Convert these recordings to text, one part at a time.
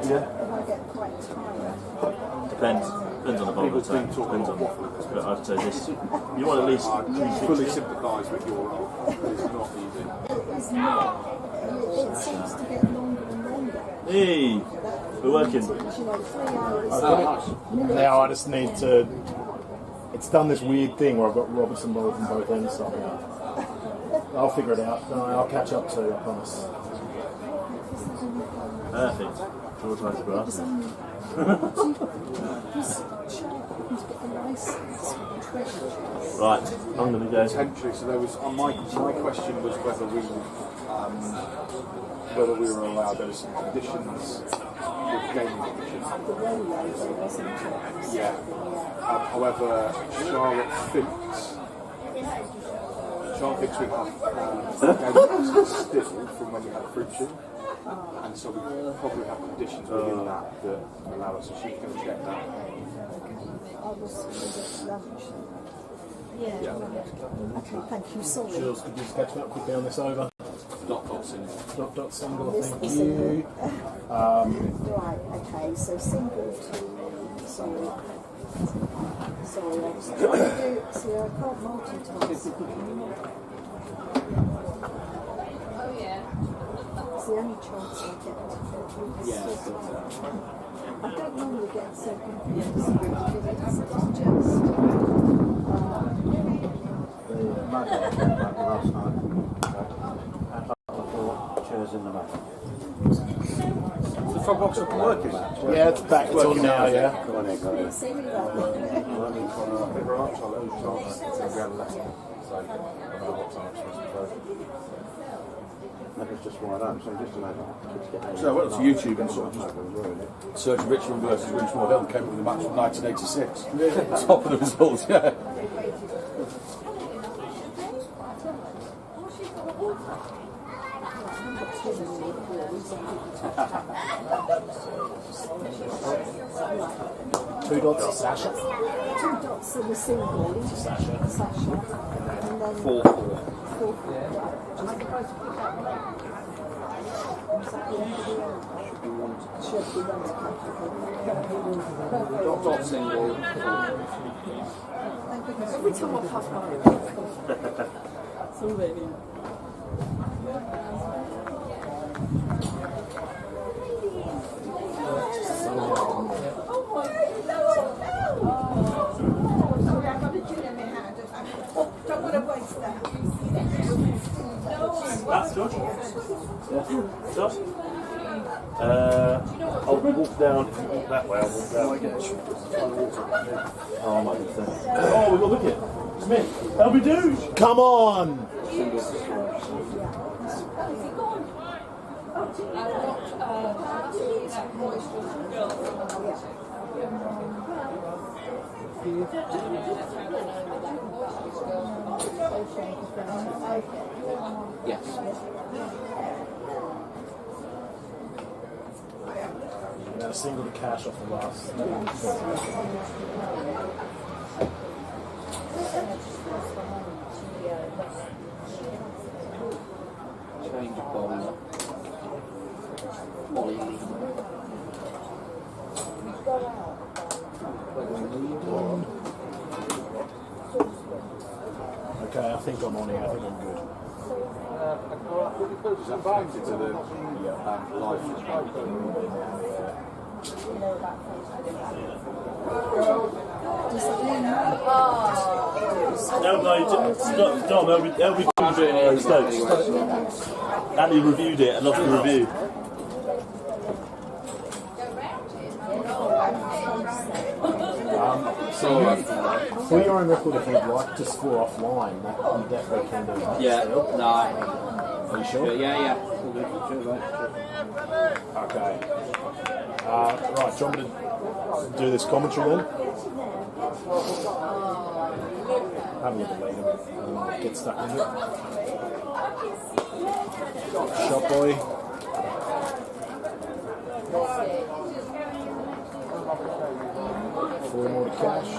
Yeah. And I get quite tired. Depends on the bowl. Depends on. But I'd say this. You want at least. I fully sympathise with your role. It's not easy. It is not. It seems to get longer and longer. Hey, we're working. You know, 3 hours. Now I just need to. It's done this weird thing where I've got Robertson balls from both ends somehow. I'll figure it out. No, I'll catch up to you, I promise. Perfect. George likes grass. Right, I'm going to go. Potentially, so there was my question was whether we were allowed. There were some conditions with gaming conditions. Yeah. However, Charlotte thinks we have gaming still from when we had fruit shoot, and so we probably have conditions within that allow us. So she's going to check that. Yeah. Okay, thank you. Sorry. Jules, could you just catch me up quickly on this over? Dot single, thank you. Right, okay, so single to, sorry, I was trying to do, see, I can't multitask. Oh yeah. It's the only chance I get. I don't normally get so confused. It's just, last night. Chairs in the back. The front box up and working? Yeah, it's back. It's on now, yeah. Go on here, go on here. That was just one up, so just imagine. So I went to YouTube and sort of searched Richmond versus Winchmore Hill and came up with a match from 1986. Top of the results, yeah. Two dots, Sasha. 2 dots in the single. Sasha. And then 4-4. 4-4. Dot single. Every time I pass by, it's already. That's Josh? Yeah. Josh? I'll walk down. If you walk that way, I'll walk down. Oh, I might be saying. Oh, we've got a wicket. Smith. How we do? Come on! Yes. Got a single to cash off the last. Change of bowler. Okay, I think I'm on here. I think I'm good. Is that connected to the live? Dom, how we doing it Stokes? Andy reviewed it. I love the review. For your own record, if you'd like to score offline, that you definitely can do that. Yeah, still. no. Are you sure? Yeah. Okay. Right, do you want me to do this commentary then? Have a look at later. Get stuck into it. Shot boy. Four more to cash.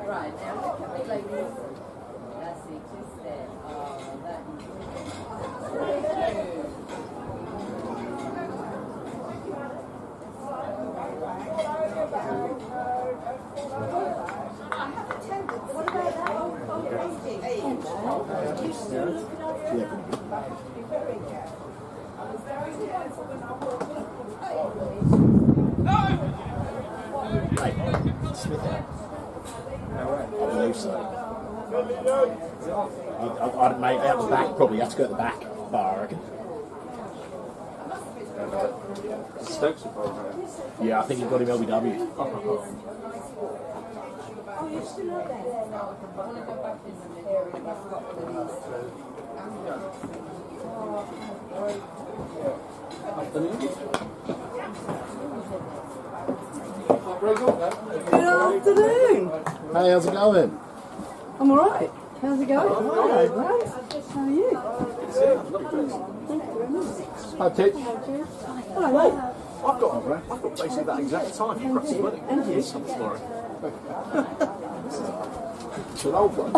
Right, now look at me, ladies. Yeah, pretty good. Hey, Smith out. I believe so. I'd make out the back, probably have to go at the back bar, I reckon. Stokes will probably. Yeah, I think you've got him LBW. Good afternoon. Hey, how's it going? I'm alright. How's it going? Hello, right. How are you? Thank you very much. Hi, Titch. Hello. I've got basically that exact time for Christmas wedding. And you? Tomorrow. It's an old one.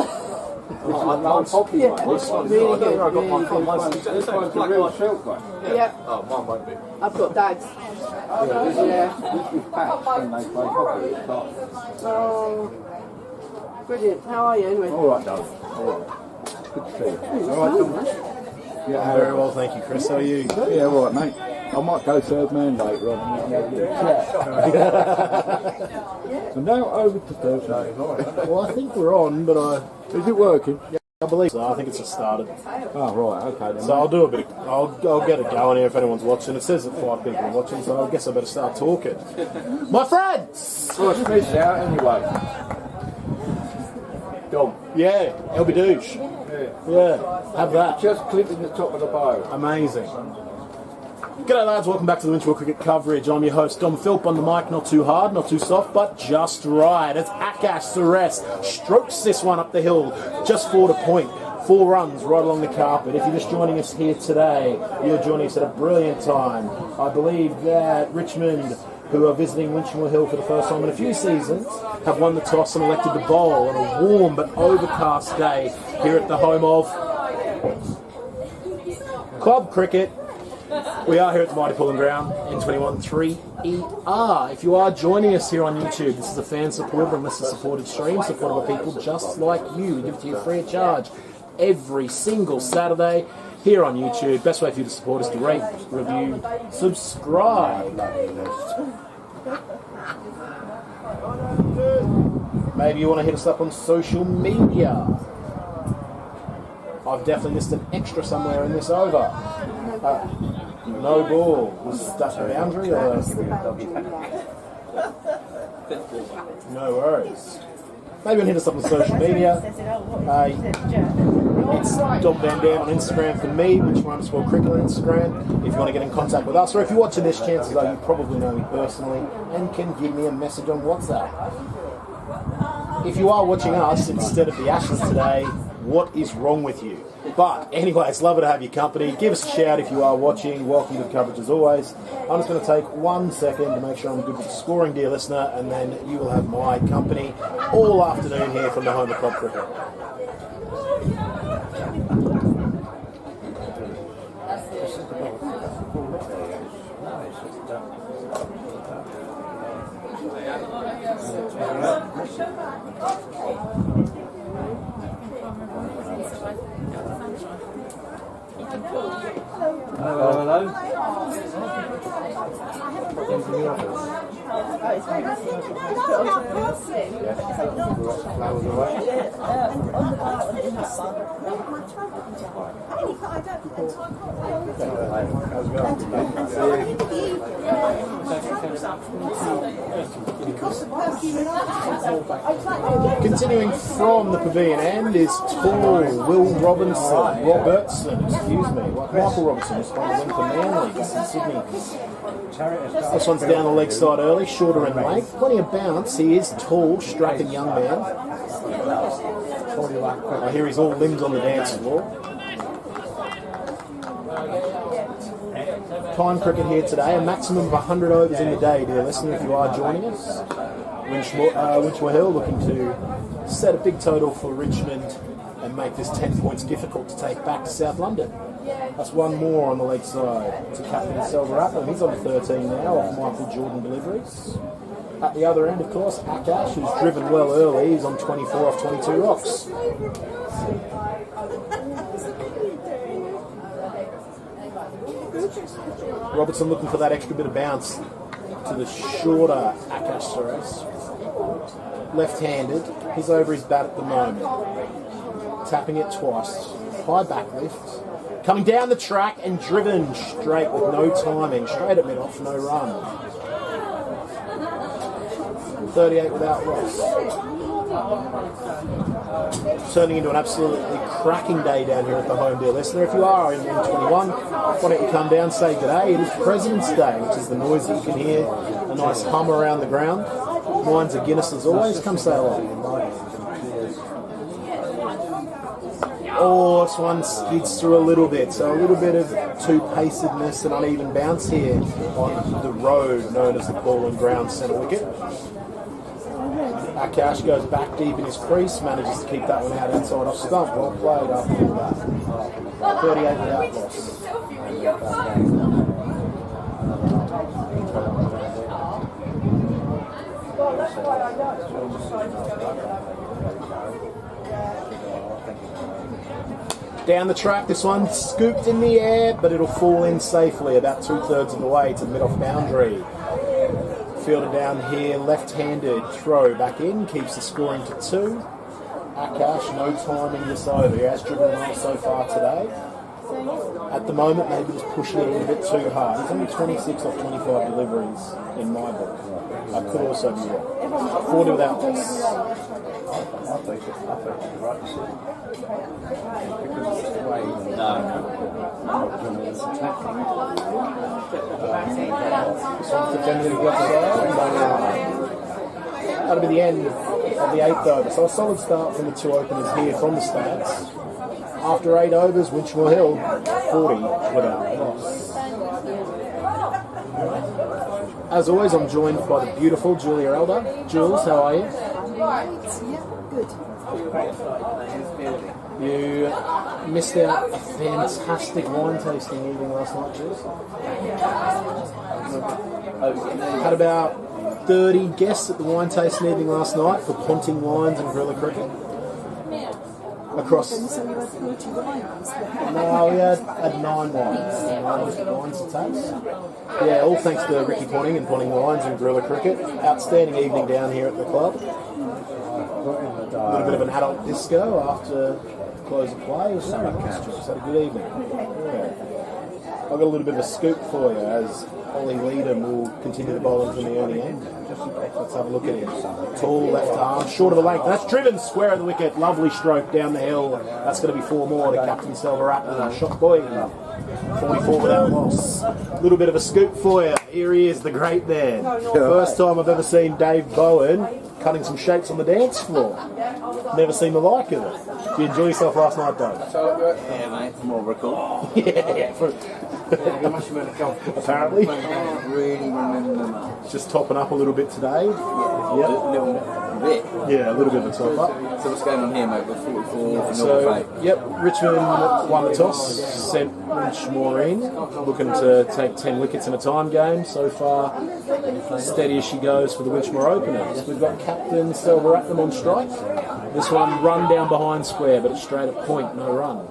I'm poppy, Yeah, mate. This one's really I don't know good, where I got really mine from. good. Mine's This one's a real silk one. Yeah, Oh, mine won't be. I've got Dad's. Yeah. This was patched when they played hockey at Bath. Oh, brilliant. How are you anyway? All right, darling. All right. Good to see you. All right, Tom. Yeah, Very well, thank you, Chris. How are you? Yeah, all right, mate. I might go third man later on. So now over to Thursday. Well, I think we're on, but Is it working? I believe so. I think it's just started. Oh, right, okay then. So I'll do a bit. I'll get it going here if anyone's watching. It says that 5 people are watching, so I guess I better start talking. My friends. Well, Smith's out anyway. Dom. Yeah, LB douche. Yeah, have that. Just clipping the top of the bow. Amazing. G'day lads, welcome back to the Winchmore cricket coverage. I'm your host Dom Philp on the mic, not too hard, not too soft, but just right. It's Akash Suresh, strokes this one up the hill, just 4 to point. 4 runs right along the carpet. If you're just joining us here today, you're joining us at a brilliant time. I believe that Richmond, who are visiting Winchmore Hill for the first time in a few seasons, have won the toss and elected to bowl on a warm but overcast day here at the home of club cricket. We are here at the Mighty Pulling Ground, N21-3ER. If you are joining us here on YouTube, this is a fan-supported and listener-supported stream, supported by people just like you. We give it to you free of charge every single Saturday here on YouTube. Best way for you to support is to rate, review, subscribe. Maybe you want to hit us up on social media. I've definitely missed an extra somewhere in this over. No ball. Was that the boundary or? No worries. Maybe hit us up on social media. It's Dom Van Dam on Instagram for me, Winchmore Cricket on Instagram. If you want to get in contact with us, or if you're watching this, chances are you probably know me personally and can give me a message on WhatsApp. If you are watching us instead of the Ashes today, what is wrong with you? But anyways, love it to have your company. Give us a shout if you are watching. Welcome to the coverage as always. I'm just going to take 1 second to make sure I'm good with the scoring, dear listener, and then you will have my company all afternoon here from the home of club cricket. Hello. Continuing from the pavilion end is tall Robertson, Michael Robertson is trying to win for Manly in Sydney. This one's down the leg side early, shorter in length, plenty of bounce. He is tall, strapping young man. I hear he's all limbs on the dance floor. Time cricket here today, a maximum of 100 overs in the day, dear listener, if you are joining us. Winchmore Hill looking to set a big total for Richmond and make this 10 points difficult to take back to South London. That's one more on the leg side to captain Selva Atlam. He's on 13 now off Michael Jordan deliveries. At the other end, of course, Akash, who's driven well early. He's on 24 off 22 rocks. Robertson looking for that extra bit of bounce to the shorter Akash Suresh. Left-handed. He's over his bat at the moment. Tapping it twice. High back lift. Coming down the track and driven straight with no timing. Straight at mid-off, no run. 38 without loss. Turning into an absolutely cracking day down here at the home deal listener. If you are in 121, why don't you come down, say g'day. It is President's Day, which is the noise that you can hear. A nice hum around the ground. Mine's a Guinness as always. Come say hello. Oh, this one skids through a little bit. So a little bit of two-pacedness and uneven bounce here on the road known as the ball and ground centre wicket. Akash goes back deep in his crease, manages to keep that one out outside off stump. Well played after all that. 38 without loss. Down the track, this one scooped in the air, but it'll fall in safely about 2/3 of the way to the mid-off boundary. Fielded down here, left-handed, throw back in, keeps the scoring to 2. Akash, no timing this over. He has driven well so far today. At the moment, maybe just pushing it a little bit too hard. He's only 26 off 25 deliveries in my book. I could also be wrong. 40 without loss. I think it's right to see. Because it's the way it's attacking. Defending against the that'll be the end of the 8th over. So a solid start from the two openers here from the stats. After 8 overs, Winchmore Hill 40 without loss. As always, I'm joined by the beautiful Julia Elder. Jules, how are you? Right, yeah, good. You missed out a fantastic wine tasting evening last night, Jules. Had about 30 guests at the wine tasting evening last night for Ponting Wines and Gorilla Cricket. Across. So you had 40 wines. No, we had 9 wines. 9 wines to taste. Yeah, all thanks to Ricky Ponting and Ponting Wines and Gorilla Cricket. Outstanding evening down here at the club. A little bit of an adult disco after close of play. It was very nice. Just had a good evening. Yeah. I've got a little bit of a scoop for you as Ollie Leadham will continue the bowling from the early end. Let's have a look at him. Tall left arm, short of the length. That's driven square of the wicket. Lovely stroke down the hill. That's going to be 4 more to Captain Selvaratnam. Shot boy. 44 without loss. A little bit of a scoop for you. Here he is, the great man. First time I've ever seen Dave Bowen cutting some shapes on the dance floor. Never seen the like of it. Did you enjoy yourself last night, Dave? Yeah, mate, it's more record. Yeah. Apparently. I don't really remember much. Just topping up a little bit today. A little bit. Yeah, a little bit of a top up. So what's going on here, mate? We're 44 for So, North yep, Richmond won the toss, sent Winchmore in, looking to take 10 wickets in a time game. So far, steady as she goes for the Winchmore openers. We've got Captain Selvaratnam on strike. This one run down behind square, but it's straight at point, no run.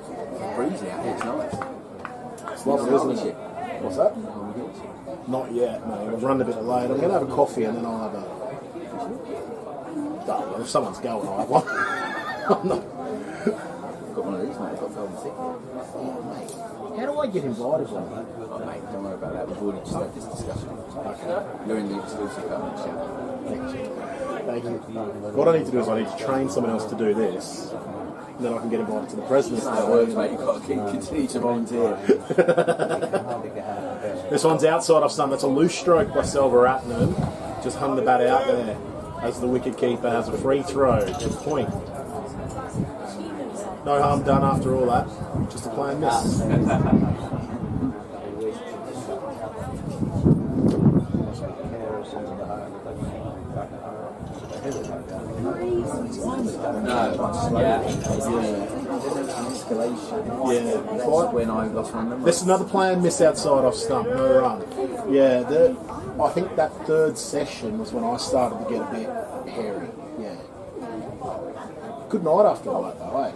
Breezy out here, it's nice. It's lovely, isn't it? What's that? Not yet, mate. I've run a bit late. I'm going to have a coffee and then I'll have a... Oh, if someone's going, I'll have one. I'm not... I've got one of these, mate. I've got golden ticket. Oh, mate. How do I get invited on that? Oh, mate, don't worry about that. We've already just had this discussion. Okay. You're in the exclusive club next year. Thank you. What I need to do is I need to train someone else to do this. And then I can get invited to the President's That works, mate. You've got to continue to volunteer. This one's outside off stump. That's a loose stroke by Selvaratnam. Just hung the bat out there as the wicket keeper has a free throw. It's point. No harm done after all that. Just a plain miss. Yeah. That's when I lost my number. This is another player missed outside off stump, no run. Yeah, I think that third session was when I started to get a bit hairy. Yeah. Good night after all that though, eh?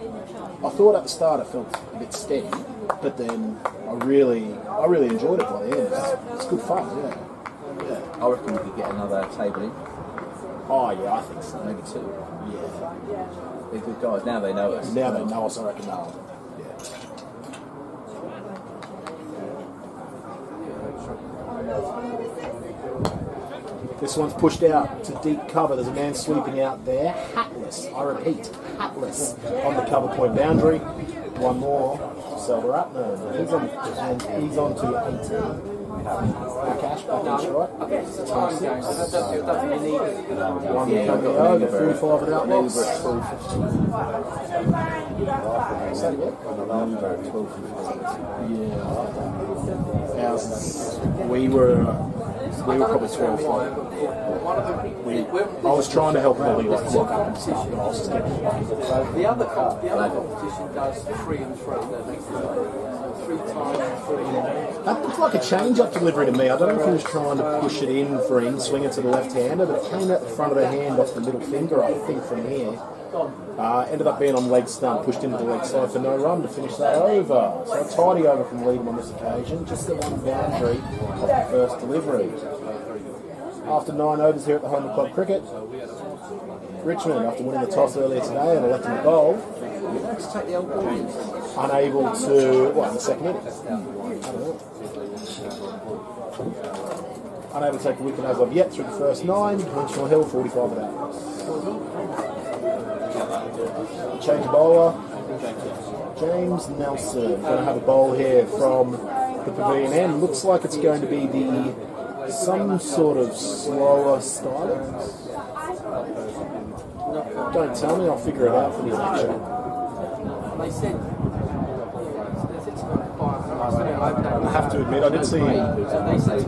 I thought at the start it felt a bit steady, but then I really enjoyed it by the end. It's good fun, yeah. I reckon we could get another table in. Oh yeah, I think so. Maybe two. Yeah. They're good guys. Now they know us. Now they know us, I reckon they'll. Yeah. This one's pushed out to deep cover. There's a man sweeping out there, hatless. I repeat, hatless on the cover point boundary. One more. Silver up. No, he's on, and he's on to 18. Cash, right? One coming over, 45 at outlets. Is that it? Yeah. Ours is, we were probably 12. I was trying to help Molly lock up and stuff, but I was just getting lucky. The other competition does 3 and 3. That makes it 3 times 3. That looked like a change-up delivery to me. I don't know if he was trying to push it in for an in-swinger to the left-hander, but it came out the front of the hand off the middle finger, I think, from here. Ended up being on leg stump, pushed into the leg side for no run to finish that over. So a tidy over from Leadham on this occasion, just the one boundary of the first delivery. After 9 overs here at the home of club cricket, Richmond, after winning the toss earlier today and electing the bowl, unable to, in the second inning? Unable to take a wicket as of yet through the first 9. Winchmore Hill, 45 at out. Change of bowler. James Nelson. Going to have a bowl here from the pavilion end. Looks like it's going to be some sort of slower style. Don't tell me, I'll figure it out for the election. I have to admit, I did see. They say,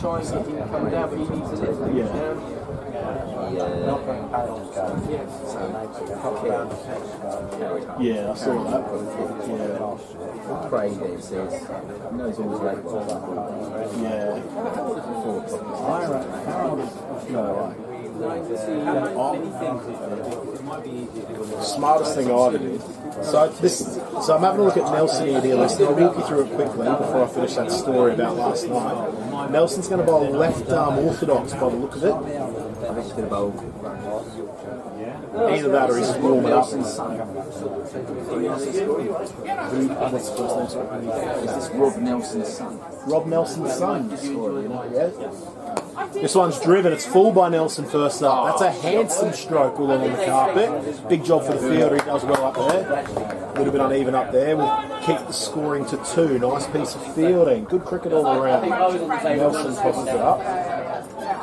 try and get him coming down, but he needs a little bit down. Yeah, I saw that. Craig there says, he knows all his late ones. Yeah. Smartest thing I ever did. So I'm having a look at Nelson here, listen. I'll walk you through it quickly before I finish that story about last night. Nelson's going to bowl left arm orthodox by the look of it. I think he's going to bowl. Either that or he's warming up. What's the first name? Is this Rob Nelson's son? Rob Nelson's son. Yeah. This one's driven. It's full by Nelson first up. That's a handsome stroke all along the carpet. Big job for the fielder. He does well up there. A little bit uneven up there. We'll keep the scoring to 2. Nice piece of fielding. Good cricket all around. Nelson tosses it up.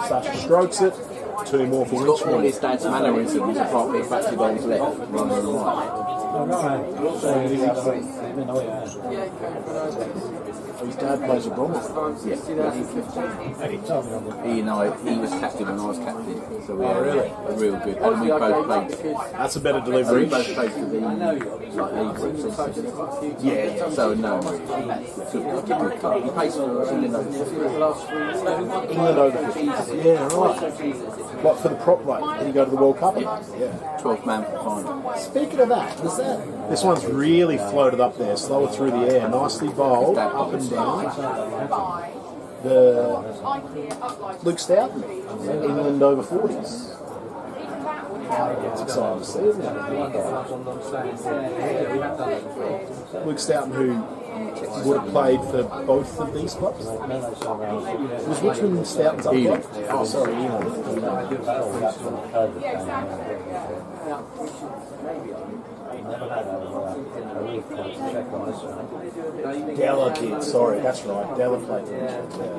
Sasha strokes it. 2 more for He's got all Richmond. his dad's mannerisms apart from the fact he bowls left rather than right. His dad plays a Bromley. He was captain when I was captain, so we are real good. And we both played. That's a better So delivery. we both played for the league groups. Yeah. So no, he plays for England England over 50s. Yeah, right. What for the prop right? Did he go to the World Cup? Yeah. 12th man for the final. Speaking of that, this one's really floated up there, slower through the air, nicely bowled, up and down. The Luke Stoughton, England over 40s. It's exciting to see, isn't it? Luke Stoughton, who would have played for both of these clubs. Was Richmond Stoughton's up there? Oh, sorry, Della kid, sorry, that's right. Della played for Richmond.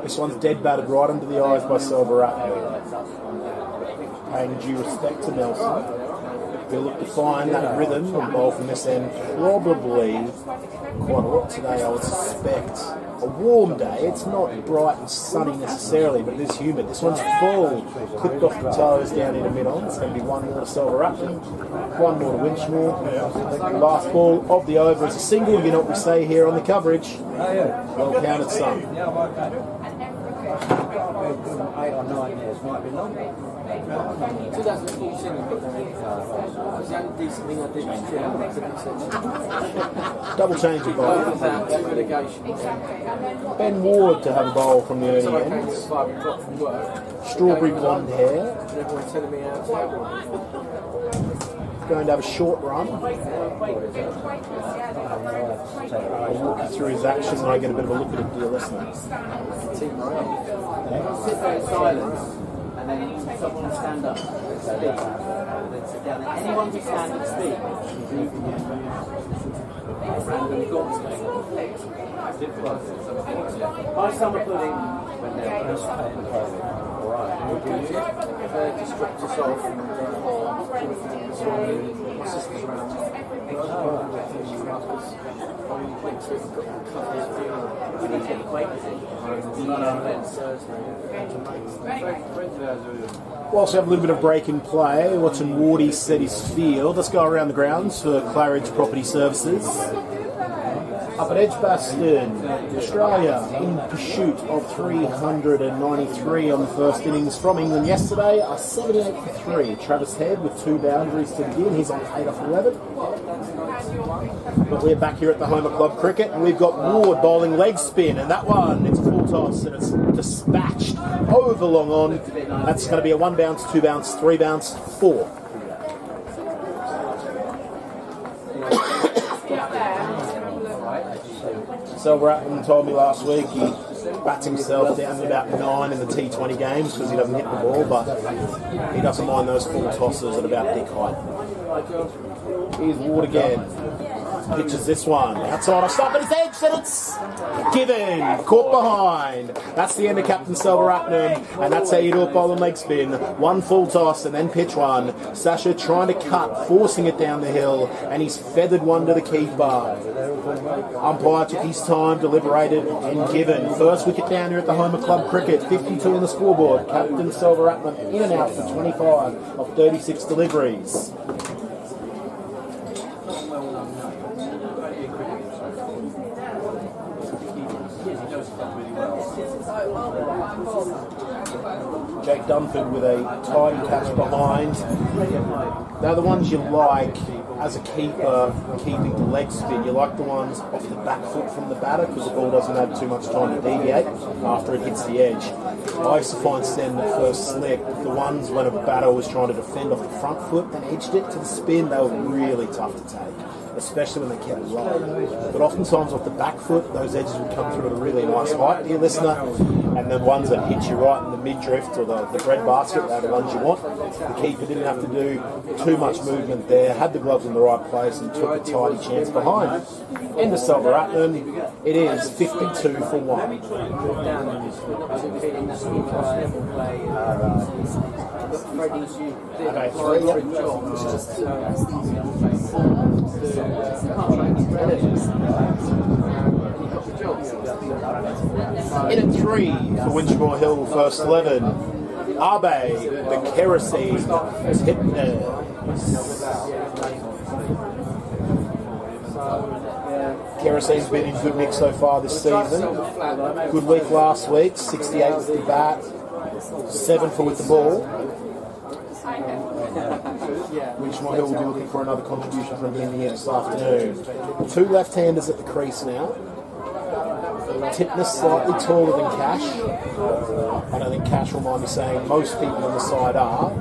This one's dead battered right under the eyes by Silver. Paying due respect to Nelson. He'll look to find that rhythm and bowl from this end probably quite a lot today, I would suspect. a warm day. It's not bright and sunny necessarily, but it is humid. This one's full, clipped off the toes down into mid-on. It's going to be one more to Silverapton, one more to Winchmore. Last ball of the over is a single. You know what we say here on the coverage. Well counted, son. 8 or 9 years might be longer. 2014 was the only decent thing I did was Double change of bowl. without two relegations. Ben Ward to have a bowl from the So I early came at ends. 5 o'clock from work. Strawberry blonde hair. And everyone telling me how to Going to have a short run. I'll walk you through his actions and I get a bit of a look at it, dear listener. team around. Sit there in silence, and then someone will stand up and speak, and then sit down. And anyone who stands and speak, randomly got to me. My summer pudding went down. Just dropped us off, and my sister's around. Whilst we have a little bit of break in play, watching Wardy set his field, let's go around the grounds for Claridge Property Services. Up at Edgbaston, Australia in pursuit of 393 on the first innings from England yesterday, are 78 for 3. Travis Head with 2 boundaries to begin, he's on 8 off 11. But we're back here at the home of club cricket, and we've got Ward bowling leg spin, and that one, it's a full toss, and it's dispatched over long on. That's going to be a 1 bounce, 2 bounce, 3 bounce, 4. Silverapton told me last week he bats himself down to about 9 in the T20 games because he doesn't hit the ball, but he doesn't mind those full tosses at about dick height. Here's Ward again. Pitches this one. Outside, I stop at his edge, and it's given. Caught behind. That's the end of Captain Silverapton, and that's how you do a bowling leg spin. 1 full toss and then pitch 1. Sasha trying to cut, forcing it down the hill, and he's feathered one to the keeper. Umpire took his time, deliberated, and given. First wicket down here at the home of club cricket. 52 on the scoreboard. Captain Silverapton in and out for 25 of 36 deliveries. Jake Dunford with a tidy catch behind. They're the ones you like as a keeper, keeping the leg spin. You like the ones off the back foot from the batter because the ball doesn't have too much time to deviate after it hits the edge. I used to find Sten the first slip, the ones when a batter was trying to defend off the front foot and edged it to the spin, they were really tough to take, especially when they kept low. But oftentimes off the back foot, those edges would come through at a really nice height, dear listener, and the ones that hit you right in the mid-drift or the bread basket, they're the ones you want. The keeper didn't have to do too much movement there, had the gloves in the right place and took a tidy chance behind. End of Silverapton, it is 52 for 1. Okay, 3, in at 3 for Winchmore Hill, first 11. Abe, the kerosene, is hit there. Kerosene's been in good mix so far this season. Good week last week, 68 with the bat, 7 for with the ball. Winchmore Hill will be looking for another contribution from him here this afternoon. 2 left-handers at the crease now. Tipner slightly taller than Cash. I don't think Cash will mind me saying most people on the side are.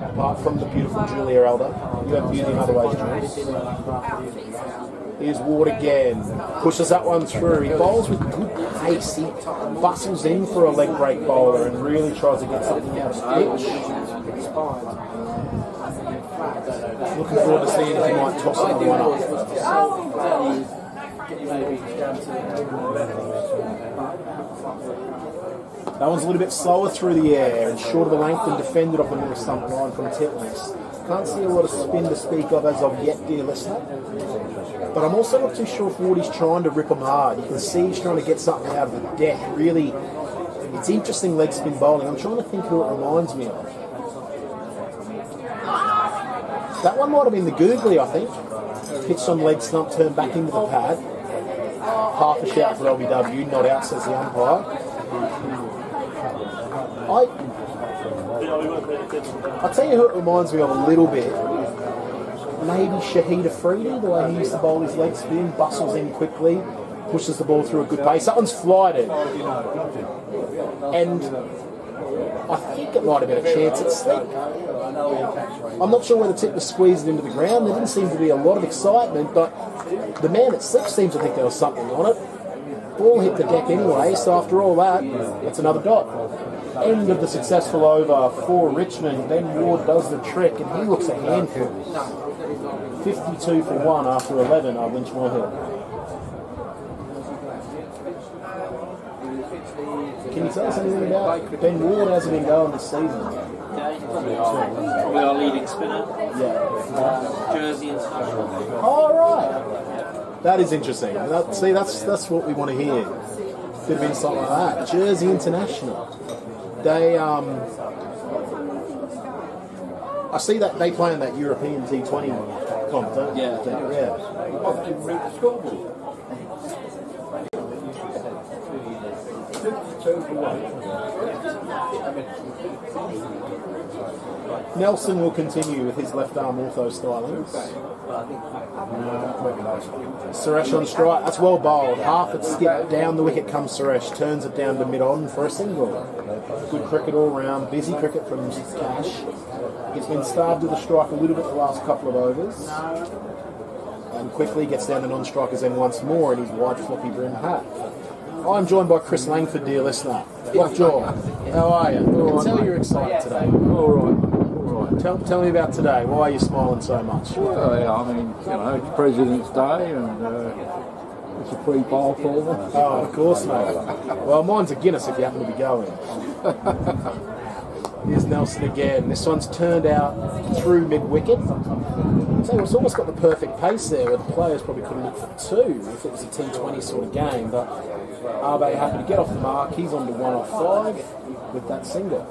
Apart from the beautiful Julia Elder. You have beauty in other ways, Jules. Here's Ward again. Pushes that one through. He bowls with good pace. He bustles in for a leg break bowler and really tries to get something out of pitch. Looking forward to seeing if he might toss another one up. That one's a little bit slower through the air and short of the length and defended off the middle stump line from Titmus. Can't see a lot of spin to speak of as of yet, dear listener. But I'm also not too sure if Wardy's trying to rip him hard. You can see he's trying to get something out of the deck. Really, it's interesting leg spin bowling. I'm trying to think who it reminds me of. That one might have been the Googly, I think. Pitched on leg stump, turned back into the pad. Half a shout for LBW, not out, says the umpire. I'll tell you who it reminds me of a little bit. Maybe Shahid Afridi, the way he used to bowl his leg spin, bustles in quickly, pushes the ball through a good pace. That one's flighted. And I think it might have been a chance at slip. I'm not sure whether Tip was squeezed into the ground. There didn't seem to be a lot of excitement, but the man at slip seems to think there was something on it. Ball hit the deck anyway, so after all that, it's another dot. End of the successful over for Richmond. Ben Ward does the trick, and he looks a handful. 52 for 1 after 11 on Winchmore Hill. Can you tell us anything about Ben Ward? How's it been going this season? Probably our leading spinner. Yeah. Jersey International. All right. That is interesting. See, that's what we want to hear. Bit of insight like that. Jersey International. They I see that they play in that European T20 comp, don't they? Yeah. Nelson will continue with his left arm ortho stylings. Suresh on strike. That's well bowled. Half it skipped down the wicket comes Suresh. Turns it down to mid-on for a single. Good cricket all round. Busy cricket from Cash. He's been starved with a strike a little bit the last couple of overs. And quickly gets down the non-strikers end once more in his wide floppy brim hat. I'm joined by Chris Langford, dear listener. Lockjaw, how are you? I can tell you're excited today. All right. Tell me about today. Why are you smiling so much? Well, yeah, I mean, it's President's Day and it's a free bar for them. Oh, of course, mate. Well, mine's a Guinness if you happen to be going. Here's Nelson again. This one's turned out through mid-wicket. So it's almost got the perfect pace there where the players probably could have looked for two if it was a T20 sort of game. But are they happy to get off the mark? He's on to 1 off 5 with that single.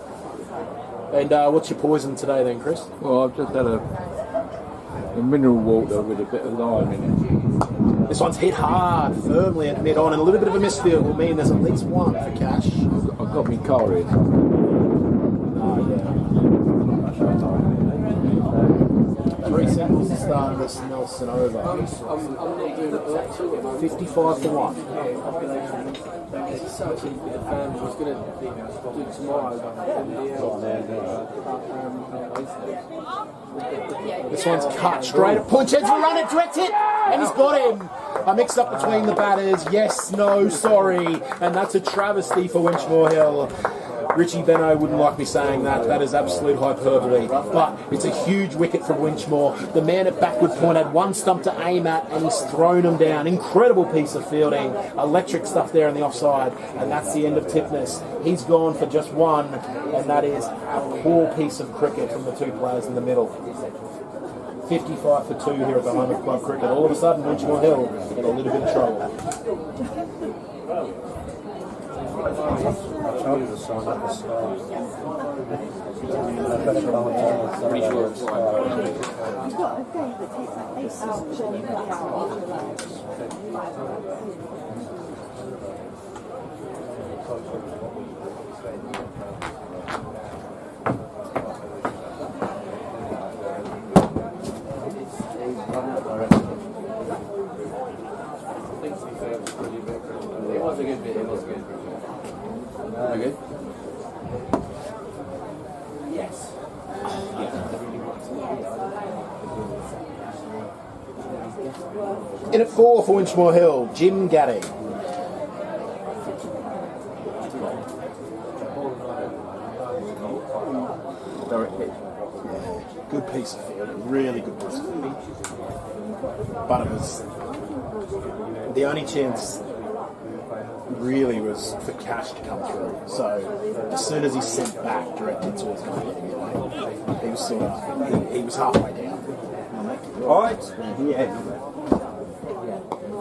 And what's your poison today then, Chris? Well, I've just had a mineral water with a bit of lime in it. This one's hit hard, firmly at mid-on, and a little bit of a misfield will mean there's at least one for Cash. I've got my car in. Three seconds to start this Nelson over. 55 for 1. This one's cut straight at punch heads, will run it, direct hit, and he's got him. I mixed up between the batters. Yes, no, sorry, and that's a travesty for Winchmore Hill. Richie Benno wouldn't like me saying that. That is absolute hyperbole. But it's a huge wicket from Winchmore. The man at backward point had one stump to aim at and he's thrown him down. Incredible piece of fielding. Electric stuff there on the offside. And that's the end of Tipness. He's gone for just one. And that is a poor piece of cricket from the two players in the middle. 55 for 2 here at the home of club cricket. All of a sudden, Winchmore Hill in a little bit of trouble. I told you to sign up for Sky. Pretty sure it's I've got a day that takes like 8 hours to It was a good bit, it was good. Okay. Yes. In at 4 for Winchmore Hill, Jim Gaddy. Good piece of fielding, really good piece of fielding. But it was the only chance really was for cash to come through. So as soon as he sent back directed towards my head, he was sort of he was halfway down. Alright. Yeah.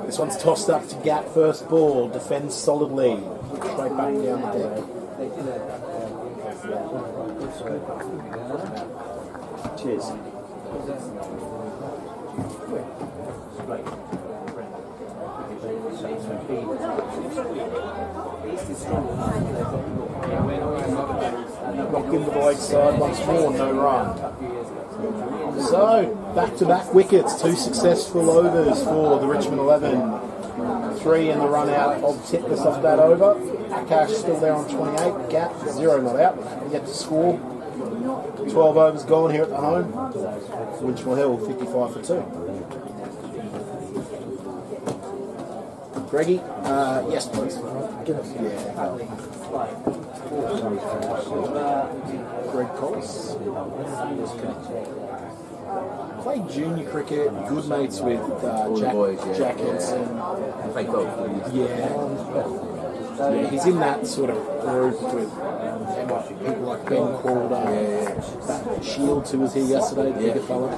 This one's tossed up to Gat first ball, defends solidly, straight back down the deck. Cheers. Knocked into the leg side once more, no run. So, back-to-back wickets, 2 successful overs for the Richmond 11. 3 in the run out of Titmus off that over. Akash still there on 28. Gap, 0 not out. Yet to score. 12 overs gone here at the home. Winchmore Hill, 55 for 2. Greggy, yes please. Greg Collis. Played junior cricket, good mates with Jack Henson. Yeah, he's in that sort of group with people like Ben Calder, that Shields who was here yesterday, the bigger fella.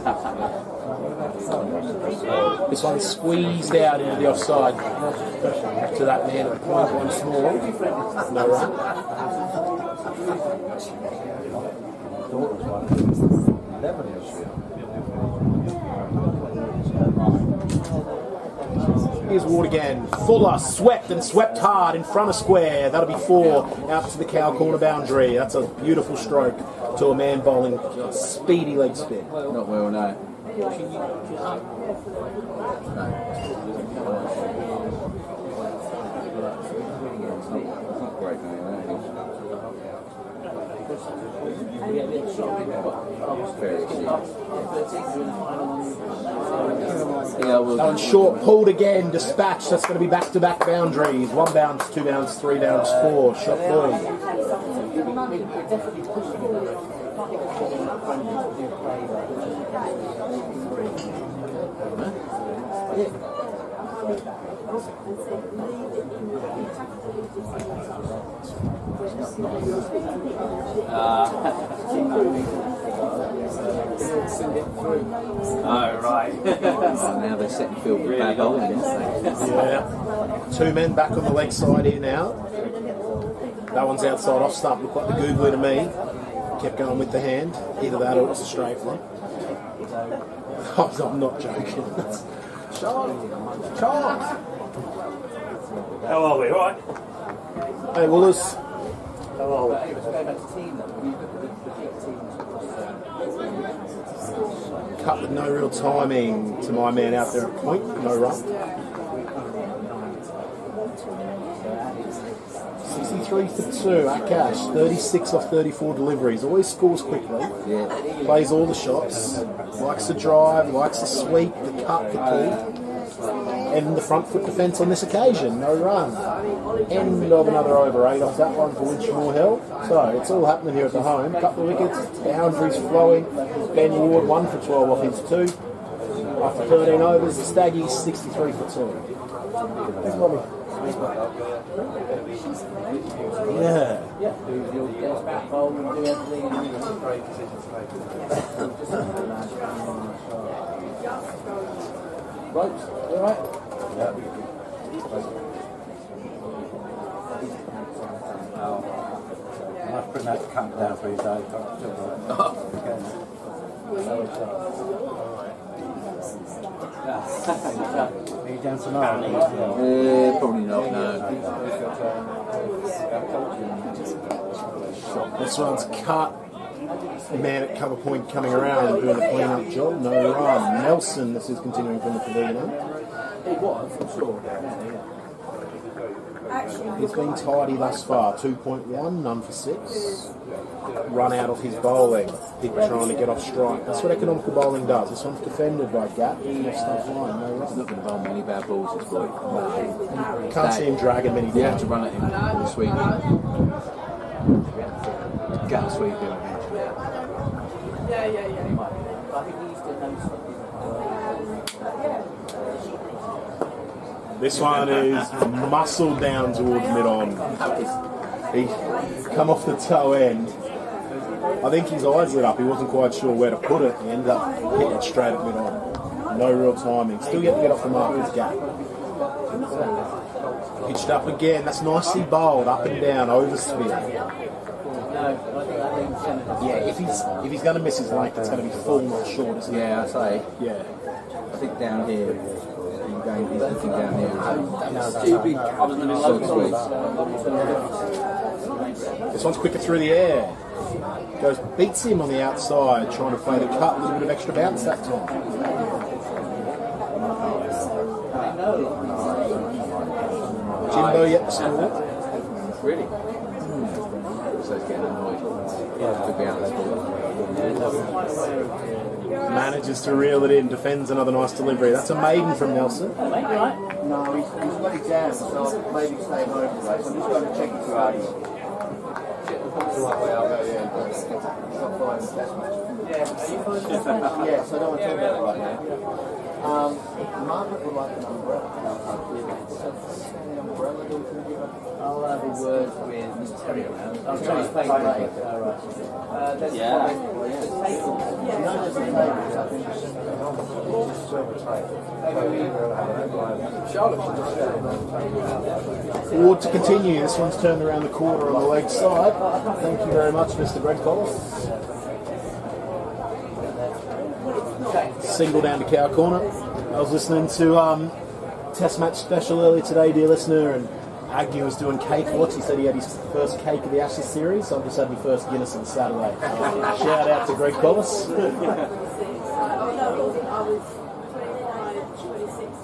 This one squeezed out into the offside to that man at point once more. No run. Here's Ward again. Fuller swept and swept hard in front of square. That'll be 4 out to the cow corner boundary. That's a beautiful stroke to a man bowling speedy leg spin. Not well, no. Not great, no. That one's short, pulled again, dispatched. That's going to be back-to-back boundaries. 1 bounce, 2 bounce, 3 bounce, 4. Shot boy. Oh, right. Now they're setting field with bad bowling, aren't they? Yeah. 2 men back on the leg side here now. That one's outside off stump. Looked like the googly to me. Kept going with the hand. Either that or it's a straight one. I'm not joking. Charles! How are we? All right? Hey, Willis. How are we? Cut with no real timing to my man out there at point. No run. 63 for 2. Akash, 36 off 34 deliveries. Always scores quickly. Yeah. Plays all the shots. Likes the drive, likes the sweep, the cut, the pull. And the front foot defence on this occasion. No run. End of another over 8 off that one for Winchmore Hill. So it's all happening here at the home. Couple of wickets, boundaries flowing. Ben Ward 1 for 12 off his 2. After 13 overs, the Staggies 63 for 2. Thanks, Bobby. Yeah. Right, all right. I've put that camp down for you, Dave. Are you down tonight? Probably not, no. This one's cut. Man at cover point coming around and doing a clean-up job. No run. Nelson, this is continuing from the pavilion. It was, I'm sure. He's been tidy thus far. 2.1, none for 6. Run out of his bowling. People trying to get off strike. That's what economical bowling does. This one's defended by Gap. Off stump line. No He's run. not going to bowl many bad balls this boy. Can't see him dragging many You have down. to run at him and sweep him. Get a sweep him. I think he used to know something. This one is muscled down towards mid-on. He come off the toe end. I think his eyes lit up. He wasn't quite sure where to put it. He ended up hitting it straight at mid-on. No real timing. Still yet to get off the mark with his gap. Pitched up again. That's nicely bowled. Up and down. Overspin. Yeah, if he's going to miss his length, it's going to be full, not short, isn't it? Yeah, I say. Yeah. I think down here, he's looking down here. This one's quicker through the air. Goes, beats him on the outside, trying to play the cut, a little bit of extra bounce that time. Jimbo yet to score. Really? So he's getting annoyed. Could be out Manages to reel it in, defends another nice delivery. That's a maiden from Nelson. No, he's got exams, so maybe stay home today. So I'm just going to check it throughout. Yeah, so I don't want to talk about it right now. Margaret would like an umbrella. I'll have a word with Mr. Terry around. I'm trying to play today. Forward to continue. This one's turned around the corner on the leg side. Thank you very much, Mr. Greg Collis. Single down to cow corner. I was listening to Test Match Special earlier today, dear listener, and Agnew was doing cake watch. He said he had his first cake of the Ashes series, so I've just had my first Guinness on Saturday. Shout out to Greg Collis.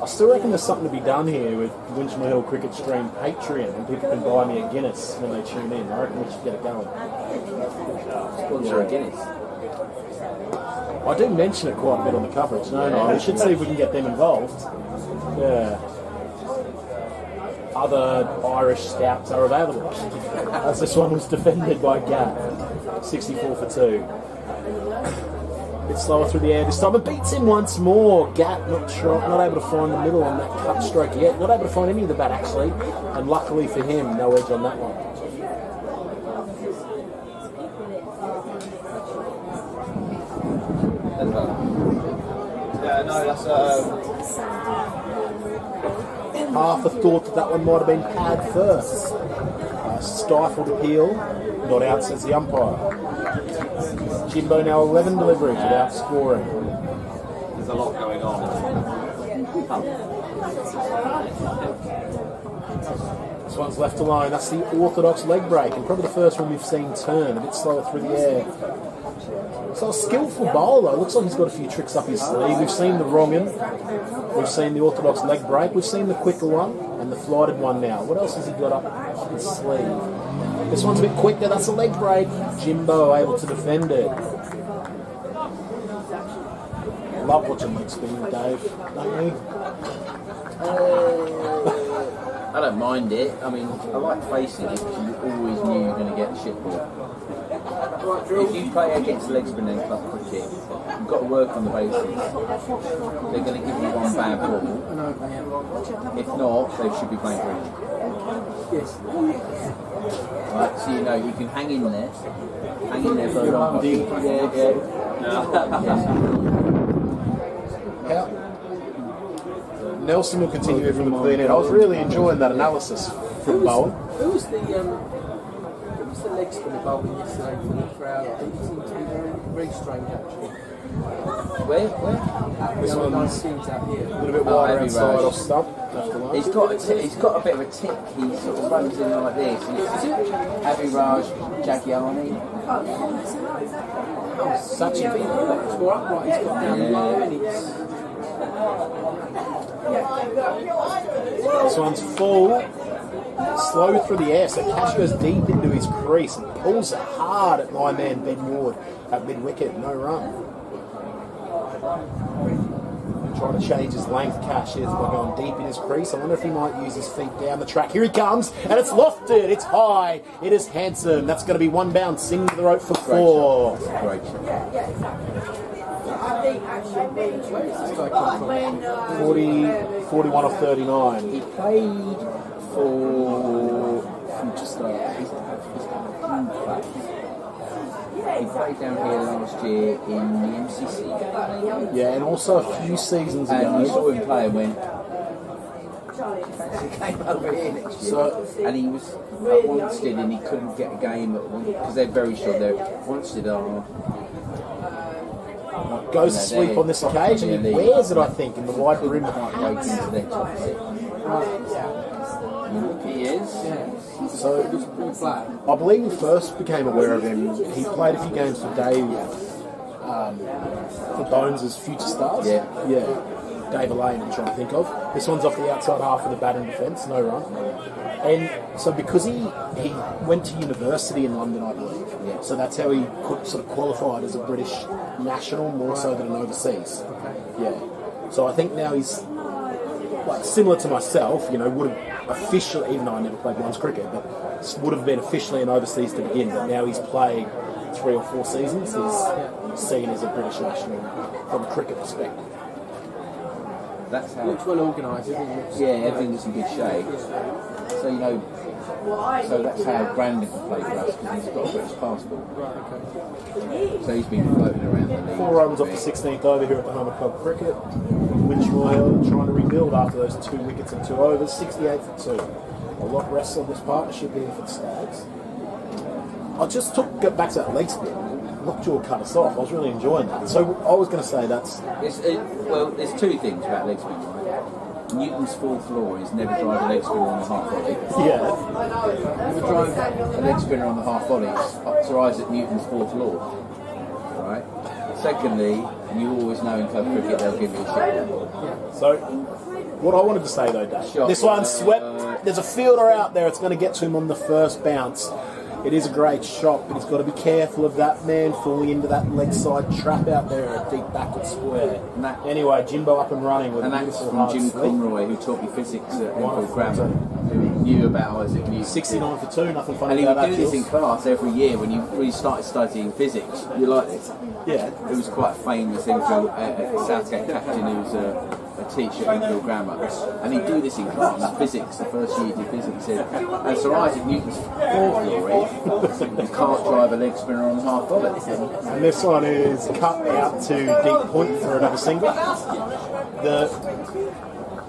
I still reckon there's something to be done here with Winchmore Hill Cricket Stream Patreon, and people can buy me a Guinness when they tune in. I reckon we should get it going. Sponsor a Guinness. I do mention it quite a bit on the coverage. No, we should see if we can get them involved. Yeah. Other Irish stouts are available. As this one was defended by Gatt. 64 for 2. Bit slower through the air this time. It beats him once more. Gatt not able to find the middle on that cut stroke yet. Not able to find any of the bat actually. And luckily for him, no edge on that one. Yeah, no, that's Half a thought that one might have been pad first. Stifled appeal, not out, says the umpire. Jimbo now 11 deliveries without scoring. there's a lot going on. This one's left alone. That's the orthodox leg break, and probably the first one we've seen turn, a bit slower through the air. So a skillful bowler. Looks like he's got a few tricks up his sleeve. We've seen the wrong-in. We've seen the orthodox leg break. We've seen the quicker one and the flighted one now. What else has he got up his sleeve? This one's a bit quicker. That's a leg break. Jimbo able to defend it. Love watching leg spin, Dave. Don't you? I don't mind it. I mean, I like facing it because you always knew you were going to get the shit ball. If you play against leg spin and club cricket, you've got to work on the bases. They're going to give you one bad ball. If not, they should be playing green. Yes. Right, so you know you can hang in there for a long Yeah. Nelson will continue from the clean end. I was really enjoying that analysis from Bowen. Who was the leg spinner bowling yesterday for the crowd? He seemed to be very strange actually. Where? This Nice one's scenes out here. a little bit wider Heavy outside Raj. off stump. Left alone. He's got a bit of a tick. He sort of runs in like this. And it's Avi Raj, Jagiani. Such a Score upright, he's got down low and it's... This one's full. Slow through the air, so Cash goes deep into his crease and pulls it hard at my man Ben Ward at mid-wicket. No run. Trying to change his length, Cash is by going deep in his crease. I wonder if he might use his feet down the track. Here he comes, and it's lofted, it's high, it is handsome. That's going to be one bounce into the rope for 4. Great shot. 41 of 39. He played for Future Stars. He played down here last year in the MCC. Yeah, and also a few seasons ago. And you saw him play and went, he came over here next year. And he was at Wanstead and he couldn't get a game at one because they're very short. Wanstead are. Goes to sleep on this occasion. He wears it, I think, in the wide brim. Right into their top six. He is. So, I believe we first became aware of him. He played a few games for Dave, for Bones' Future Stars. Yeah. Dave Elaine, I'm trying to think of. This one's off the outside half of the batting defence, no run. And so because he went to university in London, I believe, so that's how he sort of qualified as a British national more so than an overseas. Yeah. So I think now he's like similar to myself, you know, would have officially, even though I never played one's cricket, but would have been officially an overseas to begin, but now he's played 3 or 4 seasons, he's seen as a British national from a cricket perspective. That's how it's well organised, isn't it? Yeah, everything's in good shape. So, you know, so that's how Brandon can play for us because he's got a British passport. So he's been floating around the league. 4 runs off the 16th over here at the home of club cricket. Winchmore Hill trying to rebuild after those 2 wickets and 2 overs, 68 for 2. A lot rests on this partnership here for the Stags. I just get back to that leg spin. Lockjaw cut us off. I was really enjoying that. So I was going to say well, there's 2 things about leg spin, right? Newton's fourth law is never drive a leg spinner on the half volley. Yeah. Never drive a leg spinner on the half volley. It's Isaac Newton's fourth law. Right? Secondly, you always know in club cricket they'll give you a shot. So what I wanted to say though, Dave, this one's swept. There's a fielder out there. It's going to get to him on the first bounce. It is a great shot, but he's got to be careful of that man falling into that leg side trap out there, a deep backward square. Anyway, Jimbo up and running with and a that's beautiful from hard Jim sleep. Conroy, who taught me physics at Enfield Grammar, who knew about Isaac Newton. 69 for 2, nothing funny and he about would that. do this in class every year when you really started studying physics. You like this? Yeah. It was quite famous Enfield Southgate captain who was a teacher at Enfield Grammar, and he'd do this in class, physics, the first year he did physics. He said, and Sir Isaac Newton's fourth law is you can't drive a leg spinner on half volley. And this one is cut out to deep point for another single.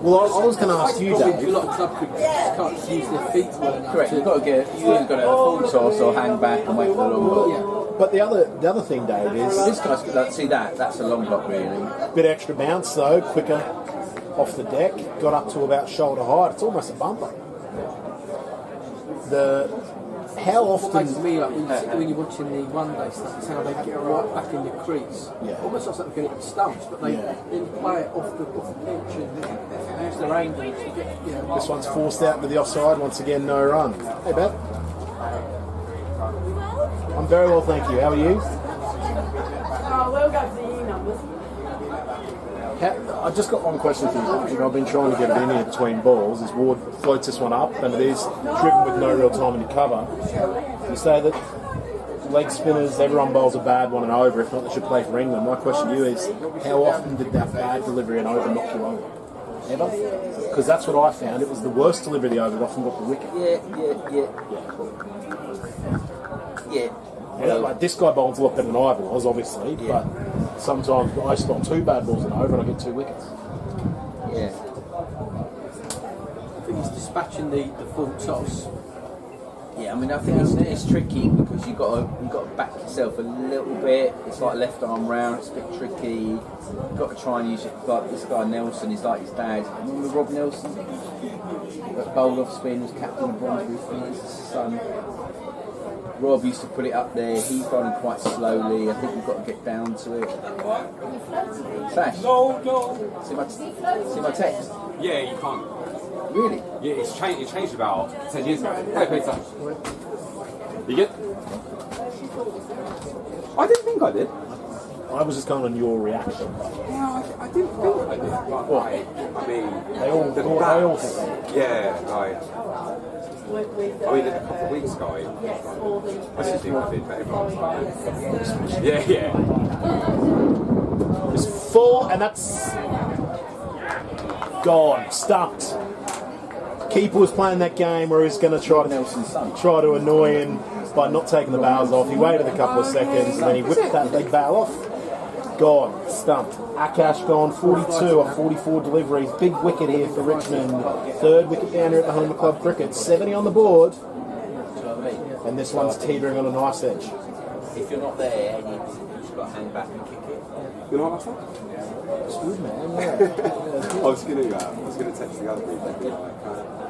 Well, I was going to ask you, Dave. A lot of club cricketers can't use their feet well enough. Correct. You've got to either got to have a full toss or hang back and wait for the long block. But the other thing, Dave, is This guy's see that's a long block really. bit extra bounce though, quicker off the deck. Got up to about shoulder height. It's almost a bumper. How often? What makes me like when you're watching the one-day stuff is how they get right back in the crease. Yeah. Almost like something going to stumps, but they play it off the pitch and use their angles to get. You know, This one's forced out to the offside. Once again, no run. Hey, Beth. I'm very well, thank you. How are you? Oh, we'll go for the E numbers. I just got one question for you, Patrick. I've been trying to get it in here between balls. As Ward floats this one up, and it is driven with no real time in cover. You say that leg spinners, everyone bowls a bad one and over. If not, they should play for England. My question to you is, how often did that bad delivery and over knock you over? Ever? Because that's what I found. It was the worst delivery of the over that often got the wicket. Yeah. Yeah, like this guy bowls a lot better than I was, obviously, but sometimes I spot 2 bad balls and over and I get 2 wickets. Yeah. I think he's dispatching the full toss. Yeah, I mean, I think it's tricky because you've got to back yourself a little bit. It's like left arm round, it's a bit tricky. You've got to try and use it. Like this guy Nelson is like his dad. Remember Rob Nelson? That bowled off spin, was captain of Bromsbury, his son. Rob used to put it up there. He's bowling quite slowly. I think we've got to get down to it. Sash? No. See my text? Yeah, you can't. Really? Yeah, it's changed. It changed about 10 years ago. Wait, Sash. You get? I didn't think I did. I was just going on your reaction. Yeah, I didn't think I did. But like, I mean, They all think. yeah, like. I mean, a couple of weeks ago, I didn't think I did, but everyone's like, yeah. It's full, and that's gone. Stumped. Keeper was playing that game where he was going to try to annoy him by not taking the bails off. He waited a couple of seconds and then he whipped that big bail off. Gone. Stumped. Akash gone. 42 off 44 deliveries. Big wicket here for Richmond. Third wicket down here at the home of club cricket. 70 on the board. And this one's teetering on a nice edge. If you're not there, and you've just got to hang back and kick it. You know what last one? It's good, man. Yeah. I was gonna text the other people.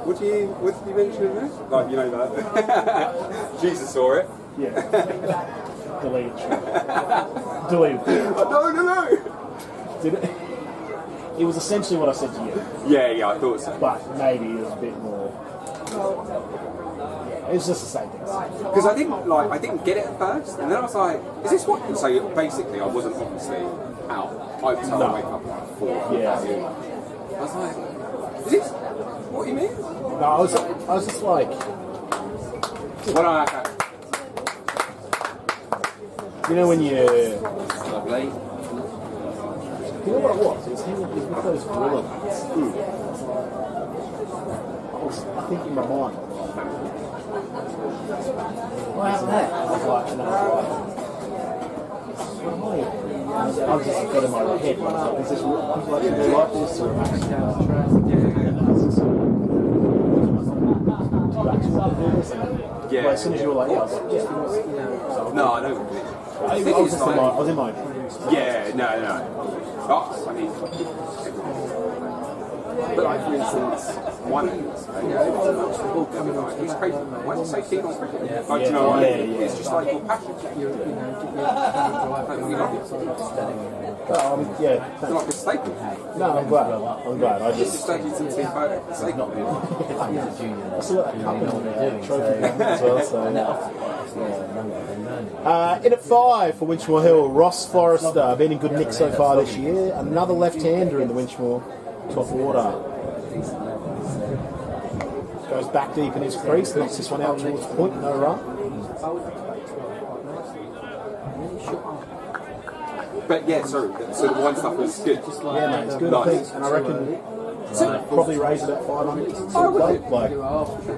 What did you mention in there? Like, you know that Jesus saw it. Yeah. Delete. Delete. No. Did it? It was essentially what I said to you. Yeah, I thought so. But maybe it was a bit more. Yeah, it's just the same thing. Because I didn't get it at first, and then I was like, "Is this what?" So basically, I wasn't obviously out. I was trying to wake up at like 4. Yeah. I was like, "Is this what you mean?" No, I was just like, Well, okay. you know when you. Lovely. You know what it was? It was hanging with those gorilla nuts. I think in my mind. What happened there? I was like, I was just got in my head. Is this like this or Yeah. Well, as soon as you were like, yeah, I was like, yeah. No, I don't. I was in my. Yeah, no. I mean, but like for instance, one it's crazy. Why do you say keen on cricket? Like, you know, like, it's just like your passion. Yeah. It's like a staple. No, I'm glad. I Just just. studied some tea photo. It's like not I still got a cup and trophy as well, so. In at 5 for Winchmore Hill, Ross Forrester, been in good nick so far this year. Another left-hander in the Winchmore top order. Goes back deep in his crease, knocks this one out towards point, no run. But yeah, sorry. So the one stuff was good. Yeah, mate, it's good. I think, and I reckon probably raise it at 500. Like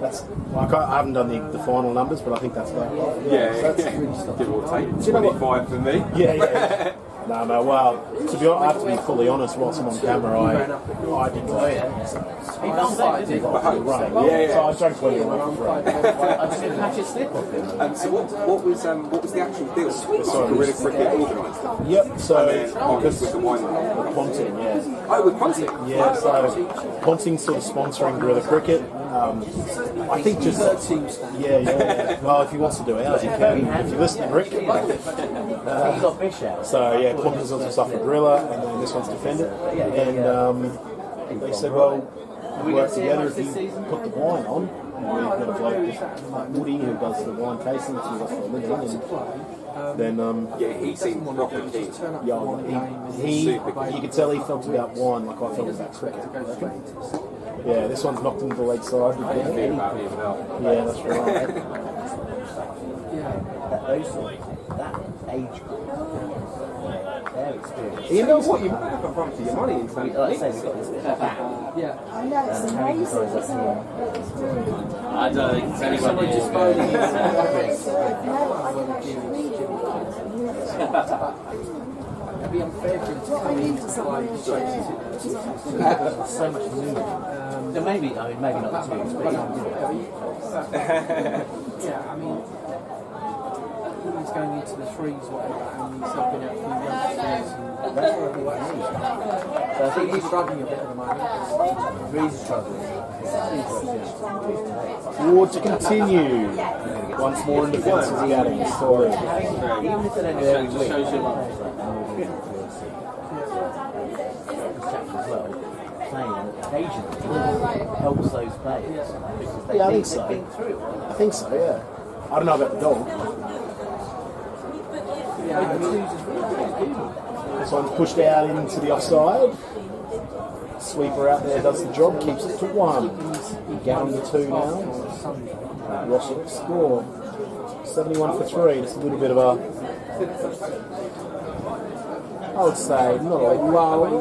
that's like I haven't done the final numbers, but I think that's about right. Yeah, give or take. 25 for me. Yeah. No. Well, to be honest, I have to be fully honest. Whilst I'm on camera, I did like it. Right. Yeah. So I drank plenty of water. I just didn't catch a slip off him. So what was the actual deal? Sorry, really cricket organised. Yep. So because with the wine, Ponting, yeah. Oh, with Ponting. Yeah. So Ponting's sort of sponsoring Guerrilla Cricket. I think just yeah. Well, if he wants to do ours, he can. If you're listening, Rick. So yeah, Ponting's on some stuff for Guerrilla, and then this one's Defender. And they said, well, we work together if you put the wine on. We've got a bloke like Woody who does the wine tasting, that's what for a living, and then he seemed proper keen. He you could tell he felt about wine like I felt about cricket. Yeah, this one's knocked into the leg side. Yeah, that's right. That age group, their experience. You know what? You might have a run for your money in terms of Like I say, we've got this bit of back. I know, it's amazing, isn't it? It's really... I don't think it's anyone Someone just phoning in. No, I think I should read it. It'd be unfair for him to What I come in need is someone in a chair. so much movement. No, maybe not too much, but Yeah, I mean, he's going into the threes, whatever, and he's helping out a few youngsters, and that's what he likes. So I think He's struggling a bit at the moment. Reed's struggling. Ward to continue. Once more in defence of the Adams. Sorry. Even if they don't It just shows you like playing occasionally helps those players because they Yeah, I think so. think through it. I think so, yeah. I don't know about the dog. This one's pushed out into the offside. Sweeper out there does the job, keeps it to 1. Down to 2 now. Ross will score. 71 for 3. Just a little bit of a... I would say not a lull,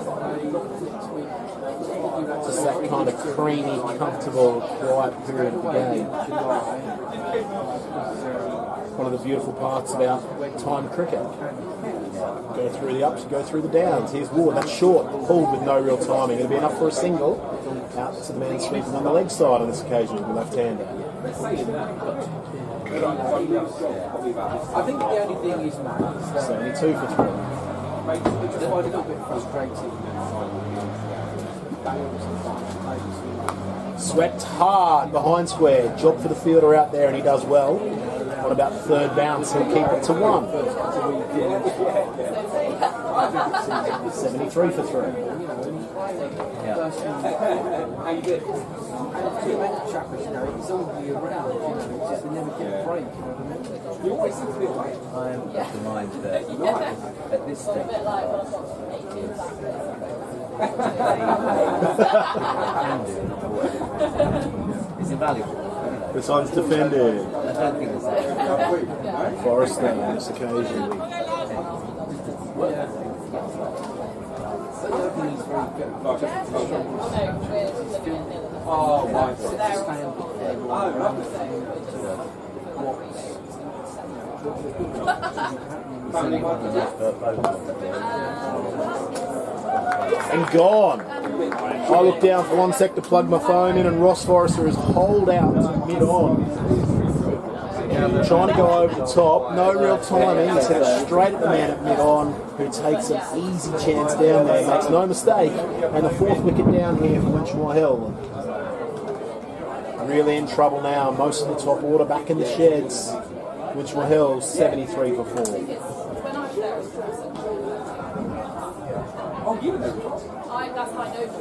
just that kind of creamy, comfortable, quiet period of the game. One of the beautiful parts about time cricket. Go through the ups, go through the downs. Here's Ward, that's short, pulled with no real timing. It'll be enough for a single. Out to the man sweeping on the leg side on this occasion with the left-hander. I think the only thing is, Matt, is that 72 for 3. it's quite a little bit frustrating. Swept hard behind square. Job for the fielder out there, and he does well. On about third bounce, he'll keep it to 1. 73 for 3. Chappers, you know, it's all year round, you know, it's just they never get a break, you know what I mean? I am of the mind that at this stage it's invaluable. This one's defended. I don't think there's Forrester on this occasion. Oh my God! And gone. I look down for 1 sec to plug my phone in, and Ross Forrester is holed out to mid-on. Trying to go over the top, no real timing. He's hit it straight at the man at mid-on, who takes an easy chance down there, makes no mistake. And the 4th wicket down here for Winchmore Hill. Really in trouble now. Most of the top order back in the sheds. Winchmore Hill 73 for 4. That's my note.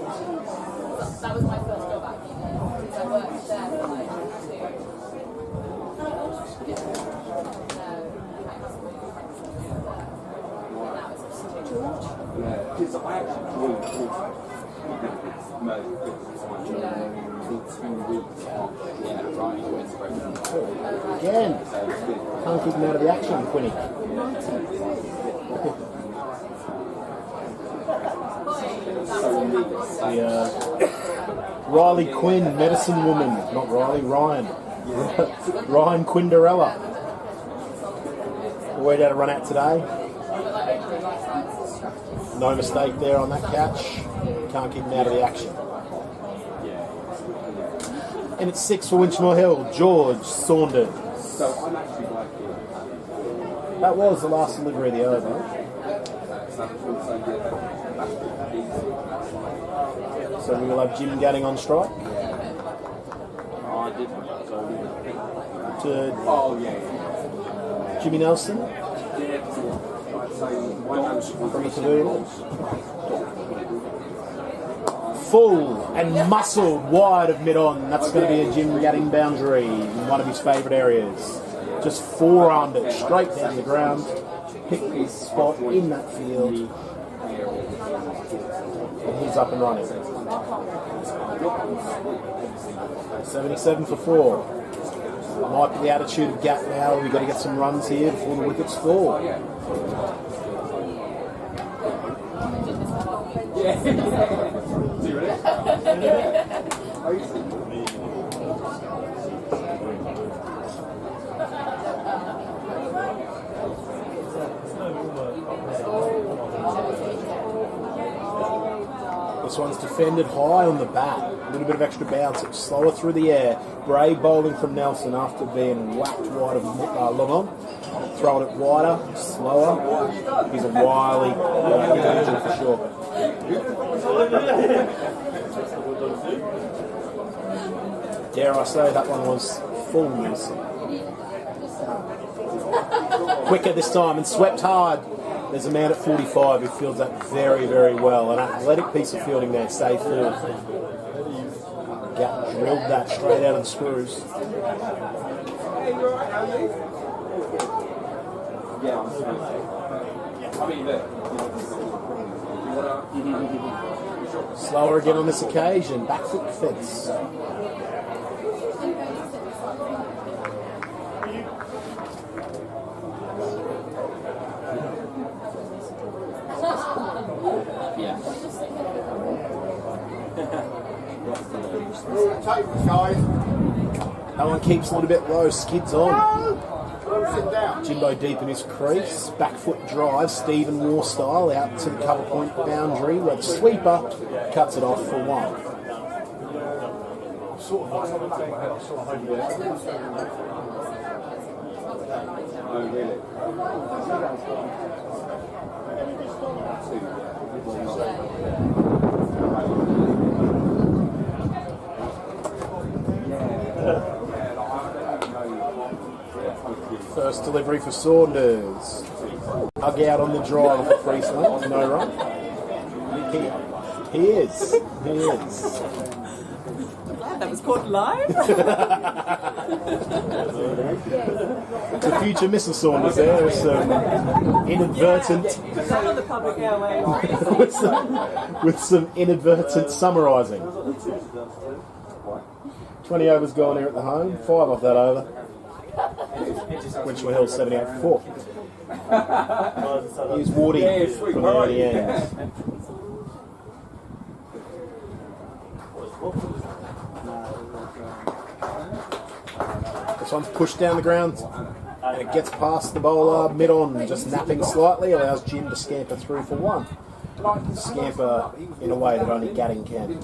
That was my first job at uni. I worked there for like 2 years. Again, can't keep him out of the action, Quinny. Riley Quinn, medicine woman, not Riley, Ryan. Ryan Quinderella. Way down to run out today. No mistake there on that catch. Can't keep him out of the action. And it's 6 for Winchmore Hill. George Saunders. That was the last delivery of the over. So we will have Jim Gatting on strike. To Jimmy Nelson. From the pavilion. Full and muscled wide of mid-on. That's going to be a Jim Gatting boundary in one of his favourite areas. Just 4-armed it straight down the ground. Picked his spot in that field. And he's up and running. 77 for 4. Might be the attitude of Gat now. We've got to get some runs here before the wickets fall. This one's defended high on the bat. A little bit of extra bounce. It's slower through the air. Brave bowling from Nelson after being whacked wide of long on. Throwing it wider, slower. He's a wily individual for sure. Dare I say that one was full news. Quicker this time and swept hard. There's a man at 45 who fields that very, very well. An athletic piece of fielding there, safe field. Gat drilled that straight out of the screws. Slower again on this occasion. Back foot defence. Yeah. That one keeps a little bit low, skids on. Jimbo deep in his crease, back foot drive, Stephen War style, out to the cover point boundary where the sweeper cuts it off for one. First delivery for Saunders. Hug out on the drive for Priestland. No run. He is. That was caught live. The future Mrs. Saunders there with some inadvertent On the public airway. with some inadvertent summarising. 20 overs gone here at the home, 5 off that over. Winchmore Hill 78-4. Here's Wardy from the early end. This one's pushed down the ground and it gets past the bowler mid on, just napping slightly, allows Jim to scamper through for one. Scamper in a way that only Gadding can.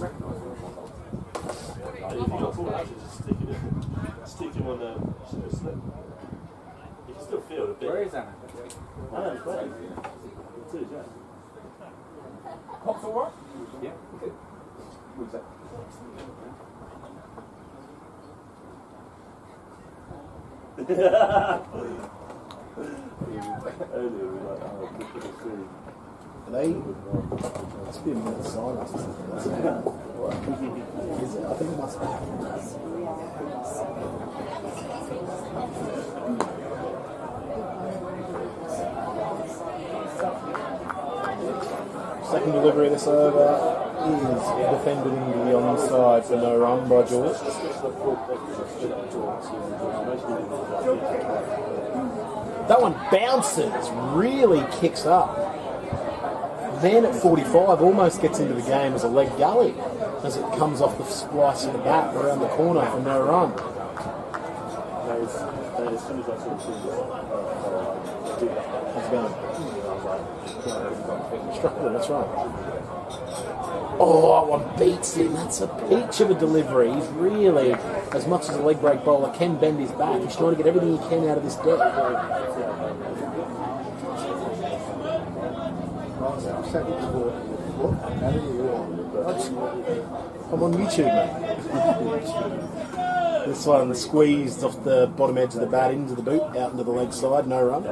Stick him on the slip. You can still feel it a bit. Where is that? I know, it's great. It is, yeah. Pops all right? Yeah. Okay. What's that? Earlier we were like, oh, look at the screen. They must be a minute of silence. Is it? I think it must be. Second delivery of this over is defended into the onside for no run by George. That one bounces, really kicks up. Then at 45 almost gets into the game as a leg gully as it comes off the splice of the bat around the corner for no run. As soon as I saw How's it going? Struck it, that's right. Oh, that one beats him. That's a peach of a delivery. He's really, as much as a leg break bowler can bend his back, he's trying to get everything he can out of this deck. I'm on YouTube, mate. This one squeezed off the bottom edge of the bat into the boot, out into the leg side, no run.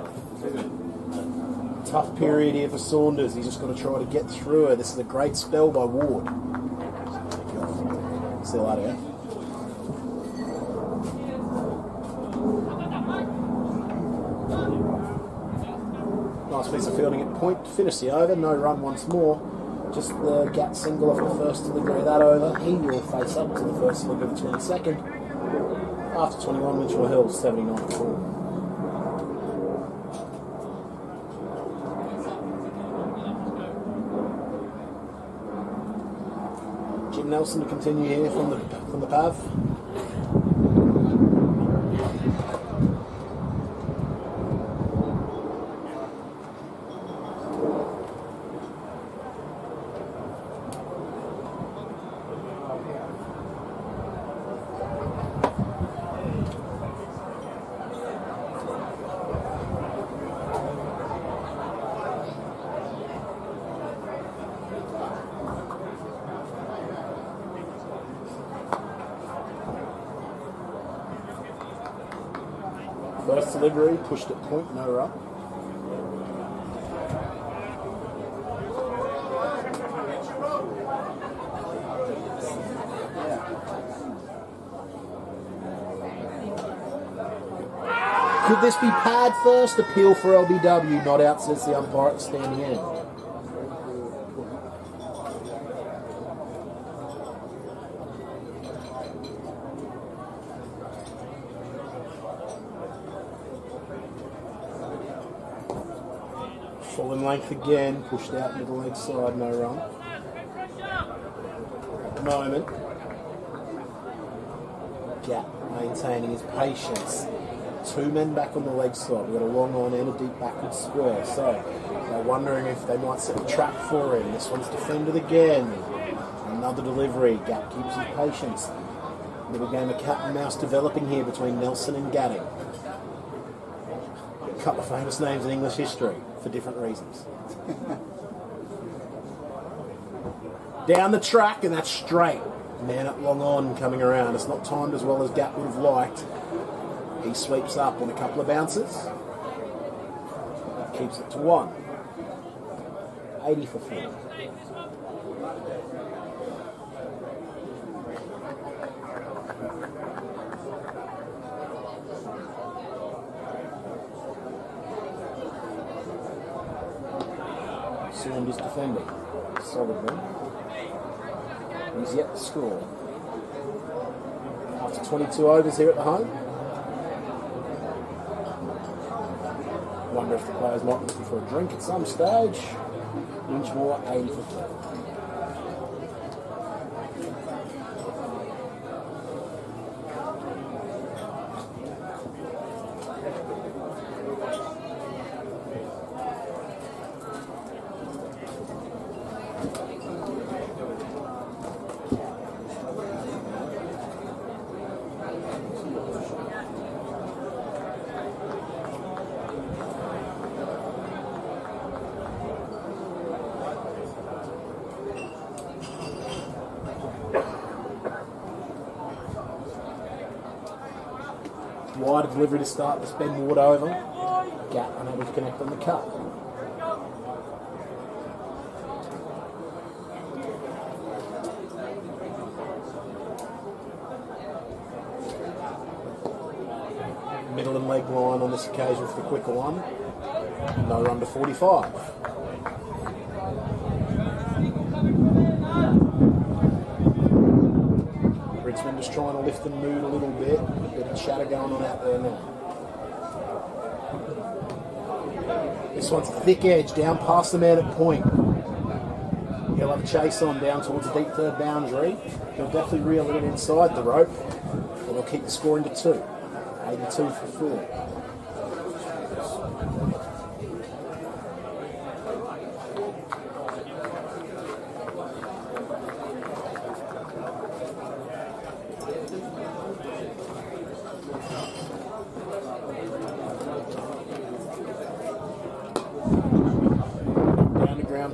Tough period here for Saunders. He's just got to try to get through it. This is a great spell by Ward. See you later. Nice piece of fielding at point to finish the over. No run once more. Just the gap single off the first delivery of that over. He will face up to the first delivery of the 22nd. After 21, Winchmore Hill 79-4. Jim Nelson to continue here from the pav. First delivery, pushed at point, no run. Could this be pad first? Appeal for LBW, not out, says the umpire at the standing end. Full in length again, pushed out middle leg side, no run. At the moment, Gap maintaining his patience. 2 men back on the leg side. We've got a long on and a deep backward square. So they're wondering if they might set a trap for him. This one's defended again. Another delivery. Gap keeps his patience. Little game of cat and mouse developing here between Nelson and Gatting. A couple of famous names in English history for different reasons. Down the track, and that's straight. Man up long on coming around. It's not timed as well as Gap would have liked. He sweeps up on a couple of bounces. Keeps it to 1. 80 for 4. Saunders defending solidly. He's yet to score. After 22 overs here at the home. Wonder if the players might be looking for a drink at some stage. Winchmore 80 for 4. Wide delivery to start the spin Ward over. Gap unable to connect on the cut. Middle and leg line on this occasion for the quicker one. No run to 45. Richmond just trying to lift the mood a little bit. A bit of chatter going on out there now. This one's a thick edge down past the man at point. He'll have a chase on down towards the deep third boundary. He'll definitely reel it in inside the rope. And he'll keep the score into 2. 82 for 4.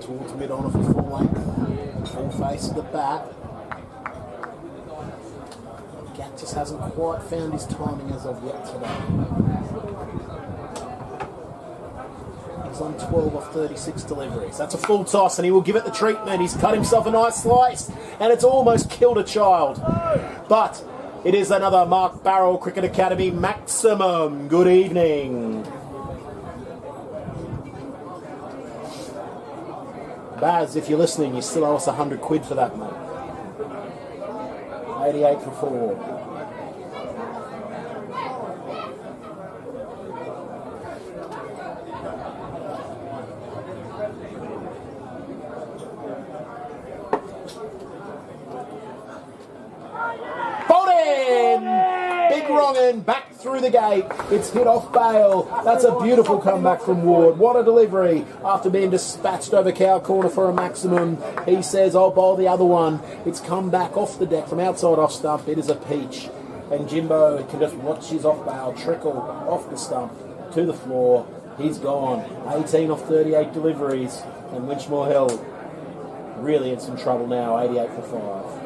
Towards mid-on of the full length, full face of the bat. Gap just hasn't quite found his timing as of yet today. He's on 12 off 36 deliveries. That's a full toss and he will give it the treatment. He's cut himself a nice slice and it's almost killed a child. But it is another Mark Barrell Cricket Academy maximum. Good evening. Baz, if you're listening, you still owe us 100 quid for that, mate. 88 for 4. Bowled in! Big wrong in, back through the gate. It's hit off bail. That's a beautiful comeback from Ward. What a delivery. After being dispatched over cow corner for a maximum, he says, I'll bowl the other one. It's come back off the deck from outside off stump. It is a peach. And Jimbo can just watch his off bail trickle off the stump to the floor. He's gone. 18 off 38 deliveries. And Winchmore Hill really in some trouble now. 88 for 5.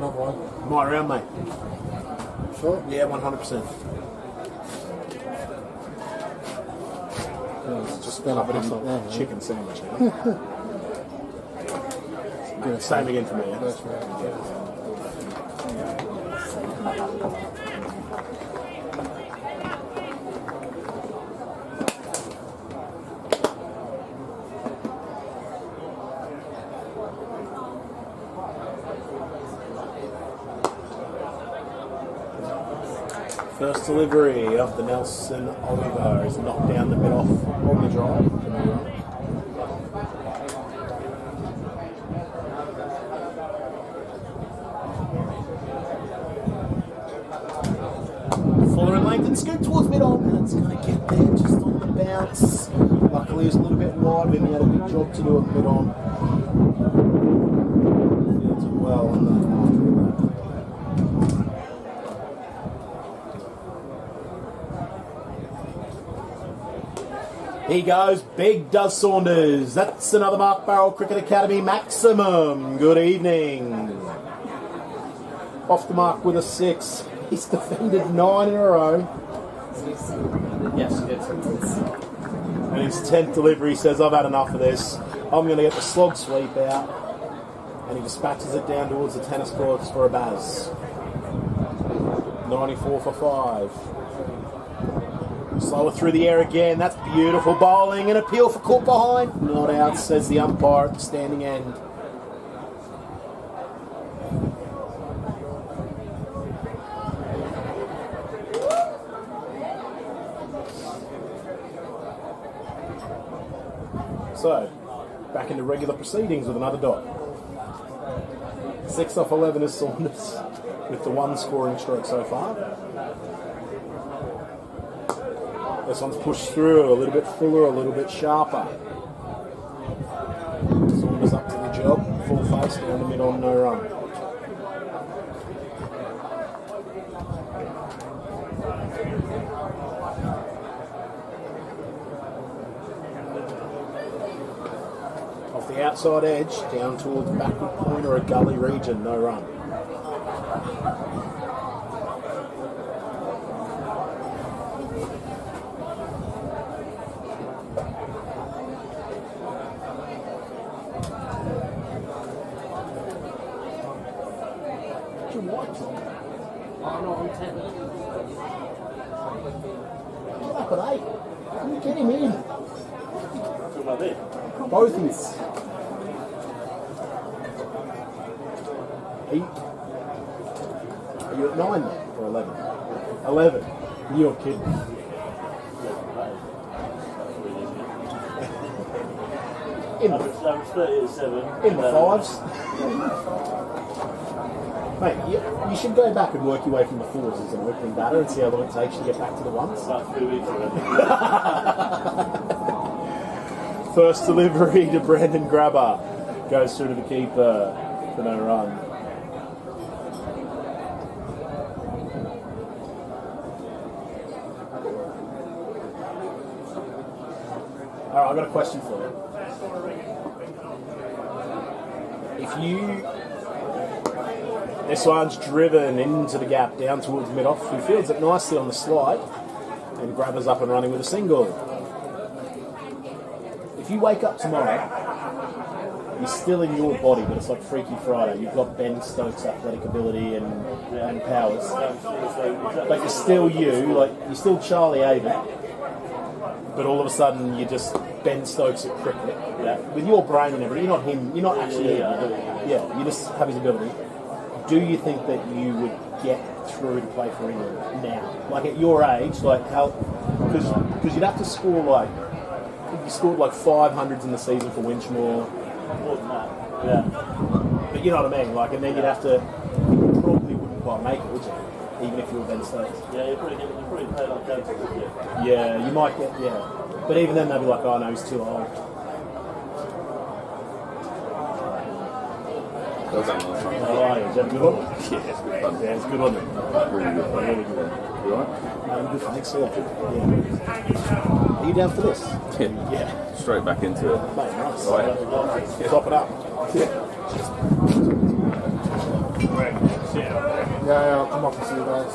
another one. Might round, mate. Sure. Yeah, 100%. Just spin up Covered and in like that. chicken sandwich. Same again for me. Yeah? That's right. First delivery of the Nelson Oliver is knocked down the mid off on the drive. Fuller and Langdon scoop towards mid on, and it's going to get there just on the bounce. Luckily, it's a little bit wide, and he had a big job to do at mid on. Fields it well on the He goes, big does Saunders. That's another Mark Barrel Cricket Academy maximum. Good evening. Off the mark with a 6. He's defended 9 in a row. Yes, it's And his 10th delivery says, I've had enough of this. I'm going to get the slog sweep out. And he dispatches it down towards the tennis courts for a baz. 94 for 5. Slower through the air again. That's beautiful bowling. An appeal for caught behind. Not out, says the umpire at the standing end. So, back into regular proceedings with another dot. 6 off 11 is Saunders, with the 1 scoring stroke so far. This one's pushed through, a little bit fuller, a little bit sharper. Saunders up to the job, full face, down the mid on, no run. Off the outside edge, down towards backward point or a gully region, no run. Get him in. Both is. 8. Are you at 9 then? Or 11? 11. You're kidding. In the 5s. Mate, you should go back and work your way from the 4s as an opening batter and see how long it takes you to get back to the 1s. About 3 weeks already. First delivery to Brandon Grabber. Goes through to the keeper for no run. Alright, I've got a question for you. If you... This one's driven into the gap down towards mid-off. He fields it nicely on the slide and Grabber's up and running with a single. If you wake up tomorrow, you're still in your body, but it's like Freaky Friday. You've got Ben Stokes' athletic ability and powers. But you're still you, like you're still Charlie Avon. But all of a sudden you're just Ben Stokes at cricket. Yeah. With your brain and everything, you're not him, you're not actually him. Yeah, you just have his ability. Do you think that you would get through to play for England now? Like at your age, like how? Because you'd have to score like you scored like 500s in the season for Winchmore. More than that. Yeah. But you know what I mean. Like, and then you'd have to. You probably wouldn't quite make it, would you? Even if you were Ben Stokes. Yeah, you probably play like Jones, wouldn't you? Yeah, you might get. Yeah, but even then they'd be like, oh no, he's too old. Well done last time. How are you? Is that a good one? Yeah, it's good fun. Yeah, it's a good one. Really good fun. Really good one. You alright? Good, thanks. Yeah. Are you down for this? Yeah. Straight back into it. Mate, nice. Right. Top it up. Yeah. Yeah, I'll come up and see you guys.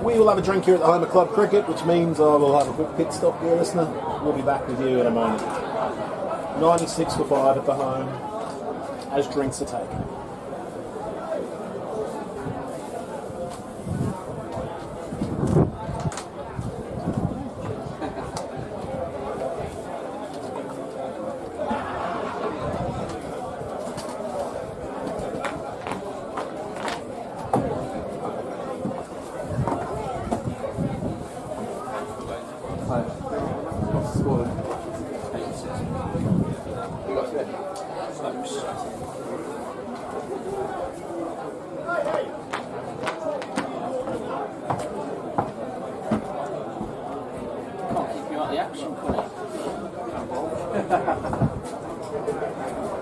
We will have a drink here at the home of Club Cricket, which means I will have a quick pit stop here, listener. We'll be back with you in a moment. 96 for 5 at the home, as drinks are taken. Can't keep you out of the action, can it?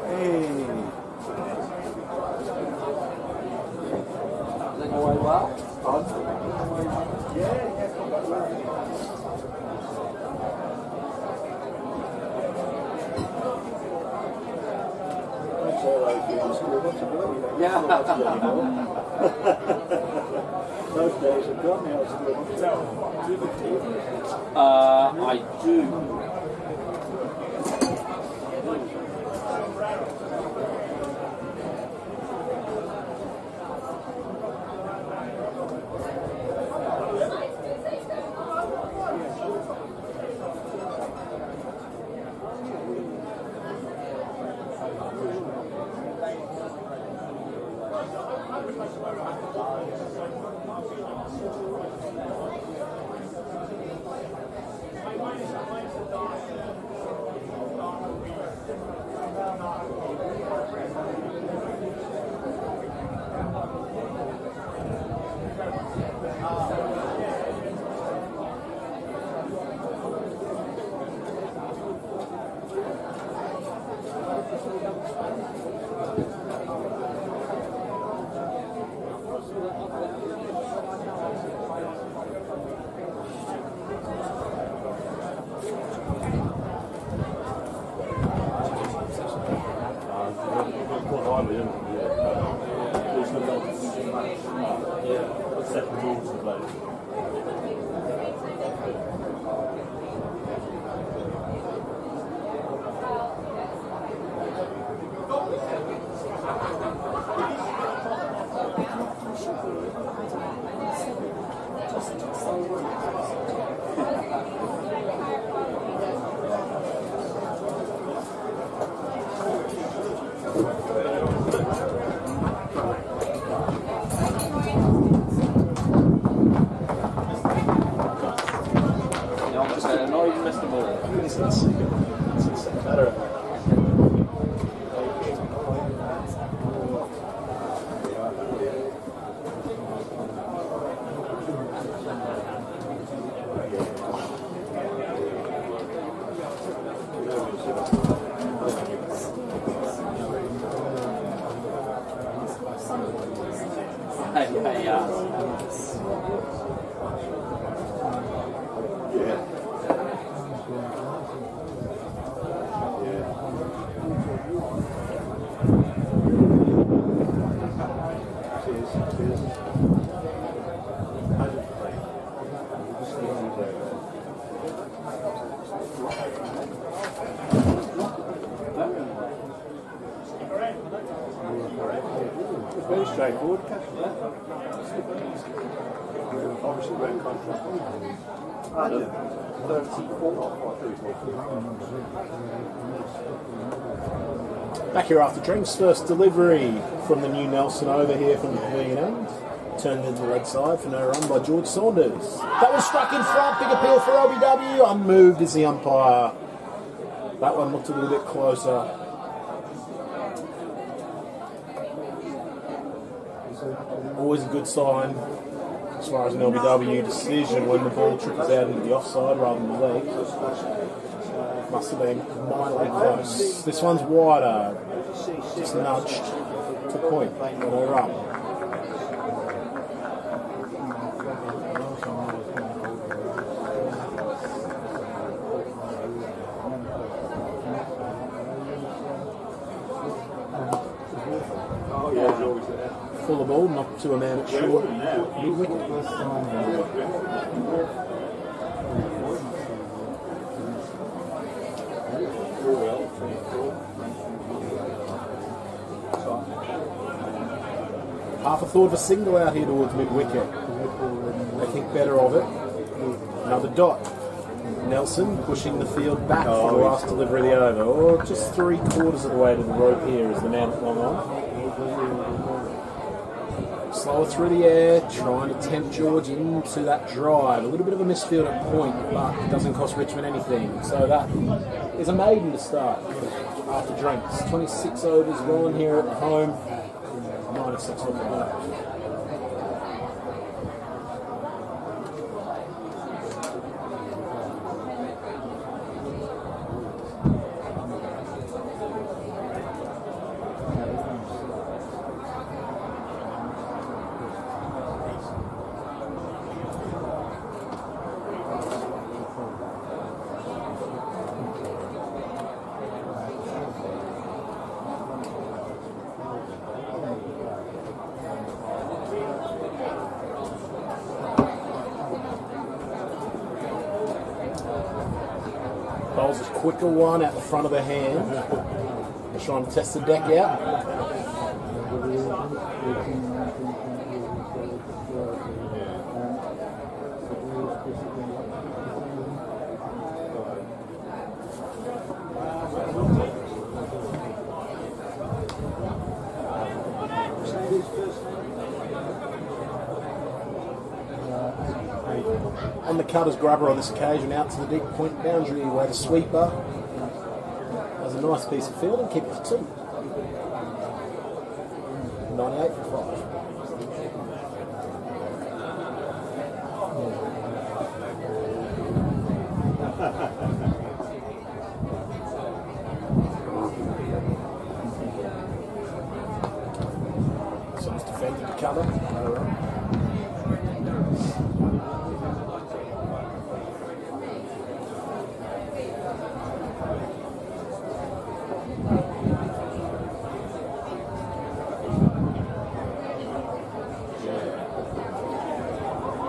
Hey. Is it going well? Yeah. Those days are gone now. I do. Very straightforward, obviously red contract. 34. Back here after drinks, first delivery from the new Nelson over here from the pavilion end. Turned into the leg side for no run by George Saunders. That was struck in front, big appeal for LBW. Unmoved is the umpire. That one looked a little bit closer. Always a good sign as far as an LBW decision when the ball trickles out into the offside rather than the leg. Must have been mildly close. This one's wider. Just nudged to point. They're up. Full of ball, not to a man at short. Mid-wicket. Half a thought of a single out here towards mid-wicket. They think better of it. Another dot. Nelson pushing the field back for the last delivery of the over. Or just 3/4 of the way to the rope here as the man at long on. Slower through the air, trying to tempt George into that drive. A little bit of a misfield at point, but it doesn't cost Richmond anything. So that is a maiden to start after drinks. 26 overs gone here at home. -6 off the bat. Bowls a quicker one at the front of the hand. They're trying to test the deck out. On the cutter's grubber on this occasion, out to the deep point boundary where the sweeper has a nice piece of field and keep it for 2. 98 for 5. Someone's defended the cover. No run.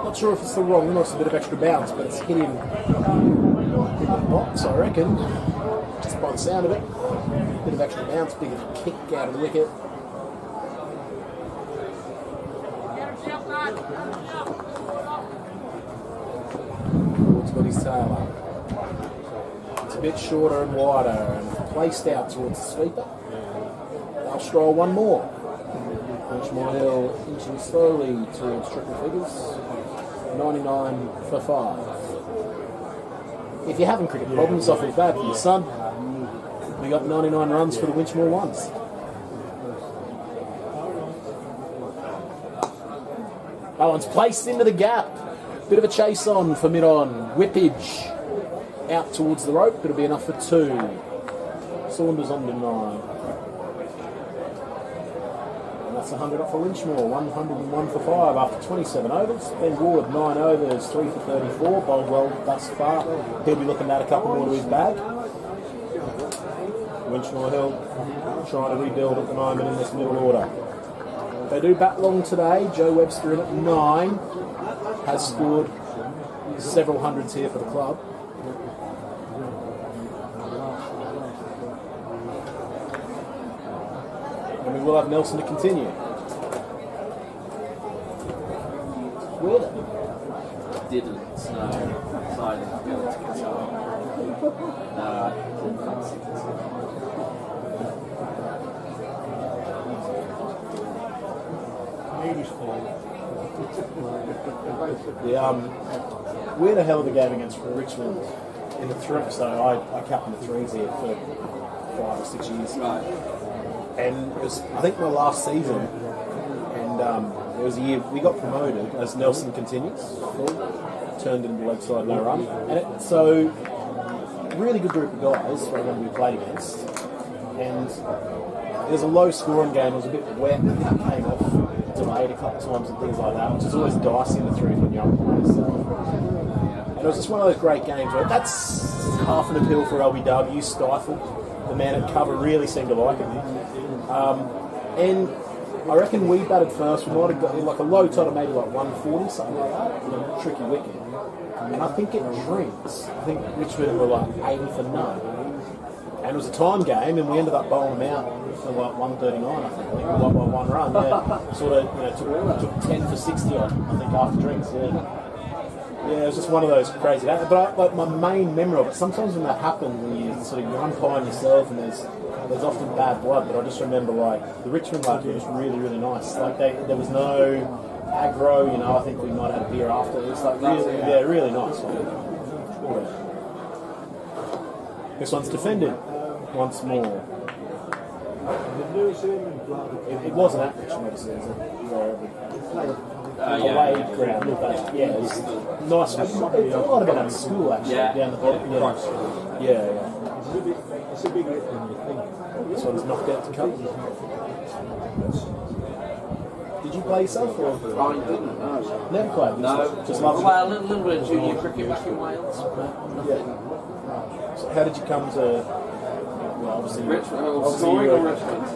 Not sure if it's the wrong one or it's a bit of extra bounce, but it's hit him in the box, I reckon. Just by the sound of it. Bit of extra bounce, big of a kick out of the wicket. Ward's got his tail up. It's a bit shorter and wider and placed out towards the sweeper. They'll stroll one more. Winchmore Hill inching slowly towards triple figures. 99 for 5. If you're having cricket problems, I feel bad for your son. We got 99 runs for the Winchmore ones. That one's placed into the gap. Bit of a chase on for mid-on. Whippage out towards the rope. It'll be enough for 2. Saunders on to 9. That's 100 up for Winchmore, 101 for 5 after 27 overs. Ben Ward, 9 overs, 3 for 34, bowled well thus far. He'll be looking at a couple more to his bag. Winchmore Hill trying to rebuild at the moment in this middle order. They do bat long today. Joe Webster in at 9, has scored several hundreds here for the club. And we will have Nelson to continue. Weird. Didn't snow. Decided to go to Qatar. No, I didn't fancy Qatar. We had a hell of a game against Richmond in the 3. So I captained the 3s here for 5 or 6 years. Right. And it was, I think, my last season. And it was a year we got promoted as Nelson continues. Turned into leg side no run. And so really good group of guys from when we played against, and it was a low-scoring game. It was a bit wet. I think it came off delayed a couple of times and things like that, which is always dicey in the truth when you're up playing. So. And it was just one of those great games where that's half an appeal for LBW. Stifle, the man at cover, really seemed to like it. And I reckon we batted first. We might have got like a low total, maybe like 140, something like that, in a tricky wicket. And I think it drinks. I think Richmond were like 80 for none. And it was a time game, and we ended up bowling them out for like 139, I think. We won by one run. Yeah, sort of, took 10 for 60 on, I think, after drinks. Yeah, it was just one of those crazy. But like my main memory of it, sometimes when that happens, when you sort of umpire yourself, and there's often bad blood. But I just remember like the Richmond lad was really, really nice. Like there was no aggro. I think we might have had a beer after. It was like really nice. This one's defended once more. It wasn't at Richmond, is it? Away ground. Yeah, it was nice. It might have been at school actually, down the bottom. Yeah. It's a big hit when you think. This one's knocked out to cut. Did you play yourself or? I didn't, no. Never played? No. Just loved Well, a little bit of junior cricket back in Wales. Yeah. So how did you come to, obviously Richmond?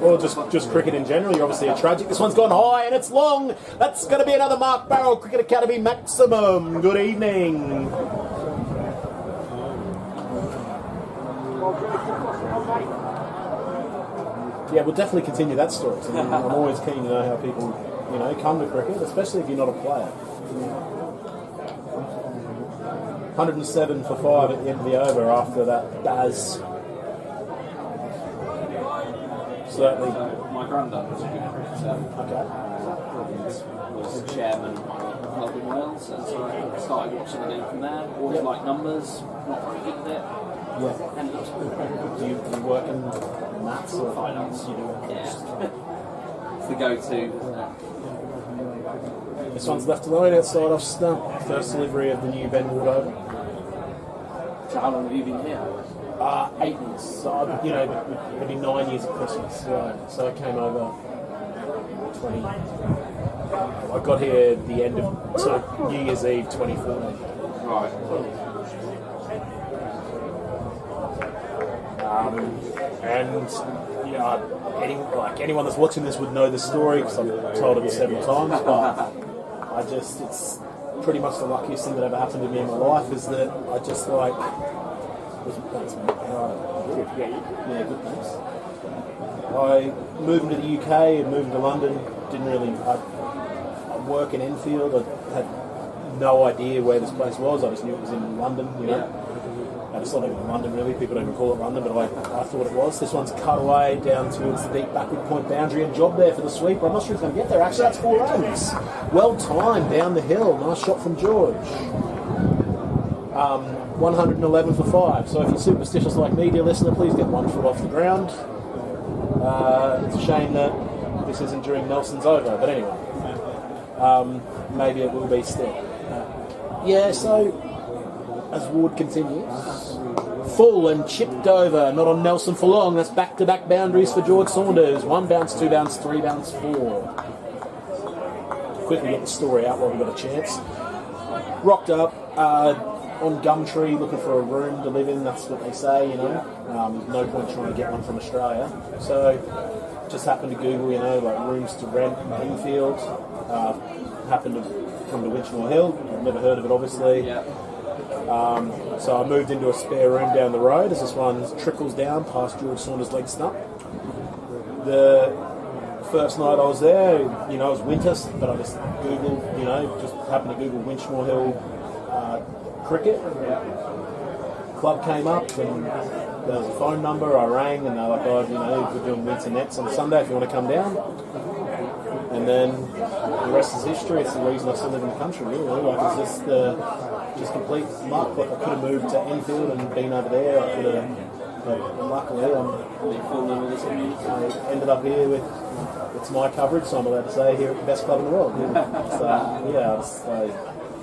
Or just cricket in general? You're obviously a tragic. This one's gone high and it's long. That's going to be another Mark Barrell Cricket Academy maximum. Good evening. Yeah, we'll definitely continue that story. So I'm always keen to know how people, come to cricket, especially if you're not a player. 107 for 5 at the end of the over after that Baz. Certainly. My granddad was a good cricketer. Okay. Was chairman of my club in Wales, and so I started watching the game from there. Always liked numbers, not very good at it. Yeah. And Do you work in maths or finance? You do. Yeah. It's the go-to. This one's left alone outside off stump. First delivery of the new Ben Ward over. So how long have you been here? 8 years. So, it'll be 9 years at Christmas. So I came over 20. I got here at the end of New Year's Eve 2014. Right. Anyone that's watching this would know the story because I've told it several times. But it's pretty much the luckiest thing that ever happened to me in my life is that I just thanks, mate. Yeah, good, thanks. I moved into the UK and moved to London. Didn't really. I work in Enfield. I had no idea where this place was. I just knew it was in London. It's not even in London really. People don't even call it London, but I thought it was. This one's cut away down towards the deep backward point boundary and job there for the sweeper. I'm not sure he's going to get there. Actually, that's 4 runs. Well timed down the hill. Nice shot from George. 111 for 5. So if you're superstitious like me, dear listener, please get 1 foot off the ground. It's a shame that this isn't during Nelson's over, but anyway. Maybe it will be still. So as Ward continues, full and chipped over, not on Nelson for long. That's back-to-back boundaries for George Saunders. 1 bounce, 2 bounce, 3 bounce, 4. Quickly get the story out while we've got a chance. Rocked up on Gumtree looking for a room to live in, that's what they say, no point trying to get one from Australia. So just happened to Google, like rooms to rent in Enfield. Happened to come to Winchmore Hill. I've never heard of it, obviously. Yeah. So I moved into a spare room down the road as this one trickles down past George Saunders' leg stump. The first night I was there, it was winter, but I just Googled, just happened to Google Winchmore Hill cricket. Club came up and there was a phone number. I rang and they're like, we're doing winter nets on Sunday if you want to come down. And then the rest is history. It's the reason I still live in the country, really. It's just complete luck. I could have moved to Enfield and been over there. I could have, but luckily, I ended up here with. It's my coverage, so I'm allowed to say here at the best club in the world. So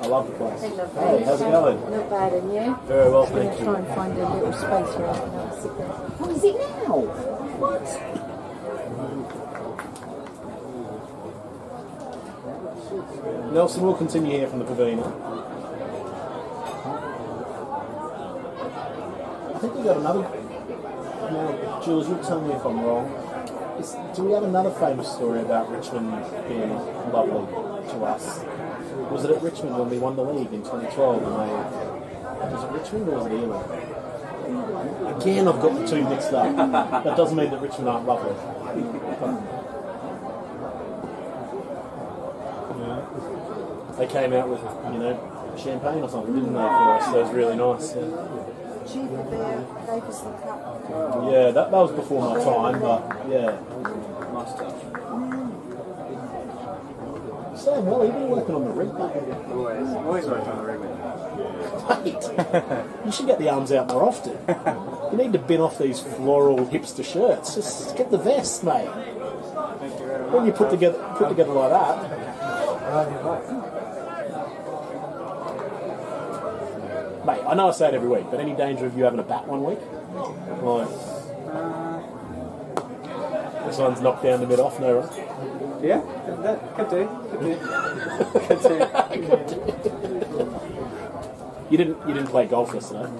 I love the place. Hey, lovely. Hey, how's it going? Not bad, and you? Very well, I'm going thank to try you. and find a little space where I can have a sit there. Oh, is it now? What? Nelson, we'll continue here from the pavilion. I think we've got another. Now, Jules, you tell me if I'm wrong. Do we have another famous story about Richmond being lovely to us? Was it at Richmond when we won the league in 2012? Was it Richmond or was it Ealing? Again, I've got the two mixed up. That doesn't mean that Richmond aren't lovely. They came out with, champagne or something, didn't they, for us? That was really nice. Yeah. Cheap beer, gave us the cup. Yeah, that was before my time, but yeah. Nice touch. Sam, well, you've been working on the rig, mate. Always worked on the rig. Mate, you should get the arms out more often. You need to bin off these floral hipster shirts. Just get the vest, mate. When you put together like that. Mate, I know I say it every week, but any danger of you having a bat one week? Like, this one's knocked down to mid-off, no, right? Yeah, that could do. You didn't play golf yesterday?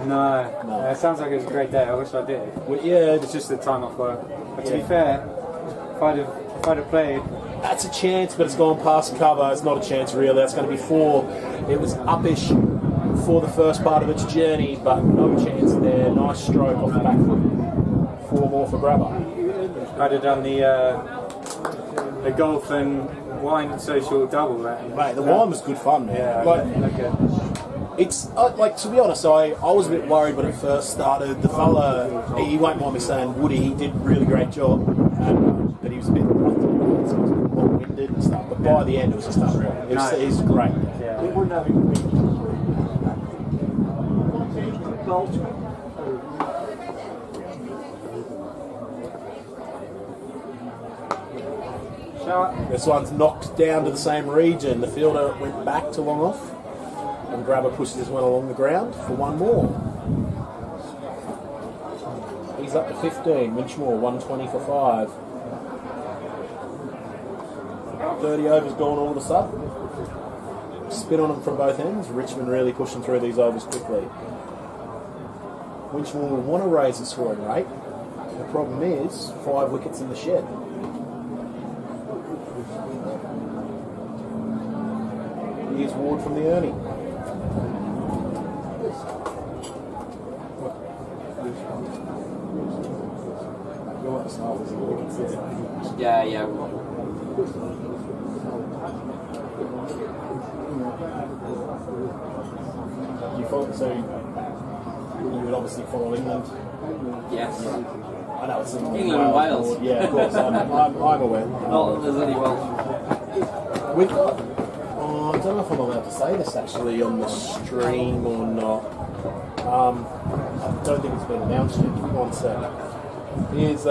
No. It sounds like it was a great day. I wish I did. Well, yeah, it's just the time off work. But to be fair, if I'd have played, that's a chance, but it's gone past cover. It's not a chance really. That's going to be 4. It was uppish for the first part of its journey, but no chance there. Nice stroke off the back foot. 4 more for grabber. I'd have done the golf and wine social double. Mate, the wine was good fun, man. Yeah, it's to be honest, I was a bit worried when it first started. The fella, he won't mind me saying, Woody, he did a really great job, but he was a bit long-winded and stuff. But by the end, it was just unreal. It was great. Yeah. We wouldn't have it. This one's knocked down to the same region. The fielder went back to long off, and grabber pushed this one along the ground for 1 more. He's up to 15. Winchmore 120 for 5. 30 overs gone all of a sudden. Spin on them from both ends. Richmond really pushing through these overs quickly. Winchmore will want to raise the scoring rate. The problem is 5 wickets in the shed. Here's Ward from the Ernie. Yeah. You follow, so you would obviously follow England. Yes. I know it's England and Wales. Yeah, of course. I'm aware. Not that there's any Welsh. We've got. I don't know if I'm allowed to say this actually on the stream or not. I don't think it's been announced yet. Give me 1 sec. Here's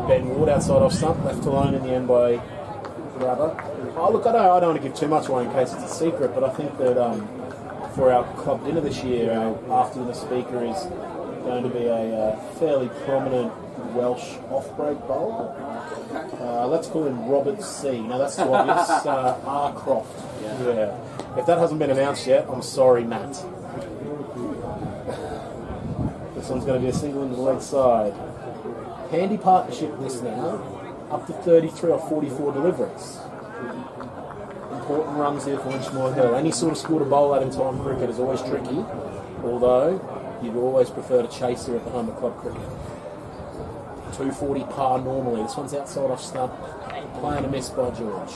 Ben Ward outside off stump, left alone in the end by Grabber. Oh, look, I don't want to give too much away in case it's a secret, but I think that for our club dinner this year, our after-dinner speaker is going to be a fairly prominent Welsh off-break bowler. Let's call him Robert C. Now that's too obvious. R. Croft. Yeah. If that hasn't been announced yet, I'm sorry, Matt. This one's going to be a single into the leg side. Handy partnership list now, up to 33 or 44 deliveries. Important runs here for Winchmore Hill. Any sort of score to bowl at in time cricket is always tricky, although you'd always prefer to chase here at the home of club cricket. 240 par normally. This one's outside off stump. Playing a miss by George.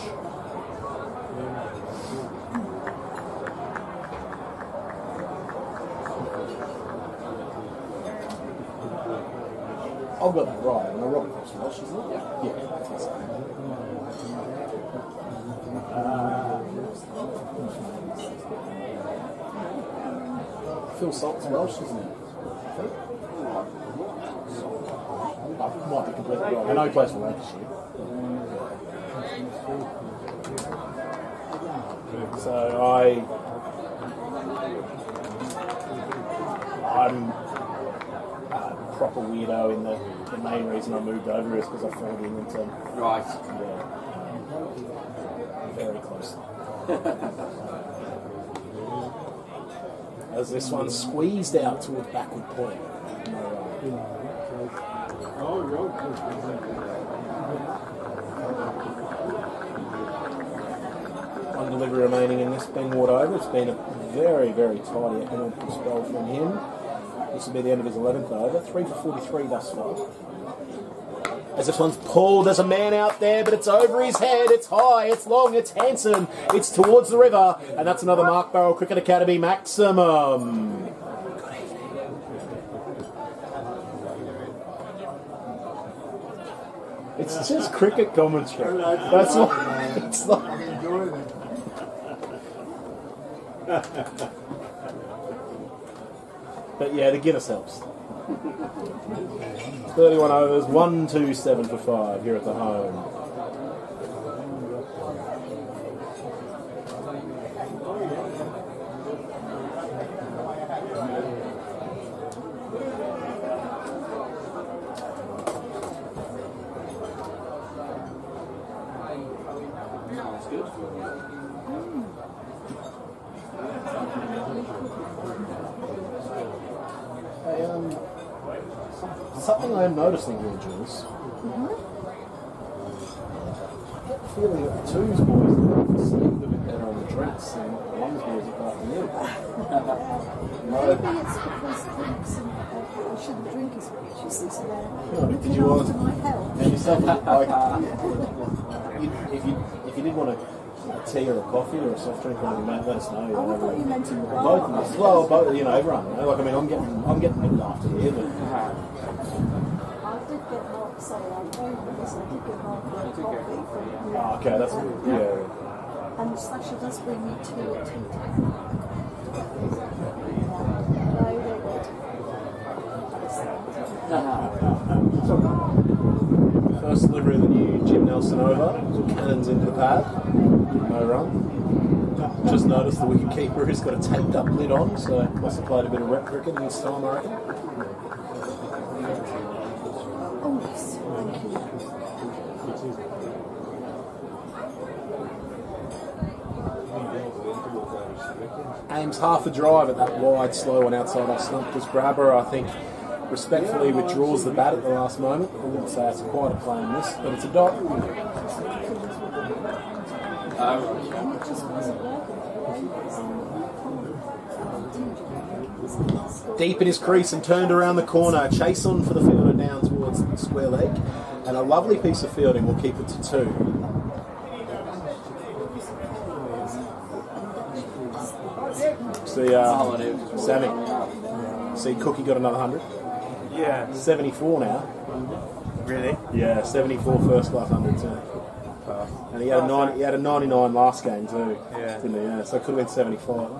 I've got that right. Am I Robert Cross Welsh, isn't it? Yeah, I think so. Phil Salt's Welsh, isn't it? I might be completely wrong. I know he plays for Lancashire. So I'm a proper weirdo in the main reason I moved over is because I fell in into Right. very close. As this one squeezed out towards backward point. One delivery remaining in this being walked over. It's been a very, very tidy economical spell from him. This will be the end of his 11th over. 3 for 43 thus far. As this one's pulled, there's a man out there, but it's over his head, it's high, it's long, it's handsome, it's towards the river, and that's another Mark Barrel Cricket Academy maximum. It's just cricket commentary. That's what it's like. But yeah, the Guinness helps. 31 overs, 1-2-7 for 5 here at the home. Sounds good. Something I am noticing here, Jules. Feeling that the twos boys seem a bit better on the drinks than the ones boys look after you. Maybe it's because drinks and I shouldn't drink as much as this now. Did you want to my health? and yourself like if you did want a tea or a coffee or a soft drink or anything, mate, let us know. Oh, I thought you meant in the bar. Both of us. Well, both, everyone. Like, I mean, I'm getting middle after here, but I did get half, sorry, I'm very because I did get half a coffee from you. oh, okay, that's yeah. And Sasha does bring me tea at tea time. No, First delivery of the new Jim Nelson over. Cannons into the pad. No run. Just noticed the wicket keeper has got a taped up lid on, so must have played a bit of rep cricket in his time, I reckon. Oh, yes, thank you. Aims half a drive at that wide, slow one outside off stump. This grabber, I think, respectfully withdraws the bat at the last moment. I wouldn't say it's quite a play in this, but it's a dot. Deep in his crease and turned around the corner. Chase on for the fielder down towards the square leg. And a lovely piece of fielding will keep it to 2. See, Sammy. See, Cookie got another 100. Yeah. 74 now. Really? Yeah, 74 first class 100 too. And he had a 99 last game too. Yeah. Didn't he? Yeah. So it could have been 75.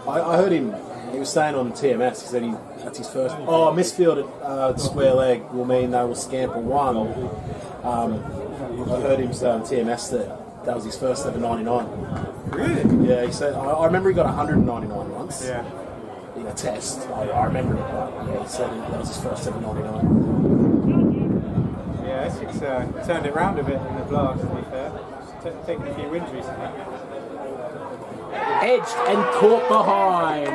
I heard him. He was saying on TMS. He said that's his first. Oh, misfield at square leg will mean they will scamper 1. I heard him say on TMS that was his first ever 99. Really? Yeah. He said. I remember he got 199 once. Yeah. In a test. I remember it. But yeah, he said that was his first ever 99. Yeah, Essex turned it round a bit in the blast, to be fair. Taking a few wins recently. Edged and caught behind.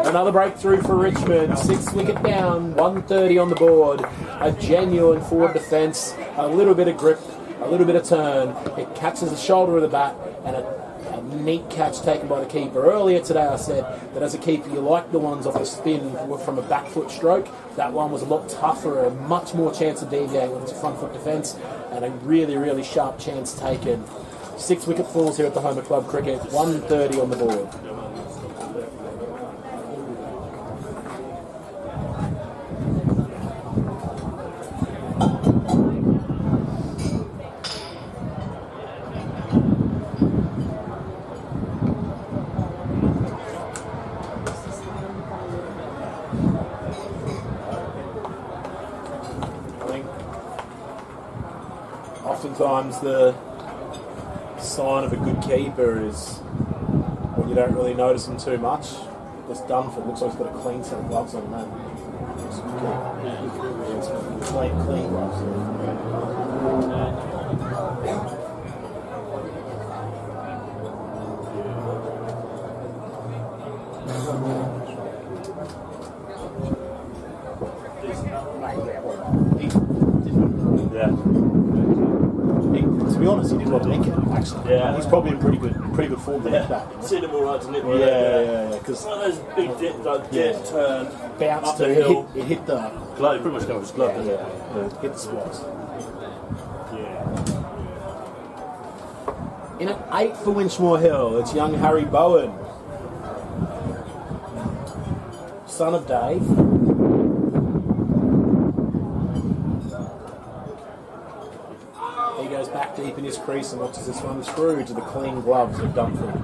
Another breakthrough for Richmond. 6th wicket down, 130 on the board. A genuine forward defence, a little bit of grip, a little bit of turn. It catches the shoulder of the bat, and a neat catch taken by the keeper. Earlier today I said that as a keeper you like the ones off the spin from a back foot stroke. That one was a lot tougher, a much more chance of deviating when it's a front foot defence, and a really, really sharp chance taken. 6 wicket falls here at the home of club cricket, 130 on the board. Oftentimes the sign of a good keeper is when you don't really notice him too much. Just Dunford looks like he's got a clean set of gloves on that. Clean gloves. Yeah. To be honest, he did well to nick it, actually. Yeah. He's probably in pretty good form to nick that. Seen him all right to nick Yeah, one. yeah. Because one of those big dip, turn, bounce up to the hill. it hit the Glove, pretty much covered his glove, didn't it? hit the spots. Yeah. In at 8 for Winchmore Hill, it's young Harry Bowen, son of Dave. He goes back deep in his crease and watches this one through to the clean gloves of Dunford.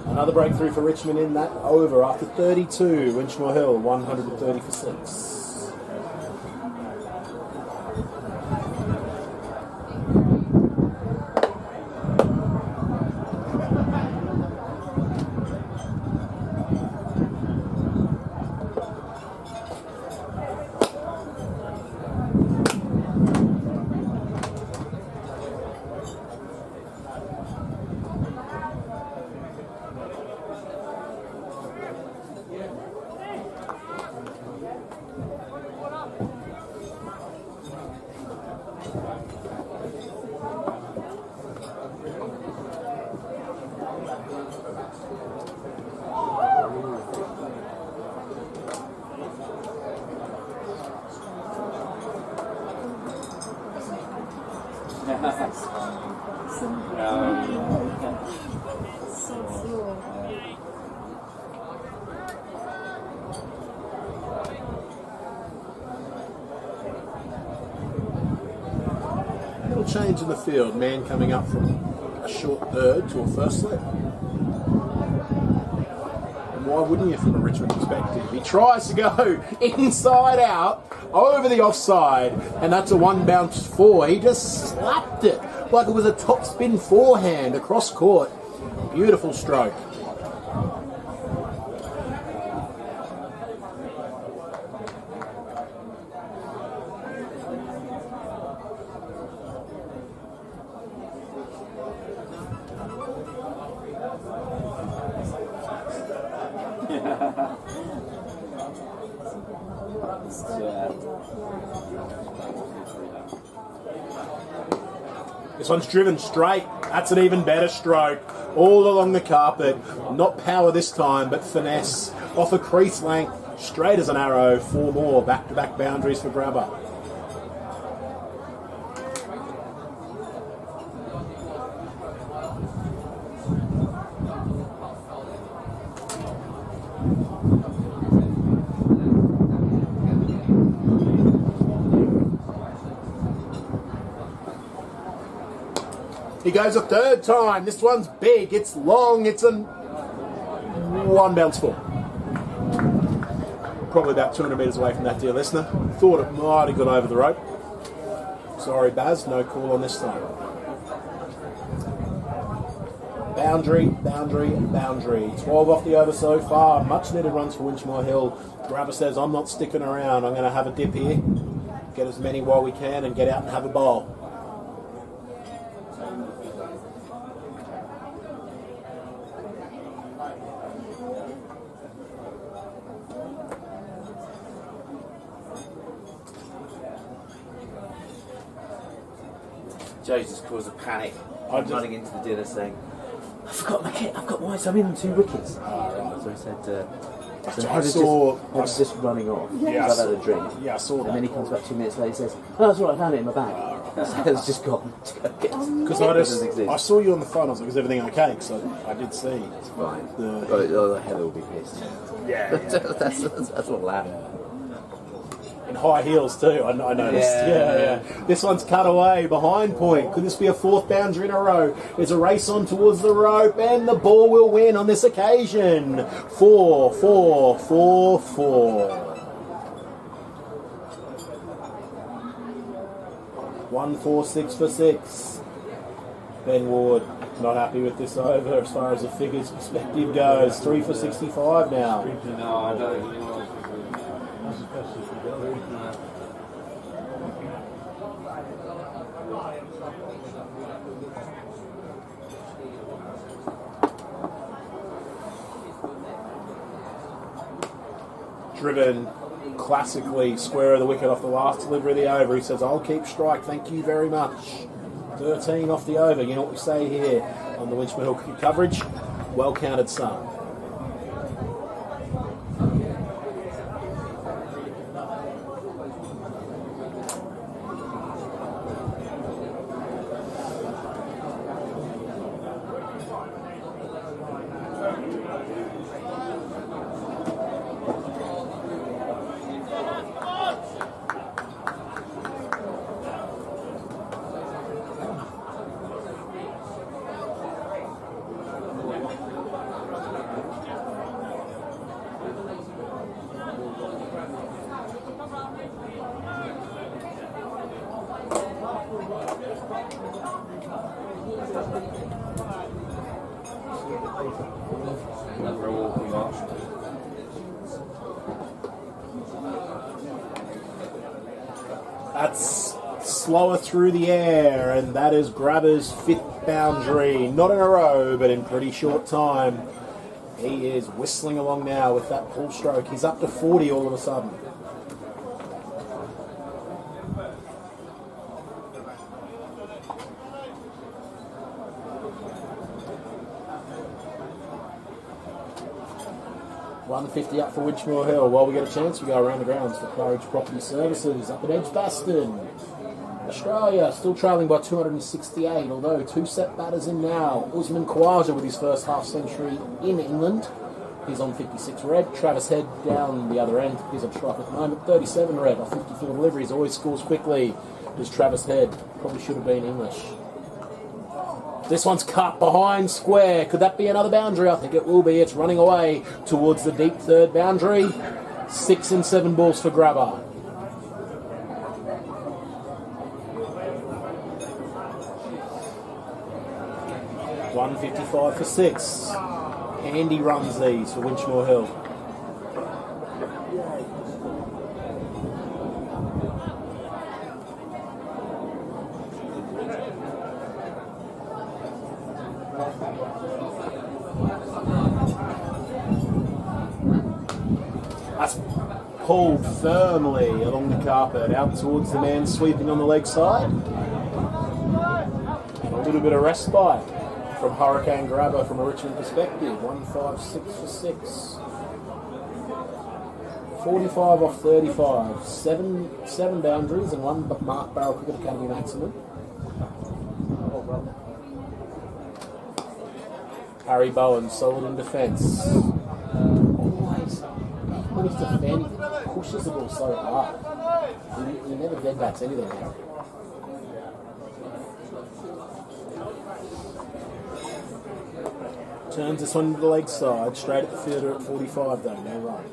Another breakthrough for Richmond in that over after 32. Winchmore Hill 130 for 6. Little change in the field. Man coming up from a short third to a first slip. And why wouldn't you from a Richmond perspective? He tries to go inside out over the offside, and that's a one bounce four. He just slapped it like it was a top spin forehand across court. Beautiful stroke. This one's driven straight. That's an even better stroke. All along the carpet. Not power this time, but finesse. Off a crease length. Straight as an arrow. 4 more. Back-to-back boundaries for Grabber. He goes a third time. This one's big. It's long. It's a one bounce full. Probably about 200 metres away from that, dear listener. Thought it might have got over the rope. Sorry, Baz. No call on this time. Boundary, boundary, boundary. 12 off the over so far. Much needed runs for Winchmore Hill. Grabber says, I'm not sticking around. I'm going to have a dip here. Get as many while we can and get out and have a bowl. Joe's just caused a panic. I'm I'm running into the dinner saying, I forgot my kit, I've got whites, I'm in 2 wickets. So I said, so Head's just running off. Yes. I've had a drink. Yeah, I saw that. And then he comes back 2 minutes later and says, oh, that's all right, I found it in my bag. So it's just gone. Because I saw you on the phone, I was like, is everything okay? Because I did see. It's fine. The Heather will be pissed. Yeah. that's what will happen. In high heels too, I noticed. Yeah. This one's cut away, behind point. Could this be a 4th boundary in a row? There's a race on towards the rope, and the ball will win on this occasion. 4, 4, 4, 4. 146 for 6. Ben Ward not happy with this over as far as the figures perspective goes. 3 for 65 now. No, I don't really know. Driven classically square of the wicket off the last delivery of the over. He says, I'll keep strike, thank you very much. 13 off the over. You know what we say here on the Winchmore Hill cricket coverage? Well counted, son. That's slower through the air, and that is Grabber's 5th boundary. Not in a row, but in pretty short time. He is whistling along now with that pull stroke. He's up to 40 all of a sudden. $150 up for Winchmore Hill. While we get a chance, we go around the grounds for Claridge Property Services up at Edgbaston. Australia still trailing by 268, although 2 set batters in now. Usman Khawaja with his first half century in England. He's on 56 red. Travis Head down the other end. He's on strike at the moment. 37 red off 54 deliveries. Always scores quickly. There's Travis Head. Probably should have been English. This one's cut behind square. Could that be another boundary? I think it will be. It's running away towards the deep 3rd boundary. 6 and 7 balls for Grabber. $155 for 6. Handy runs these for Winchmore Hill. That's pulled firmly along the carpet out towards the man sweeping on the leg side. And a little bit of respite from Hurricane Grabber from a Richmond perspective. 156 for 6. 45 off 35. 7 boundaries and 1 Mark Barrel Cricket Academy maximum. Oh, well. Harry Bowen, solid in defence. Always, when he's defending, he pushes the ball so hard. He never dead bats anything now. Turns this one to the leg side, straight at the fielder at 45 though, no run.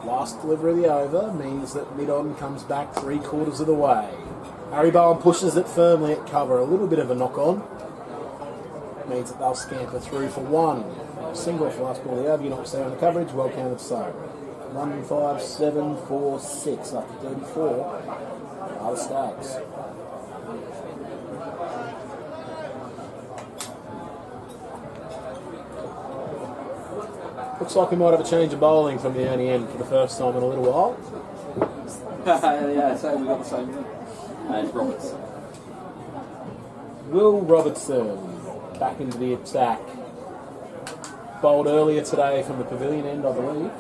Last delivery of the over means that mid-on comes back 3/4 of the way. Harry Bowen pushes it firmly at cover, a little bit of a knock-on. Means that they'll scamper through for 1. Single for last ball of the over, you know what we say on the coverage, well counted so. 1, 5, 7, 4, 6, up to 34 are the Stags. Looks like we might have a change of bowling from the early end for the first time in a little while. Yeah, so we've got the same one. And Roberts. Will Robertson back into the attack. Bowled earlier today from the pavilion end, I believe.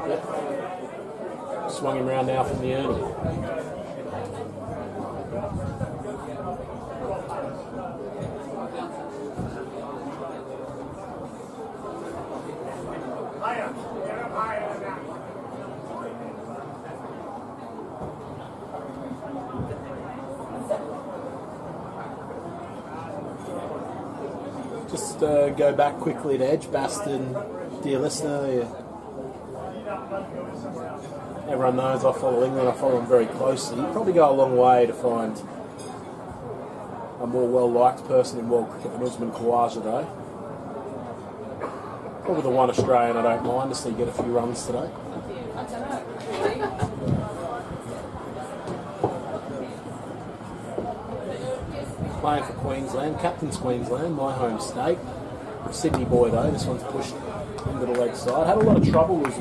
Yep. Swung him round now from the early. Just go back quickly to Edgbaston, dear listener. Everyone knows I follow England, I follow them very closely. You probably go a long way to find a more well-liked person in world cricket than Usman Khawaja today. Probably the one Australian I don't mind to see get a few runs today. Playing for Queensland, captain's Queensland, my home state. Sydney boy though, this one's pushed into the leg side. Had a lot of trouble with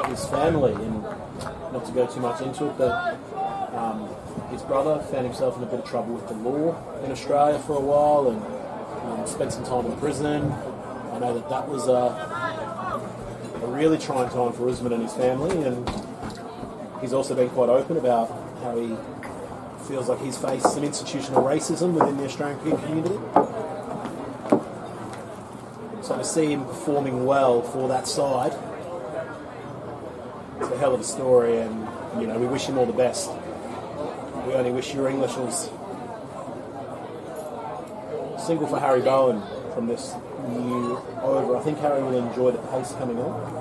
his family, and not to go too much into it, but his brother found himself in a bit of trouble with the law in Australia for a while, and spent some time in prison. I know that was a really trying time for Usman and his family, and he's also been quite open about how he feels like he's faced some institutional racism within the Australian cricket community. So to see him performing well for that side, it's a hell of a story, and we wish him all the best. We only wish your English was single for Harry Bowen from this new over. I think Harry will enjoy the pace coming on.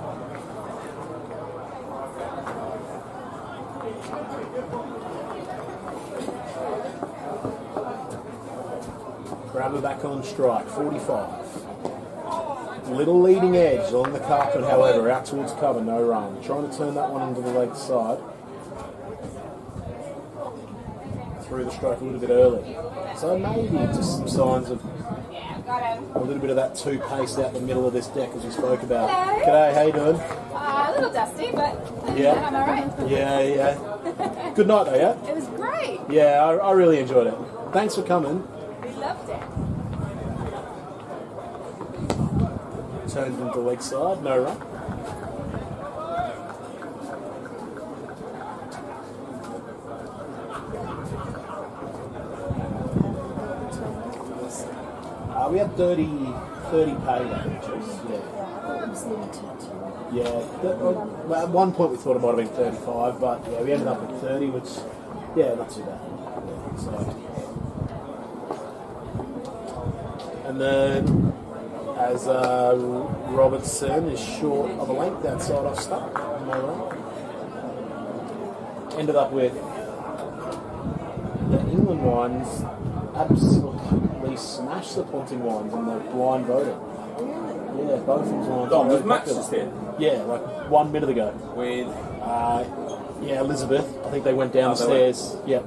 Grabber back on strike, 45. Little leading edge on the carpet, however, out towards cover, no run. Trying to turn that one into the leg side. Through the stroke a little bit early. So maybe just some signs of a little bit of that two pace out the middle of this deck as we spoke about. Hello. G'day, how you doing? A little dusty, but Yeah. I'm alright. Yeah. Good night though, yeah? It was great. Yeah, I really enjoyed it. Thanks for coming. We loved it. Turns into the leg side, no run. We had 30 paid averages, yeah. Well, at one point we thought it might have been 35, but yeah, we ended up at 30, which, not too bad. Yeah, and then, as Robertson is short of a length outside off stump, no run. Ended up with the England ones absolutely smashed the Ponting ones on the blind voting. Yeah, both of them ones. Oh, was Max just here? Yeah, like 1 minute ago. With? Elizabeth. I think they went down the stairs. Yep.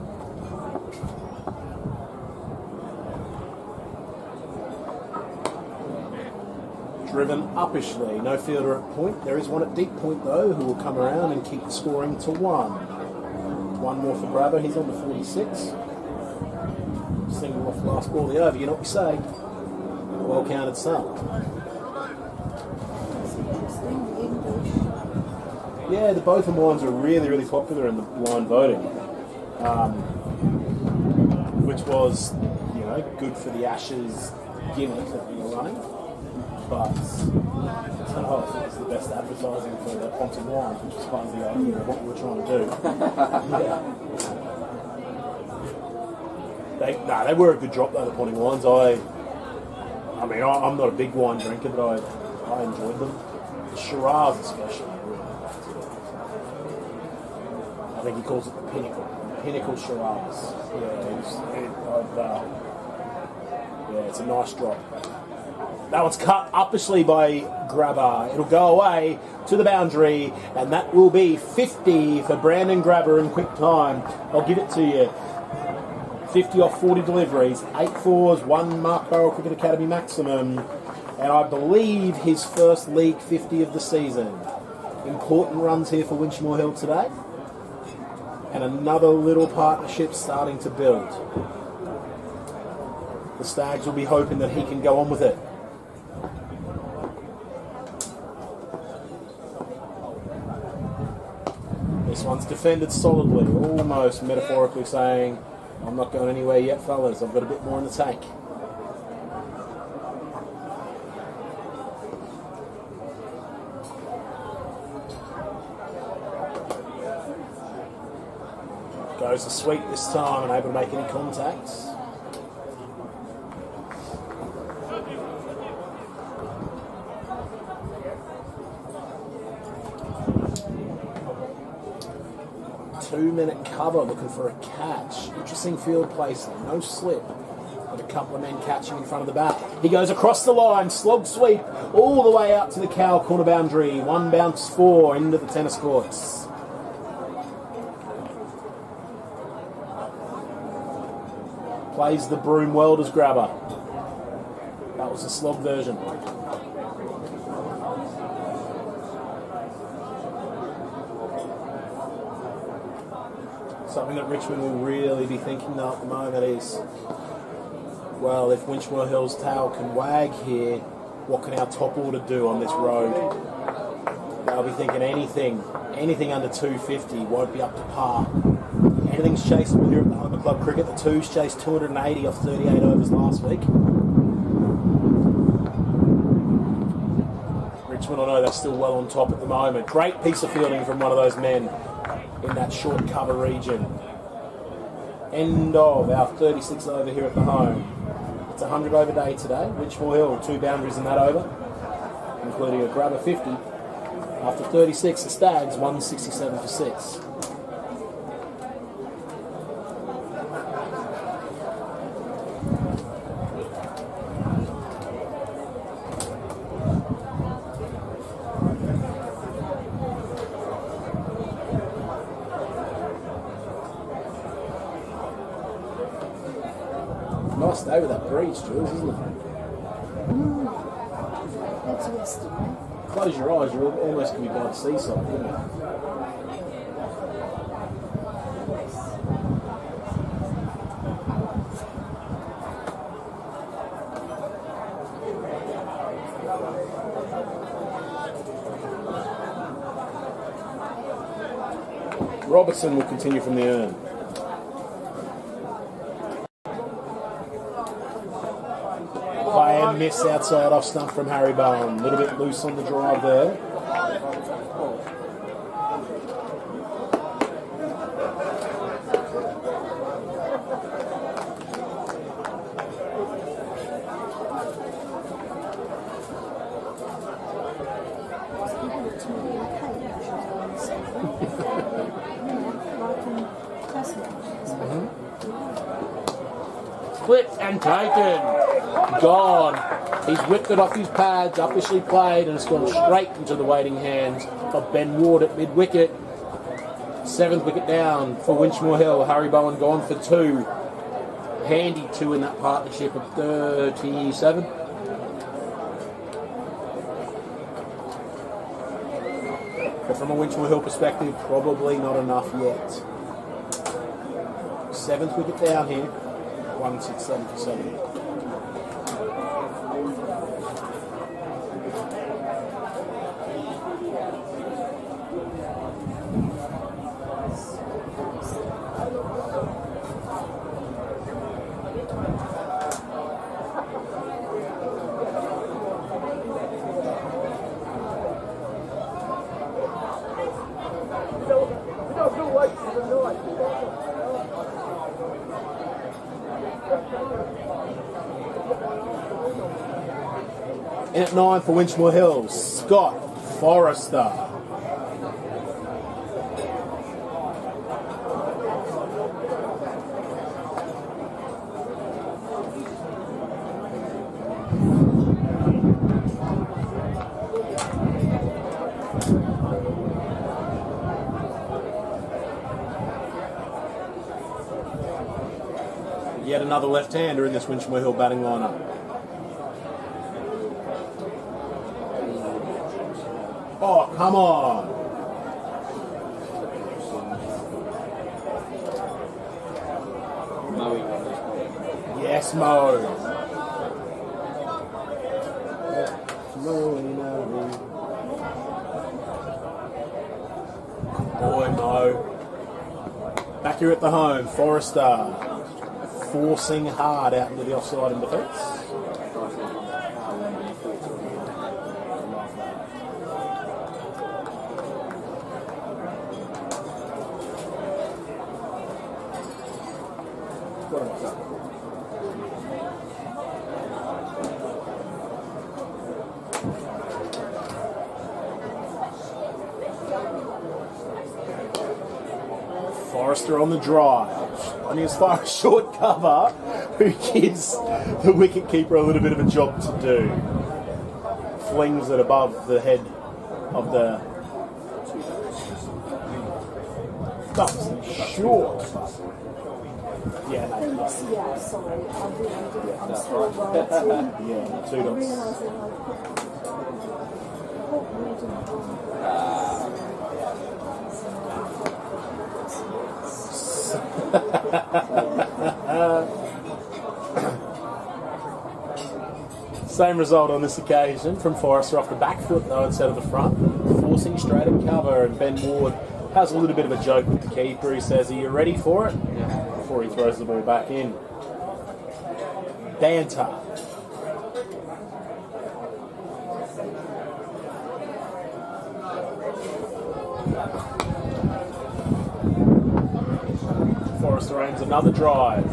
Driven uppishly. No fielder at point. There is one at deep point though, who will come around and keep the scoring to 1. One more for Grabber. He's on the 46. Single off last ball of the over. You know what we say? Well counted son. Yeah, the both of mines are really, really popular in the blind voting, which was, good for the Ashes gimmick that we were running. But it's the best advertising for the Ponting wines, which is part of the idea of what we were trying to do. They were a good drop though, the Ponting wines. I'm not a big wine drinker, but I enjoyed them. The Shiraz especially. I think he calls it the Pinnacle Shiraz. It's a nice drop. That one's cut uppishly by Grabber. It'll go away to the boundary, and that will be 50 for Brandon Grabber in quick time. I'll give it to you. 50 off 40 deliveries, 8 fours, 1 Mark Burrell Cricket Academy maximum, and I believe his first League 50 of the season. Important runs here for Winchmore Hill today, and another little partnership starting to build. The Stags will be hoping that he can go on with it. This one's defended solidly, almost metaphorically saying, I'm not going anywhere yet, fellas. I've got a bit more in the tank. Goes to sweep this time and able to make any contacts. 2-minute cover looking for a catch. Interesting field placement, no slip. But a couple of men catching in front of the bat. He goes across the line, slog sweep, all the way out to the cow corner boundary. 1 bounce 4 into the tennis courts. Plays the broom welder's grabber. That was the slog version. Something that Richmond will really be thinking at the moment is, well, if Winchmore Hill's tail can wag here, what can our top order do on this road? They'll be thinking anything under 250 won't be up to par. Anything's chaseable here at the Home of Club Cricket. The twos chased 280 off 38 overs last week. Richmond, I know they're still well on top at the moment. Great piece of fielding from one of those men in that short cover region. End of our 36 over here at the home. It's a 100 over day today. Winchmore Hill, 2 boundaries in that over, including a grabber 50. After 36, the Stags 167 for 6. Nice day with that breeze, Jules, isn't it? That's yesterday. Close your eyes, you're almost going to be by the seaside, isn't it? Robertson will continue from the urn. Play and miss outside off stump from Harry Bowen. A little bit loose on the drive there. Clipped and taken. Gone. He's whipped it off his pads, upishly played, and it's gone straight into the waiting hands of Ben Ward at mid-wicket. 7th wicket down for Winchmore Hill. Harry Bowen gone for 2. Handy 2 in that partnership of 37. But from a Winchmore Hill perspective, probably not enough yet. 7th wicket down here. 167 for 7. In at 9 for Winchmore Hill, Scott Forrester. Yet another left-hander in this Winchmore Hill batting lineup. Oh, come on. Yes, Mo. Boy, Mo. Back here at the home, Forrester forcing hard out into the offside in defence. Forrester on the drive, running as far as short cover, who gives the wicket keeper a little bit of a job to do. Flings it above the head of the short. Yeah, Yeah, sorry. I'm still writing. yeah, 2 dots. Same result on this occasion from Forrester off the back foot though instead of the front, forcing straight at cover, and Ben Ward has a little bit of a joke with the keeper. He says, "Are you ready for it?" Before he throws the ball back in. Banter. Forrester aims another drive.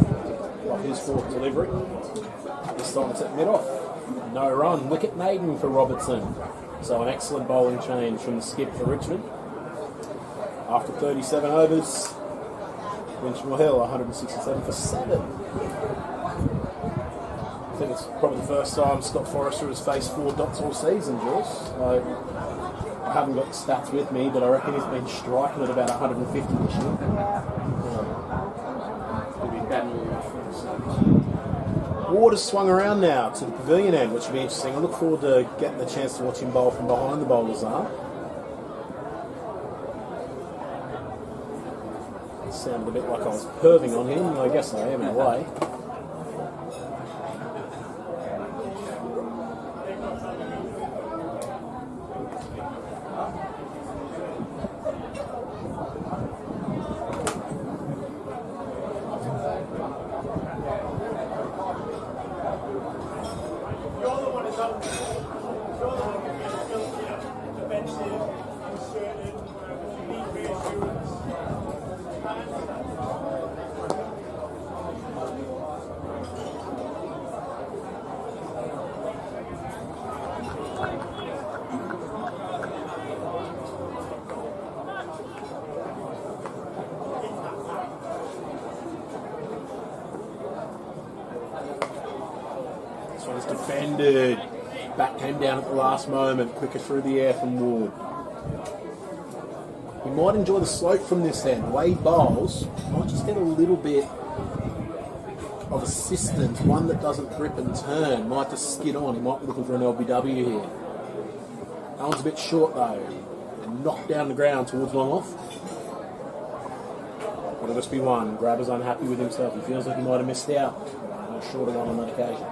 His fourth delivery. This time it's at mid-off. No run. Wicket maiden for Robertson. So an excellent bowling change from the skip for Richmond. After 37 overs, Winchmore Hill 167 for 7. I think it's probably the first time Scott Forrester has faced 4 dots all season, Jules. I haven't got the stats with me, but I reckon he's been striking at about 150 this year. Water's swung around now to the pavilion end, which will be interesting. I look forward to getting the chance to watch him bowl from behind the bowler's arm. It sounded a bit like I was perving on him. I guess I am in a way. Defended. Bat came down at the last moment, quicker through the air from Ward. He might enjoy the slope from this end. The way he bowls, might just get a little bit of assistance, one that doesn't grip and turn, might just skid on. He might be looking for an LBW here. That one's a bit short though, and knocked down the ground towards long off. It'll just be one. Grabber's unhappy with himself. He feels like he might have missed out. Not short of one on that occasion.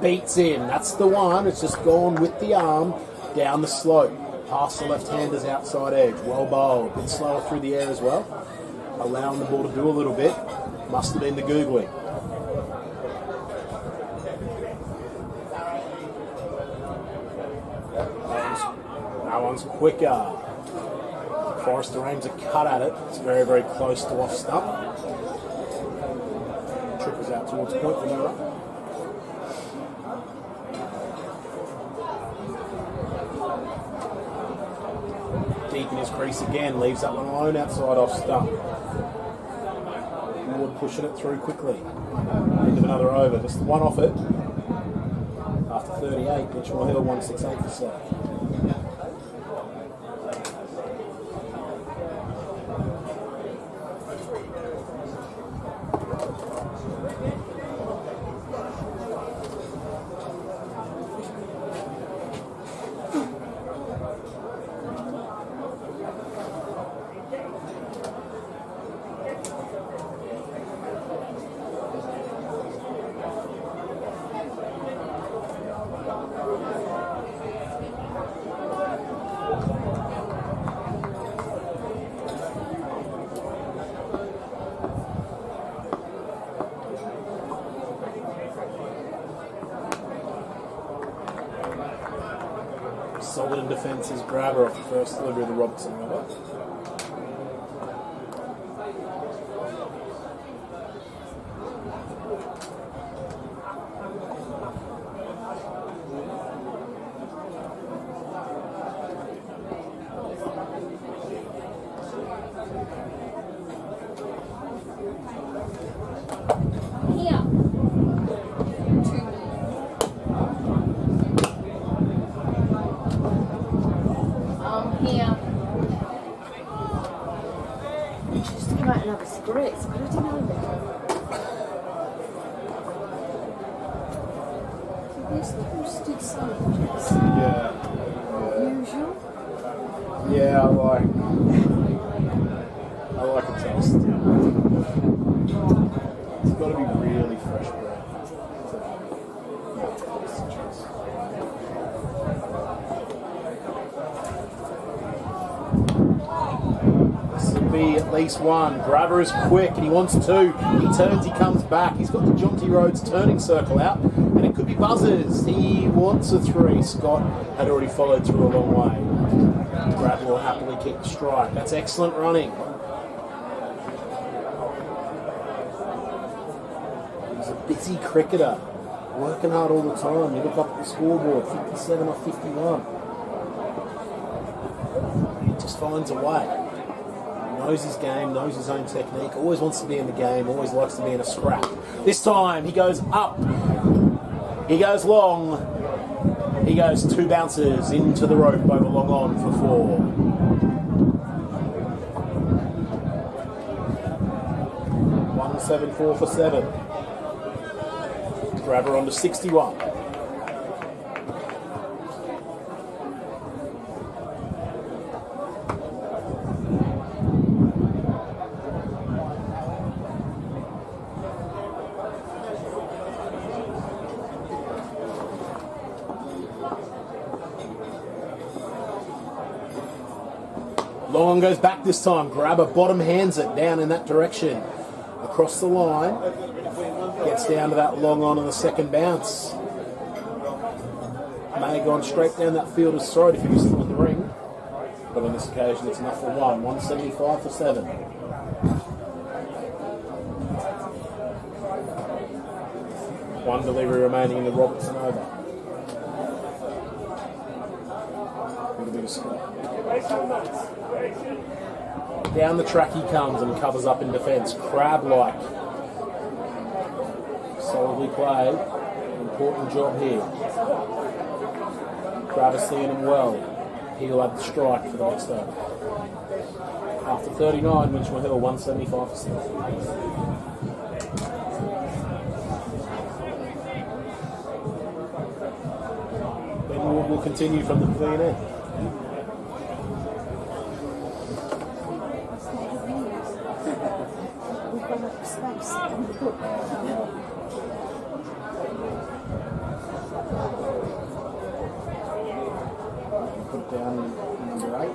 Beats in, that's the one. It's just gone with the arm down the slope, past the left-hander's outside edge. Well bowled, a bit slower through the air as well, allowing the ball to do a little bit. Must have been the googling. That one's quicker. Forrester aims a cut at it. It's very, very close to off stump. Trippers out towards point for no run. Deep in his crease again, leaves that one alone outside off stump. Ward pushing it through quickly. End of another over, just one off it. After 38, Winchmore Hill 168 for 7. lineman in defence is Grabber off the first delivery of the Robertson over. Here. Here. Just to come out and have a cigarette, it's bloody nightmare. So these toasted sandwiches. Yeah. Usual. Yeah, I like a toast. It's got to be really fresh bread. This will be at least one. Grabber is quick and he wants two. He turns, he comes back. He's got the Jaunty Roads turning circle out and it could be buzzers. He wants a three. Scott had already followed through a long way. Grabber will happily keep the strike. That's excellent running. He's a busy cricketer. Working hard all the time. You look up at the scoreboard, 57 off 51. He just finds a way. Knows his game, knows his own technique, always wants to be in the game, always likes to be in a scrap. This time he goes up, he goes long, he goes two bounces into the rope over long on for four. One 7-4 for 7. Grabber on to 61. Long goes back this time. Grabber bottom hands it down in that direction. Across the line. Gets down to that long on the second bounce. May have gone straight down that fielder's throat if he was still in the ring. But on this occasion it's enough for one. 175 for 7. One delivery remaining in the Robertson over. Little bit of score. Down the track he comes and covers up in defence. Crab-like. Solidly played. Important job here. Grabber seeing him well. He'll have the strike for the next over. After 39, Winchmore Hill 175 for 6. Then we'll continue from the pavilion end. Put down number 8.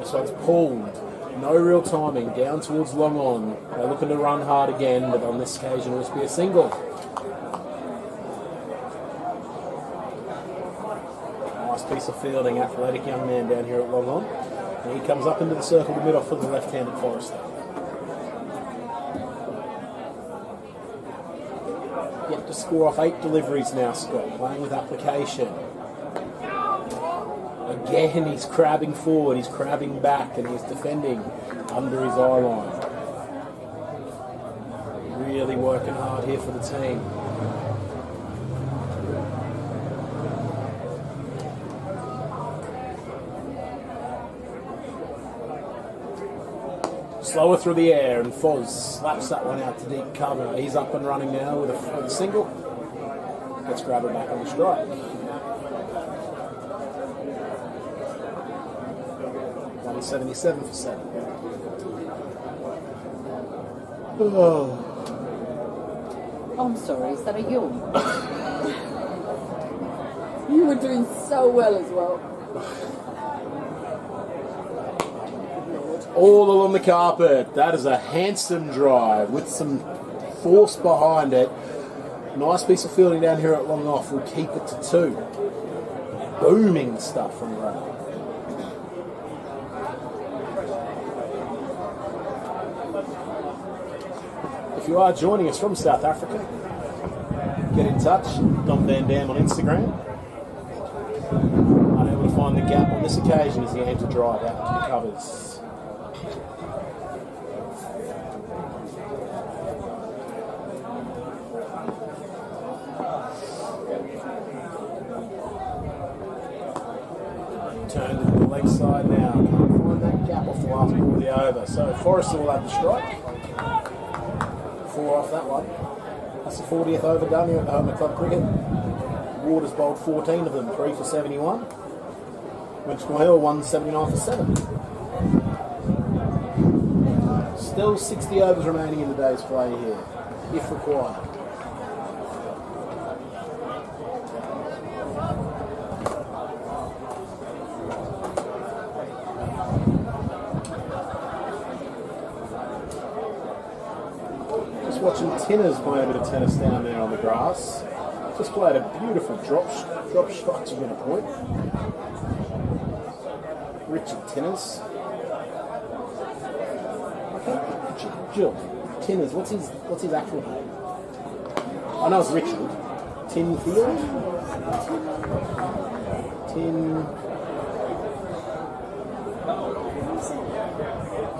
So it's pulled. No real timing. Down towards long on. They're looking to run hard again, but on this occasion it will just be a single. Nice piece of fielding. Athletic young man down here at long on. And he comes up into the circle to mid-off for the left-handed Forrester. Yet to score off 8 deliveries now, Scott. Playing with application. Again, he's crabbing forward, he's crabbing back, and he's defending under his eye line. Really working hard here for the team. Slower through the air, and Foz slaps that one out to deep cover. He's up and running now with a single. Gets Grabber back on the strike. 177 for 7. I'm sorry, is that a yawn? You were doing so well as well. All along the carpet. That is a handsome drive with some force behind it. Nice piece of fielding down here at long off. We'll keep it to 2. Booming stuff from Ray. If you are joining us from South Africa, get in touch. Dom Van Dam on Instagram. Unable to find the gap on this occasion as he aims to drive out to the covers. Turn to the leg side now. Can't find that gap off the last ball of the over. So Forrester will have the strike. 4 off that one. That's the 40th over done here at the home of club cricket. Waters bowled 14 of them, 3 for 71. Winchmore Hill 179 for 7. Still 60 overs remaining in the day's play here, if required. Watching Tinners play a bit of tennis down there on the grass. Just played a beautiful drop shot to win a point. Richard Tinners. Jill. Tinners. What's his actual name? I know it's Richard. Tinfield?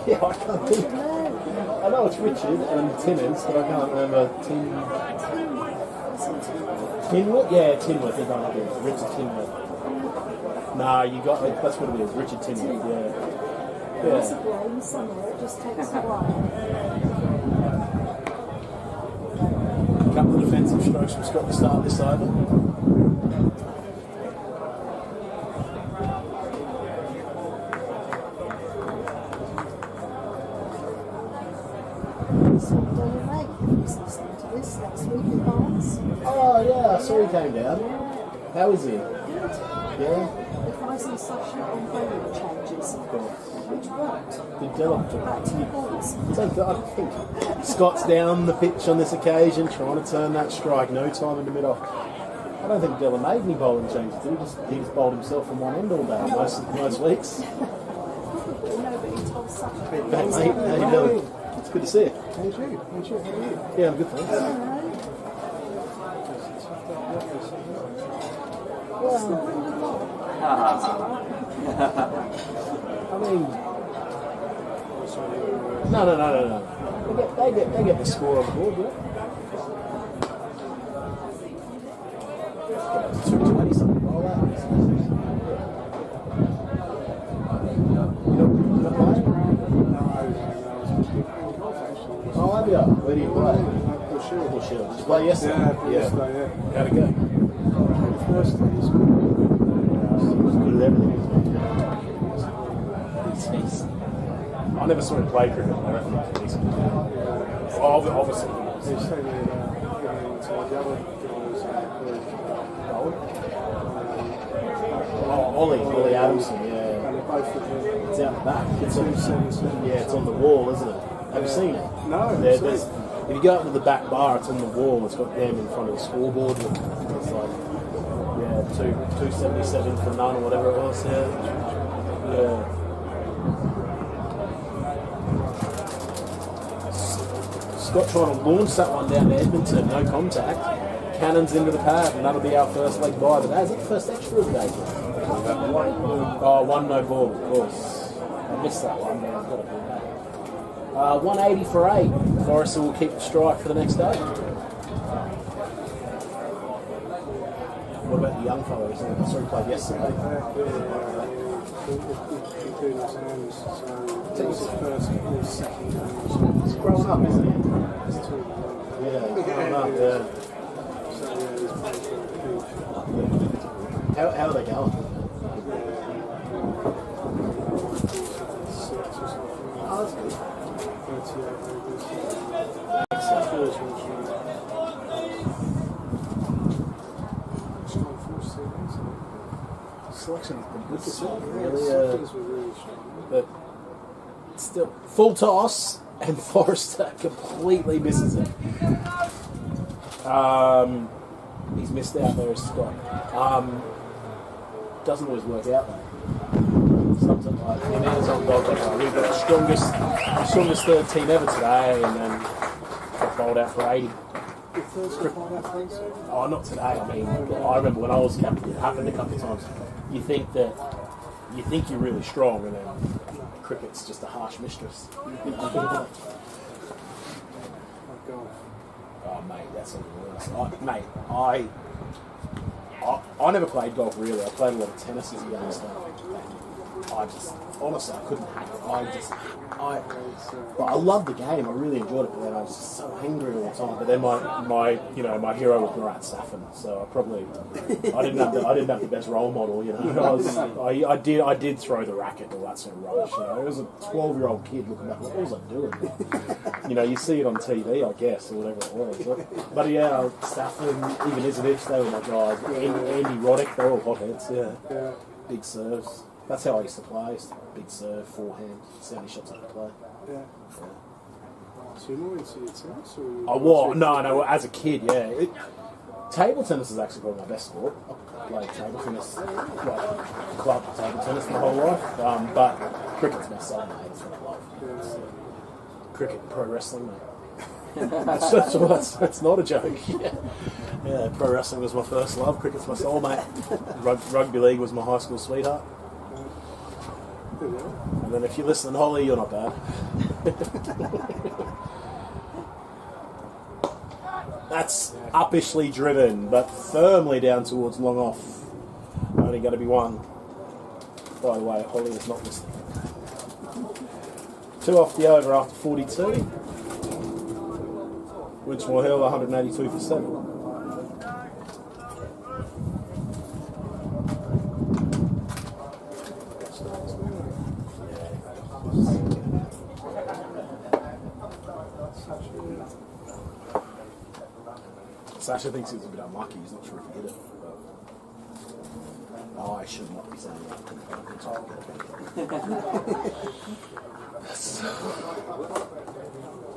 Yeah, I can't think. I know it's Richard and Tinners, but I can't remember Tinworth? Yeah, Tinworth. They're not good. Richard Tinworth. Nah, you got that's what it is. Richard Tinworth. Yeah. There's a blame somewhere. It just takes a while. A couple of defensive strokes from Scott to start this over. Oh yeah, I saw he came down. How is he? Yeah. The pricing session on volume changes, which worked. Did Dylan Back to the boys. So I think Scott's down the pitch on this occasion, trying to turn that strike. No time in the middle. I don't think Dylan made any bowling changes. He just bowled himself from one end all day most weeks. No, but he told such a Hey mate, how you doing? It's good to see you. How you? Yeah, I'm good, thanks. I mean, no. They get the score on the board, yeah. 220 something. All that. Oh, have you? Where do you play? Bushhill. Did you play yesterday? Yesterday, yeah. How'd it go? The first thing is good. Good at everything. I never saw him play cricket. I reckon he's decent. Obviously. They say that the other guys Ollie Adamson, yeah. and they're both of them. It's out the back. It's on, 277. yeah, it's on the wall, isn't it? Have you seen it? No, There's, if you go up to the back bar, it's on the wall. It's got them in front of the scoreboard. It's like, yeah, 277 for none or whatever it was. Yeah. Scott trying to launch that one down to Edmonton, no contact. Cannons into the pad, and that'll be our first leg by. But is it the first extra of the day? Oh, one no ball, of course. I missed that one, but I've got to do that. 180 for 8. Forrester will keep the strike for the next day. What about the young fellow? I saw he played yesterday. He's growing up, isn't he? Yeah, he's growing up, yeah. How are they going? Oh, that's good. selection's been good this week, Things really. were really strong. But still, full toss, and Forrester completely misses it. He's missed out there, Scott. Doesn't always work out though. Something like in ours on dog, we've got the strongest third team ever today, and then got bowled out for 80. Oh, not today. I mean, I remember when I was captain, it happened a couple of times. You think you're really strong, and then cricket's just a harsh mistress. Oh, God. Oh, mate, that's something worse. I never played golf really. I played a lot of tennis as a youngster. I just, honestly, I couldn't hack it. I loved the game. I really enjoyed it, but then I was just so angry all the time. But then my hero was Murat Safin, so I didn't have the best role model. You know, I did throw the racket and all that sort of rubbish. You know, I was a 12-year-old kid looking back. What was I doing? You know, you see it on TV, I guess, or whatever it was. But yeah, Safin, even Izovic, they were my guys. Andy Roddick, they were all hotheads. Yeah, big serves. That's how I used to play. I used to big serve, forehand, see how many shots I could play. Yeah. So you're more into your tennis? Or I was. No, as a kid, yeah. Table tennis is actually probably my best sport. I played table tennis, club table tennis my whole life. But cricket's my soulmate. It's what I love. Yeah. Cricket and pro wrestling, mate. That's not a joke. Yeah, pro wrestling was my first love. Cricket's my soulmate. Rugby league was my high school sweetheart. And then if you're listening, Holly, you're not bad. That's uppishly driven, but firmly down towards long off. Only going to be one. By the way, Holly is not listening. 2 off the over after 42. Winchmore Hill, 182 for 7. Sasha thinks he's a bit unlucky, he's not sure if he hit it. Oh, I should not be saying that.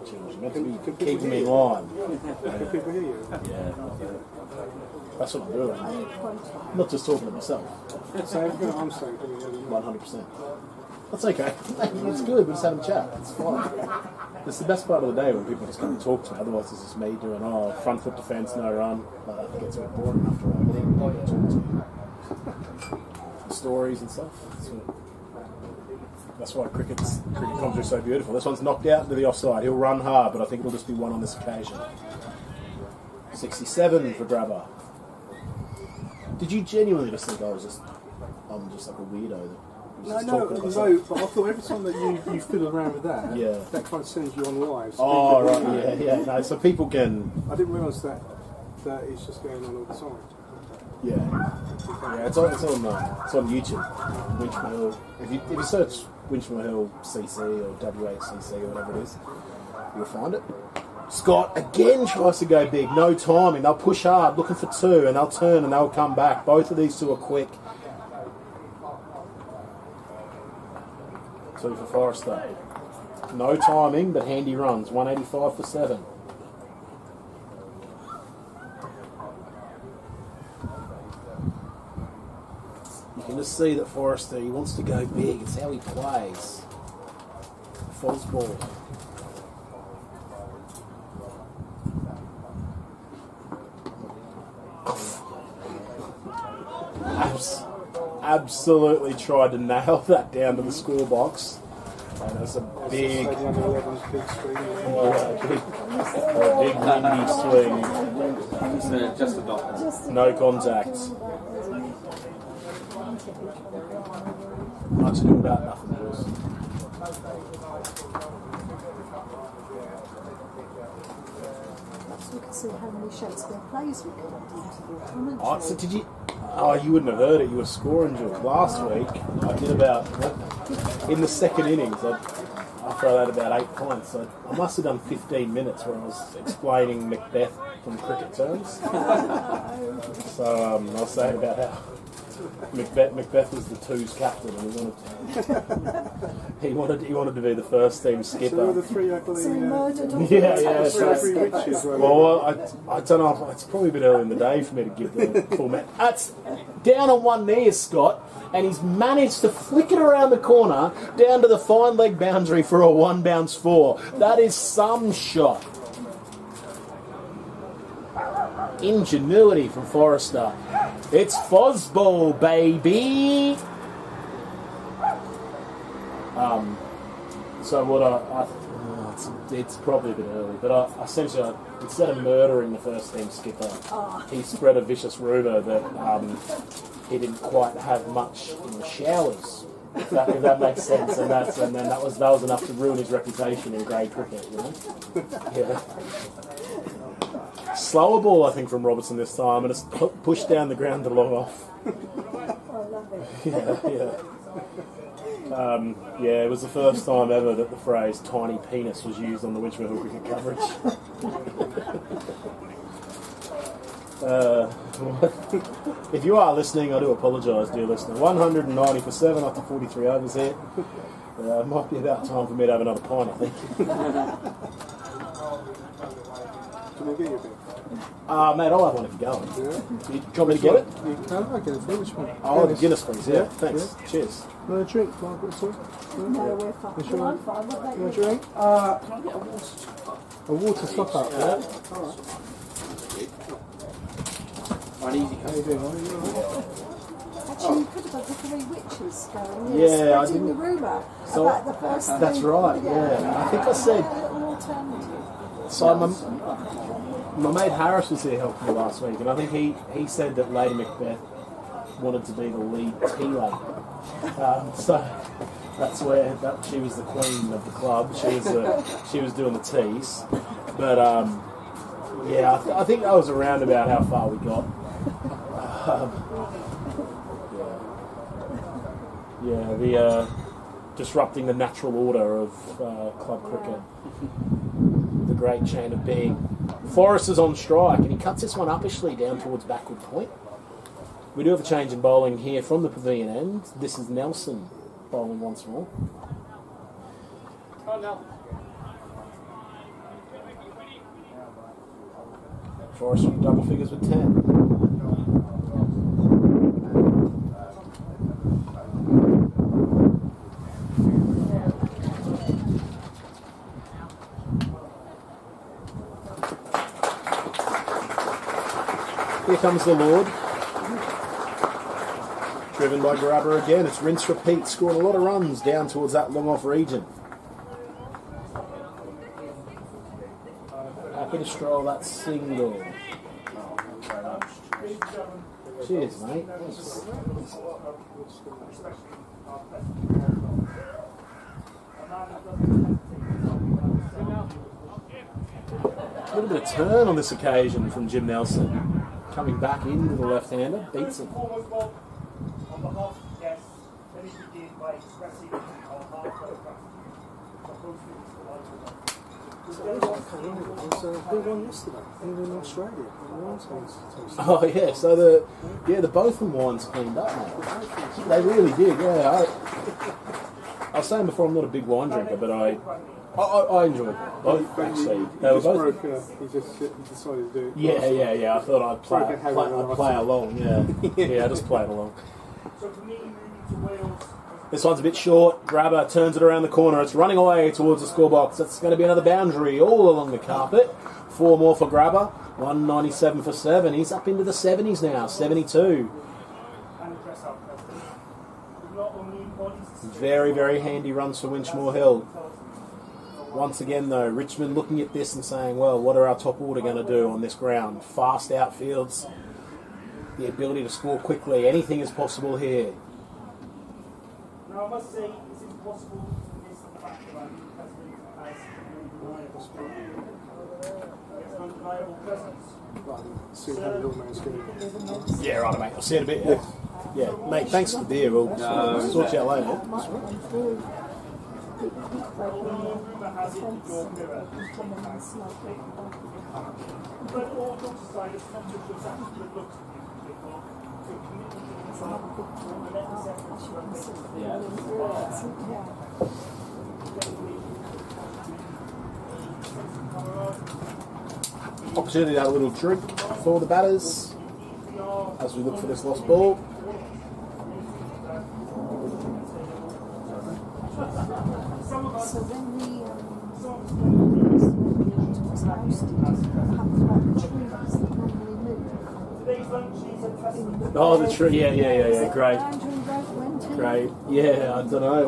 You're meant to be keeping me in line. Can people hear you? Yeah. That's what I'm doing. I'm not just talking to myself. So everything I'm saying, 100%. That's okay. It's good, we're just having a chat. It's fine. It's the best part of the day when people just come and talk to me. Otherwise, it's just me doing, front foot defence, no run. It gets a bit boring after a while. But talk to you. Stories and stuff. That's why cricket commentary is so beautiful. This one's knocked out into the offside. He'll run hard, but I think it'll just be one on this occasion. 67 for grabber. Did you genuinely just think I'm just like a weirdo that No, but I thought every time that you fiddle around with that, that kind of sends you on live. So oh, right, yeah. No, so people can... I didn't realise that it's just going on all the time. Yeah, it's on YouTube. Winchmore Hill. If you search Winchmore Hill CC or WHCC or whatever it is, you'll find it. Scott again tries to go big, no timing. They'll push hard, looking for 2, and they'll turn and they'll come back. Both of these 2 are quick. 2 for Forrester. No timing, but handy runs. 185 for 7. You can just see that Forrester, he wants to go big. It's how he plays. False ball. Absolutely tried to nail that down to the score box. And it's a big windy swing. Just a dot. No contact. Much ado about nothing, boys. We can see how many Shakespeare plays we can do. So did you... Oh, you wouldn't have heard it. You were scoring, Jules. Last week, I did about... In the second innings, after I had about 8 points, I must have done 15 minutes where I was explaining Macbeth from cricket terms. So I was saying about Macbeth was the twos captain, and he wanted to be the first team skipper. So the three ugly. So he murdered all Yeah, the yeah. Three witches. Well, I don't know. It's probably a bit early in the day for me to give the full match. That's down on one knee is Scott, and he's managed to flick it around the corner down to the fine leg boundary for a one bounce four. That is some shot. Ingenuity from Forrester. It's Fosball, baby. So what it's probably a bit early, but essentially, instead of murdering the first team skipper, he spread a vicious rumour that he didn't quite have much in the showers. If that makes sense, and then that was enough to ruin his reputation in grade cricket, you know. Yeah. Slower ball, I think, from Robertson this time, and it's pushed down the ground to long off. I love it. Yeah. Yeah, it was the first time ever that the phrase "tiny penis" was used on the Winchmore Hill cricket coverage. If you are listening, I do apologise, dear listener. 190 for 7 after 43 overs here. It might be about time for me to have another pint, I think. Can I get you a bit? Mate, I'll have one if you're going. Yeah. Do you want me to get it? You can. I'll get it for which one? Oh, the Guinness, please. Yeah, thanks. Yeah. Cheers. Want a drink, Margaret? Sorry? No, we're fine. You sure? Well, I'm fine. What about You want a you? drink? Can I get a water top up? A water top up. Yeah. An easy How you doing? Are you all right? Actually, you could have got the three witches going. Yeah, I spreading the didn't- rumour So- about the first That's thing. right, yeah. I think I said... A little alternative. So my mate Harris was here helping me last week, and I think he said that Lady Macbeth wanted to be the lead tea lady. So that's where she was the queen of the club. She was doing the teas, but yeah, I think that was around about how far we got. The disrupting the natural order of club cricket. The great chain of being. Forrest is on strike, and he cuts this one uppishly down towards backward point. We do have a change in bowling here from the pavilion end. This is Nelson bowling once more. Forrest from double figures with 10. Here comes the Lord. Driven by Grabber again. It's rinse repeat, scoring a lot of runs down towards that long off region. Happy to stroll that single. Cheers, mate. A little bit of turn on this occasion from Jim Nelson. Coming back into the left-hander, beats him. Who won yesterday? England and Australia. Oh yeah, so the Botham wines cleaned up, mate. They really did. Yeah, I was saying before, I'm not a big wine drinker, but I enjoyed both. Actually, they were both. He just decided to do it. Yeah. I thought I'd play along. Yeah, I just played along. This one's a bit short. Grabber turns it around the corner. It's running away towards the scorebox. That's going to be another boundary all along the carpet. 4 more for Grabber. 197 for 7. He's up into the 70s now. 72. Very, very handy runs for Winchmore Hill. Once again, though, Richmond looking at this and saying, well, what are our top order going to do on this ground? Fast outfields, the ability to score quickly. Anything is possible here. Now, I must say, it's impossible to miss the fact that has it's an undeniable presence. Yeah, right, mate. I'll see you in a bit. Yeah, mate, thanks for the beer. We'll sort you out later. Opportunity to have a little drink for the batters as we look for this lost ball. So when the was roasted, trees that normally move. Oh, the tree, yeah, great. Great. Yeah, I don't know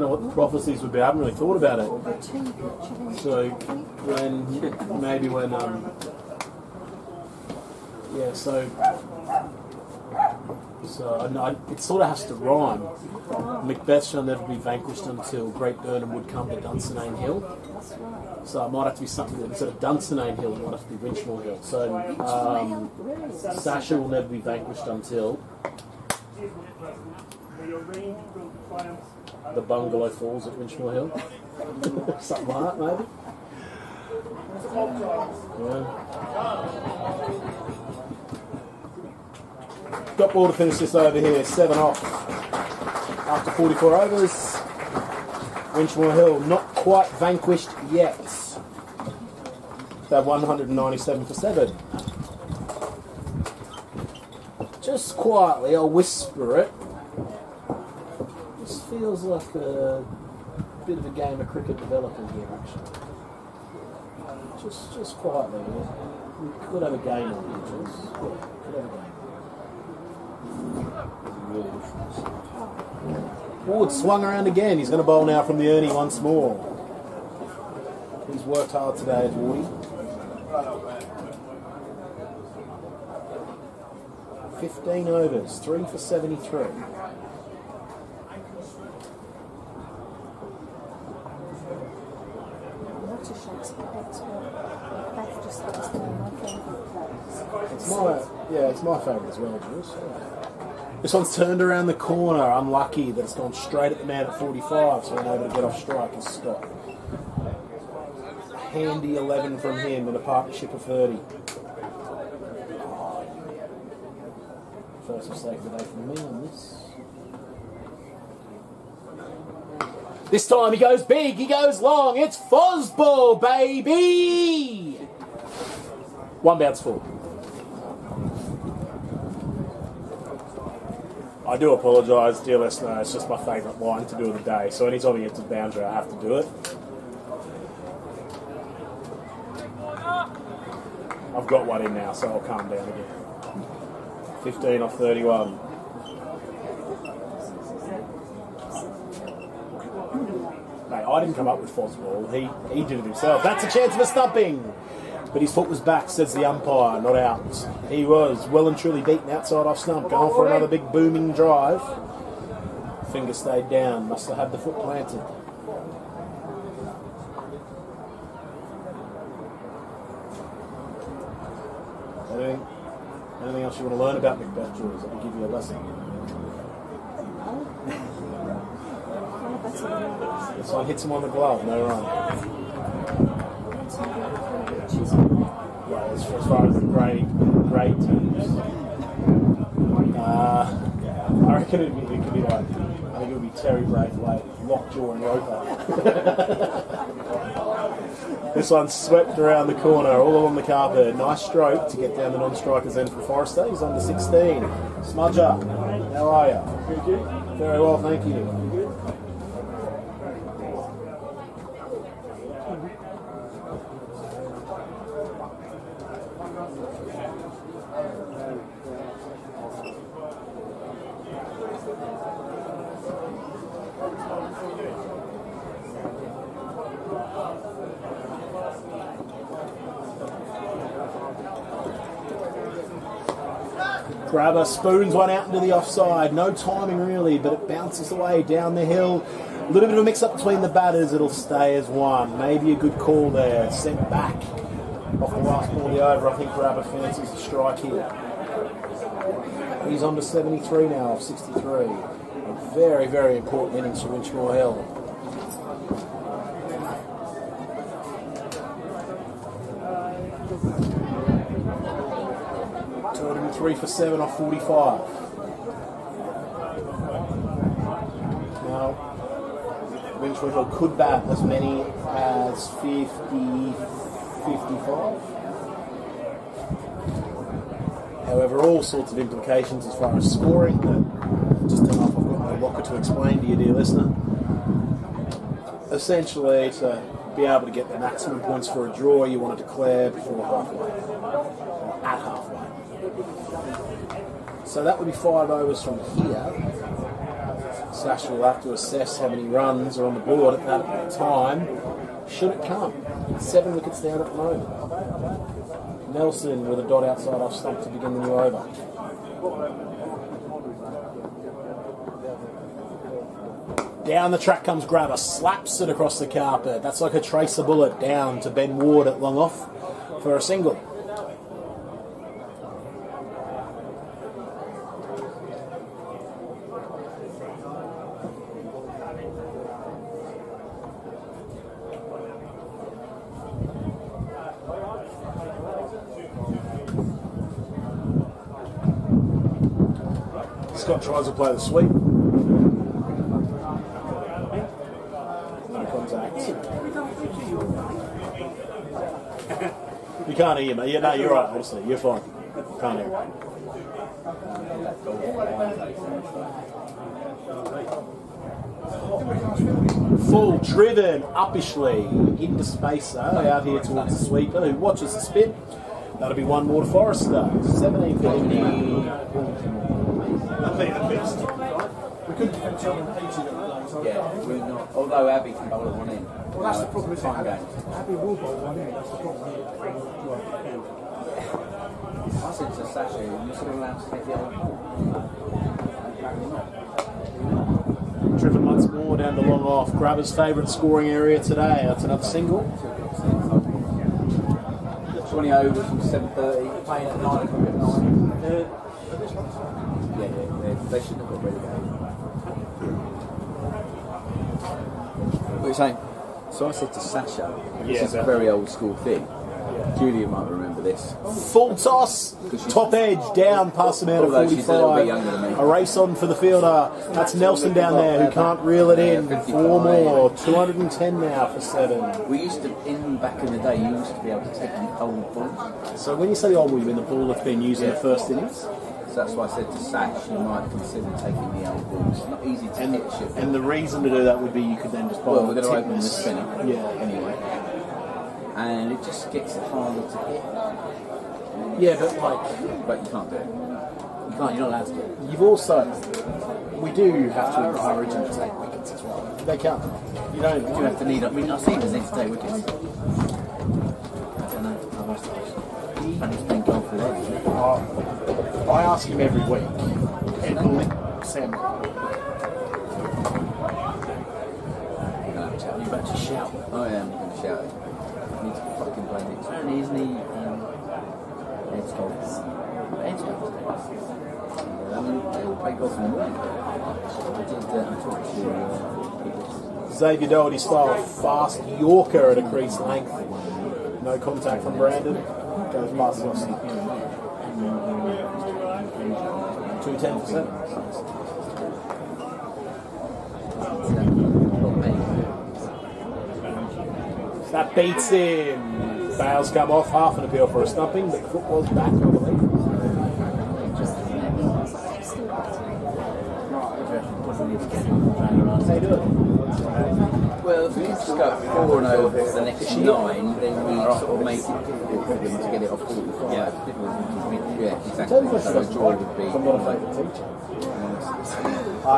what the prophecies would be. I haven't really thought about it. So it sort of has to rhyme. Macbeth shall never be vanquished until Great Burnham would come to Dunsinane Hill. So it might have to be something that instead of Dunsinane Hill, it might have to be Winchmore Hill. So Sasha will never be vanquished until the bungalow falls at Winchmore Hill. Something like that, maybe. Yeah. Got ball to finish this over here, 7 off. After 44 overs, Winchmore Hill not quite vanquished yet. They're 197 for 7. Just quietly, I'll whisper it. This feels like a bit of a game of cricket developing here, actually. Just quietly. We could have a game on here, just. Could have a game. Ward swung around again. He's going to bowl now from the Ernie once more. He's worked hard today, Wardy. 15 overs, 3 for 73. It's my favourite as well, Jules. This one's turned around the corner. Unlucky that it's gone straight at the man at 45, so we're able to get off strike and stop. Handy 11 from him in a partnership of 30. First mistake of the day from me on this. This time he goes big, he goes long. It's Fosball, baby! One bounce full. I do apologise, dear listener, it's just my favourite line to do of the day, so anytime he gets a boundary I have to do it. I've got one in now, so I'll calm down again. 15 off 31. Mate, I didn't come up with Fosball, he did it himself. That's a chance of a stumping! But his foot was back, says the umpire, not out. He was well and truly beaten outside off stump, going for another big booming drive. Finger stayed down, must have had the foot planted. Anything else you want to learn about Macbeth, Jules? I can give you a lesson. This one hits him on the glove, no run. Yeah, as far as the grade teams, I reckon it could be like, I think it would be Terry Braithwaite, Lockjaw and Roper. This one's swept around the corner, all along the carpet. Nice stroke to get down the non-strikers end for Forrester. He's on to 16. Smudger, how are you? Very well, thank you. Grabber spoons one out into the offside. No timing really, but it bounces away down the hill. A little bit of a mix-up between the batters. It'll stay as one. Maybe a good call there. Sent back off the last ball of the over. I think Grabber fancies the strike here. He's on to 73 now off 63. A very, very important innings for Winchmore Hill. 203 3 for 7 off 45. Now, Winchmore Hill could bat as many as 50, 55. However, all sorts of implications as far as scoring. Just enough, I've got no locker to explain to you, dear listener. Essentially, to be able to get the maximum points for a draw, you want to declare before halfway, or at halfway. So that would be 5 overs from here. Sash will have to assess how many runs are on the board at that time, should it come. 7 wickets down at the moment. Nelson with a dot outside off stump to begin the new over. Down the track comes Grabber, slaps it across the carpet. That's like a tracer bullet down to Ben Ward at long off for a single. Scott tries to play the sweep. No contact. You can't hear me. Yeah, no, you're right, honestly. You're fine. Can't hear. Full driven, uppishly, into spacer, out here towards the sweeper, who watches the spin. That'll be one more to Forrester. 17:50. I think the best. We couldn't have tell them hated it. Yeah, we're not. Although Abby can bowl one in. Well, that's the problem, isn't it? Games. Abby will bowl one in, that's the problem. I said to Sasha, you're still allowed to take the other ball. Apparently not. Driven once more down the long off. Grabber's favourite scoring area today. That's another single. 20 overs from 7:30. Playing at 9 o'clock at night. Yeah, they shouldn't have got relegated. What are you saying? So I said to Sasha, this is a very old school thing. Julia might remember this. Full toss, top edge, down past the man of 45. A race on for the fielder. That's Nelson down there who can't reel it in. 4 more, 210 now for 7. We used to, back in the day, you used to be able to take the old balls. So when you say the old ball, you mean the ball that's been used in the first innings? So that's why I said to Sash, you might consider taking the old balls. It's not easy to hit shit. And the reason to do that would be you could then just buy we're going to open the spinner. Yeah. Anyway. And it just gets harder to hit. Yeah, but you can't do it. You can't. You're not allowed to do it. You've also, we do have to encourage them to take wickets as well. They can't. You don't. You have to need. I mean, I see the next day wickets. I don't know. And he's been gone for that. I ask him every week. Sam. You're about to shout. I am going to shout. He needs to fucking play next. Apparently, isn't he? Heads golf. Heads golf. I mean, they all play golf in the morning. I talked to Xavier Doherty style fast Yorker at a crease length. No contact from Brandon. Goes past us. 210%. That beats him. Bails come off, half an appeal for a stumping, but the foot was back, I believe. How you doing? Well, if we can just go 4 and over for the next 9, then we sort of make it difficult for them to get it off 45. Yeah, exactly. So a draw would be. I'm not a favourite teacher. I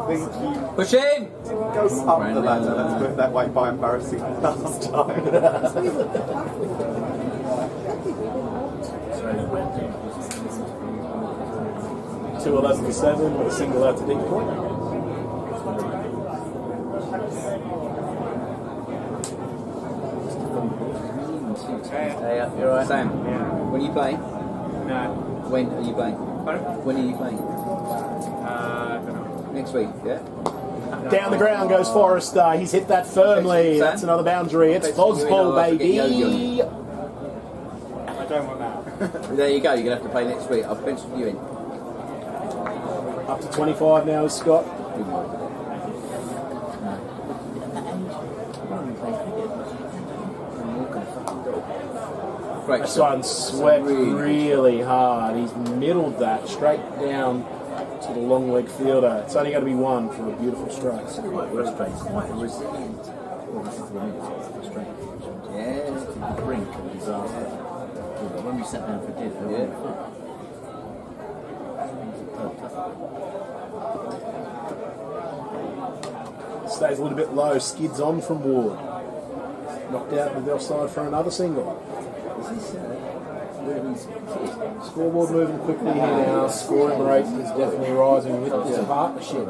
think you push in! didn't go up the ladder, let's put it that way, by embarrassing last time. 2-11 for 7 with a single out to deep point. Hey, you're right. Sam, when are you playing? No. When are you playing? Pardon? When are you playing? I don't know. Next week, yeah? Down the ground goes Forrester. He's hit that firmly. That's another boundary. It's Fosball, baby. I don't want that. There you go, you're going to have to play next week. I've penciled you in. Up to 25 now is Scott. Great This shot. one swept really hard. He's middled that straight down to the long leg fielder. It's only going to be one for a beautiful strike. Quite restrained, quite a resilient. Well, this is the minute, it's frustrating. Yeah. To the brink of disaster. You know, when we sat down for dinner, we were fun. Stays a little bit low, skids on from Ward. Knocked out with the offside for another single. Scoreboard moving quickly here now. Scoring rate is definitely rising with this partnership.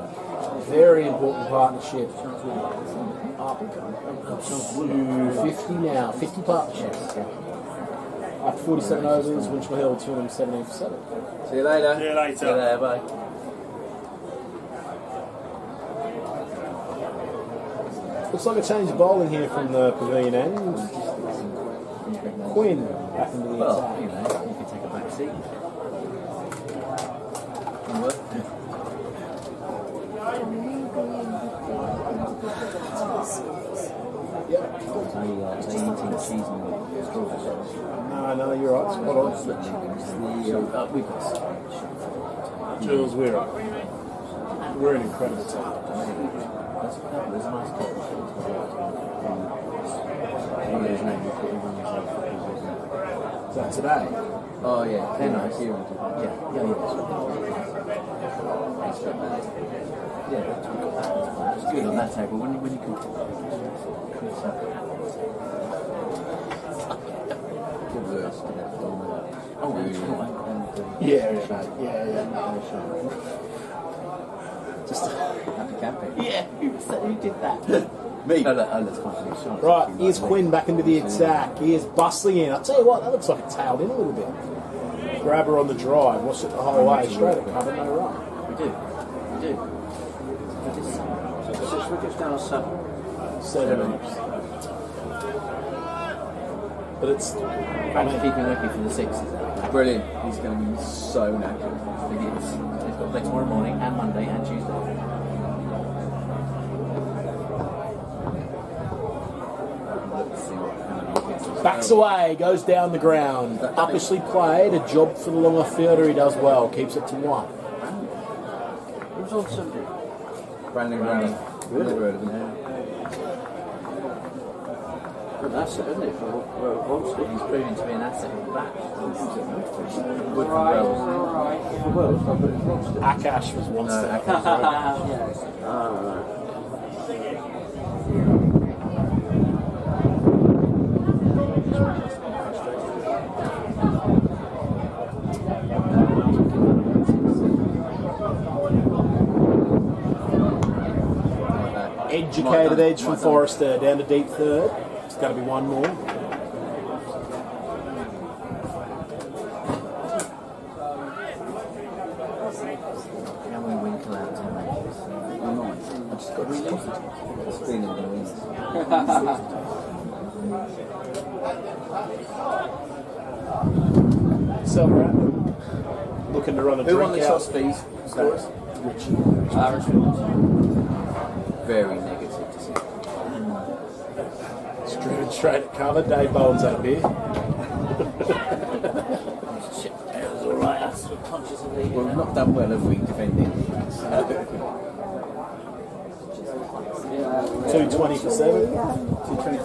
Very important partnership. Up to 50 now. 50 partnerships. Up to 47 overs. Winchmore Hill 217 for 7. See you later. See you later. See you later, bye. Looks like a change of bowling here from the pavilion end. Quinn back into the Well, attack. you know, you could take a back seat. And work. Yep. They eating cheese and strawberries. No, you're right. Spot on. We've got Jules, we're an incredible team. there's a nice couple. Is that today? Oh, yeah. They're nice. Yeah. Yeah, it's good on that table when you can. Oh, Yeah. Just happy camping. Yeah, who did that? Me. No, that's fine. right, here's Quinn back into the attack. He is bustling in. I'll tell you what, that looks like it tailed in a little bit. Grab her on the drive, watch it the whole way, straight at cover, no run. We do. But this 6 wickets down 7. 7. But it's. Perhaps keeping lucky for the 6s. Brilliant. He's going to be so knackered. He's got to play tomorrow morning and Monday and Tuesday. Backs away, goes down the ground. Uppishly played, a job for the longer fielder, he does well, keeps it to 1. Who's on Sunday? Brandon Brown. Really? Never heard of him. An asset, isn't it, for Wanstead? He's proving to be an asset at the back. Wood from Wales. For Wales, I bet it's Wanstead. Akash was one step. Yes. Educated edge from Forrester, down to deep third. It's got to be one more. Can we winkle out 10 matches? I just got the spin in the wings. Silver looking to run a Who won drink the out. shot speeds? Scores? Richmond. Very negative to see. It's driven straight at cover. Dave Bowen's up here. Shit, it was alright. I sort of conscious of the. Well, we've not done well, have we, defending? 220 for 7. 220.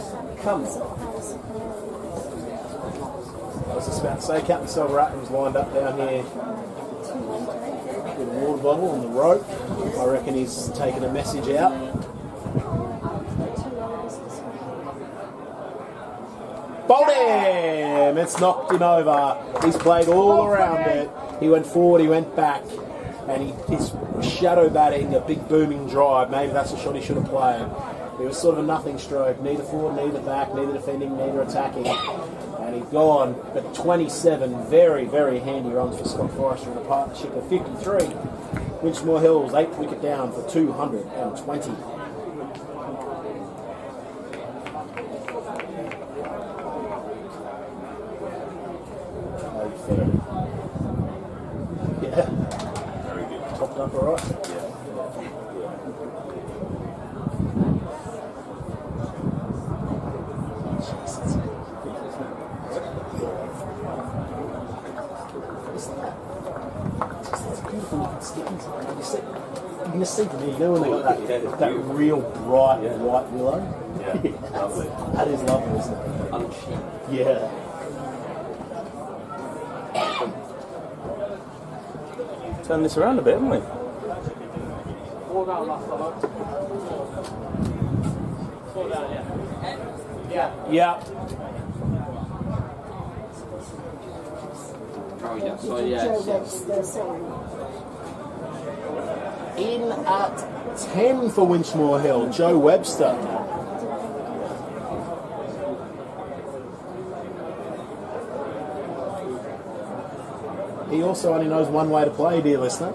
Come. I was just about to say, Captain Silver was lined up down here with a water bottle on the rope. I reckon he's taken a message out. Bowled him! It's knocked him over. He's played all around it. He went forward, he went back, and he's shadow batting a big booming drive. Maybe that's a shot he should have played. It was sort of a nothing stroke, neither forward, neither back, neither defending, neither attacking. And he's gone, but 27 very, very handy runs for Scott Forrester in a partnership of 53. Winchmore Hill's 8th wicket down for 220. topped up all right? It's beautiful looking stickings. You can just see from here, you know when they got that real bright white willow? Yeah, lovely. That is lovely, isn't it? Yeah. Turn this around a bit, haven't we? Slow down, last fellow. Slow down, yeah. Yeah. Oh, yeah. So, yeah. In at 10 for Winchmore Hill, Joe Webster. He also only knows one way to play, dear listener.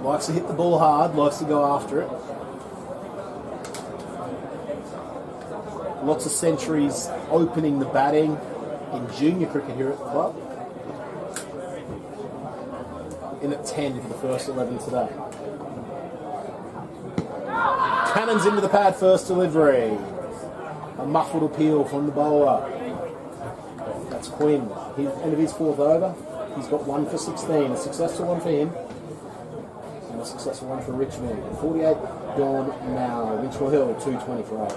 Likes to hit the ball hard, likes to go after it. Lots of centuries opening the batting in junior cricket here at the club. In at 10 for the first 11 today. Cannons into the pad, first delivery. A muffled appeal from the bowler. That's Quinn. End of his fourth over. He's got 1 for 16. A successful one for him. And a successful one for Richmond. 48 gone now. Winchmore Hill, 220 for 8.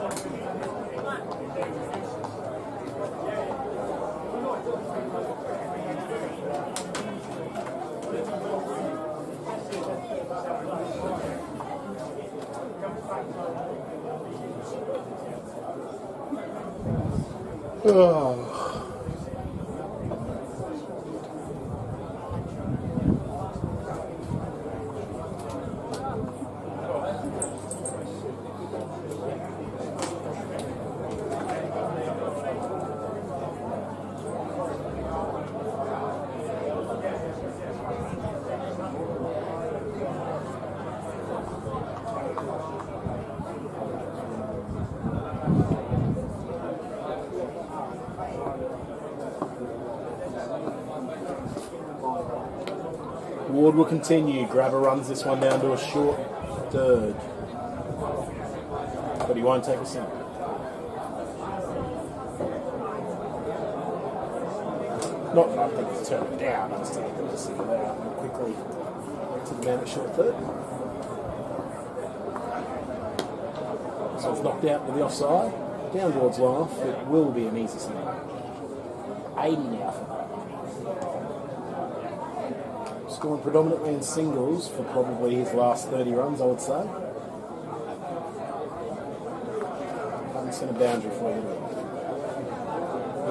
Oh. Ward will continue. Grabber runs this one down to a short third. But he won't take a single. Not that I think he's turned it down, I just think he'll just single out and quickly to the man at short third. So it's knocked out to the offside. Down towards line off. It will be an easy single. 80 now for that. Scoring predominantly in singles for probably his last 30 runs, I would say. Haven't seen a boundary for him.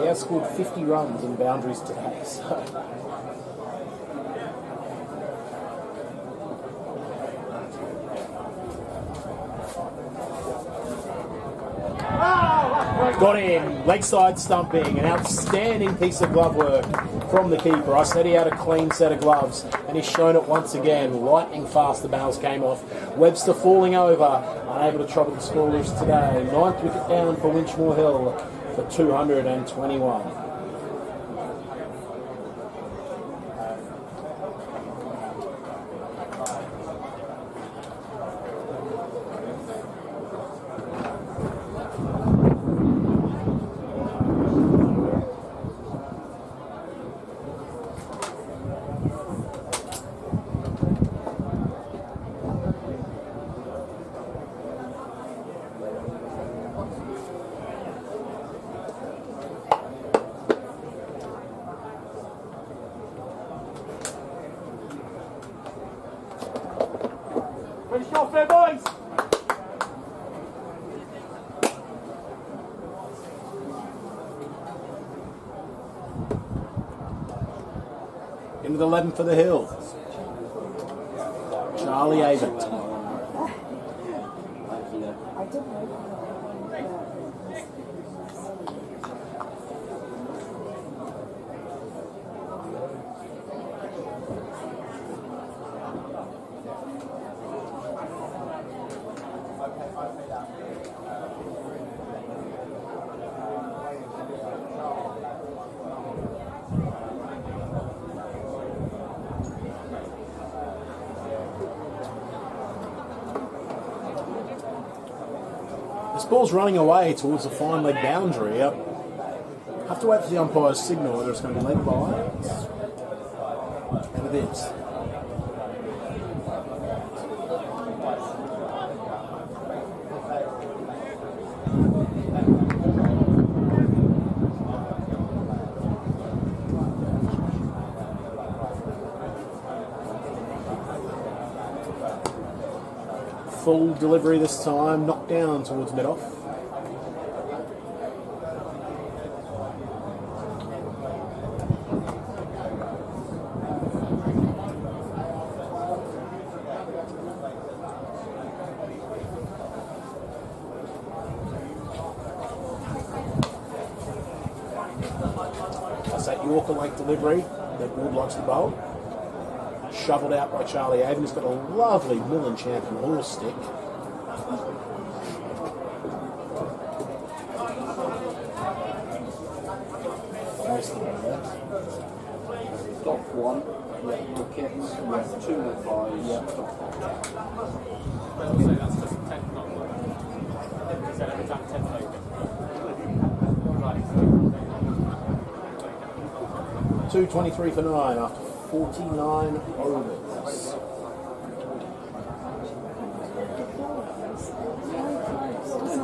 He has scored 50 runs in boundaries today, so. Got him. Leg side stumping. An outstanding piece of glove work from the keeper. I said he had a clean set of gloves, and he's shown it once again. Lightning fast the bails came off. Webster falling over. Unable to trouble the scorers today. 9th wicket down for Winchmore Hill for 221. Finish off there, boys! Into the 11 for the Hill. Charlie Avett. I didn't know. This ball's running away towards the fine leg boundary. Have to wait for the umpire's signal whether it's going to be leg by. And it is. Full delivery this time, knocked down towards mid-off. That's that Yorker Lake delivery that Wood likes to bowl. Shoveled out by Charlie Avon. He's got a lovely Millen Champion horse stick. Dot 1, wickets, 2 advised, So that's just 10 not so every time 10 open. 2:23 for 9 after 49 overs.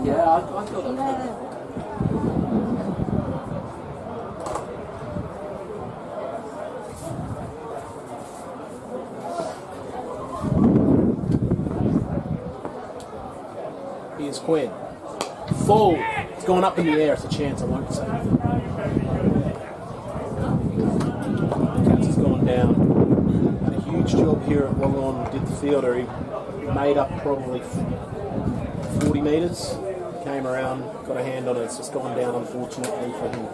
Yeah, I thought that was good. Here's Quinn. Full. It's going up in the air. It's a chance. I won't say anything. Cats has gone down. Had a huge job here at Wollongong. Did the fielder. He made up probably 40 metres. Came around, got a hand on it. It's just gone down, unfortunately, for him.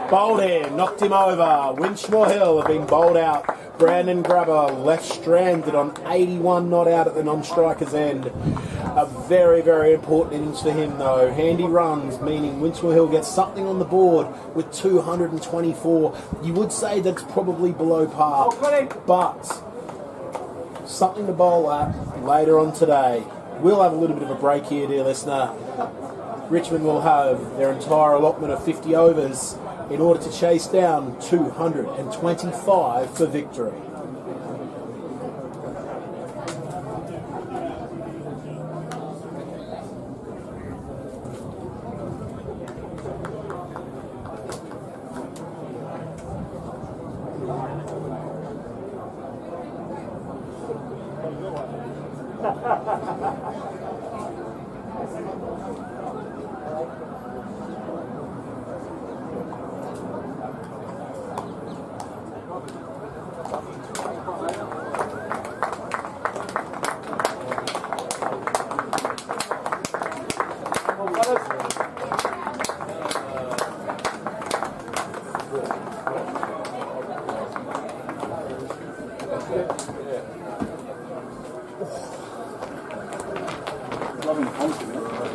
Bowled him, knocked him over. Winchmore Hill have been bowled out. Brandon Grabber left stranded on 81 not out at the non-striker's end. A very, very important innings for him though. Handy runs, meaning Winchmore Hill gets something on the board with 224. You would say that's probably below par, but something to bowl at later on today. We'll have a little bit of a break here, dear listener. Richmond will have their entire allotment of 50 overs in order to chase down 225 for victory.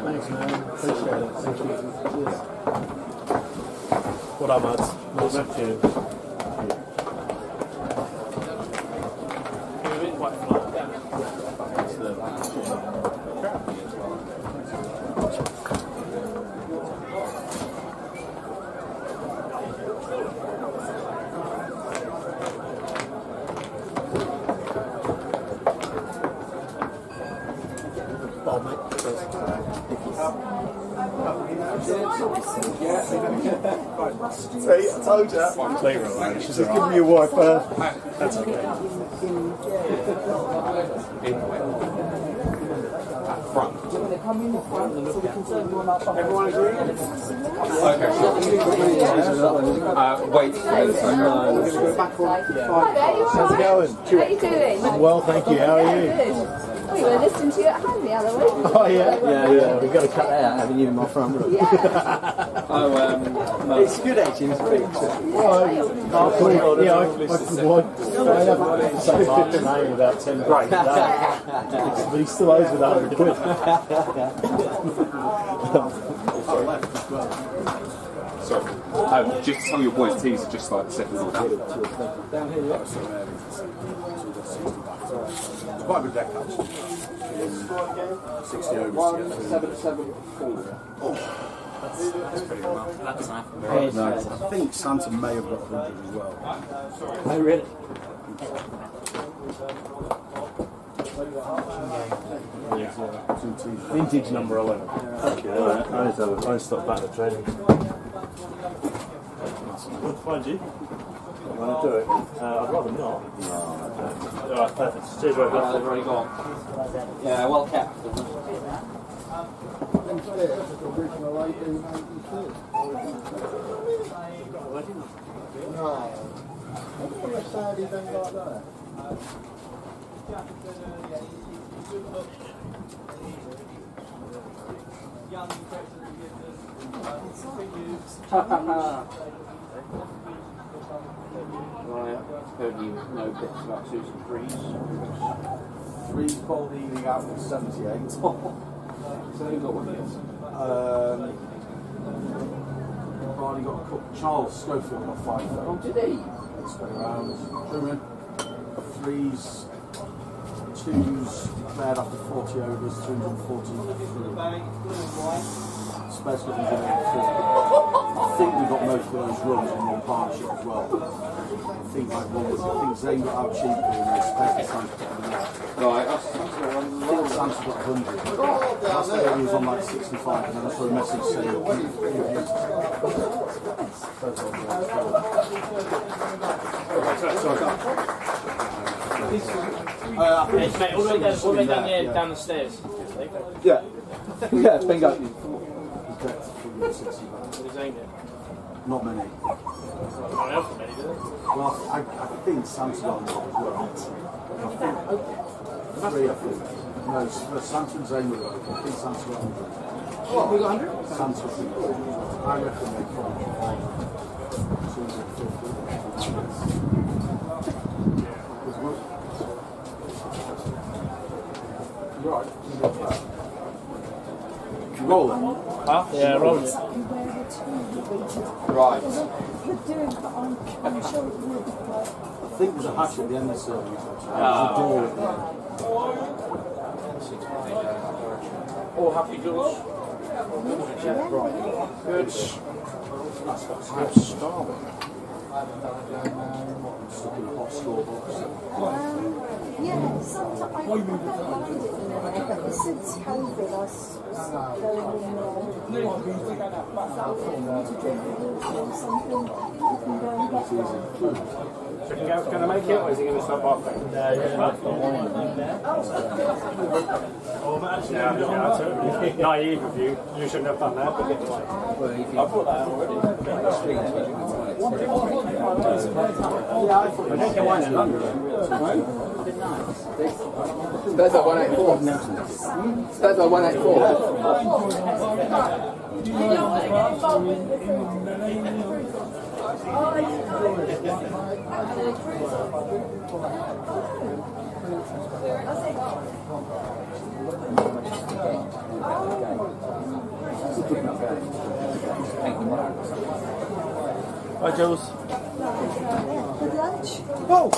Thanks, man. Appreciate it. Thank you. Cheers. What up, mads? What's up, kid? See, I told you. Later, man. She's just giving me a wife birth. That's okay. Front. come in the front so we can turn you on our Everyone agree? Wait. How's it going? How are you doing? Well, thank you. How are you? Good. Oh, you were listening to you at home the other week. Oh, yeah? Yeah. We've got to cut that out, having you in my front room. It's good actually, it's pretty cool. I have to say Mark's name about 10 grand a day. But he still owes me 100 quid. So, just tell your boys, teas are just like setting all down. Down here, yeah. It's quite a good deck actually. 60 overs to get through. 7-7-4. That's pretty well. That's Nice. I think Santa may have got 100 as well. Oh, really? Vintage number 11. Okay, I stopped back at training. Find you. Want to do it? I'd rather not. Alright, perfect. Cheers, right they've already gone. Yeah, well kept. Right, heard you know bits about Susan Freeze. Freeze bowled Ealing out with 78. So who got one of these? Barney got a couple. Charles Schofield got 5. Oh, did he? Spin around. Truman. Freeze. 2s declared after 40 overs, 243. Space got 4. I think we got most of those runs on one partnership as well. I think Zane got out cheaply and then Space and Santa got the net. Right, I think Santa got 100. Last day he was on like 65 and then I saw a message saying Mate, all the way down here, down the stairs. Yeah. Yeah, bingo. Not many. Well, I think Santa got a lot as well. I think 3, No, Santa and Zane were right. I think Santa got 100. What, we got 100? Santa, I reckon they probably got 250. Right. Roll it. Huh? Yeah, roll it. Right. You're doing, but I'm sure it will be quite. I think there's a hatch at the end of the service. There's a door at the end. All happy, Jules? Yeah, right. Good. That's got starboard. Stuck in a hot straw box. Yeah, sometimes I don't mind it in there, but since COVID I was going in there to drink or something. Can I make it, or is he going to stop halfway? Naive of you. You shouldn't have done that. I thought that already. I don't get wine in London. That's at 184. That's at 184. Hi, Jules. Good lunch. Whoa!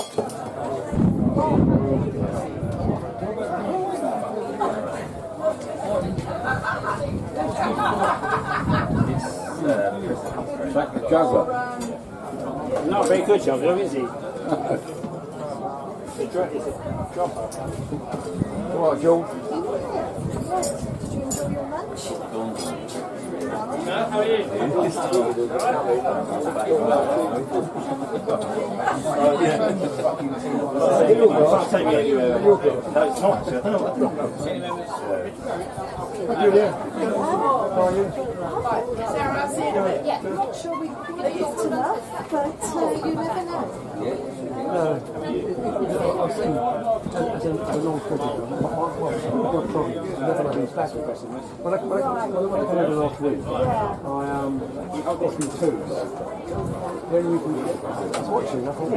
Juggler. Not very good juggler, is he? Is it dropper? All right, Joel. Did you enjoy your lunch? How are you? can't take me anywhere. No, it's not. Yeah, I'm not sure we've got enough, but you never know. I've seen as a long project, one problem, never had any back aggressive. When I came over last week, I got some twos. Then we can, I was watching, I thought,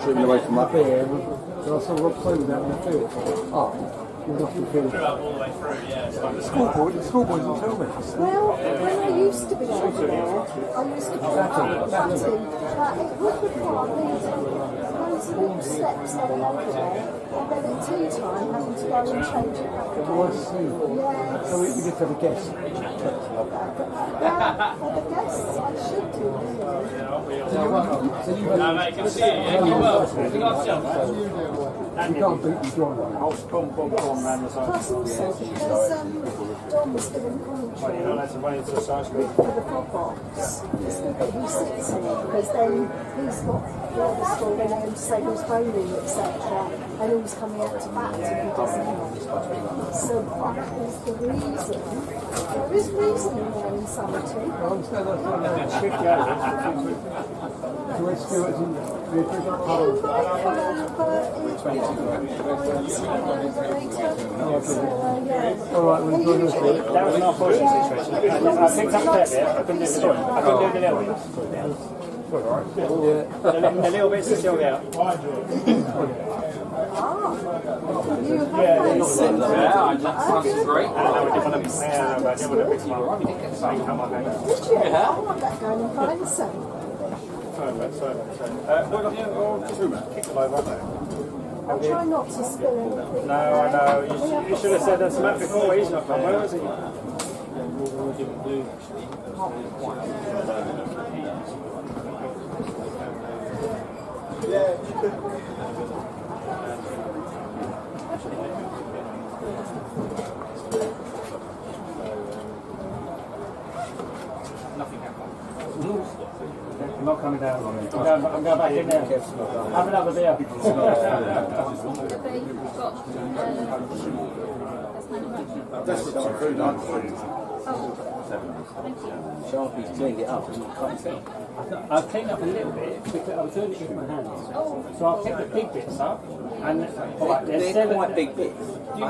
Trimming away from that. there, and I saw Rob Clayton out in the field. He's off the field. The schoolboy didn't tell me. Well, when I used to be over there, I used to be batting, but it would require those little steps going over there, and then at tea time having to go and change it back again. Oh, I see. Yes. So we just have a guess. Yeah, for the guests, I should do You can't beat the drawing. Plus also because Don was doing commentary for the pod box, it's the bit he sits in it, because then he's got the other story and to say who's bowling, etc. And who's coming out to bat if he doesn't know. So that is the reason. There is reason in there in sanity. Alright, we'll do this. That was an unfortunate situation. I picked up that bit. I couldn't do the joint. I couldn't do the little bits. The little bits are still there. You have those. That's great. Did you? I want that going in fine some. Kick them over, I'll try not to spill anything. No, I know. You should have said that to Matt before. He's not done. Where is he? Nothing happened. I'm not coming down. I'm going back in there. Have another beer. Sharpie's cleaned it up and not cut it. I've cleaned up a little bit because I was doing it with my hands. So I'll pick the big bits up and They're quite big bits. You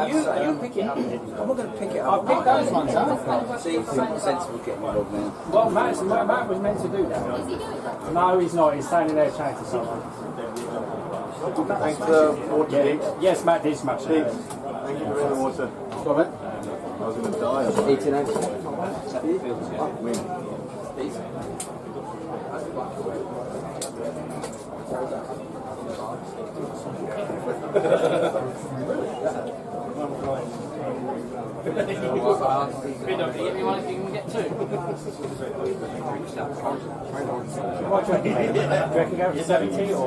pick it up. I'm not going to pick it up. I'll pick those ones up. See, it's sensible getting involved now. Well, Matt was meant to do that. No, he's not. He's standing there chatting to someone. Thanks for the water. Yes, Matt did smash it. Thank you for the water. Stop it. I was going to die. 18 ounces. Give me one if you can get two. What do you reckon go for 70 or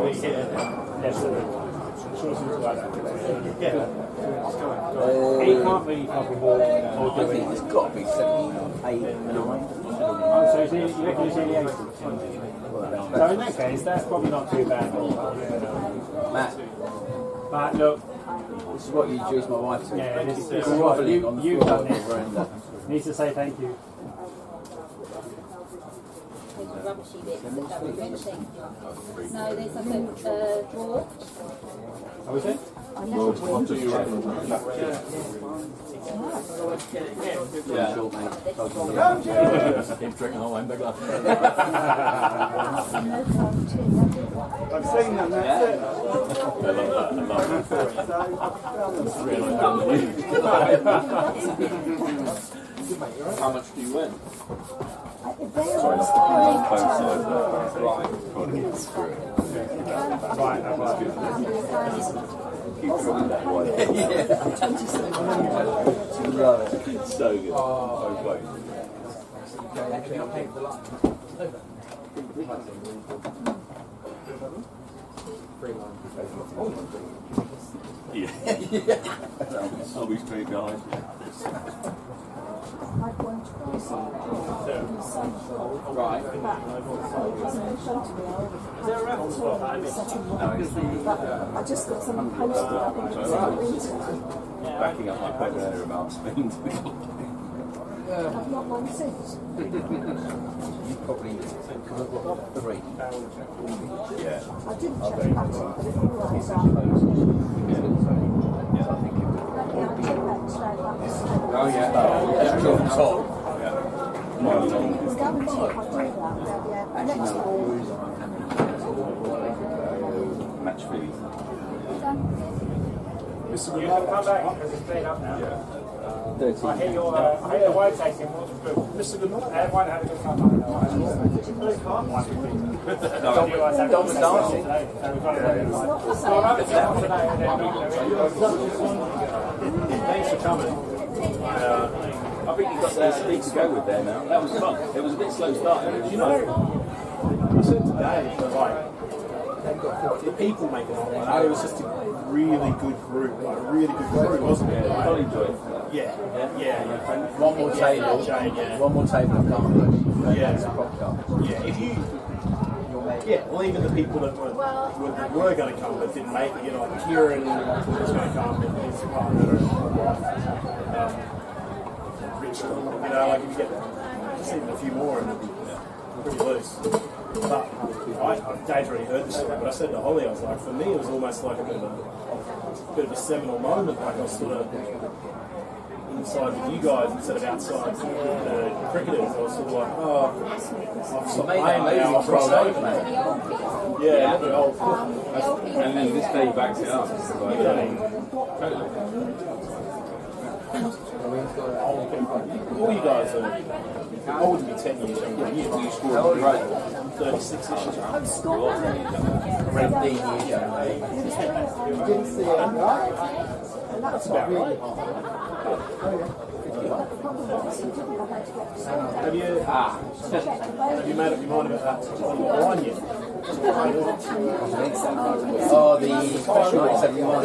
he can't really fucking walk or do it. It's got to be 78, 9. So you reckon he's in the 80s? So in that case, that's probably not too bad. Matt, look. This is what you introduced my wife to. Yeah, this is what you've done this. Needs to say thank you. Rubbishy bits that don't do anything. No, there's like a drawer. How is it? I never What do you reckon? Keep drinking all my big glass. I've seen them, that's it. How much do you win? Sorry, It's so good. So close. Yeah. I'll be straight behind. I won't Right. Is there a reference for that? I just got something posted up on the internet. Backing up my point earlier about speaking to the clock. I've not one since. You probably, because I've got 3. Yeah. I didn't check the pattern, but it all right. Oh yeah. Match fee. Mr. You can come back because it's cleared up now. Yeah. 13. I hear your wine tasting. Mr. Goodman, everyone had a good time. Dom's dancing. Thanks for coming. I think you've got some speed to go with there now. That was fun. It was a bit slow starting. You know, I said today that like the people making it like that, it was just a really good group, like a really good group, wasn't it? I enjoyed it. Yeah. One more table. One more table of company. Yeah. That's a prop cup. Yeah, if you. Yeah, well, even the people that were going to come but didn't make it, you know, like Kieran was going to come and his partner, Richmond, you know, like if you get just even a few more and it'd be pretty loose. But Dave's already heard this story, but I said to Holly, I was like, for me, it was almost like a bit of a seminal moment, like I was sort of inside with you guys instead of outside the cricketers. I was sort of like, oh, I've stopped playing now, I've rolled over, mate. Yeah, the old. And then this day backs it up. It's like, all you guys are older than me 10 years younger than you. You scored right 36-ish. 17 years younger. Didn't see it, right? And that's about really Have you made up your mind about that wine yet? Oh, the special 71.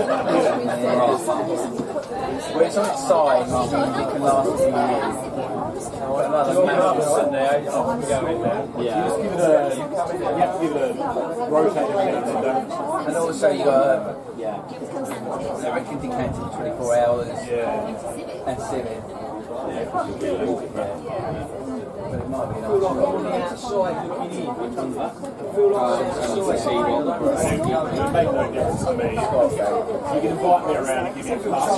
Well, it's on its side, which means it can last a few years. Another massive Sunday, I'm going there. You have to give it a rotate every now and then, don't you? And also you got I reckon decanted 24 hours. And civet. But it might be nice. On the outside looking in, which one's that? I feel like It make no difference to me. You can invite me around and give me a pass.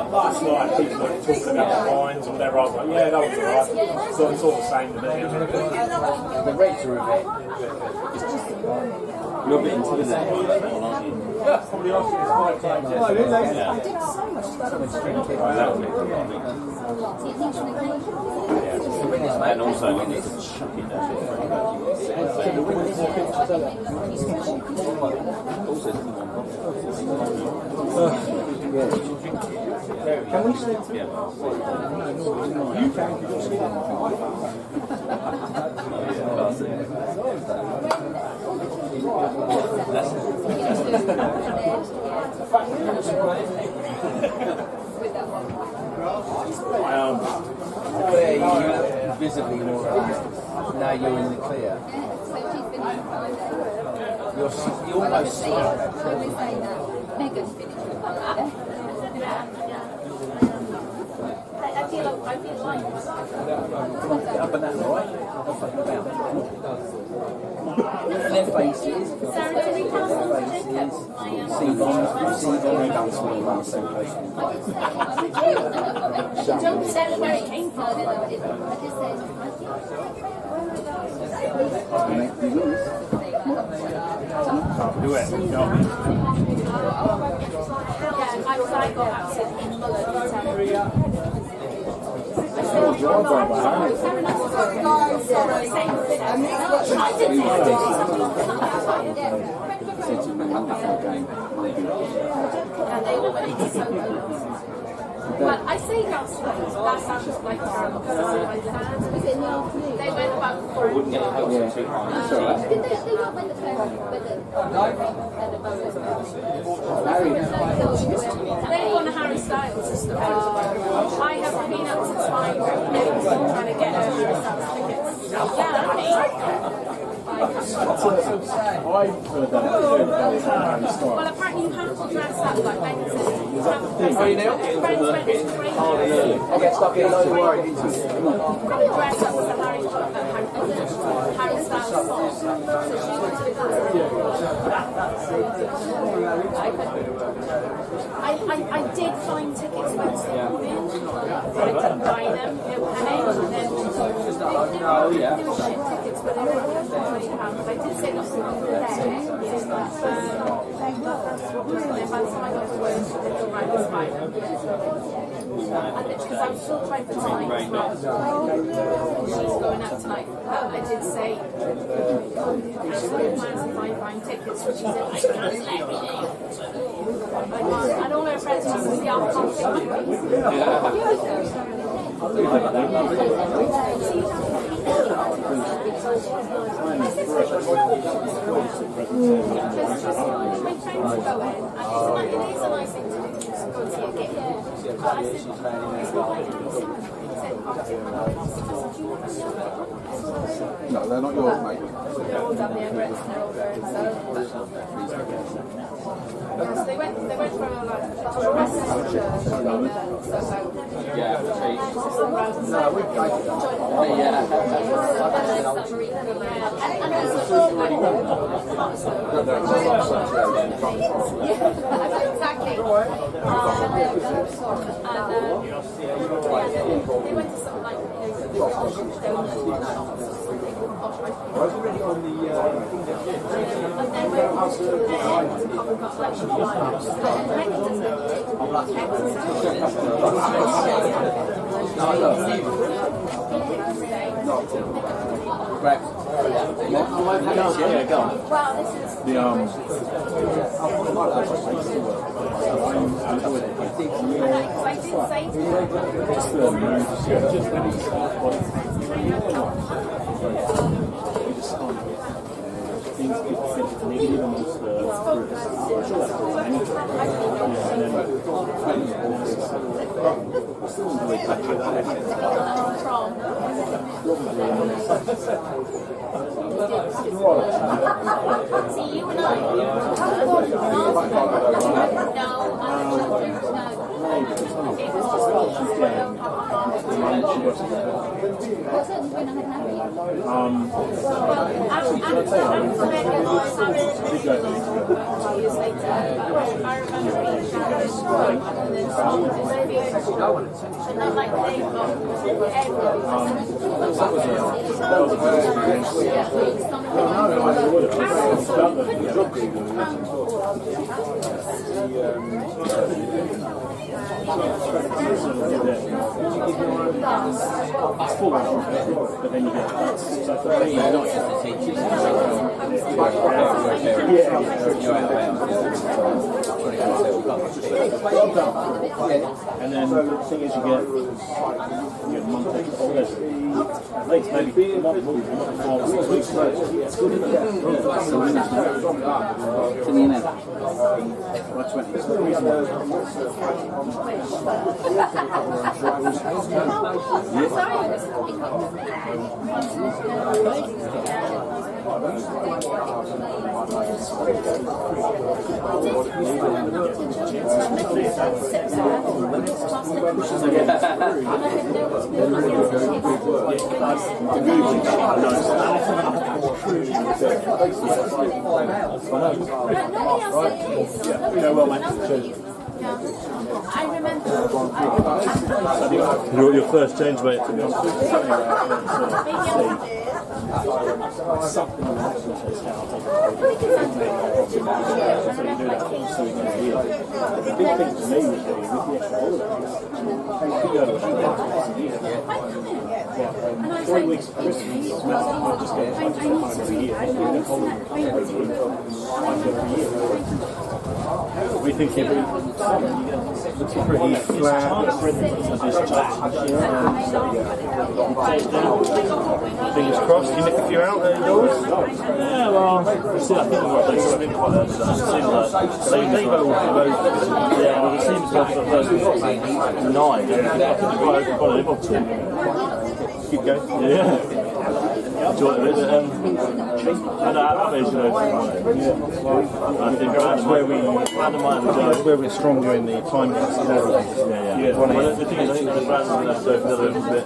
Last night, people were talking about the wines and whatever. I was like, yeah, that was alright. So it's all the same to me. The rates are a bit. you're a bit intimidated by that one, aren't you? Yeah, probably off. And also, you need to chuck it down. Can we sleep? Yeah. You can. Where you visibly more relaxed. Now you're in the clear. You're almost slow. Megan's finished with that. I feel like Up and down, right? Up and down. And their faces. Don't say where it came from. Do it. I got absolutely mullered. Well, I say last night. That sounds like was it in the afternoon? They went about 4 o'clock. wouldn't get the house too high. Did they not win the parent with the Boas? They won a Harry Styles. I have been up since 5 minutes trying to get a Harry Styles tickets. I've heard that. Well, apparently you have to dress up like Ben said. Oh, you know? Friends went to train. I'll get stuck in, don't worry. Dress up as a Harry Styles song. So she went to that. I did find tickets Wednesday morning, but I couldn't buy them. They were paying, and then they were shit tickets, but they were £20. I did say that for them. Then by the time I got to work, they were right to buy them. Because I'm still trying to find she's going up tonight. I did say, cancel your plans if I find tickets, but she said, I can't let me. And all her friends were saying, I'll come to No, they're not yours, mate. Yes, they went for a dress exactly. They went to some like See you and I. But then you get that. So for me, not just the teachers. And then the thing is, you get monthly holidays. At least maybe a month, 4 weeks. It's good, isn't it? To me, then. That's when it's I remember. Your first change, mate. The big thing to me was with the extra holidays. You go to And 3 weeks of Christmas is massive. I just get one every year. We think every summer you get pretty flat. Fingers crossed, you nick a few out indoors? Yeah, well, we'll see. I think they've swim quite early. They go yeah, well, it seems like the first 9. I think they've got to live up to it. Keep going. Yeah. Enjoy it. And I think that's where we're stronger in the time gaps. Yeah. Well, the thing is, I think the brands are left over a little bit.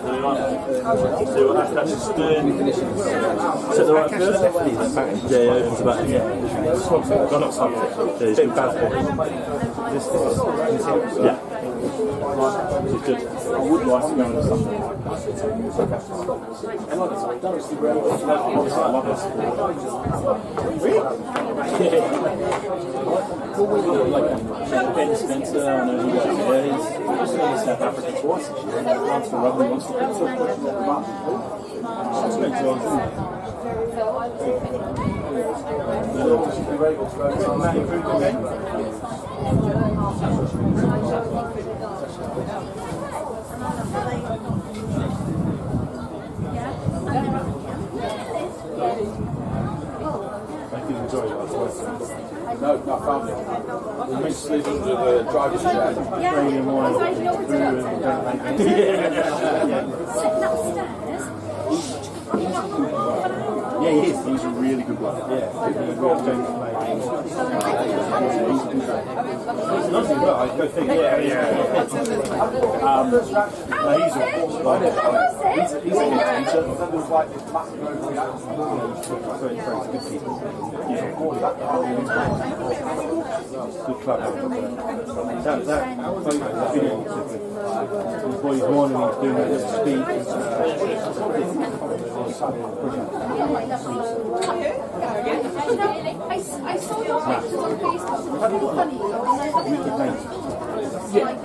So that's just is that the right first? Yeah, it's about no, not something. It's been bad for this yeah. Which is good. I would like to go into something. I love this. Like Ben Spencer, I know who that is. He's been in South Africa twice this year. Once for rugby, once for football. I can enjoy it. No, not family. We used to sleep under the driver's chair. Premium wine. Yeah, he is. He's a really good one. Yeah, he's nice as well. I go think. Yeah. No, he's a good teacher. There was like this massive overreaction. Very good people. Good club. That video was what he's wanting to do at this speed. I saw your pictures on Facebook.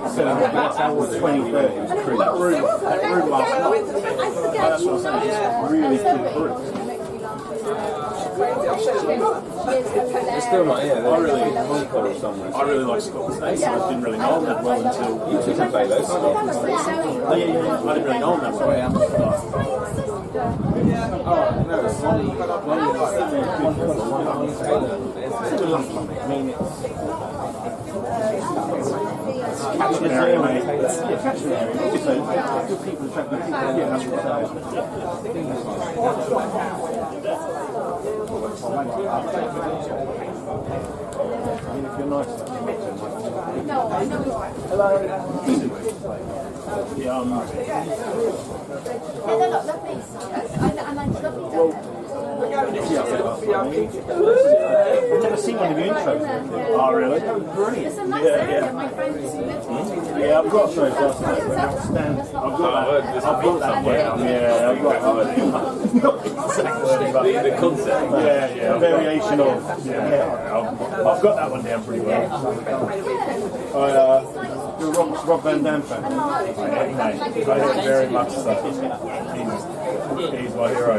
So that's our 2030 crew. That room last night. That's what I'm saying. It's really good crew. It's still not here. I really like Scotland. I didn't really know that well until you took a Bayless. Oh yeah. I didn't really know that well. I mean, catchment area, mate. Yeah, catchment area. Just so good people attract good people. Yeah, that's I mean, if you're nice, No, I know you are. hello. Yeah, they're not lovely. And I'm lovely. I've never seen one of your intros. Oh, really? Brilliant. It's a nice area. My friends live. Yeah, I've got those. Outstanding. I've got that. Yeah, I've got not exactly, but the concept. Yeah, a variation of. Yeah, I've got that one down pretty well. You're a Rob Van Dam fan. I am very much so. He's my hero,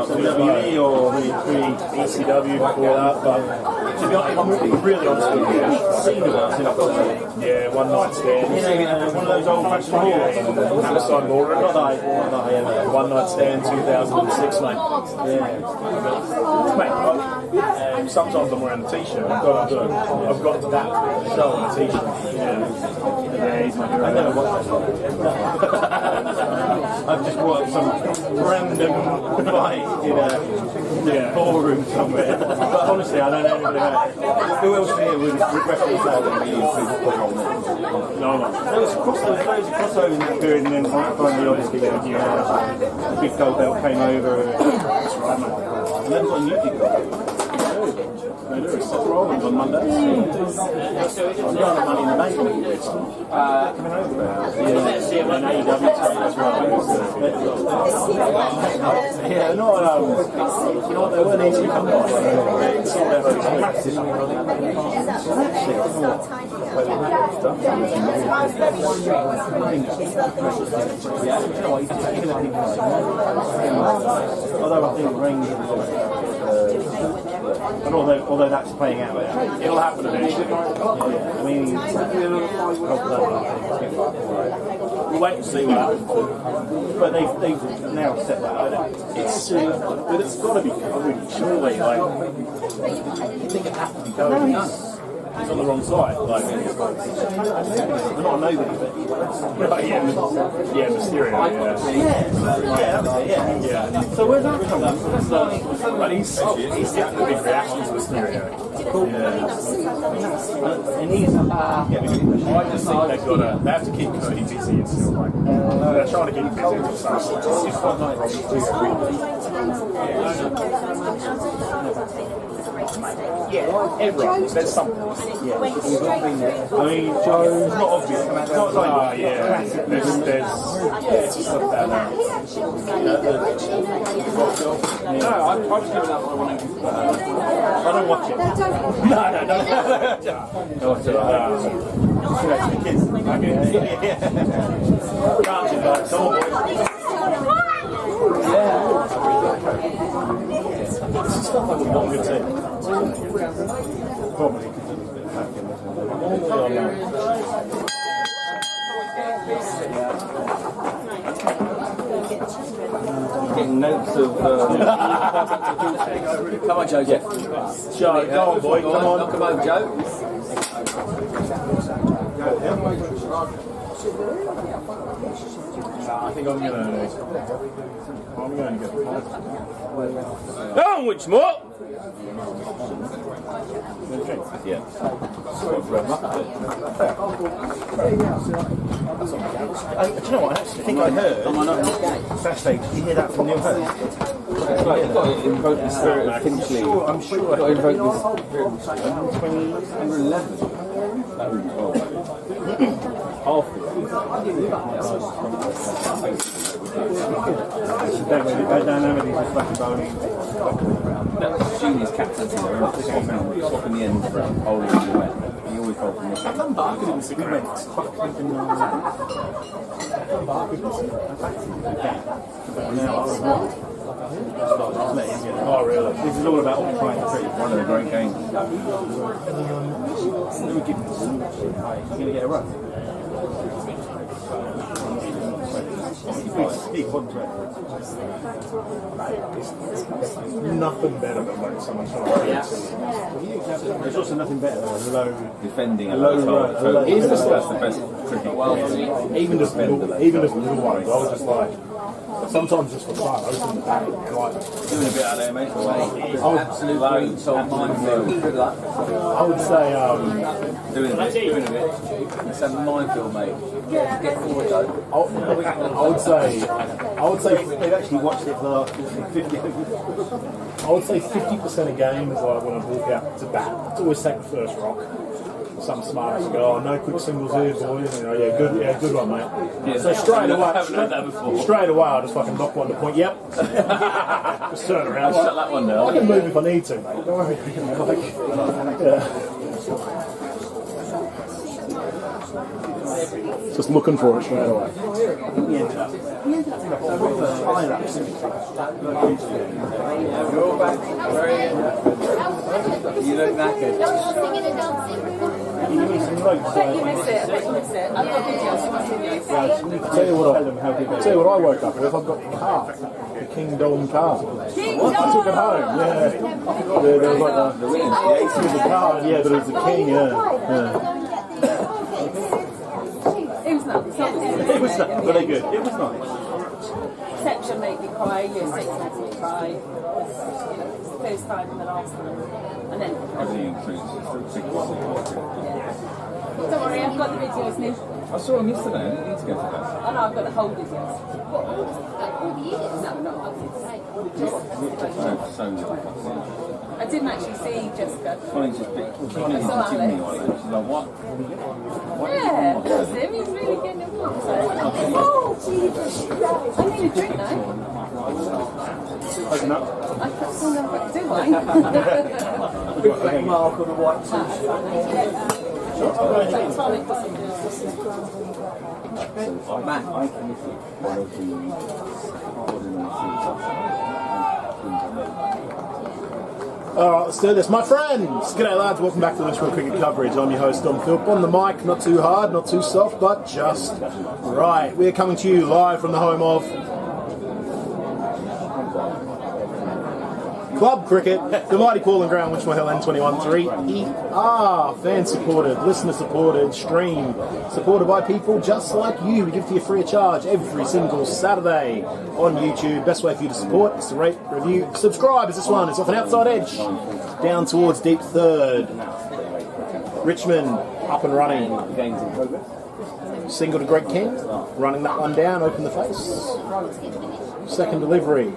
WWE or ECW before that, but to be honest, I'm really honest with you, I've seen it once. Yeah, one night stand. One of those old fashioned halls. Hammerstein Ballroom. Not that, one night stand, 2006, mate. Mate, sometimes I'm wearing a t-shirt. I've got that show on a t-shirt. Yeah, he's my hero. I never watched that. I've just watched some random fight in a ballroom somewhere. But honestly, I don't know anybody about it. Who else here would regret to say that? No. There was loads of crossover in that period, and then finally, obviously, the big gold belt came over. And then got a new big gold belt. They do a set rollings on Mondays. I'm going on Money in the Bank. Coming over there. Yeah, and AEW as well. Yeah, not, you know what, they weren't easy to come by. It's all their massive. Although I think Rings and although that's playing out, it'll happen eventually. I mean, we'll wait and see what happens. But they've now set that up. But it's got to be covered, surely. Like, you think it has to be covered? He's on the wrong side. Like, they're not a nobody, but Mysterio. Yeah. So where's that come from? But he's getting a big reaction to Mysterio. And he's I just think they have to keep Cody busy and still like they're trying to keep him busy until yeah, everyone. There's something. Yeah, we've all been there. I mean, Joe's not obvious. It's not like, there's it's just stuff about that. No, I was giving up my one. I don't watch it. No. The kids. Can't you like some this is stuff I would want to take. Probably because it was a bit packing. Getting notes of. Come on, Joe. Yeah. Joe, go on, boy. Come on. Knock him over, Joe. I think I'm going to get Go on, Winchmore! Yeah. Do you know what? I actually think I heard. Saturday, did you hear that from Neil Hurst? It's like you've got to invoke the spirit of Finchley. I'm sure You've got to invoke the spirit of 111. Half of it. Junior's captain swapping the end for Ollie and Wet. He always holds them. I come back and we went oh really? This is all about trying to treat One of the great games. You're going to get a run. Nothing better than when someone's trying to There's also nothing better than a low defending a low run. That's the best cricket. Even just little ones, I was just like sometimes just for fun, open the bag, like doing a bit out there, mate. Absolute minefield. Good luck. I would say doing a bit. It's a minefield, mate. Get forward, though. I would say they've actually watched it for the last 50. I would say 50% of games, like when I walk out to bat, it's always take the first rock. Some smart to go, oh, no quick singles here, boys. You know, good one, mate. Yeah, so straight away, I'll just fucking knock one to point. Yep. Just turn around. Shut that one down. I can move if I need to, mate. Don't worry. Just looking for it straight away. You're back. You look knackered. You give me some notes. You miss it. I've got videos. Tell you what I woke up with. I've got the car. The King Dom car. I took it home, yeah. There was like the car, yeah, but it was the King, yeah. It was nice. It was nice. Were they good? It was nice. Section made me cry. Year 6 made me cry. It's the first time and the last time. And then. Everything includes. Don't worry, I've got the videos now. I saw him yesterday. I didn't need to go for that. I know I've got the holders, yes. All the years? No, not up to I didn't actually see Jessica. Connie's just Connie's saw giving me Alex. on it. She's like, what? Yeah, that's him. He's really getting involved. Oh, Jesus. I need a drink now. Open up. I still never got to do one. Big black mark on the white I committed one of the Alright, let's do this. My friends! G'day lads, welcome back to the Winchmore Cricket coverage. I'm your host Dom Philp. On the mic, not too hard, not too soft, but just right. We're coming to you live from the home of Club Cricket, the mighty Pauling Ground, Winchmore Hill N21 3ER. Fan supported, listener supported, stream supported by people just like you. We give it to you free of charge every single Saturday on YouTube. Best way for you to support is to rate, review, subscribe. As this one is off an outside edge, down towards deep third. Richmond up and running. Single to Greg King, running that one down, open the face. Second delivery.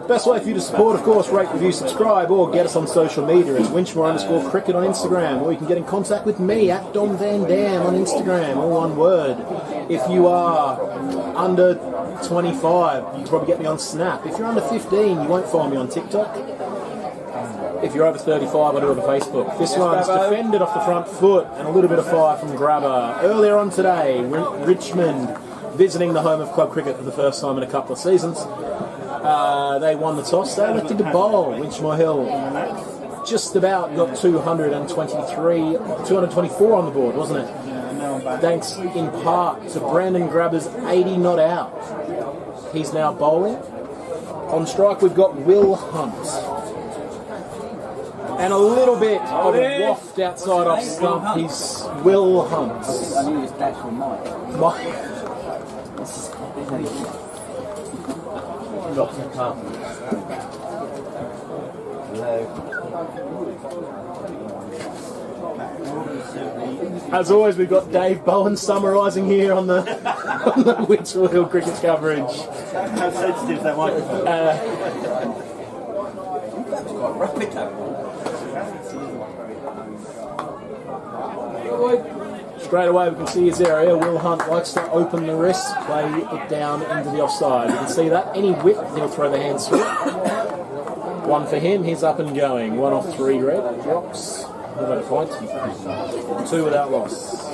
Best way for you to support, of course, rate, review, subscribe, or get us on social media. It's Winchmore_cricket on Instagram, or you can get in contact with me at Dom Van Dam on Instagram, all one word. If you are under 25, you can probably get me on Snap. If you're under 15, you won't find me on TikTok. If you're over 35, I do it on Facebook. This one's defended off the front foot, and a little bit of fire from grabber. Earlier on today, Richmond visiting the home of club cricket for the first time in a couple of seasons. They won the toss. They elected to bowl. Winchmore Hill just about got 224 on the board, wasn't it? Thanks in part to Brandon Grabber's 80 not out. He's now bowling. On strike we've got Will Hunt. And a little bit of a waft outside off stump. He's Will Hunt. I knew his dash from Mike. As always, we've got Dave Bowen summarising here on the Winchmore Hill cricket coverage. How sensitive is that microphone? Straight away we can see his area. Will Hunt likes to open the wrist, play it down into the offside. You can see that. Any whip, he'll throw the hands through it. One for him, he's up and going. 1 off 3 red, drops. What about a point? 2 without loss.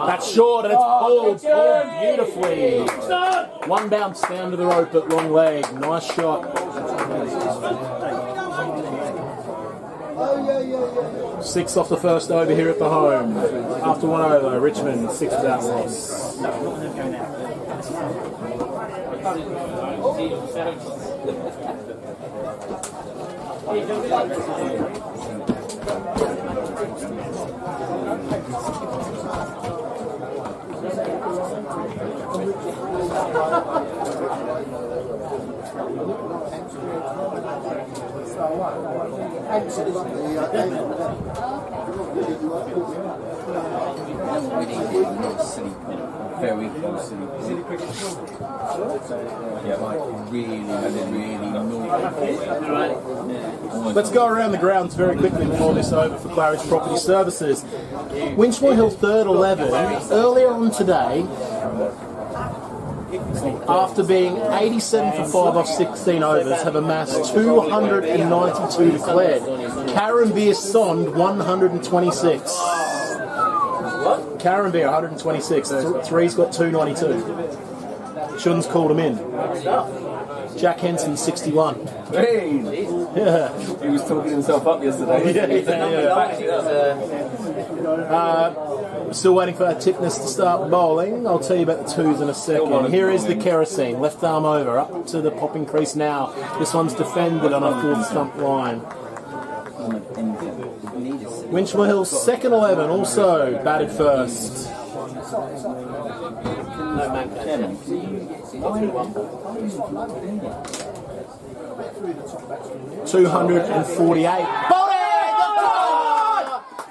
That's short and it's pulled beautifully. One bounce down to the rope at long leg. Nice shot. 6 off the first over here at the home. After 1 over, Richmond 6 without loss. Very close silly cricket. Yeah, like really naughty. Let's go around the grounds very quickly before this over for Claridge Property Services. Winchmore Hill third 11. Earlier on today, after being 87 for 5 off 16 overs, have amassed 292 declared. Karambir Sond 126. Karambir 126. Three's got 292. Shun's called him in. Jack Henson 61. Hey! Yeah. He was talking himself up yesterday. Still waiting for our Tipness to start bowling. I'll tell you about the 2s in a second. Here is the kerosene. Left arm over, up to the popping crease now. This one's defended on a 4th stump line. Winchmore Hill's second 11 also batted first. 248.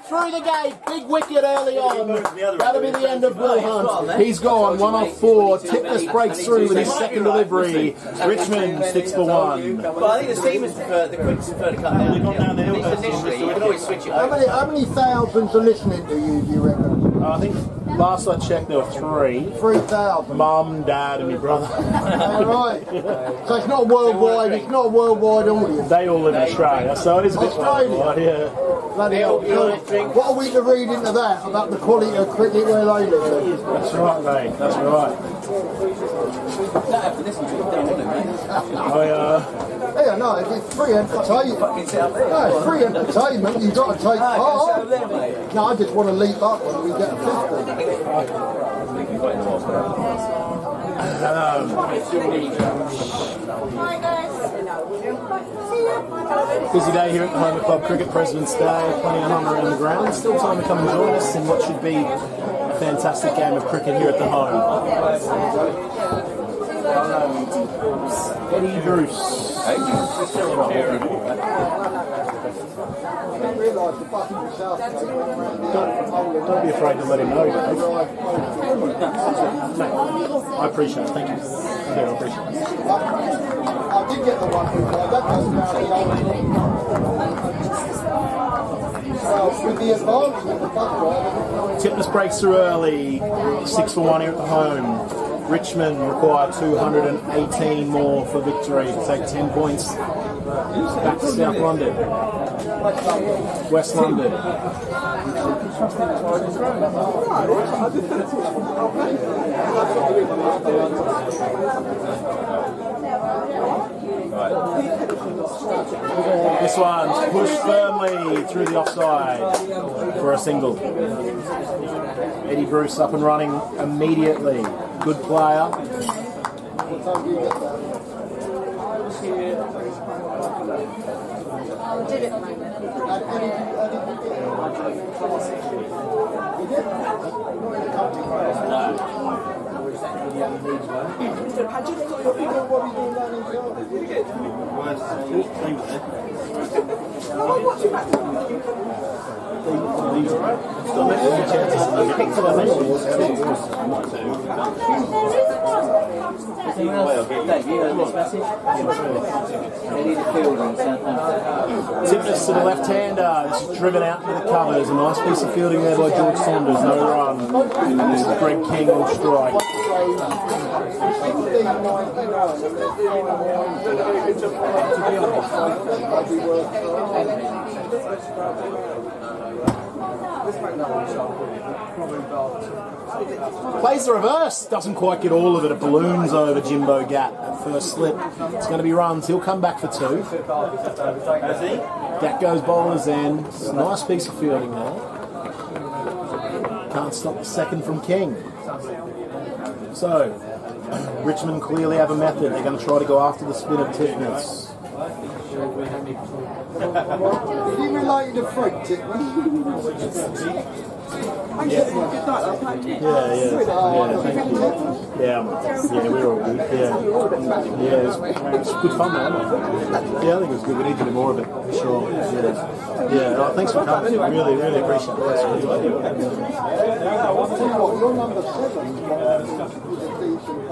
Through the gate, big wicket early on. That'll be the end of Bull Hunt. He's gone, 1 off 4. Tipness breaks through with his second delivery. Richmond 6 for 1. But I think the seamers prefer, the quickest prefer to cut down. At least initially, you can always switch it over. How many thousands are listening to you, do you reckon? I think last I checked there were 3. 3,000. Mum, Dad and my brother. Right. So it's not worldwide, it's not a worldwide audience. They all live in Australia, so it is a bit worldwide, yeah. Bloody hell. What are we to read into that about the quality of cricket where they live? That's right, mate. That's right. Yeah, no, if it's free entertainment. No, it's free entertainment. You've got to take part. No, I just want to leap up when we get a 50. Busy day here at the Home Club Cricket President's Day. Plenty of hunger in the ground. Still time to come and join us in what should be a fantastic game of cricket here at the home. Eddie Bruce. Don't be afraid to let him know, Dave. I appreciate it, thank you. I appreciate it. I did get the one that goes down with the advancement, the buck. Tipness breaks through early, 6 for 1 here at the home. Richmond require 218 more for victory to take 10 points back to South London. West London. This one's pushed firmly through the offside for a single. Eddie Bruce up and running immediately. Good player. Tipness to the left-hander. This is driven out to the covers. A nice piece of fielding there by George Saunders. No run. This is Greg King on strike. Plays the reverse, doesn't quite get all of it. It balloons over Jimbo Gap at first slip. It's going to be runs. He'll come back for 2. That goes bowler's end. It's a nice piece of fielding there. Can't stop the second from King. So, Richmond clearly have a method. They're going to try to go after the spin of Tipness. Did you relate to Fred Tipness? Yeah, thank you. Yeah, we're all good. Yeah, it was good fun, man. Yeah, I think it was good. We need to do more of it, for sure. Yeah, oh, thanks for coming. Really, really appreciate it. You're number 7.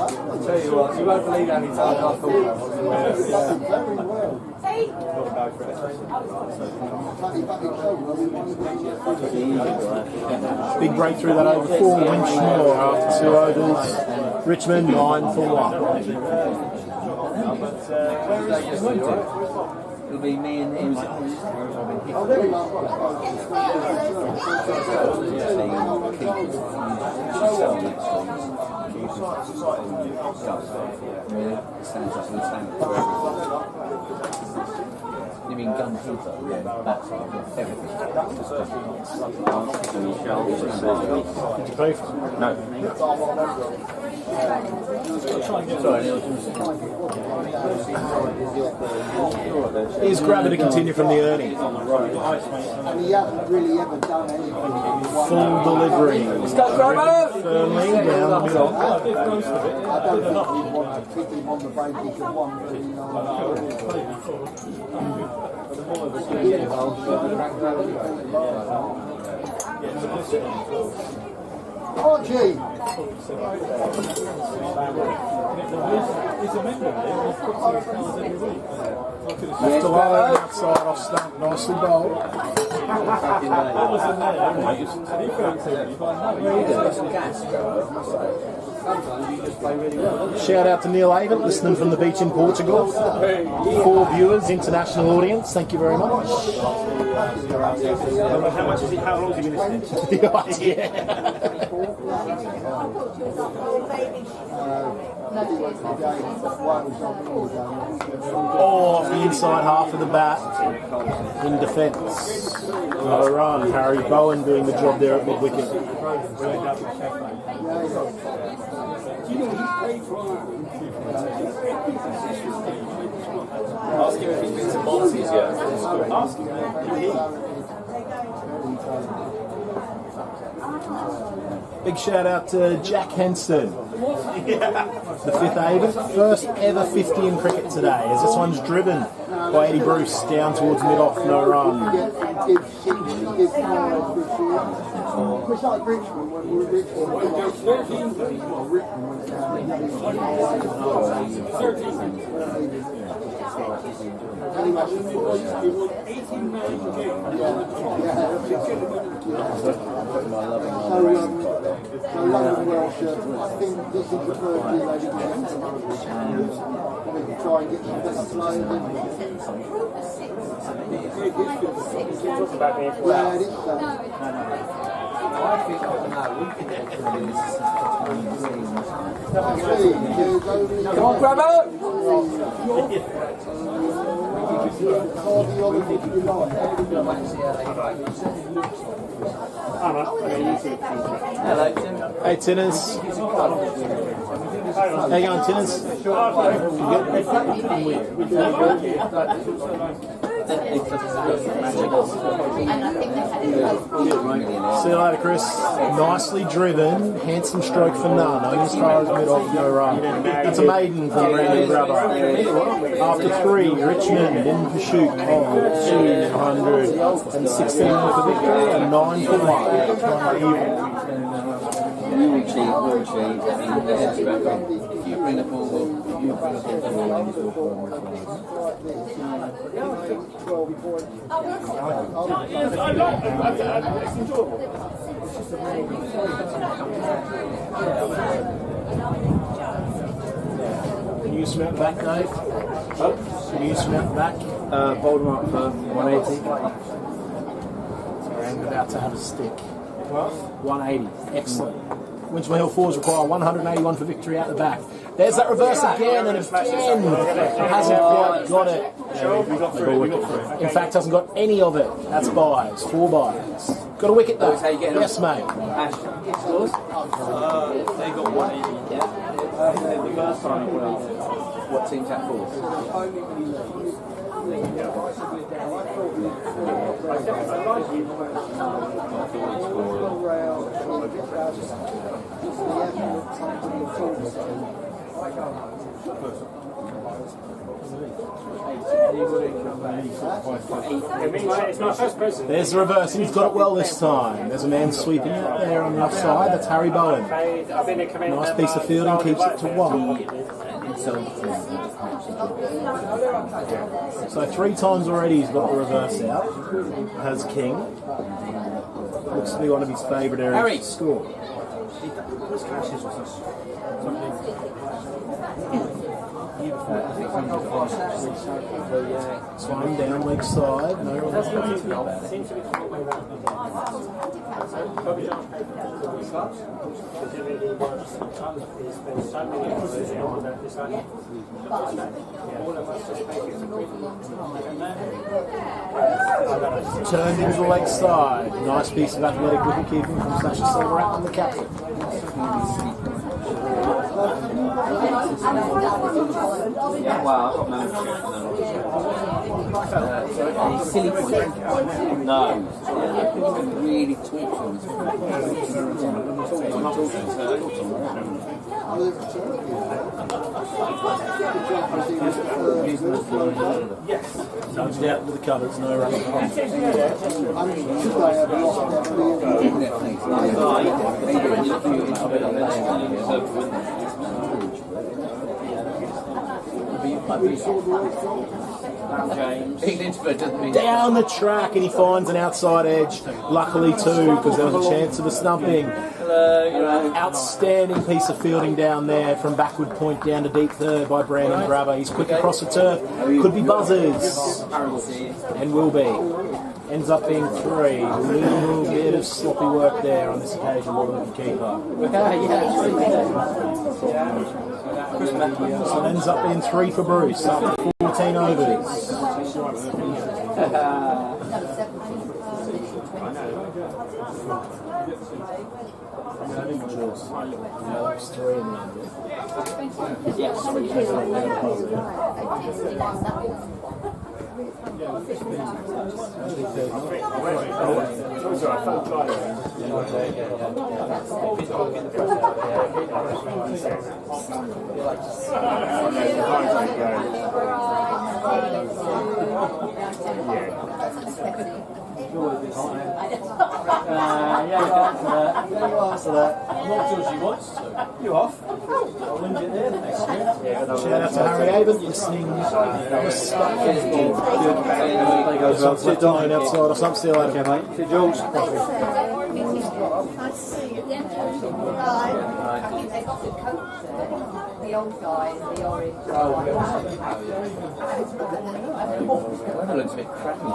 I'll tell you what, you won't believe how many times I thought very well. Big breakthrough that over 4 Winchmore after 2 overs. Richmond 9 for 1. It'll be me and him. You mean gun keeper? Yeah, that's everything. Did you pay for it? No. Sorry, Here's grabber to continue from the earning. And he hasn't really ever done anything. Full delivery. Let's go, grabber! Firmly down the middle. I don't think we want to kick him on the basis of 139. Archie! Left alone, outside off stump, nicely bowled. Shout out to Neil Avon, listening from the beach in Portugal. 4 viewers, international audience, thank you very much. How much is it? How long have you been listening? Oh, off the inside half of the bat in defence. Not a run. Harry Bowen doing the job there at mid-wicket. Ask him if he's been to Monty's yet. Ask him. Big shout out to Jack Henston, the 5th Avon. First ever 50 in cricket today, as this one's driven by Eddie Bruce down towards mid-off, no run. It's like Richmond when we were Richmond went down. So London Welsh, I think this is the first year they didn't get to try and get some better players in. Yeah, it is so. Come on, grab it! Hello, Tim. Hey, Tinners. How you going, Tinners? See you later, Chris. Nicely driven, handsome stroke for none. Only as far as mid-off, no run. That's a maiden for Brandon Grubber. After 3, Richmond in pursuit of 216 for victory and 9 for 1. We'll cheat. If you bring the ball, you bring the Can you swim back, Dave? Can you swim back? Bowled him up for 180. And about to have a stick. 180. Excellent. Winchmore Hill 4s require 181 for victory out the back. There's that reverse again, and again hasn't quite got it. In fact, hasn't got any of it. That's buys. 4 buys. Got a wicket though. Yes, mate. They got 180. The first time, What team's that for? There's the reverse, and he's got it well this time. There's a man sweeping out there on the offside. That's Harry Bowen. Nice piece of fielding, keeps it to 1. So 3 times already he's got the reverse out. Has King. Looks to be one of his favourite areas to score. Swing down leg side. No Turned into the leg side. Nice piece of athletic wicket-keeping from Sasha Silverrat and the captain. Wow, I've got no silly point. No. Really talking. Nudged out into the cupboards, no run. Down the track, and he finds an outside edge. Luckily too, because there was a chance of a stumping. Outstanding piece of fielding down there from backward point down to deep third by Brandon Grabber. He's quick across the turf. Could be buzzers, and will be. Ends up being 3. A little bit of sloppy work there on this occasion by the keeper. So it ends up being 3 for Bruce after 14 overs. Shout out to Harry Avon listening. Sit down outside or something. See you later. Okay, mate. See Jules. Nice to see you. The old guy in the orange. That looks a bit crappy. Can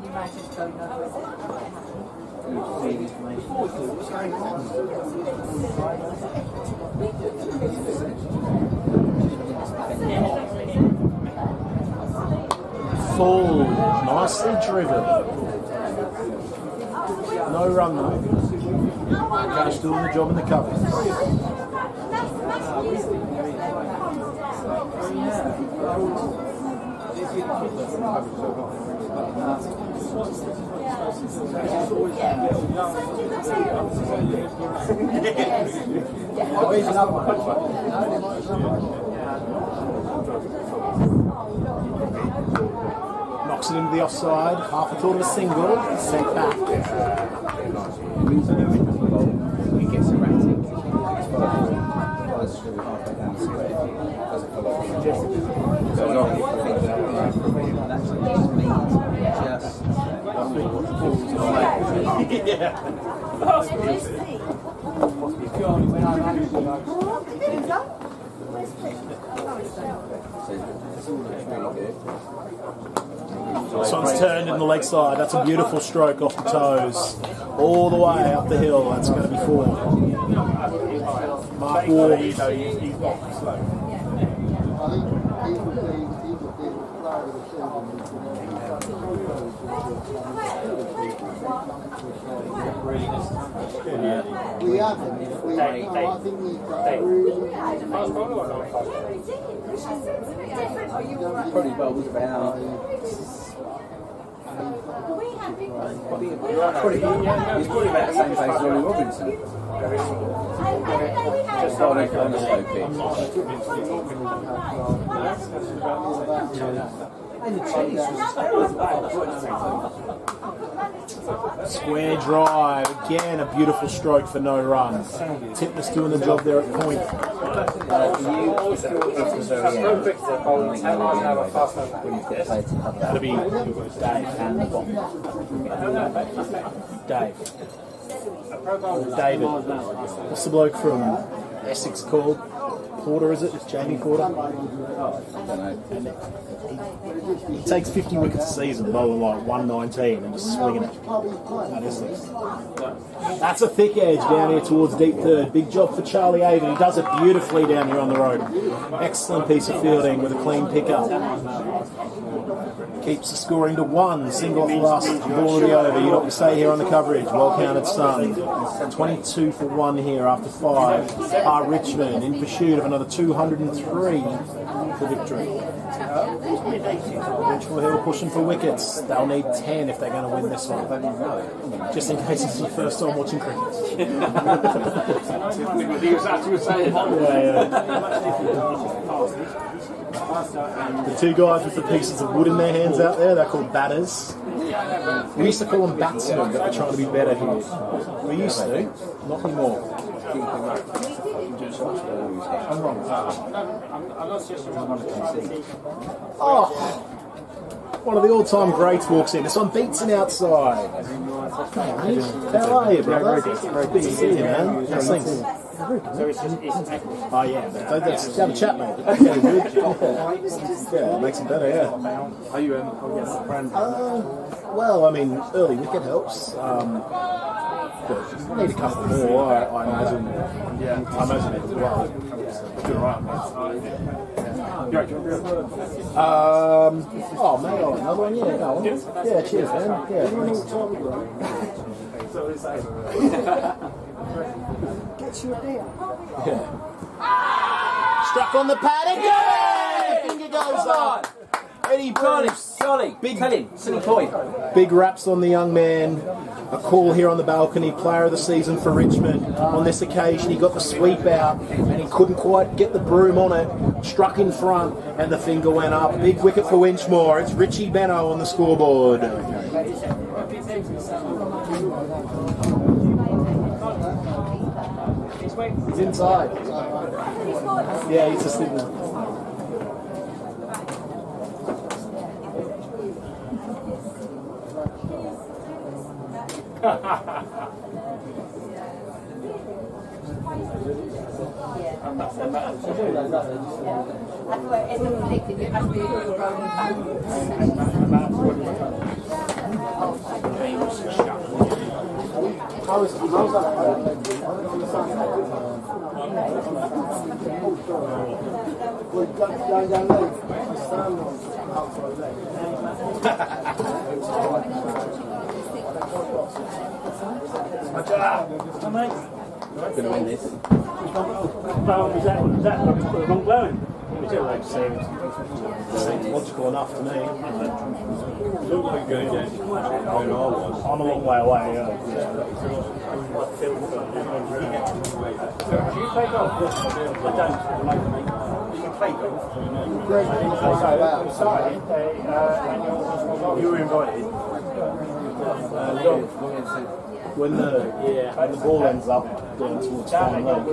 you imagine going over Full, nicely driven. No run though. Cash doing the job in the covers. Knocks it into the offside, half a thought of a single, sent back. He gets erratic. This one's turned in the leg side. That's a beautiful stroke off the toes. All the way up the hill. That's going to be 4. Mark Ward. We haven't. I think we've got really. Probably bowls about. He's probably about the same place as Ronnie Robinson. Just on a slow pitch. and the cheese was Square drive, again a beautiful stroke for no run. Tipner's doing the job there at point. That'll be Dave. David. What's the bloke from Essex called? Porter, is it? It's Jamie Porter. He takes 50 wickets a season, bowling like 119 and just swinging it. That is it. That's a thick edge down here towards deep third. Big job for Charlie Avon. He does it beautifully down here on the road. Excellent piece of fielding with a clean pickup. Keeps the scoring to 1. Single off the last ball of the over. You know what we say here on the coverage. Well counted, son. 22 for 1 here after 5. Richmond in pursuit of another 203 for victory. Winchmore Hill pushing for wickets. They'll need 10 if they're going to win this one. Just in case it's your first time watching cricket. The two guys with the pieces of wood in their hands out there, they're called batters. We used to call them batsmen, but they're trying to be better here. We used to, not anymore. Oh, one of the all-time greats walks in. This one beats him outside. How are you, brother? Good to see you, man. How's things? Oh yeah, let's have a chat, mate. Okay, good. Yeah, it makes it better, yeah. Are you well, I mean, early wicket helps. But need a couple more, I imagine. Yeah, I imagine it as well. Oh, mate, another one, yeah, go on. Yeah, cheers, man. Yeah, Gets you a beer. yeah. Struck on the paddock. Yeah! Finger goes up. Eddie Bruce. Big, silly point. Big raps on the young man. A call here on the balcony. Player of the season for Richmond. On this occasion, he got the sweep out and he couldn't quite get the broom on it. Struck in front and the finger went up. Big wicket for Winchmore. It's Richie Benno on the scoreboard. He's inside. Yeah, he's just in there. Gonna win this. Seems logical enough to me. I'm a long way away, yeah. Do you play golf? I don't. You can play golf. You were invited. When the ball ends up down towards fine leg,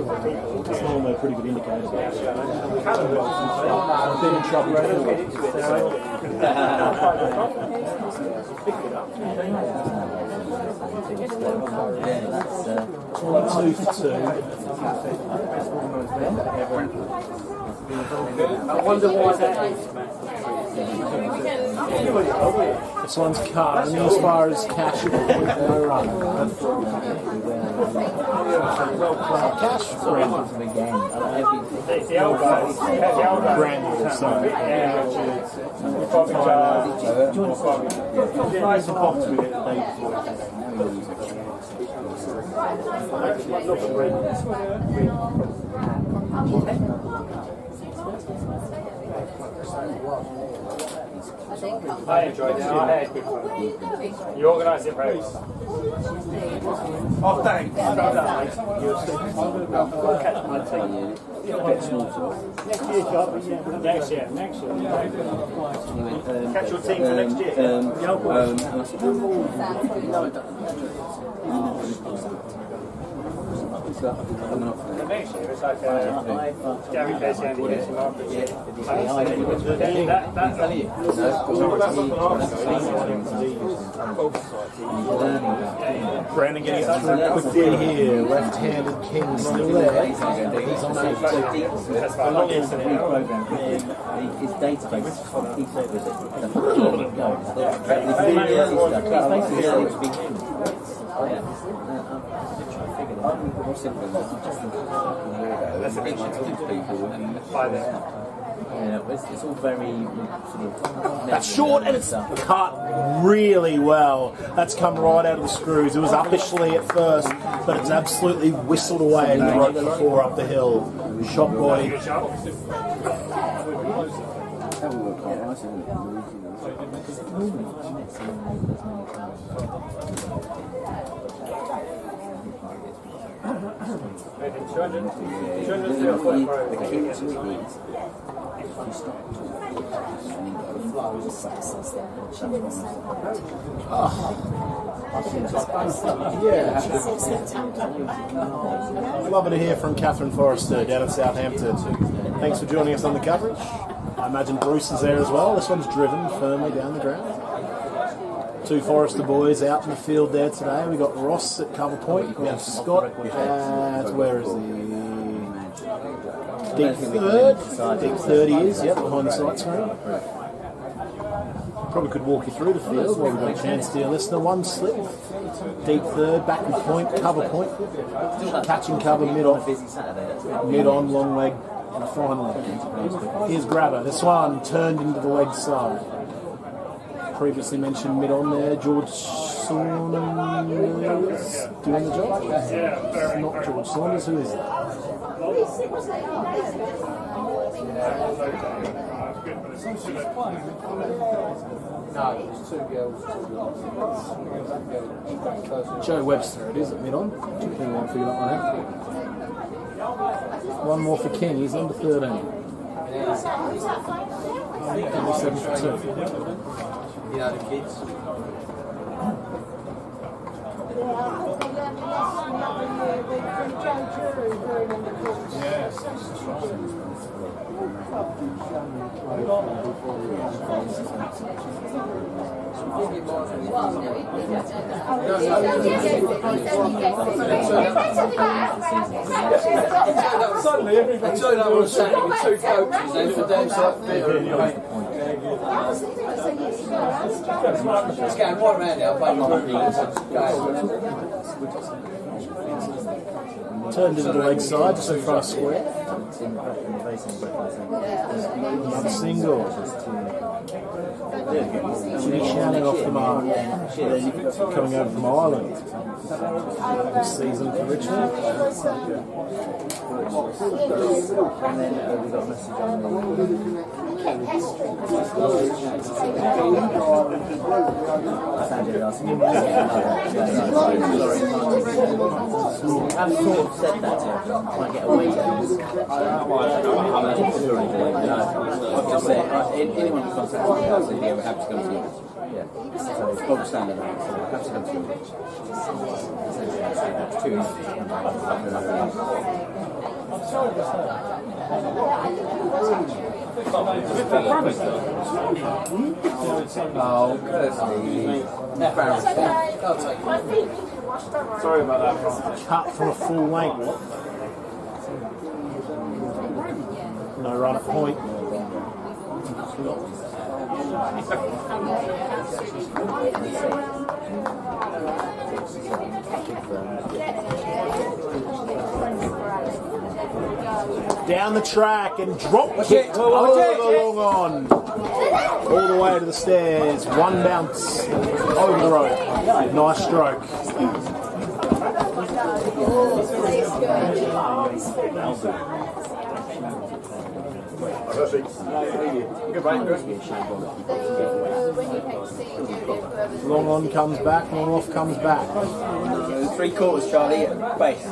it's normally a pretty good indicator. I've been in trouble before. Yeah, that's 22 for 2. I wonder why that is. This one's cut, and as far as cash, no run. Cash, Brandon. Brandon, sorry. I enjoyed it. I had good fun. You organised it very well. Oh, thanks. Next year. Catch your team for next year. Next year it's like Gary Casey and Casey Marcus. Brandon getting up quickly here. Left-handed King still there. He's on a his database keeps everything. It's all very That's short and it's cut really well. That's come right out of the screws. It was uppishly at first, but it's absolutely whistled away and broke the 4 up the hill. Shot body. Lovely to hear from Catherine Forrester down in Southampton. Thanks for joining us on the coverage. I imagine Bruce is there as well. This one's driven firmly down the ground. 2 Forrester boys out in the field there today. We got Ross at cover point. We have Scott at, where is he? Deep third. Deep third he is, yep, behind the sight screen. Probably could walk you through the field while we've got a chance, dear listener. 1 slip. Deep third, back and point, cover point. Catching cover mid-off. Mid-on, long leg, and a fine leg. Here's grabber. This one turned into the leg side. Previously mentioned mid-on there, George Saunders doing the job? Not George Saunders, who is that? Joe Webster it is at mid-on. King won't figure that one out. 1 more for King, he's under 13. Only 7 for 2. You know, the kids. Suddenly, everybody turned up on Saturday with 2 coaches, then for damn sight it's going right around now, Turned into the leg side, just in front of square. Another single. Jimmy Shannon off the mark. Coming over from Ireland. This season for Richmond. And then we got a message on the I've sort of said that to him. Might get away with it. I've just said, anyone who contacts me, I said, yeah, we have to come to you. Yeah. So it's gold standard now, so we have to come to you. Essentially, I say that's 2 inches. Oh, courtesy. Sorry about that. Cut from a full length. No run at point. Down the track and drop kick over the long on. All the way to the stairs. 1 bounce over the rope. Nice stroke. Long on comes back, long off comes back. 3/4, Charlie, at base.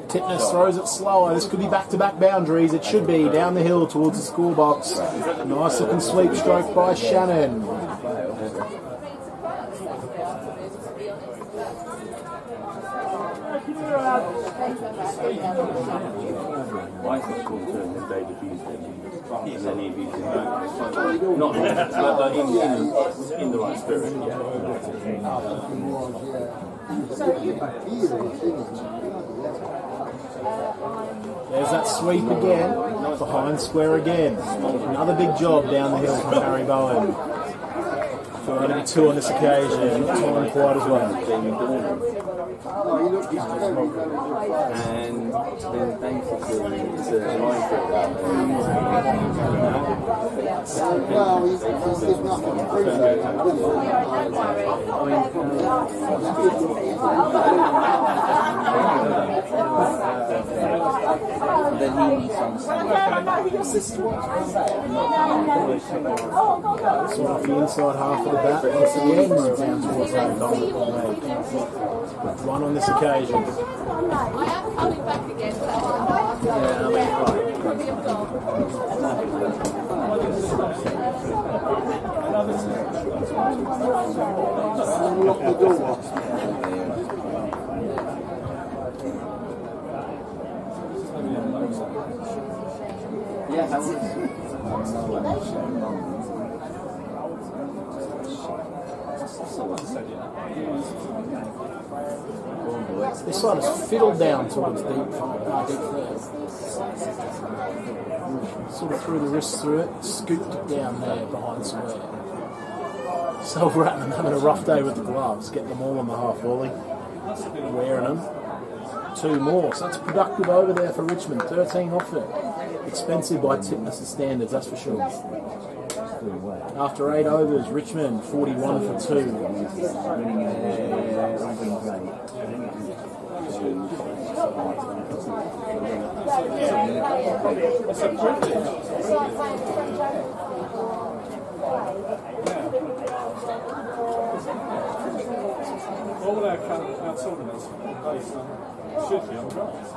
Titness throws it slower. This could be back-to-back boundaries. It should be down the hill towards the score box. Nice looking sweep stroke by Shannon. My first call to him and Dave abused him. And then he abused him back. Not in the right spirit, yeah. There's that sweep again. Behind square again. Another big job down the hill from Harry Bowen. So we're going to be 2 on this occasion. Not time quite as well. And then basically it's a line for Well, there's nothing to prove there. Then he needs to understand Sort of the inside half of the bat once again, down towards that goal. One on this occasion. I am coming back again. Lock the door. This side is fiddled down towards deep third. Sort of threw the wrist through it, scooped it down there behind square. So Ratman having a rough day with the gloves, getting them all on the half volley, wearing them. 2 more, so that's productive over there for Richmond. 13 off it. Expensive by Titness' standards, that's for sure. After 8 overs, Richmond 41 for 2. All our tournaments are based on, should be on grass.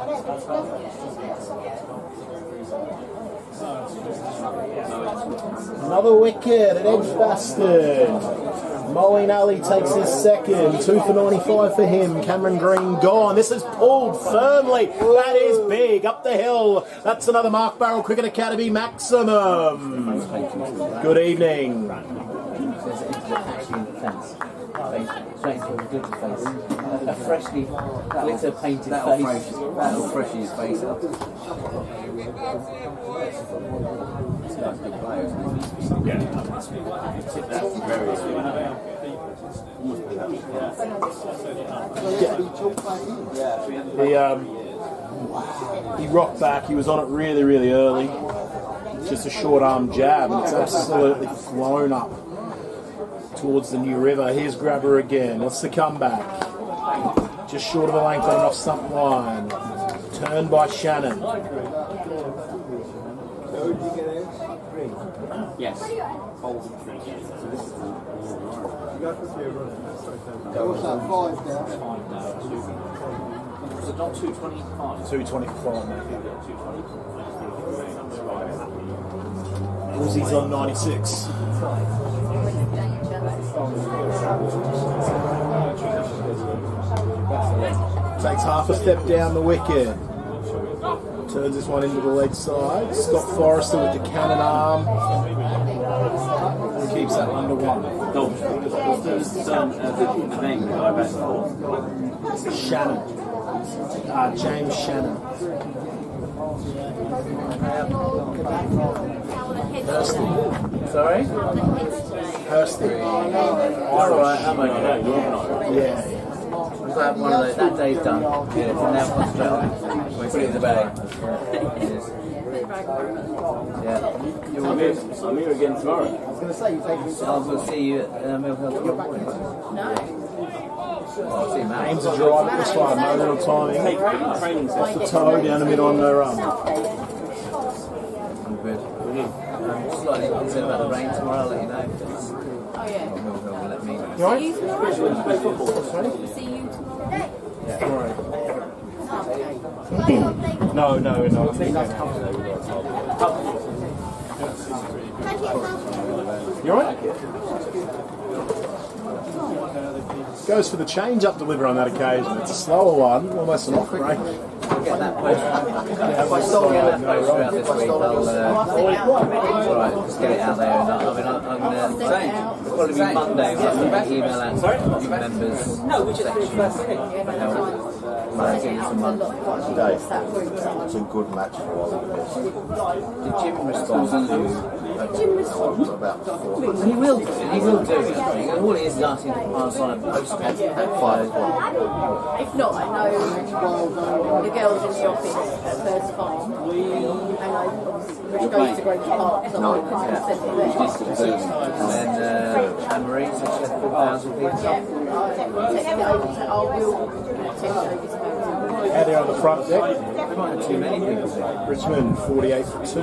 Another wicket at Edgbaston. Moeen Ali takes his second. 2 for 95 for him. Cameron Green gone. This is pulled firmly. That is big. Up the hill. That's another Mark Barrel Cricket Academy maximum. Good evening. A freshly glitter painted face. That'll freshen his face up. He rocked back. He was on it really, really early. Just a short arm jab, and it's absolutely flown up towards the New River. Here's Grabber again. What's the comeback? Just short of a length on an off stump line. Turned by Shannon. Yes. What's that, 5 now? Was it not 225? 225, mate. Uzi's on 96. Takes half a step down the wicket. Turns this one into the leg side. Scott Forrester with the cannon arm. And keeps that under 1. The name of the guy back before? Shannon. James Shannon. Hursty. Sorry? Hursty. Alright, I'm okay. Yeah. We've got one of those, that day's done. Yeah, so now concentrate on it. We put it in the bag. Yeah. I'm here again tomorrow. I was going to see you at Mill Hill tomorrow morning. No. I'll see Matt. Aims a drive this one, no little timing. Off the toe, down the middle on the run. I'm good. Slightly concerned about the rain tomorrow, I'll let you know. Oh, yeah. Mill Hill will let me know. You alright? See you tomorrow. See you tomorrow. Yeah. No, we're not. You alright? Goes for the change-up delivery on that occasion. It's a slower one, almost an off-break. I'll get that poster. If I still get that poster out this week, I'll just get it out there. And I'm going to say, it'll probably be Monday when I email out to members section. Today, it's a good match for all of this. Did Jim respond to About 400. He will do it. All he is asking to pass on a post at 5 o'clock. If not, I know the girls in the office at First Farm, and which goes to Grove Park, so I kind of sent it there. And then Anne-Marie said she left 4,000 people. Yeah, I'll text it over to, I will text it over to her. How they on the front deck? Quite too many people there. Richmond, 48 for 2.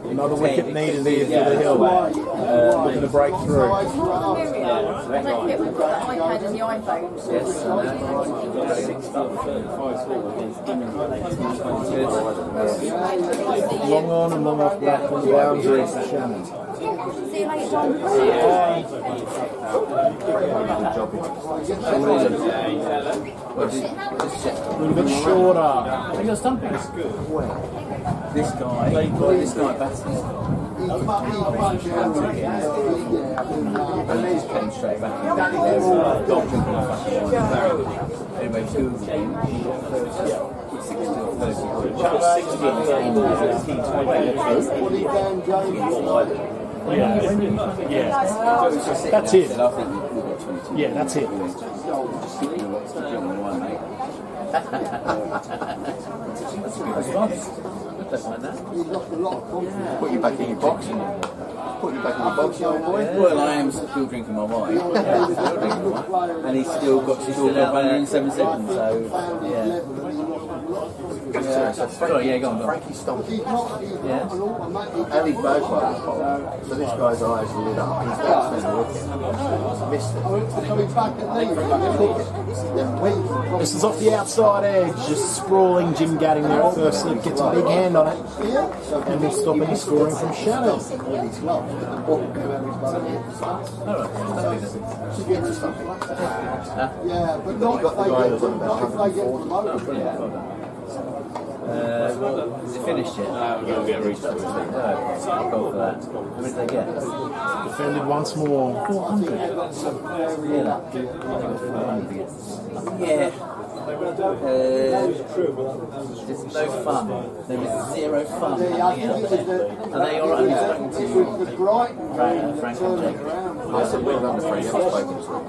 Another wicket needed here for the Hill. Looking to break through. Don't forget, we've got the iPad and the iPhone. Yes, Long on and long off back on the boundary for Shannon. See you later, John. A little bit shorter. He got stumping. This guy batting. And he just came straight back in. Anyway, 2 of them. 60 or 30. Yeah. That's it. Yeah, that's it. That's a good response. Don't mind that. Put you back in your box. Put you back in your box, old boy. Well, I am still drinking my wine. And he's still got she's still running in 7 seconds, so yeah. Sorry, yeah, go on. Frankie Stomp. Yeah. And he's both like so this guy's eyes lit up. He's missed it. This is off the outside edge, just sprawling Jim Gadding there at first slip, gets a big hand on it, and will stop any scoring from Shannon. Yeah, but not if they get promoted. Is it finished yet? You'll get restart. I'll go for that. How many did they get? Defended once more. 400. Yeah. Yeah. There's no fun. There is zero fun happening out there. Are they alright? I've spoken to Frank and Jake. I said, well done to Frank, I've spoken to him.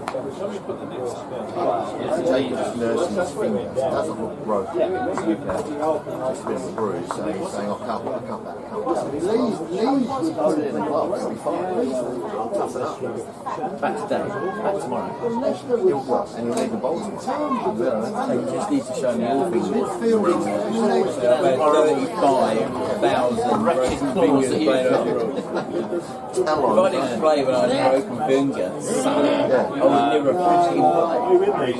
Jake is nursing his fingers. Doesn't look broken. Just a bit of a bruise, so he's saying, I'll come back. Lee's put it in the glove, it'll be fine. Tough it up. Back today, back tomorrow. And he'll leave the bowl tomorrow. So you just need to show me all fingers. 35,000 broken fingers playing over. If I didn't play when I had a broken finger, I would never freaking play.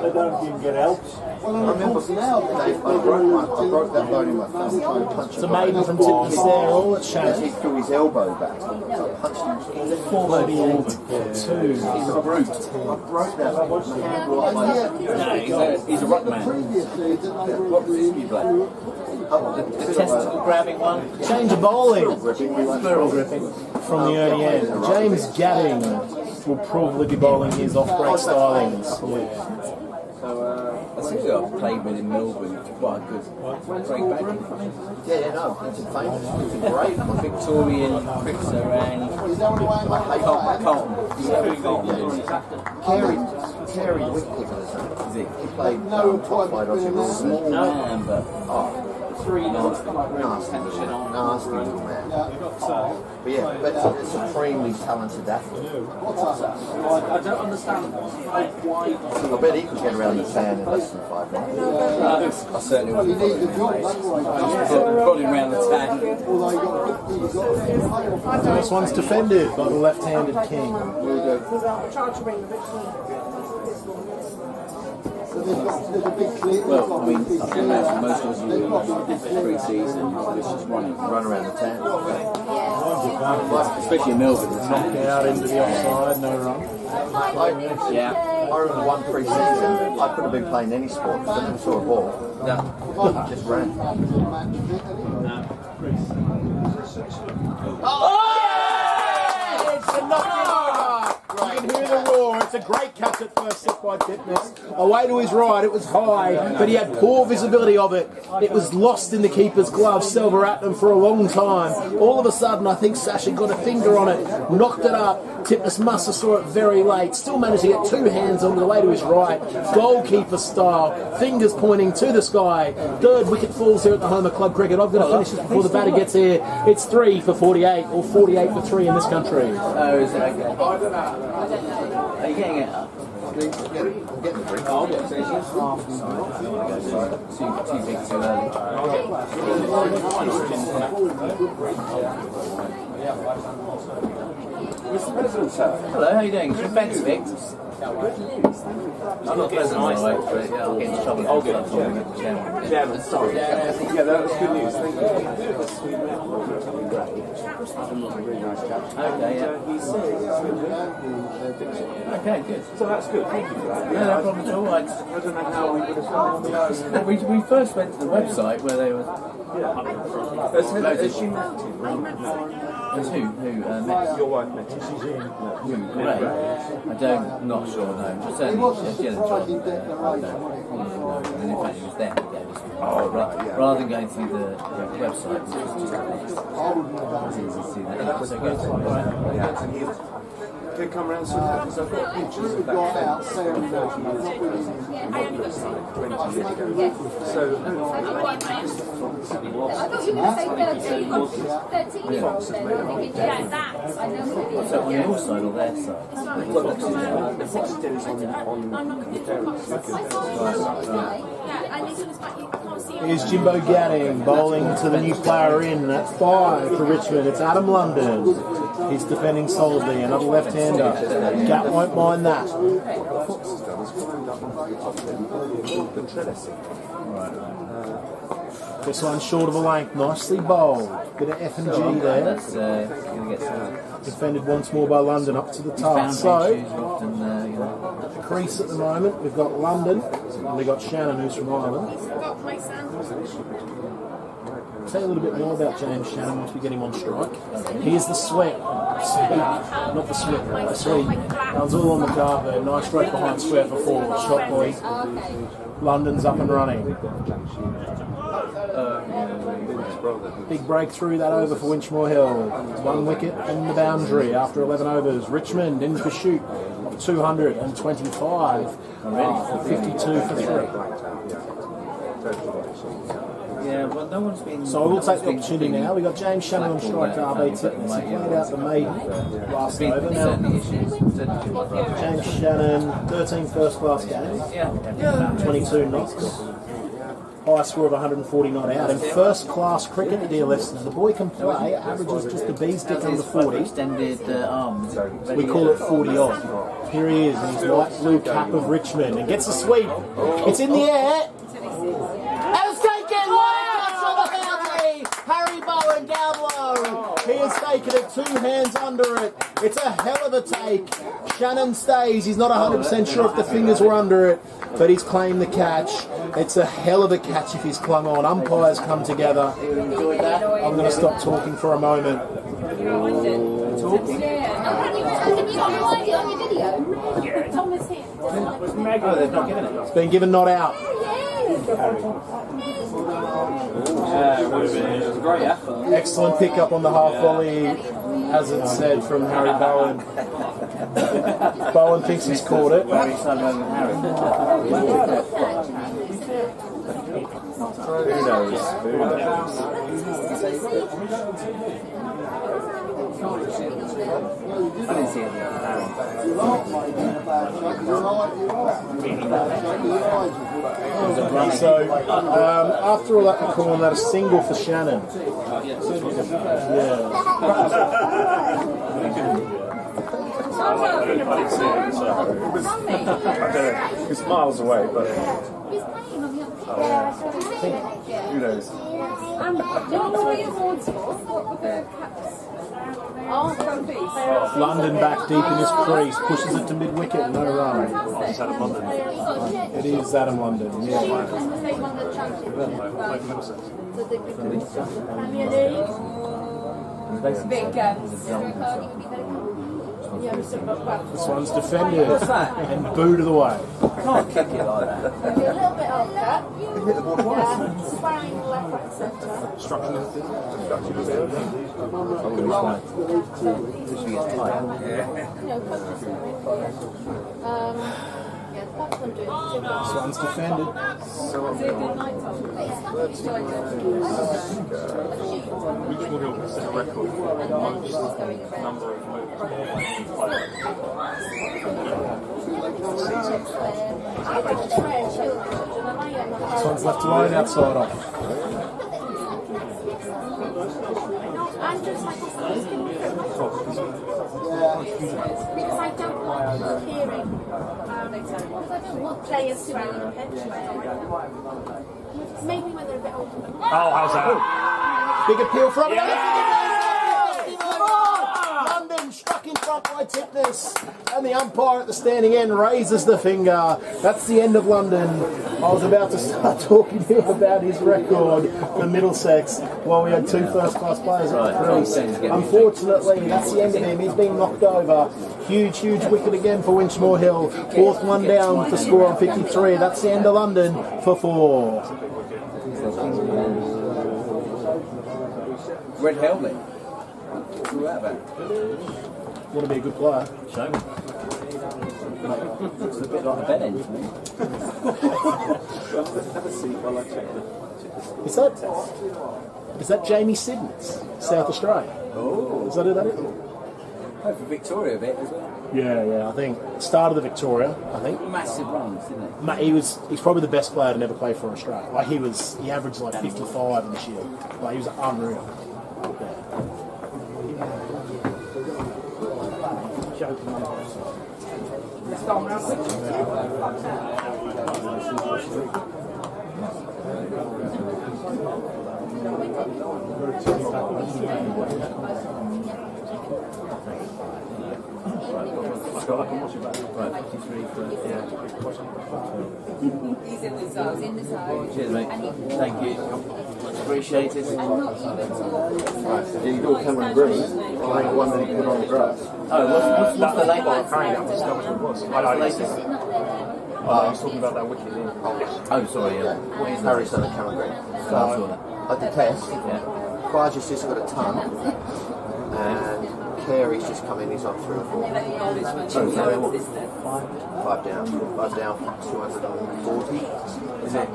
They don't even get help. I remember now, Dave, I broke that bone in my thumb trying to punch It's a maiden from Tipton Stair, all at Shannon. He threw his elbow back, so I punched him. 48 for 2. He's a brute. I broke that. No, he's a rock man. What position do you play? The testicle grabbing one? Change of bowling. Squirrel gripping from the early end. James Gadding will probably be bowling his off-break stylings. I think I played with in Melbourne. Quite a good break back. Yeah, no, it's famous. It's great. Victorian, Sarang, Carlton. Kerry Terry's wicket keeper, isn't he? He played Small man, but three nasty little man. But yeah, but it's a supremely talented athlete. I don't understand why. I bet he could get around the sand in less than 5 minutes. I certainly wouldn't got him round the tank. This one's defended by the left-handed king. Well, I mean, I can imagine most of us will pre-season, it's just run around the tank. Especially in Melbourne. Knocked out into the offside, no run. I remember one pre-season, I could have been playing any sport, because I never saw a ball. Just ran. You can hear the roar. It's a great catch at first sit by Fitness. Away to his right, it was high, but he had poor visibility of it. It was lost in the keeper's glove, Selvaratnam, for a long time. All of a sudden, I think Sasha got a finger on it, knocked it up. Tipnis must have saw it very late. Still managed to get 2 hands on the way to his right. Goalkeeper style, fingers pointing to the sky. 3rd wicket falls here at the home of club cricket. I've got to finish this before the batter gets here. It's 3 for 48, or 48 for 3 in this country. Oh, is it okay? Are you getting it up? I'm getting the drink. Oh, what? So it's just half. Too big too Mr. President, sir. Hello, how are you doing? Is your fence fixed? I'm not pleasant by the way, but yeah, I'll get into trouble. I'll get into trouble. Chairman, sorry. Yeah, that was good news. Thank you. Really nice chap. Okay, yeah. He says okay, good. So that's good. Thank you for that. No, no problem at all. I don't know how we would have done it. We first went to the website where they were. Has she met who? Met? Your wife met him. She's in. Who? Ray? I don't. Not sure. No. Certainly, she had a job. No. And in fact, it was them who gave us. Rather than going through the website, which was just easy to see that. So good. All right. Yeah. They come around soon because I've got pictures of that fence 30 years ago. So, I thought you were going to say 13-year-old then. Yeah, that. I know. So on your side or their side? the fox den is on the parents' Here's Jimbo Gadding bowling to the new player in at 5 for Richmond. It's Adam London. He's defending solidly. Another left-hander. Gat won't mind that. This one short of a length. Nicely bowled. Bit of F and G there. Defended once more by London up to the top. So, crease at the moment. We've got London. And we've got Shannon, who's from Ireland. Say a little bit more about James Shannon once we get him on strike. Here's the sweep. Not the sweep, the sweep. That was all on the card there. Nice straight behind square for 4. Shot boy. London's up and running. Big breakthrough, that over for Winchmore Hill. 1 wicket on the boundary after 11 overs. Richmond in pursuit of 225. 52 for 3. Yeah, well, no one's been. So we'll take the opportunity now. We've got James Shannon on strike to RB Tipnis. He played out the maiden last over. Now, James Shannon, 13 first-class games, 22 knocks. High score of 140 not out. In first-class cricket, dear listeners, the boy can play. Averages just a bee's dick under 40. Extended arms. We call it 40-odd. Here he is in his light blue cap of Richmond and gets a sweep. It's in the air. And it's taken. Harry Bowen down low. He has taken it 2 hands under it. It's a hell of a take. Shannon stays. He's not 100% sure if the fingers were under it, but he's claimed the catch. It's a hell of a catch if he's clung on. Umpires come together. I'm going to stop talking for a moment. It's been given not out. It was a great effort. Excellent pick up on the half volley. as it said from Harry Bowen. Bowen thinks he's caught it. Maybe it's not over Harry. Who knows? Who knows? I didn't see it. So, after all that, we're calling that a single for Shannon. Yeah. It's miles away, but who knows? London back deep in his crease, pushes it to mid-wicket, no run. It is Adam London, yeah. This one's defended and booted away. Can't kick it like that. A little bit off that. Hit the ball twice. Sparring left, right, centre. This one's defended. Winchmore Hill can set a record for the most number of This one's left to line outside off. Because I don't like hearing because I don't want players to be maybe when they're a bit older. Oh, how's that? Big appeal from London struck in front by Tipness, and the umpire at the standing end raises the finger. That's the end of London. I was about to start talking to him about his record for Middlesex while we had two first-class players at the crease. Unfortunately, that's the end of him. He's been knocked over. Huge wicket again for Winchmore Hill. Fourth one down to score on 53. That's the end of London for 4. Red helmet. What's all that about? Want to be a good player. Show me. It's a bit like a bed end to me. Is that Jamie Sidney's, South Australia? Oh. Is that who that is? Oh, for Victoria a bit as well. Yeah, I think. Started the Victoria, I think. Massive runs, didn't he? He's probably the best player to never play for Australia. Like he averaged like 55 in the Shield. Like he was unreal. He's in the zone. Cheers, mate. Thank you. Much appreciated. You got Cameron Green, playing one that he put on the grass. Oh, what's the latest? I was talking about that wicket. Oh, sorry, yeah. Harry's done a Cameron Green. Like the test, Khawaja's just got a ton, and Carey's just come in, he's on 3 or 4. 5 down, 240. Is it?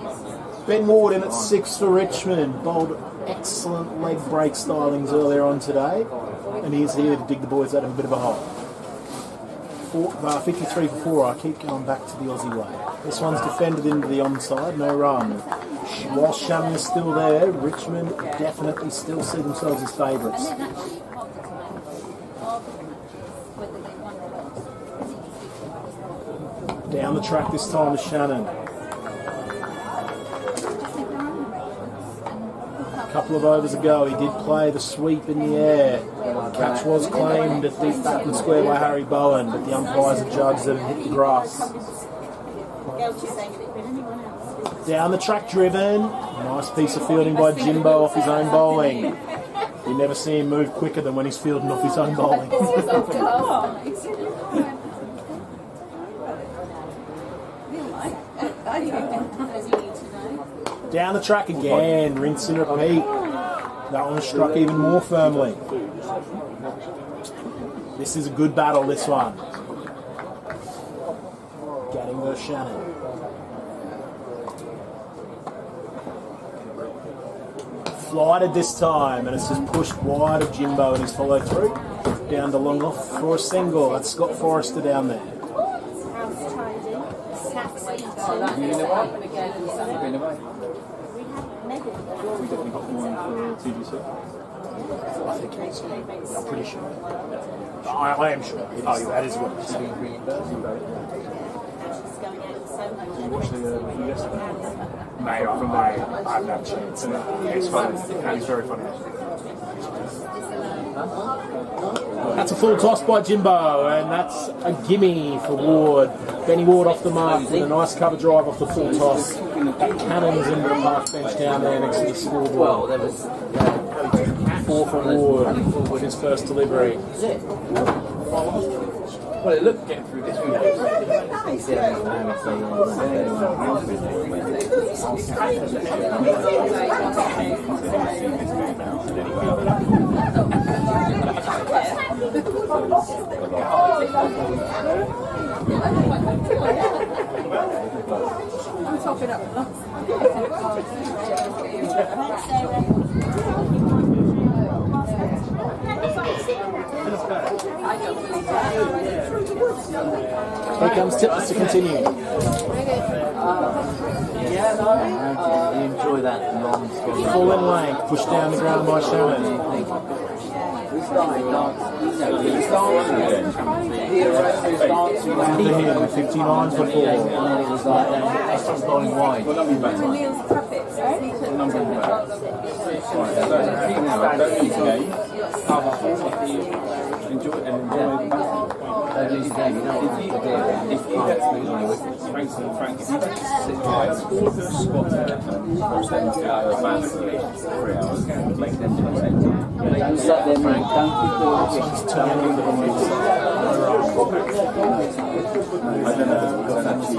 Ben Ward in at 6 for Richmond. Bowled excellent leg break stylings earlier on today, and he's here to dig the boys out of a bit of a hole. 53 for 4. I keep going back to the Aussie way. This one's defended into the onside, no run. While Shannon is still there, Richmond definitely still see themselves as favourites. Down the track this time is Shannon. A couple of overs ago, he did play the sweep in the air. Catch was claimed at deep backward square by Harry Bowen, but the umpires adjudged that it hit the grass. Down the track driven. Nice piece of fielding by Jimbo off his own bowling. You never see him move quicker than when he's fielding off his own bowling. Down the track again, rinse and repeat. That one struck even more firmly. This is a good battle, this one. Gatting versus Shannon. Flighted this time, and it's just pushed wide of Jimbo and his follow through. Down to long off for a single. That's Scott Forrester down there. I think it's, I'm pretty sure. I am sure. Oh, you had as well. You watched the yesterday? Mate, I haven't had a chance. It's funny. It's very funny. That's a full toss by Jimbo, and that's a gimme for Ward. Benny Ward off the mark with a nice cover drive off the full toss. Cannons into the park bench down there next to the scoreboard. Well, there was 4 for Ward with his first delivery. Well, it looked getting through this week. I'm topping up. Here comes Tips to continue. You enjoy that long story. Full in length, pushed down the ground by Shannon. Under him, 59 for 4. And then it was like, extra bowling wide. Enjoy and enjoy. Don't lose the game, you know. If you get to the Frank, if you just sit there, squat there, or stand out of the band for 3 hours, make them do the same thing. Don't sit there, Frank. Don't keep doing it. I don't know if it's actually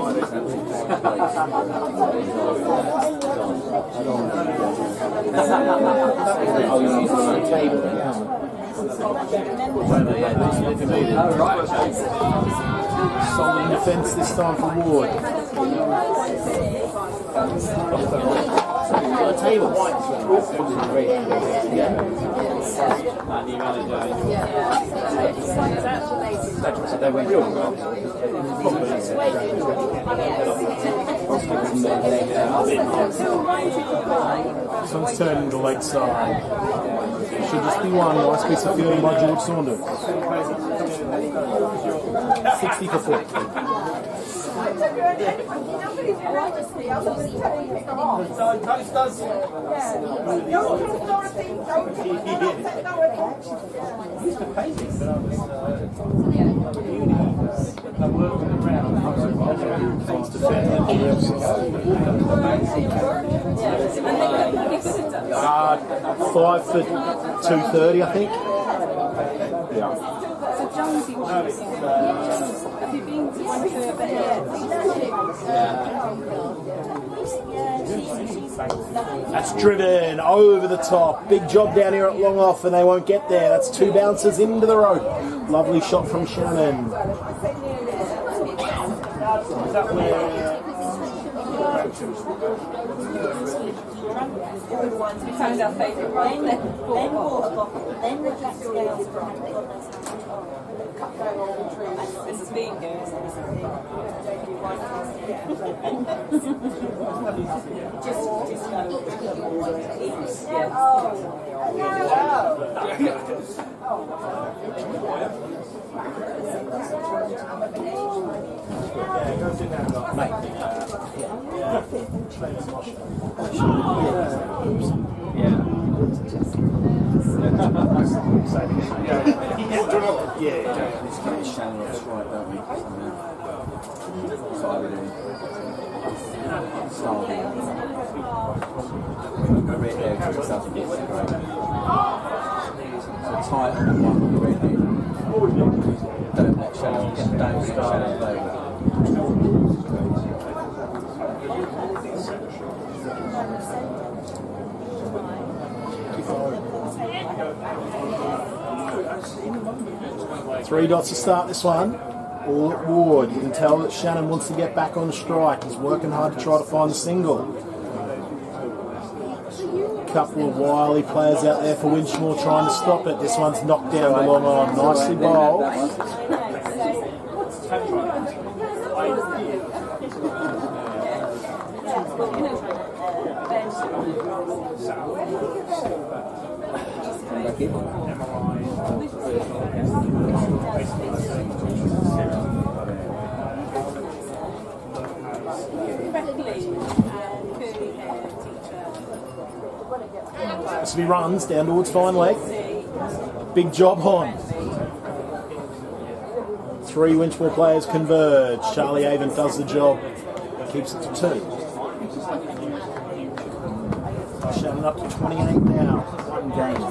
oh, you're using the table. Solid in defence this time for Ward. The table. They went This one's turning to leg side. Should just be one. Nice piece of fielding by George Saunders. 60 for 4. Five for 230, I think. So Jonesy, have you been to one of the That's driven over the top. Big job down here at long off, and they won't get there. That's 2 bounces into the rope. Lovely shot from Shannon. Is that where we found our favourite one? Then the black scales from this has been here, isn't it? Just tight on the one with the red head. Don't let Shannon get Shannon over. 3 dots to start this one. All at Ward. You can tell that Shannon wants to get back on strike. He's working hard to try to find the single. Couple of wily players out there for Winchmore trying to stop it. This one's knocked down to long on. Nicely bowled. This will be runs down towards fine leg. Big job on. 3 Winchmore players converge. Charlie Avon does the job. Keeps it to 2. Shannon up to 28 now. One game.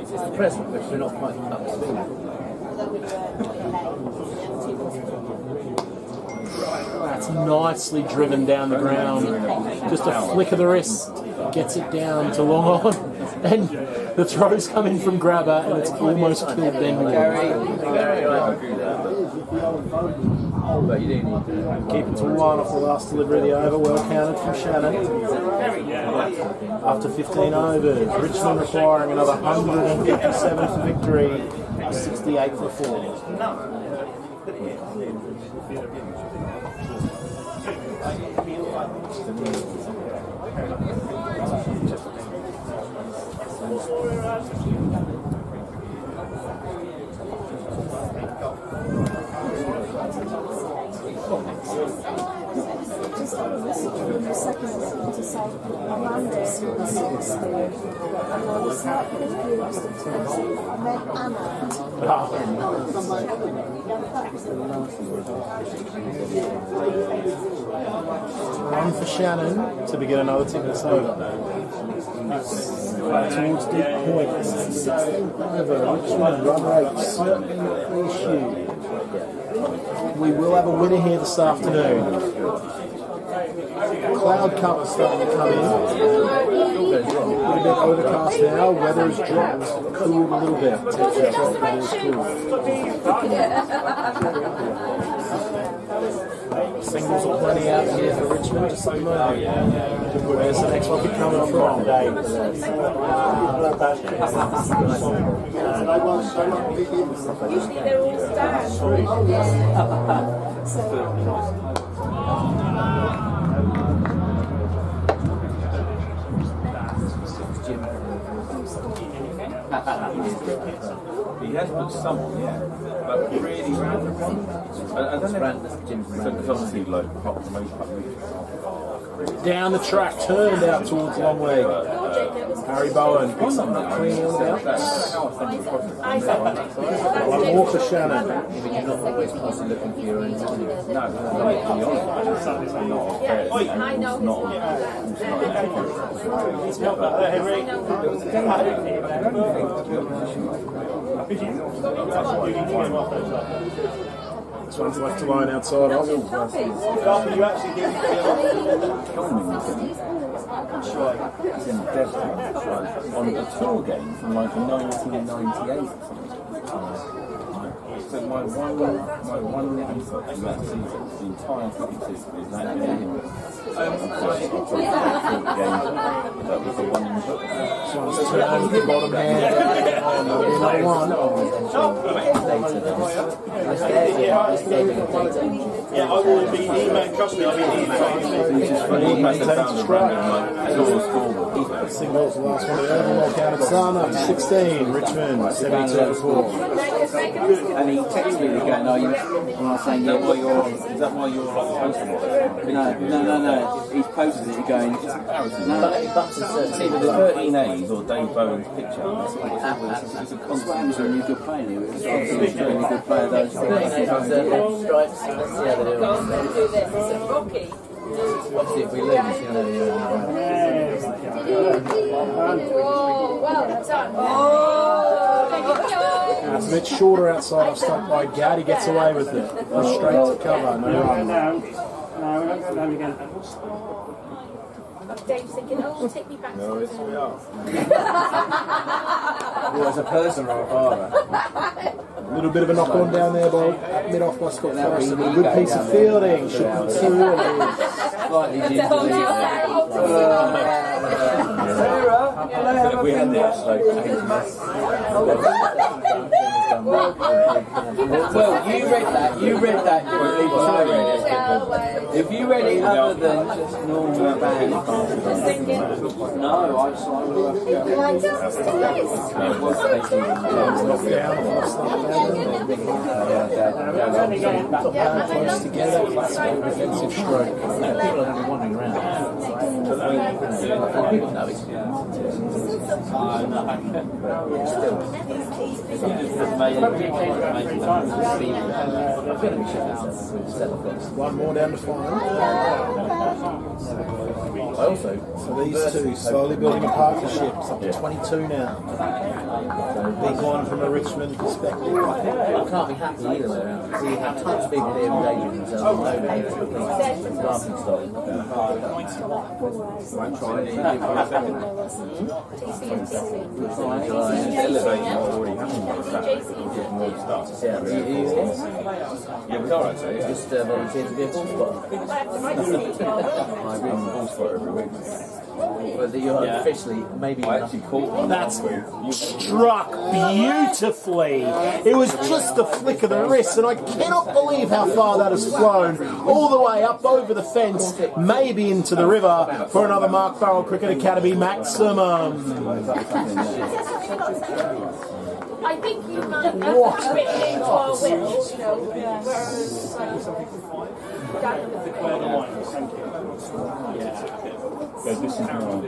It's the present, but we're not quite up to speed. That's nicely driven down the ground. Just a flick of the wrist gets it down to long on. And the throws come in from grabber and it's almost killed Ben Ward. Keep it to 1 off the last delivery of the over. Well counted from Shannon. After 15 overs, Richmond requiring another 157 for victory. 68 for 4. Just got a message from the second to say Amanda was 60 and I was slightly confused in terms of I meant Anna. One for Shannon to begin another tick this over. Towards deep points. 16th over. Richmond run rate certainly not the issue. We will have a winner here this afternoon. Cloud cover starting to come in. A little bit overcast now. Weather has dropped, cooled a little bit. Temperature dropped, weather is cool. Singles are plenty out here for Richmond just at the moment. Where's the next one coming from? Usually they're all He has put some on, yeah, but really random ones. I don't know. Because obviously, like, Down the track, turned out towards long leg. Harry Bowen picks up that clean one out. One more for Shannon. You're not always constantly looking for your own money. No, This one's left alone outside off. He's in Devon on a tour game from like 1998 or something. So my one input in that season, the entire cricket system is that game. That was the one input. This one's turned the bottom hand. Another one. Yeah, I will be emailing, trust me, I'll be Singles, the last one, the overall counted son up to 16, Richmond, 72 4. And he texted me going, "Are you?" And I was saying, "Yeah." Is that why you're posting it? No. He's posted it going, "No." It's either the 13 A's or Dave Bowen's picture. It's a constant. He's a really good player. He was obviously a really good player. Those stripes. Yeah, they do. Rocky. Obviously, if we lose, you know, Well done. It's a bit shorter outside, I've stuck by Gad, he gets away with it. Goes straight to cover, no run. Down again. Dave's thinking, oh, take me back. No, it's we are. Well, as a person or a father? A little bit of a knock on down there by mid-off by Scott Forrest. A good piece of fielding. Should be 2 and Slightly gingerly. But if we had the Astro Well, you read that differently than I read it. If you read it other than just normal band, No, I saw together. Defensive stroke. people are going to be wandering around. People know it's One more down to final. Also, so these two slowly building a partnership. It's up to 22 now. Big one from a Richmond perspective. I can't be happy either way around. See how tons of people here engaging themselves in laughing stock. already happened. Getting more stuff. Yeah, we are actually. Just volunteer to be a ball spotter. I'm a ball spotter every week. But you're officially maybe. I actually caught one. That's struck beautifully. It was just a flick of the wrist, and I cannot believe how far that has flown. All the way up over the fence, maybe into the river for another Mark Farrell Cricket Academy maximum. I think you might have written into our will, So this is now.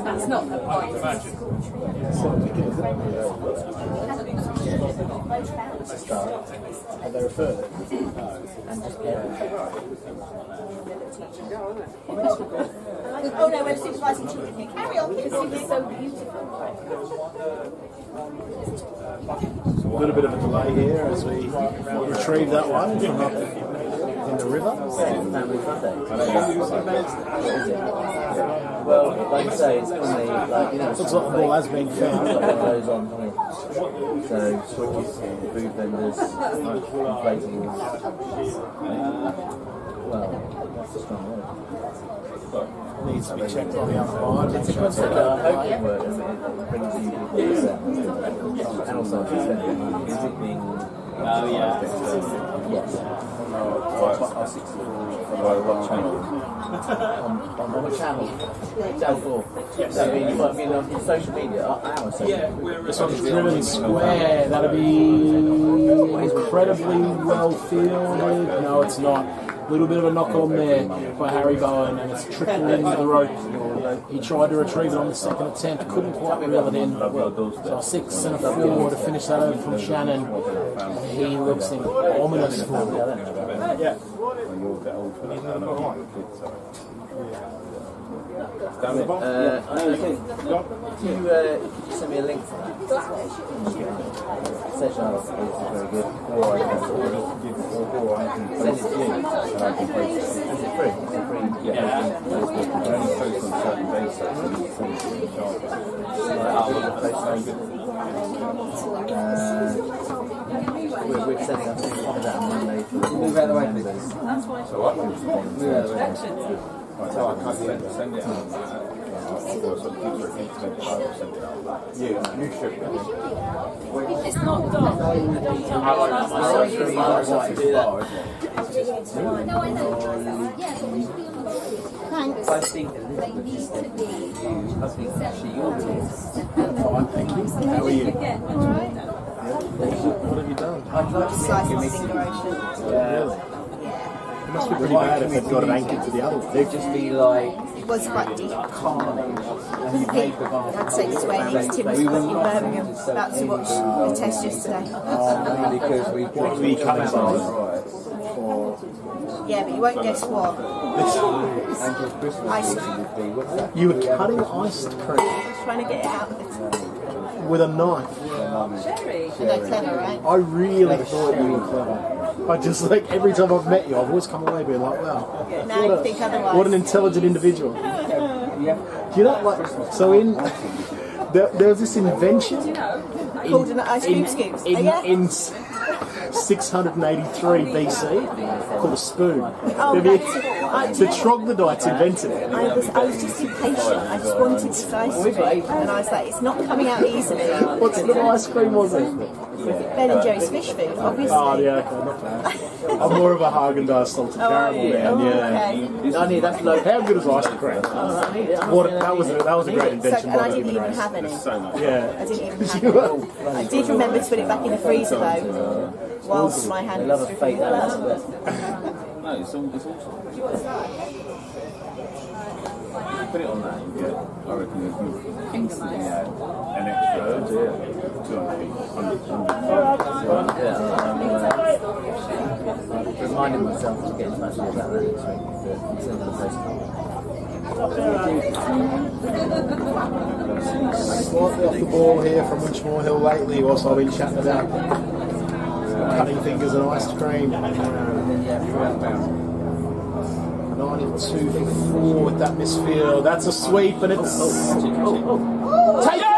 That's not the point. Have they referred it? And just Oh no, we're supervising children here. Carry on, kids. This is so beautiful. A little bit of a delay here as we retrieve that one from up in the river. Family Sunday. Well, like I say, it's only like Looks like the ball has been found. Goes on. So switches, food vendors, inflatables. Well, that's a strong word. Needs to be checked on the umpire. It's a concept that I hope it works. It brings you and also is it being yes. What channel? On what channel? Channel 4. Yes. So you might be on social media, our social media. This one's driven square. That'll be incredibly well fielded. No, it's not. A little bit of a knock on there by Harry Bowen, and it's trickled into the rope. He tried to retrieve it on the second attempt, couldn't quite reel it in. So a 6 and a 4 to finish that over from Shannon. And he looks in ominous form. Yeah. Could you send me a link for that? Session is very good. Or I can send it to you. Is it free? Yeah. Only post on certain bases. We're setting up that on Monday. Move out of the way, please. So I can Move out of the way. so I can't send it out. Or some people are send it out. Yeah, you should. It's not done. No, I know. Yeah, but we should be on the road. Thanks. I think that they need to be used. I think actually yours is. How are you? Alright. What have you done? I'd like to Slice make of a cigarettes. Yeah. It must be pretty bad if they've got it anchored to the other one. They'd just be like It was quite deep. carnage. And you Pete make the bar. had taken away and Tim was in Birmingham about to watch the test yesterday. Because we What were you cutting on? Yeah, but you won't guess what. Ice cream. You were cutting iced cream Trying to get it out of the with a knife. Cherry. No, clever, right? I really thought you were clever. I just like every time I've met you, I've always come away being like, wow, Now you think otherwise. what an intelligent individual. Do you know, like, so in there was this invention Called an ice cream scoop. in 683 BC called a spoon. Oh, So troglodytes invented it. I was just impatient. I just wanted this ice cream. And I was like, it's not coming out easily. What sort of ice cream was it? Ben and Jerry's fish food, obviously. Oh yeah, okay, not bad. I'm more of a Haagen-Dazs salted caramel man. Yeah. I need that's low. How good is ice cream? What that was a great invention. And I didn't even have any. Yeah. I didn't even have any. I did remember to put it back in the freezer though, whilst my hand was dripping with blood. No, it's awesome. Put it on that. Yeah, I reckon you instantly add an extra 200. Reminding myself to get in touch with you about that next week. Send them a postcard. Slightly off the ball here from Winchmore Hill lately, whilst I've been chatting about cutting fingers and ice cream. 92 for 4 with that misfield. That's a sweep, and it's take it!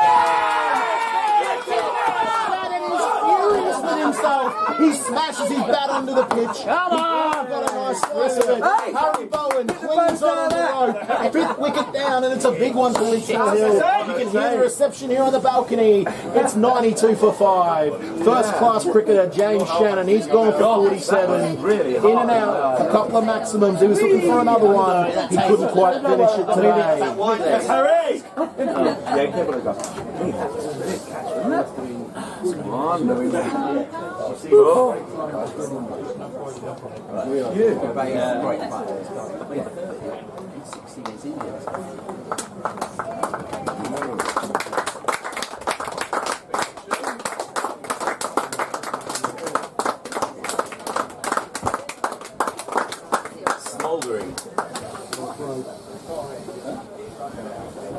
Himself. He smashes his bat onto the pitch. Come on! Got a nice press of it. Harry Bowen clings on the road. Fifth wicket down, and it's a big one for Winchmore Hill. You can hear the reception here on the balcony. It's 92 for 5. First class cricketer James Shannon. He's gone for 47. In and out. A couple of maximums. He was looking for another one. He couldn't quite finish it today. That's Harry! Yeah, keep it up. Come on, oh. Smouldering.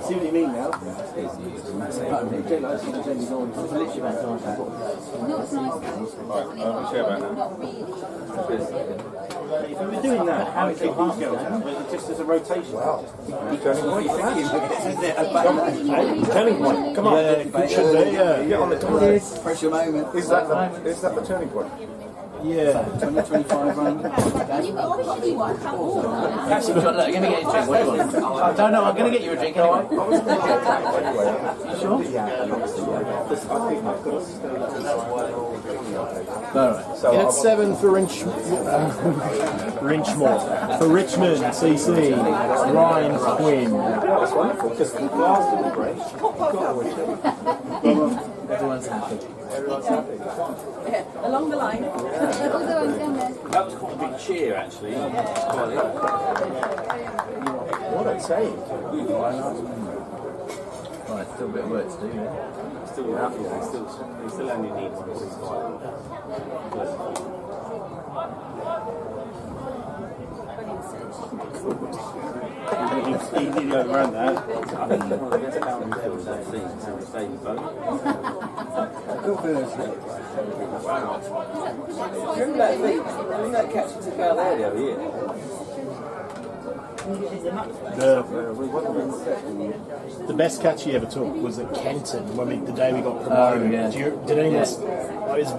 See what you mean now? If we were doing that, how many girls just as a rotation? Turning point. Turning point. Come on. Yeah, it should be. Yeah. Get on the Pressure moment. Is that the turning point? Yeah. 20-25 run. Look, let me get you a drink. What do you want? I don't know. I'm going to get you a drink anyway. You sure? Alright. So it's 7 for Winchmore. For Richmond, CC, Ryan Quinn. That's wonderful because the last of the break. Everyone's happy. Everyone's happy. Yeah, along the line. That was quite a big cheer, actually. What a save. Right, still a bit of work to do. Still happy, they still only need 45. He nearly overran that. I think he won against Calvin Field that season, so he stayed in both. Wow. Remember that catch he took out there the other year? The best catch he ever took was at Kenton the day we got promoted. Oh, yeah. Did anyone? It's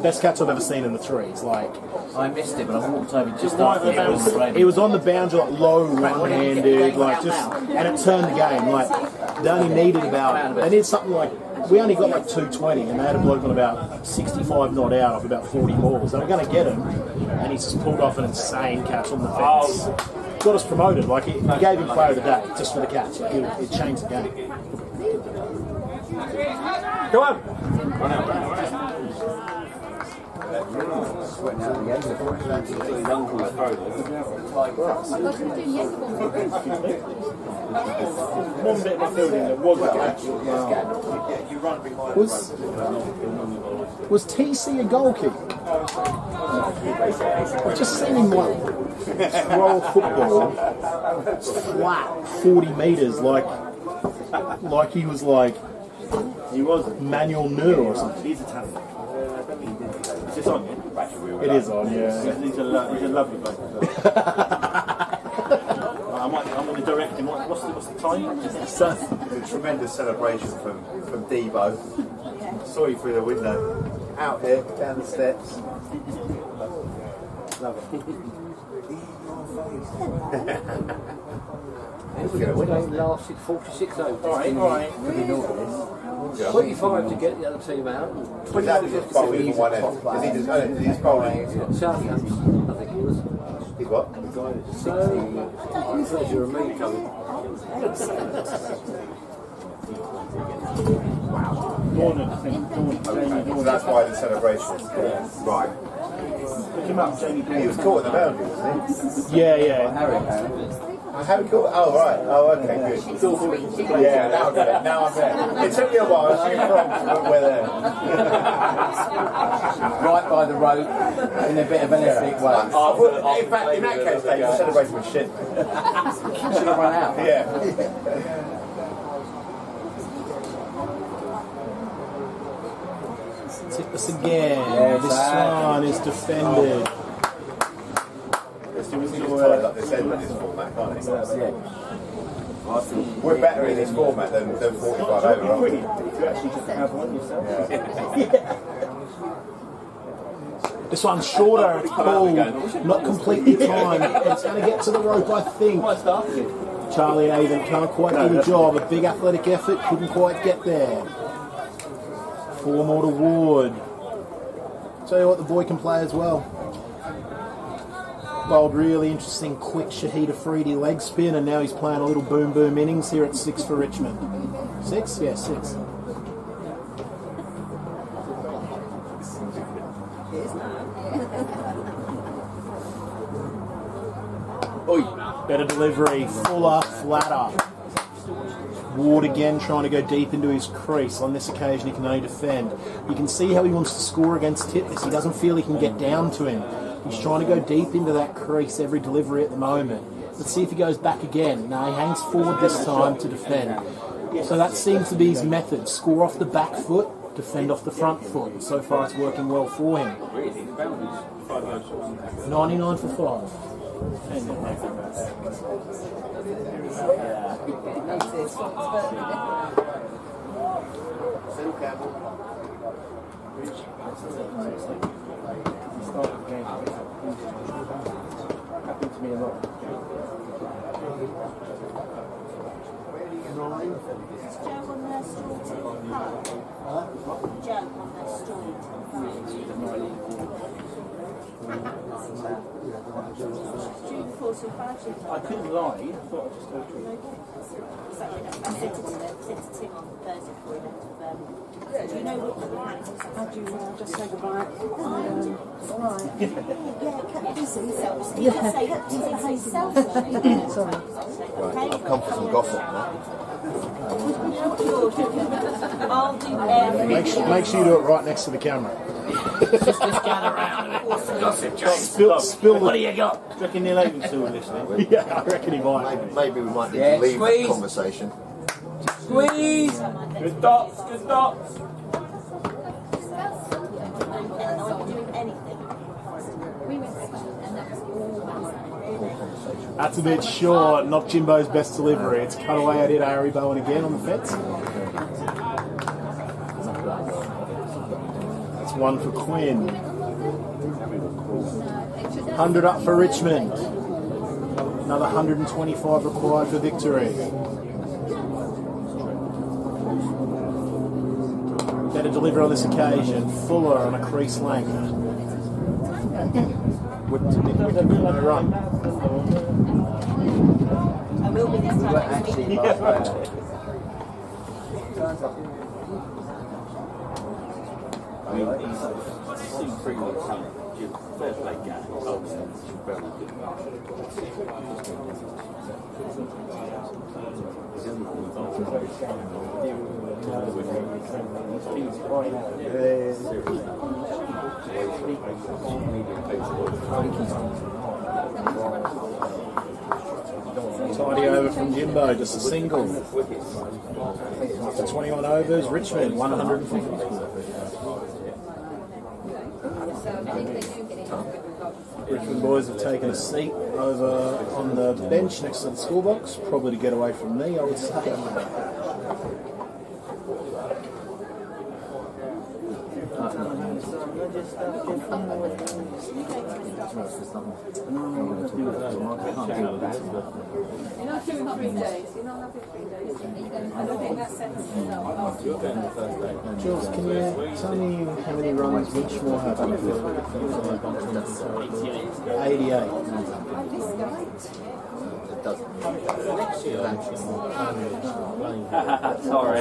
best catch I've ever seen in the threes. Like I missed it, but I walked over just after the boundary. it was on the boundary, like low one-handed, like just, and it turned the game. Like they only needed they needed something like. We only got like 220, and they had a bloke on about 65 not out off about 40 balls. They were going to get him, and he's just pulled off an insane catch on the fence. Got us promoted. Like he gave him player of the day just for the catch. It changed the game. Go on! Sweating out the end of One bit of my fielding that was a catch. Was TC a goal kick? I've just seen him like throw a football flat 40 metres like he was like Manuel Neuer or something. He's Italian. Is this on? It is on, yeah. He's a lovely bloke. I'm going to direct him. What's the time? It's a tremendous celebration from Debo. Saw you through the window. Out here, down the steps. Love it. They lasted 46 overs. All right. 25 to get the other team out. 25 just bowling one end. Because he just he's bowling. Southampton, I think he was. He's what? So, pleasure of me coming. So that's why the celebration. Right. Pick him up, Jamie. He was caught in the boundary, wasn't he? Yeah. Harry caught. Oh right. Oh okay. Good. Yeah. Now I get it. Now I'm there. It took me a while. A few prompts, but we're there. Right by the road in a bit of an ethnic way. In fact, in that case, Dave, the celebration was shit. Should have run out. Yeah. Hit this again. This one is defended. Like this end in this format, can't it? We're better in this format than 45 over, aren't we? You actually just have one yourself. This one's shorter, it's pulled, not completely timed. It's going to get to the rope, I think. Charlie Avon can't quite do the job. A big athletic effort, couldn't quite get there. 4 more to Ward. Tell you what, the boy can play as well. Bowled really interesting, quick Shahid Afridi leg spin, and now he's playing a little boom boom innings here at 6 for Richmond. 6? Yeah, 6. Oi, better delivery, fuller, flatter. Ward again trying to go deep into his crease. On this occasion he can only defend. You can see how he wants to score against Titmus. He doesn't feel he can get down to him. He's trying to go deep into that crease every delivery at the moment. Let's see if he goes back again. No, he hangs forward this time to defend. So that seems to be his method. Score off the back foot, defend off the front foot. And so far it's working well for him. 99 for 5. Happened to me a lot. I couldn't lie. I thought I'd just go through. Do you know what the line is? How do you just say goodbye? Alright. Sorry. Right, I've come for some gossip now. I'll do Make sure you do it right next to the camera. Just gather around and gossip. Spill What do you got? Do you reckon Neil Avon's still listening? Yeah, I reckon he might. Maybe we might need to leave the conversation. Squeeze! Good dots, good dots. That's a bit short, not Jimbo's best delivery. It's cut away at it, Harry Bowen again on the fence. That's 1 for Quinn. 100 up for Richmond. Another 125 required for victory. Better deliver on this occasion. Fuller on a crease length. Whipped to Nick Whitcomb on a run. I will be this time next week. I mean, he's seen 3 weeks. Fair play, Gary. Very good. Tidy over from Jimbo, just a single. After 21 overs, Richmond 150. Richmond boys have taken a seat over on the bench next to the school box, probably to get away from me, I would say. Jules, can you tell me how many runs Winchmore have? 88. Sorry.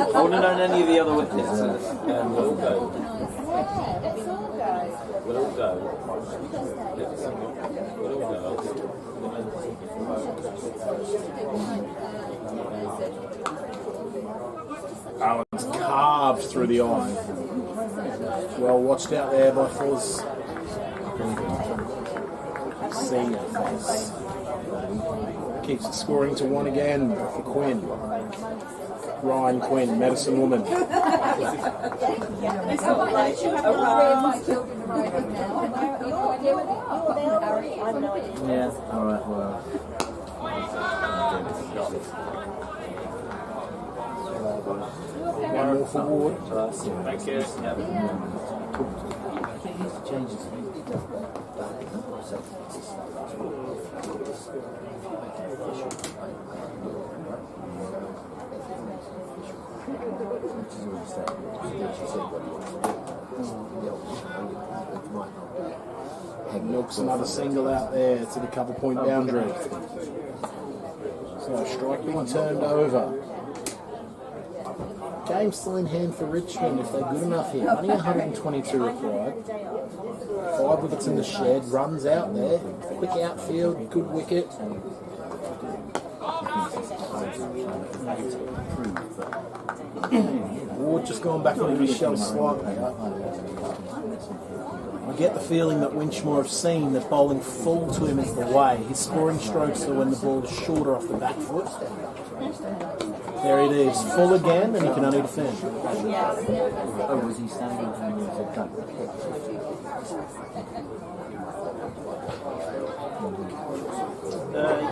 I want to know any of the other witnesses. We'll all go. We'll all go. We'll all go. Oh, it's carved through the eye. Well watched out there by Foz. Senior Foz. Keeps it scoring to 1 again for Quinn. Ryan Quinn, medicine woman. It's not like you have my children arriving now. I have no idea where they are. Harry, I have no idea. Yeah, alright, well. One more for Ward. Thank you. Milks another single out there to the cover point boundary. So strike being turned over. Game still in hand for Richmond if they're good enough here. Only 122 required. 5 wickets in the shed, runs out there. Quick outfield, good wicket. Ward just gone back onto his shell slightly. I get the feeling that Winchmore have seen that bowling full to him is the way. His scoring strokes are when the ball is shorter off the back foot. There it is, full again, and he can only defend. Oh, was he standing and he said that?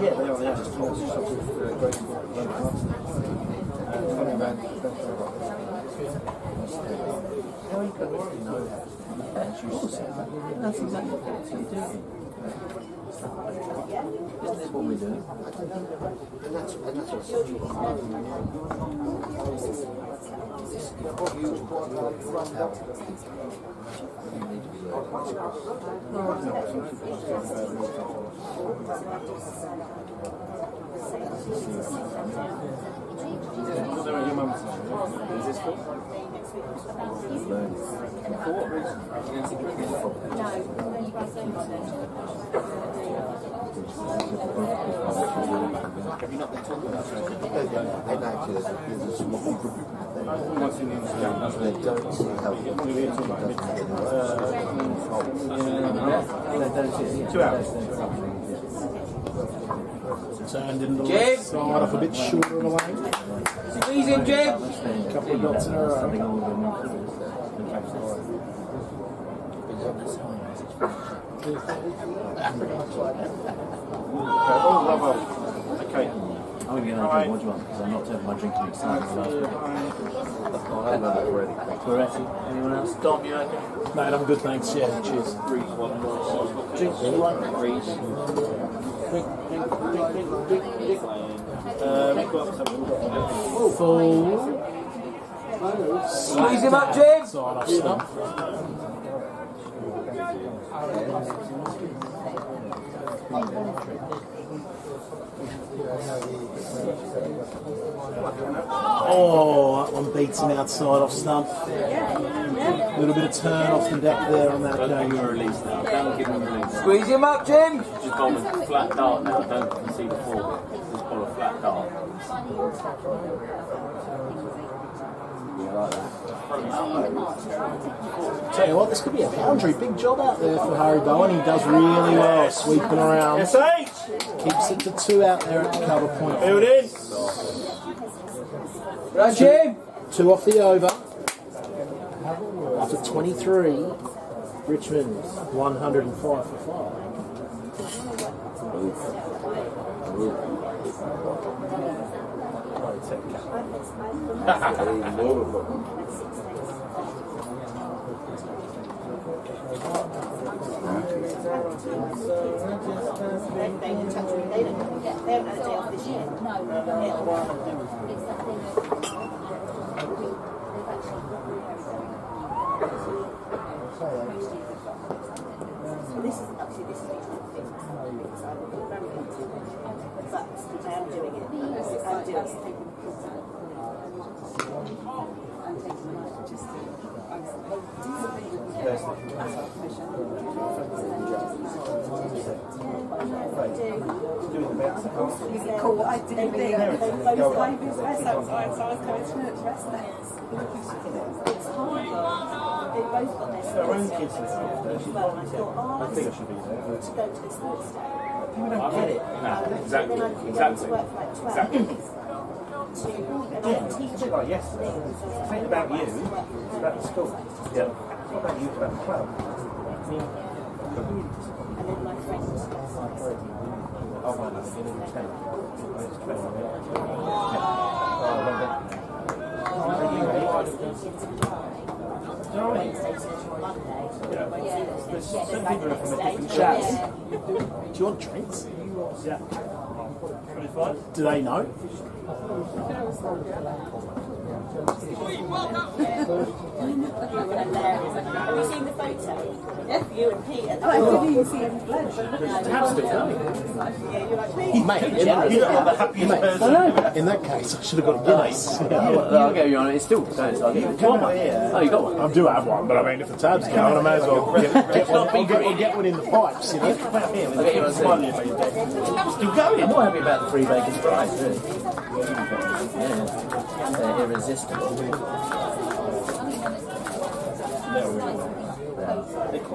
Yeah, they are just great That's exactly what you do. Isn't this what we do? Have you not been talking about it? And actually, there's a small group. They don't see how 2 hours. Turned into the left side off a bit shorter of a lane. Squeeze in, Jim! A couple of dots in a row. Okay. I'm going to get another drink. What do you want? Because I'm not taking my drinking next time. We're ready. Anyone else? Dom, you okay? Mate, I'm good, thanks. Yeah, cheers. Full. Squeeze him up, Jim! Side off stump. Oh, that one beats him outside off stump. A little bit of turn off the deck there on that Don't give him a occasion. release now. Don't give him a release. Squeeze him up, Jim. Just go with flat dart now. Don't concede the four bit. Just pull a flat dart. Yeah, I like that. Tell you what, this could be a boundary. Big job out there for Harry Bowen. He does really well sweeping around. Keeps it to 2 out there at the cover point. Build in. Right, Jim. 2 off the over. After 23, Richmond 105 for This is actually this is but I am doing it. I'm doing it. Cool. I didn't think those babies rest outside, so I was going to rest there. It's hard. They both got their Their own kids and stuff. well, and I thought, oh, I think I should be there. To go to this Thursday. People don't get it. No, exactly. Then I Exactly. work for like 12 Exactly. days. Yeah, it's a bit like yesterday. It's not about you, it's about the school. Yeah. It's not about you, it's about the club. And then my friends. Oh, well, I'm beginning of 10. It's 12.5. Do you want drinks? Yeah. 25? Do they know? Have you seen the photo? Yeah. You and Peter. I didn't even see him flinch. Yeah, you're like, me. Mate, You're not the happiest person. in that case, I should have got a Guinness. I'll get you on it. It's still going, so I'll get you one. Oh, you got one? I do have one, but I mean, if the tab's going, I may as well get one in the pipes, you know? I'll get you on soon. Still going. I'm more happy about the 3 bacon fries, really. Yeah. They're irresistible.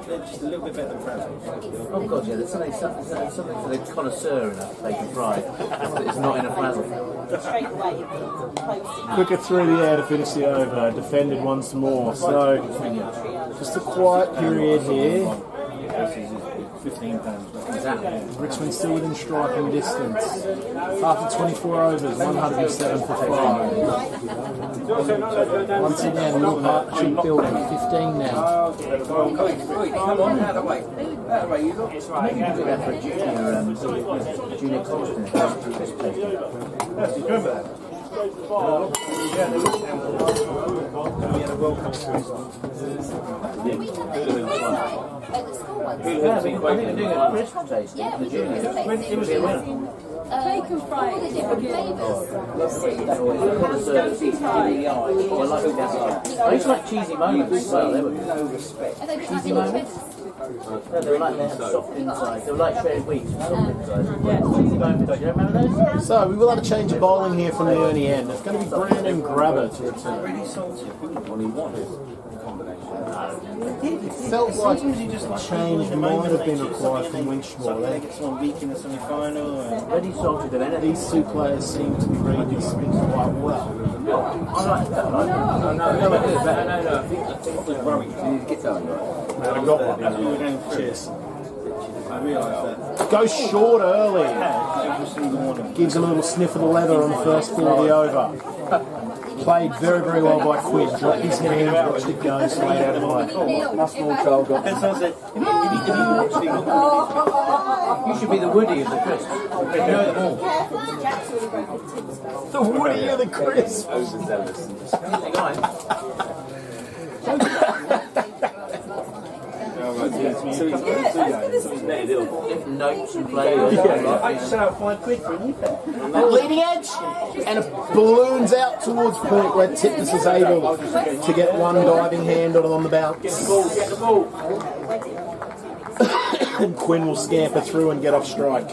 They're just a little bit better than Frazzles. Oh god, yeah, there's something for the connoisseur in a bacon fry. It's not in a frazzle. Straight away. Quicker through the air to finish the over, defended once more. So, just a quiet period here. £15. Exactly. Richmond still within striking distance. After 24 overs, 107 for 5. Once again, little partnership building, 15 now. Come on, out of the way. Out of the way, you look. Maybe you could do that for a junior college dinner. Remember that? Yeah, they looked down. We had a World Cup series on. I think they're doing a crisp tasting for the juniors. It was a winner. Bacon fry, different flavours. I used to like cheesy moments as well. They were good. Cheesy moments? No, they were like they had soft inside. They were like shredded wheat with soft inside. Yeah, cheesy moments. Do you remember those? So, we will have a change of bowling here from the early end. It's going to be Brandon Grabber to return. Really salty. What he wanted. It felt like a change might have been required from Winchmore. They get someone weak in the semi-final. Ready salted of anything. These 2 players seem to be reading this spin quite well. I like that. No. I think was worrying. you need to get going. I got one. As we were going through, Cheers. I realised that Goes short early. every single one. Gives him a little sniff of the leather on the first ball of the over. Played very, very well by Quid. Dropped his hands, watched it go straight out of the way. My small child got. And so I said, if you actually got You should be the Woody of the crisp. You know them all. The Woody of the crisp. overzealous. Keep the guy. Notes and flavours. I just sell out £5 for a new pair. Leading edge, and it balloons out towards point where Tipness is able to get one diving hand on the bounce. Get the ball. And Quinn will scamper through and get off strike.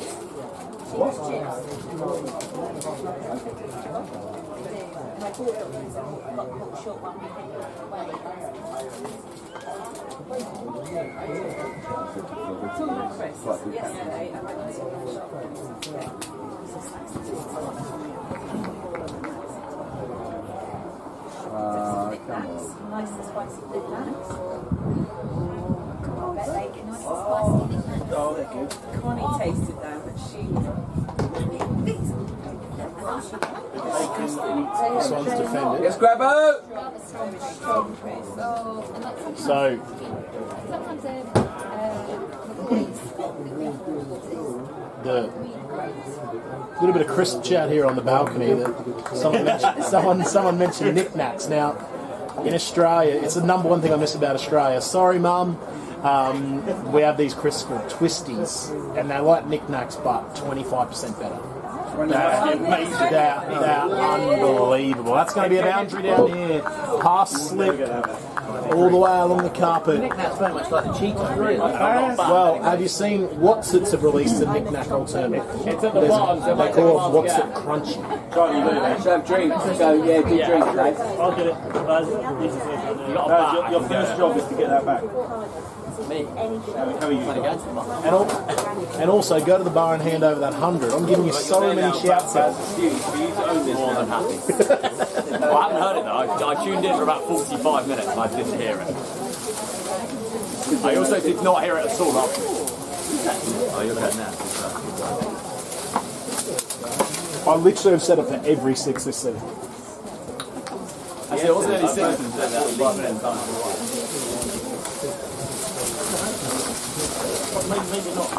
Nice and spicy Climax. I bet they get nice and spicy Climax. Oh, they're good. Connie tasted them, but she. This one's defended. Yes, Grabbo! So, the little bit of crisp chat here on the balcony that someone mentioned knickknacks. Now, in Australia, it's the number one thing I miss about Australia. Sorry, Mum. We have these crisps called twisties, and they're like knickknacks, but 25% better. They're unbelievable. That's going to be a boundary down here. Pass slip all the way along the carpet. Knick-knack's very much like the Cheetos, really. Well, have you seen Watsits have released a knick-knack alternative? It's at the bottom. They call it Watsit Crunchy. Can't you do that? So have drinks. So yeah, good drink, Dave. I'll get it. Your first job is to get that back. Me. How are you? And also go to the bar and hand over that 100. I'm giving you so many shouts out. More than happy. Well, I haven't heard it though. I tuned in for about 45 minutes and I didn't hear it. I also did not hear it at all afterwards. Oh, you're good now. I literally have set up for every 6 this season. Actually, it wasn't any Simpsons that minutes time. Maybe not.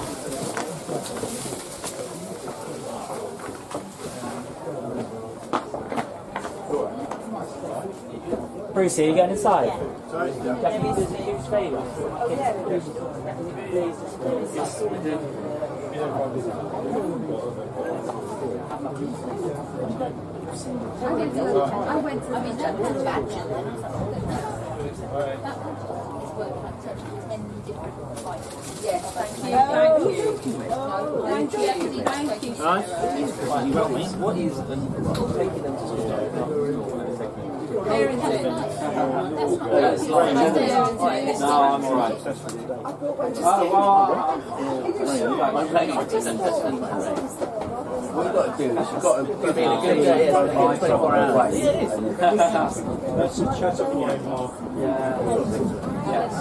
Brucey, are you getting inside? Sorry? Definitely does a huge favour. I went to the batch. Yes, thank you. Thank you. Right? What is taking them to No, I'm alright. I'm playing on what you've got to do is you've got to give me a good day 24 hours. Yeah, it is. That's a chat up in your heart. Yes.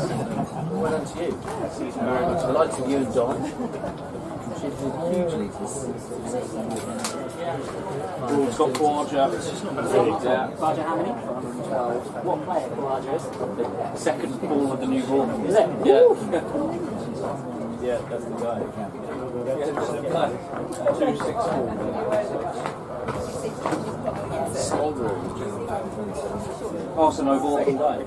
Well done to you. Very much. I like to you and Don. Hugely. Oh, it's got Borgia. Yeah. Barger, how many? What player Barger is? Second ball of the new ball. Is it? Yeah. Yeah, that's the guy. 264. Oh, so no ball can die.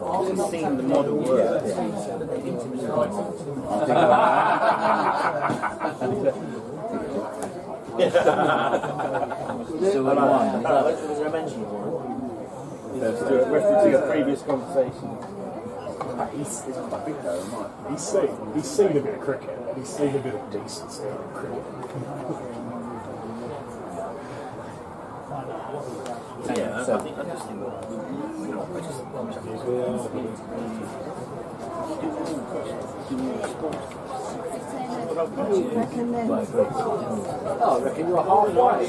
I've seen the model work. So we won. Was there a mention of one? Let's do it. Reference to your previous conversation. He's seen a bit of cricket. He's seen a bit of decent stuff in cricket. Yeah, so I just think Oh, I reckon you're halfway.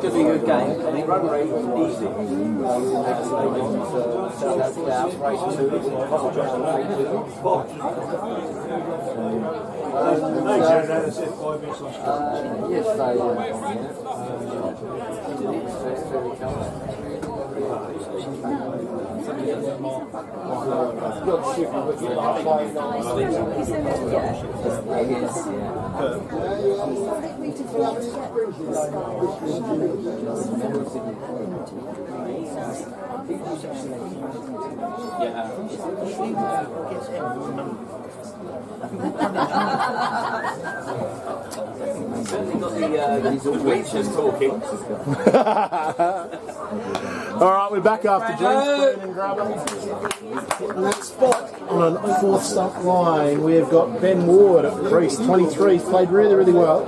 Could be a good game. I think run rate was easy. Yes, they Alright, we're back after drinks. In that spot on a fourth stop line, we've got Ben Ward at Priest, 23. He's played really, really well.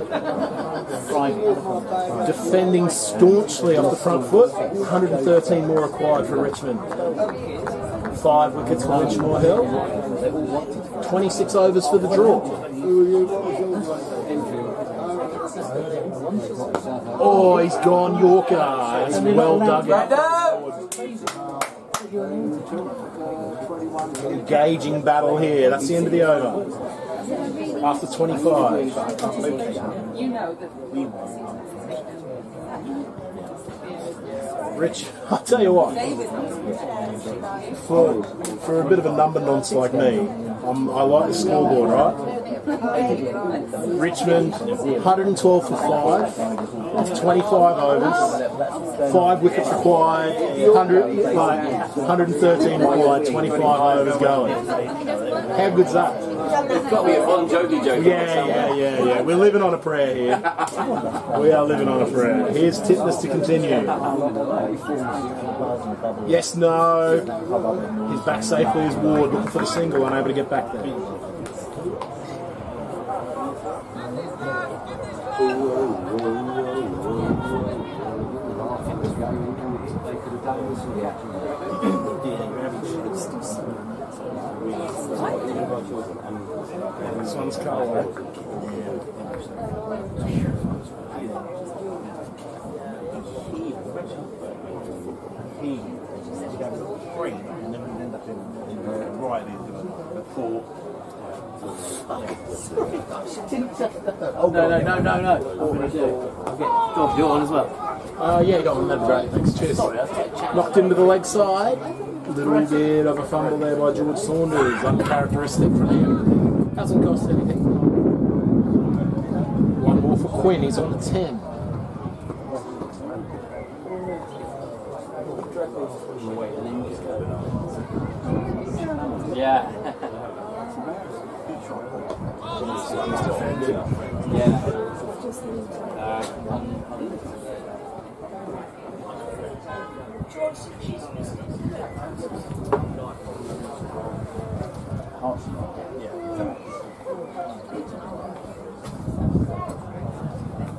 Defending staunchly off the front foot. 113 more required for Richmond. 5 wickets for Winchmore Hill. 26 overs for the draw. Oh, he's gone Yorker. It's well dug out. Engaging battle here. That's the end of the over. After 25. You know that. Rich, I'll tell you what. For a bit of a number nonce like me, I like the scoreboard, right? Richmond, 112 for 5, 25 overs, 5 wickets required, 113 required, 25 overs going. How good's that? It's got to be a fun jokey. Yeah. We're living on a prayer here. We are living on a prayer. Here's Titmus to continue. Yes, no. He's back safely as Ward, looking for the single, unable to get back there. This one's cold. And then we end up in right in the 4. No. Go on as well. Yeah, got one. That'd be great. Thanks. Cheers. Knocked into the leg side. A little bit of a fumble there by George Saunders. Uncharacteristic from him. Hasn't cost anything. One more for Quinn. He's on the 10. Yeah.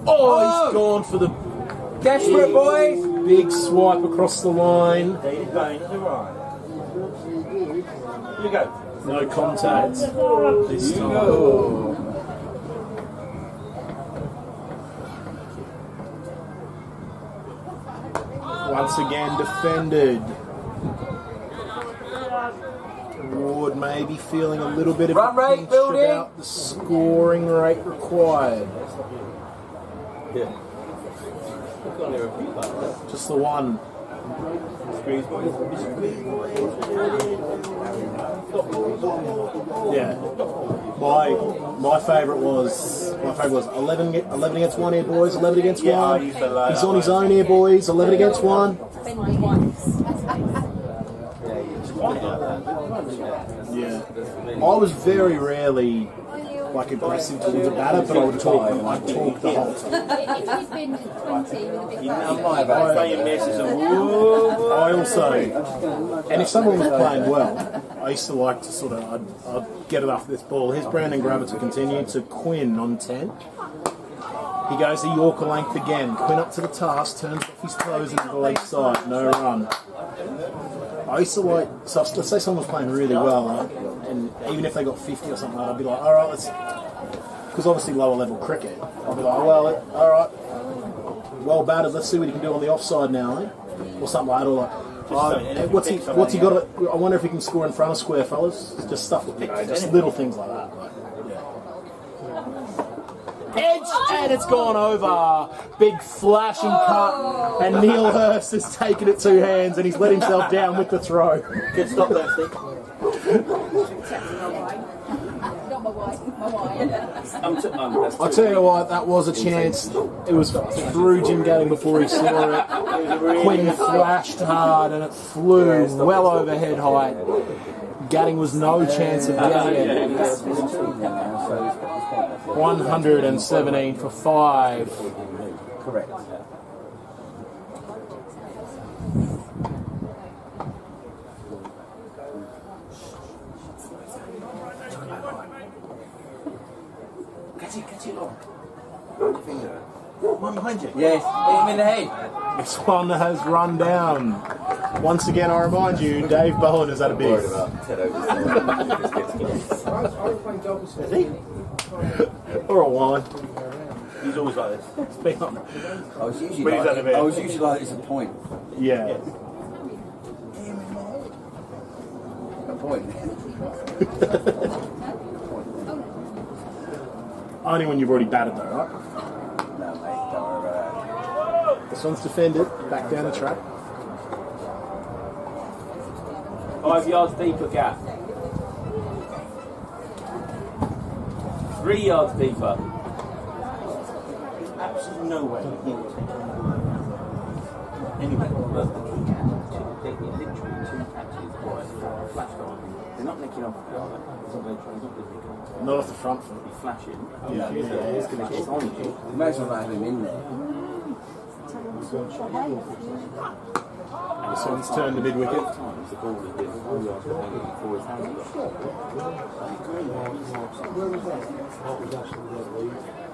Oh, he's gone for the desperate boys. Big swipe across the line. You go. No contact this time. Once again defended. Ward may be feeling a little bit of a pinch about the scoring rate required. Yeah. Just the one. Yeah. My favourite was 11 against 1 here, boys. 11 against 1. He's on his own here, boys. 11 against 1. Yeah. I was very rarely aggressive towards a batter, but I would talk the whole time. If you'd been 20 with a big I also, and if someone was playing well, I used to like to I'd get it after this ball. Here's Brandon Grabber to continue to Quinn on 10. He goes the Yorker length again. Quinn up to the task, turns off his toes into the leg side. No run. I used to like, so let's say someone was playing really well, and even if they got 50 or something, I'd be like, all right, let's, because obviously lower level cricket, I'd be like, well, all right, well batted, let's see what he can do on the offside now, eh? Or something like that, or like, what's he got? I wonder if he can score in front of square, fellas. It's just stuff, just little things like that. Edge, and it's gone over. Big flashing cut, and Neil Hurst has taken it 2 hands, and he's let himself down with the throw. Good stop there, Steve. I'll tell you what, that was a chance. It was through Jim Gatting before he saw it. Quinn flashed hard and it flew well overhead height. Gatting was no chance of getting it. 117 for 5. Correct. Catch it long. One behind you. Yes, hit him in the head. This one has run down. Once again, I remind you, Dave Bowen is at a big. Is he? Or a wine. He's always like this. I was usually like this at point. Yeah. A point. Only when you've already batted though, right? No, mate, don't worry about This one's defended, back down the track. 5 yards deeper gap. 3 yards deeper. Absolutely no way. Anyway, look, literally 2 catches, flashed on. They're not nicking off the other. Not off the front foot. He's flashing. Yeah. It's going to get on you. Imagine not having him in there. And this one's turned the mid wicket. The ball is 4 yards behind him before his hands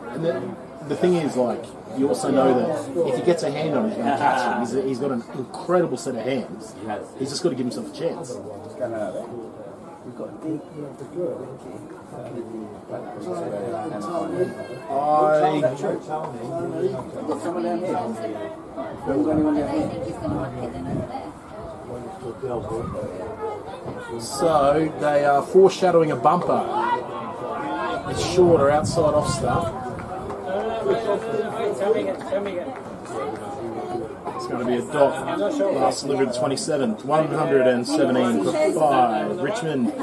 And the thing is, like, you also know that if he gets a hand on it, he's going to catch it. He's got an incredible set of hands. He's just got to give himself a chance. We've got a deep. Someone down here. So they are foreshadowing a bumper. It's shorter outside off stuff. It's going to be a dot. Last delivered 27th. 117 for 5. Richmond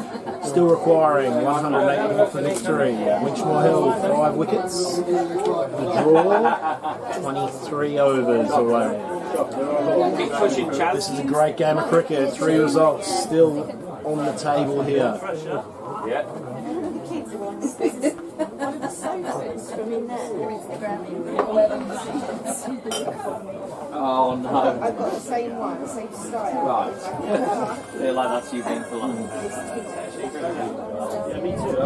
still requiring 108 for victory. Winchmore Hill 5 wickets. The draw 23 overs away. This is a great game of cricket. 3 results still on the table here. Yeah. Oh no. I've got the same one, the same style. Right. They're like that's you being for long. Yeah, me too.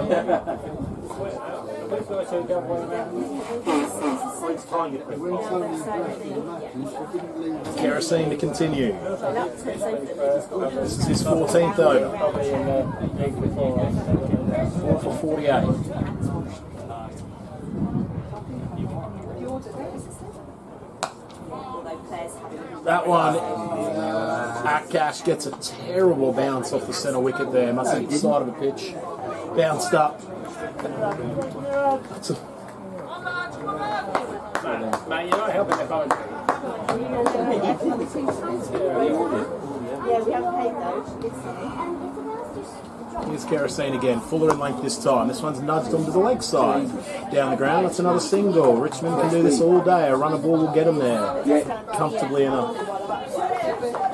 Kerosene to continue. This is his 14th over. 4 for 48. That one, Akash gets a terrible bounce off the centre wicket there. Must have hit the side of the pitch. Bounced up. Man, you're not helping the phone. Yeah, we haven't paid those. Here's Kerosene again. Fuller in length this time. This one's nudged onto the leg side. Down the ground, that's another single. Richmond can do this all day. A runner ball will get them there. Comfortably enough.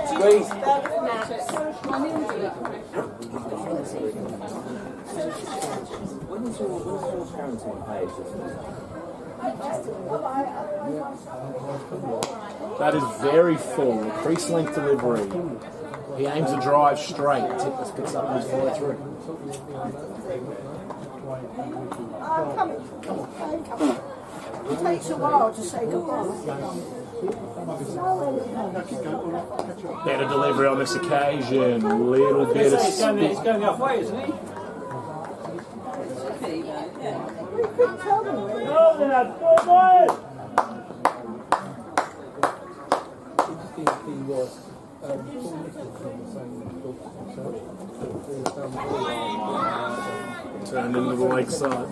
Squeeze. When is your parenting page? That is very full. Crease length delivery. He aims a drive straight. Tippers gets up and his follow through. It takes a while to say goodbye. Better delivery on this occasion. Little bit of He's going the other way, isn't he? Turn into the lakeside.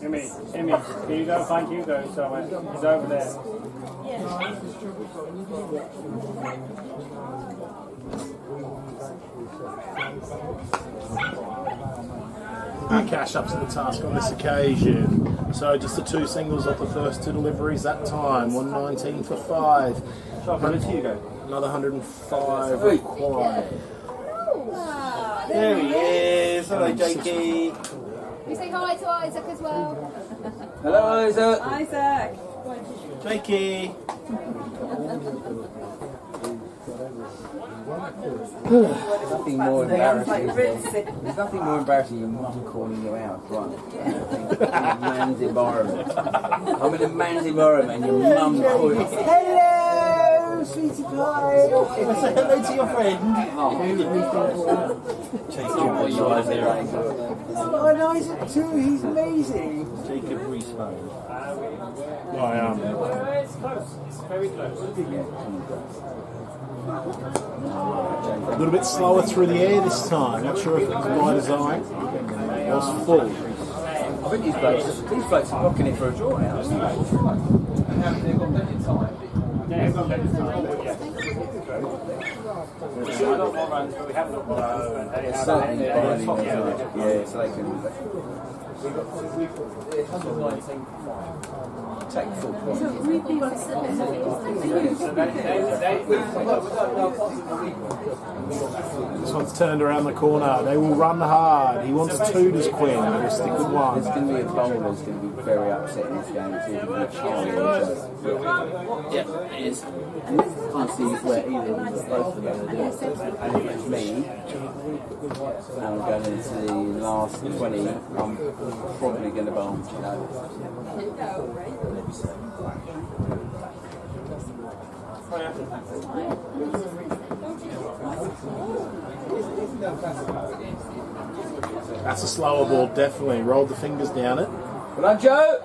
Emmy, can you go find Hugo somewhere? He's over there. Cash up to the task on this occasion. So just the two singles of the first two deliveries that time. 119 for 5. Another 105 required. There he is. Hello, Jakey. You say hi to Isaac as well. Hello, Isaac. Isaac. Jakey. Nothing more embarrassing. There's nothing more embarrassing than your mum calling you out. Right. In a man's environment. I'm in a man's environment and your mum calling you. Hello, sweetie pie. Say hello to your friend. Oh, and Isaac too. He's amazing. Jacob Reesman. I am. It's close. It's very close. A little bit slower through the air this time. Not sure if it was my design. It was full. I think these blokes are rocking it for a draw now, isn't they? Yeah, we've got plenty of time. We should have got more runs, but we haven't got more runs. It's certainly binding, isn't it? Yeah, so they can take full point. This one's turned around the corner. They will run hard. He wants two, does Quinn. They'll stick with one. There's going to be a bowler who's going to be very upset in this game. It's even going to Yeah, it is. can't see where either of them are both of them are going to do it. And if it's me, and I'm going into the last 20, I'm probably going to bowl, you know. That's a slower ball, definitely. Rolled the fingers down it. Well done, Joe!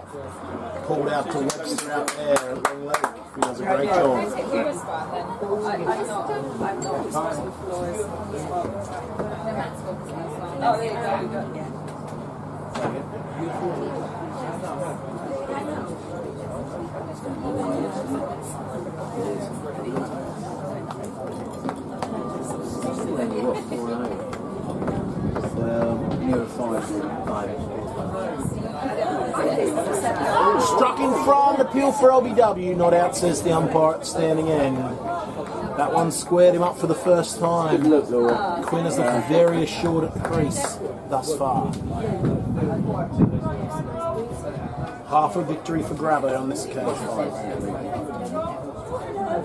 Pulled out to Webster out there at long leg. He does a great job. I'm not responsible for Laura's. The Matt's got this last one. Oh, there you go. Yeah. Struck in front, appeal for LBW, not out, says the umpire standing in. That one squared him up for the first time. Good look, Laura. Quinn has looked very assured at the crease thus far. Half a victory for Grabber on this occasion.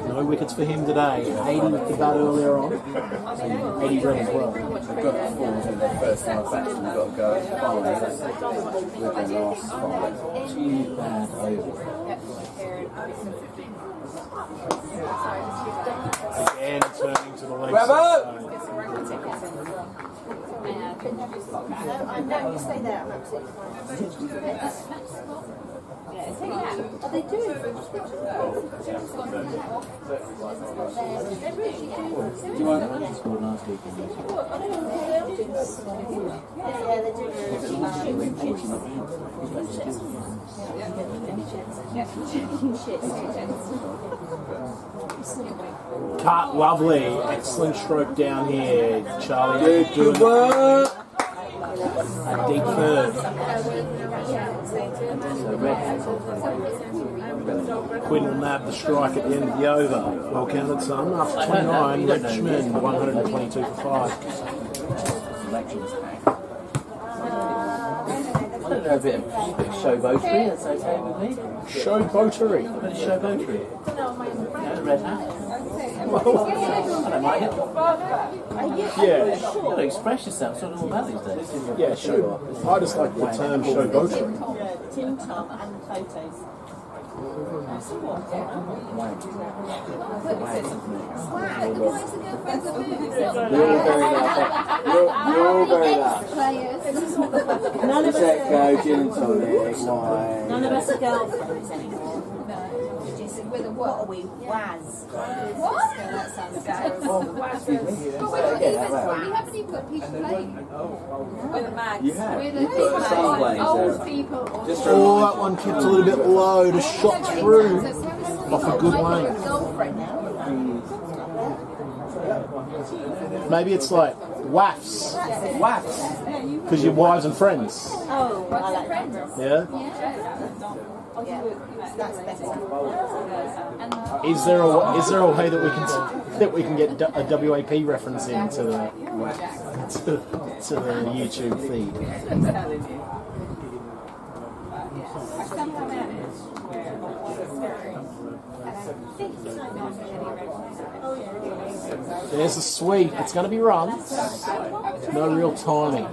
No wickets for him today. 80 with the bat earlier on. 80 run as well. They've got falls in their first time back, and they've got to go at 5 with their last 5. Too bad over. Again, turning to the leg Bravo! side. I know you stay there. I'm absolutely fine. Are they doing it? Do you want to score last week? Yeah, they're doing Cut, lovely. Excellent stroke down here. Charlie Good work. A deep third. Quinn will nab the strike at the end of the over. Well counted, son. After 29, Richmond 122 for 5. I don't know, a bit of showboatery, that's okay with me. Showboatery? A bit of showboatery. Yeah, red hat. I don't mind it. Yeah. You've got to express yourself, sort of all about these days. Yeah, show. I just like the term showboatery. Tin tub and photos. You're all very loud. None of us Prosecco, gin and tonic, wine. None of us are girlfriends anymore. With a what are we? Waz. What? That sounds terrible. We haven't even got people playing. With a mags. You have. With You've got some playing old there. people. Oh, that one kept a little bit low to shot through off a good lane. Maybe it's like wafts. Wafts. Because you're wives and friends. Oh, I like friends. Yeah? Yeah, that's better. Is there a way that we can get a WAP reference into the to the YouTube feed? There's a sweep. It's going to be run. No real timing.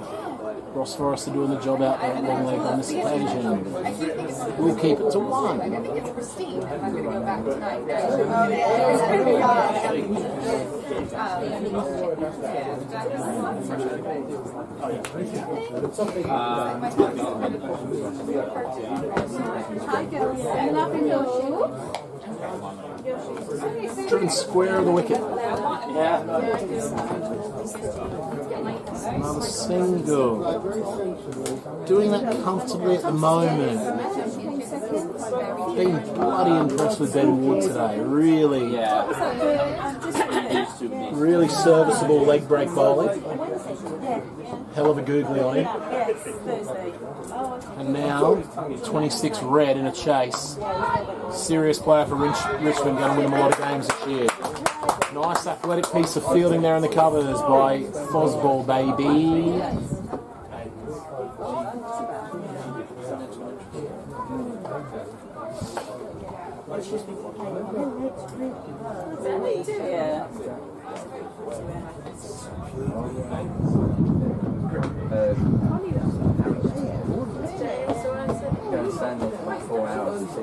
Ross Forrester doing the job out there at long leg on this occasion. We'll keep it to 1. Driven square of the wicket. Another single. Doing that comfortably at the moment. Been bloody impressed with Ben Ward today. Really, really serviceable leg break bowling. Hell of a googly on him. And now, 26 red in a chase. Serious player for Richmond, going to win him a lot of games this year. Nice athletic piece of fielding there in the covers by Fosball, baby. Going to stand there for 4 hours and see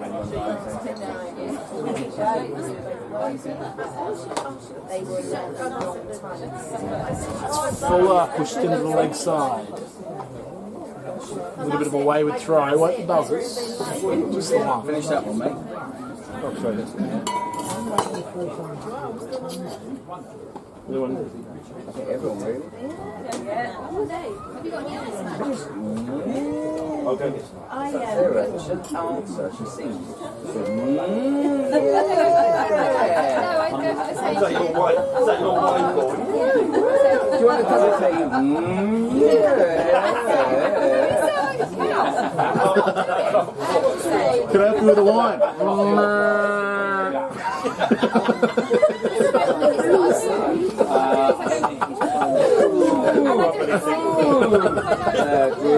Fuller pushed into the leg side. A little bit of a wayward throw. Won't the buzzers? Just the one. Finish that one, mate. Oh, sorry. The one. I think everyone really. Have you got any other snacks? Sarah, she doesn't answer, she sings. No, I go for the same. Is that your wine boy? Do you want to come and say, Can I help you with a wine?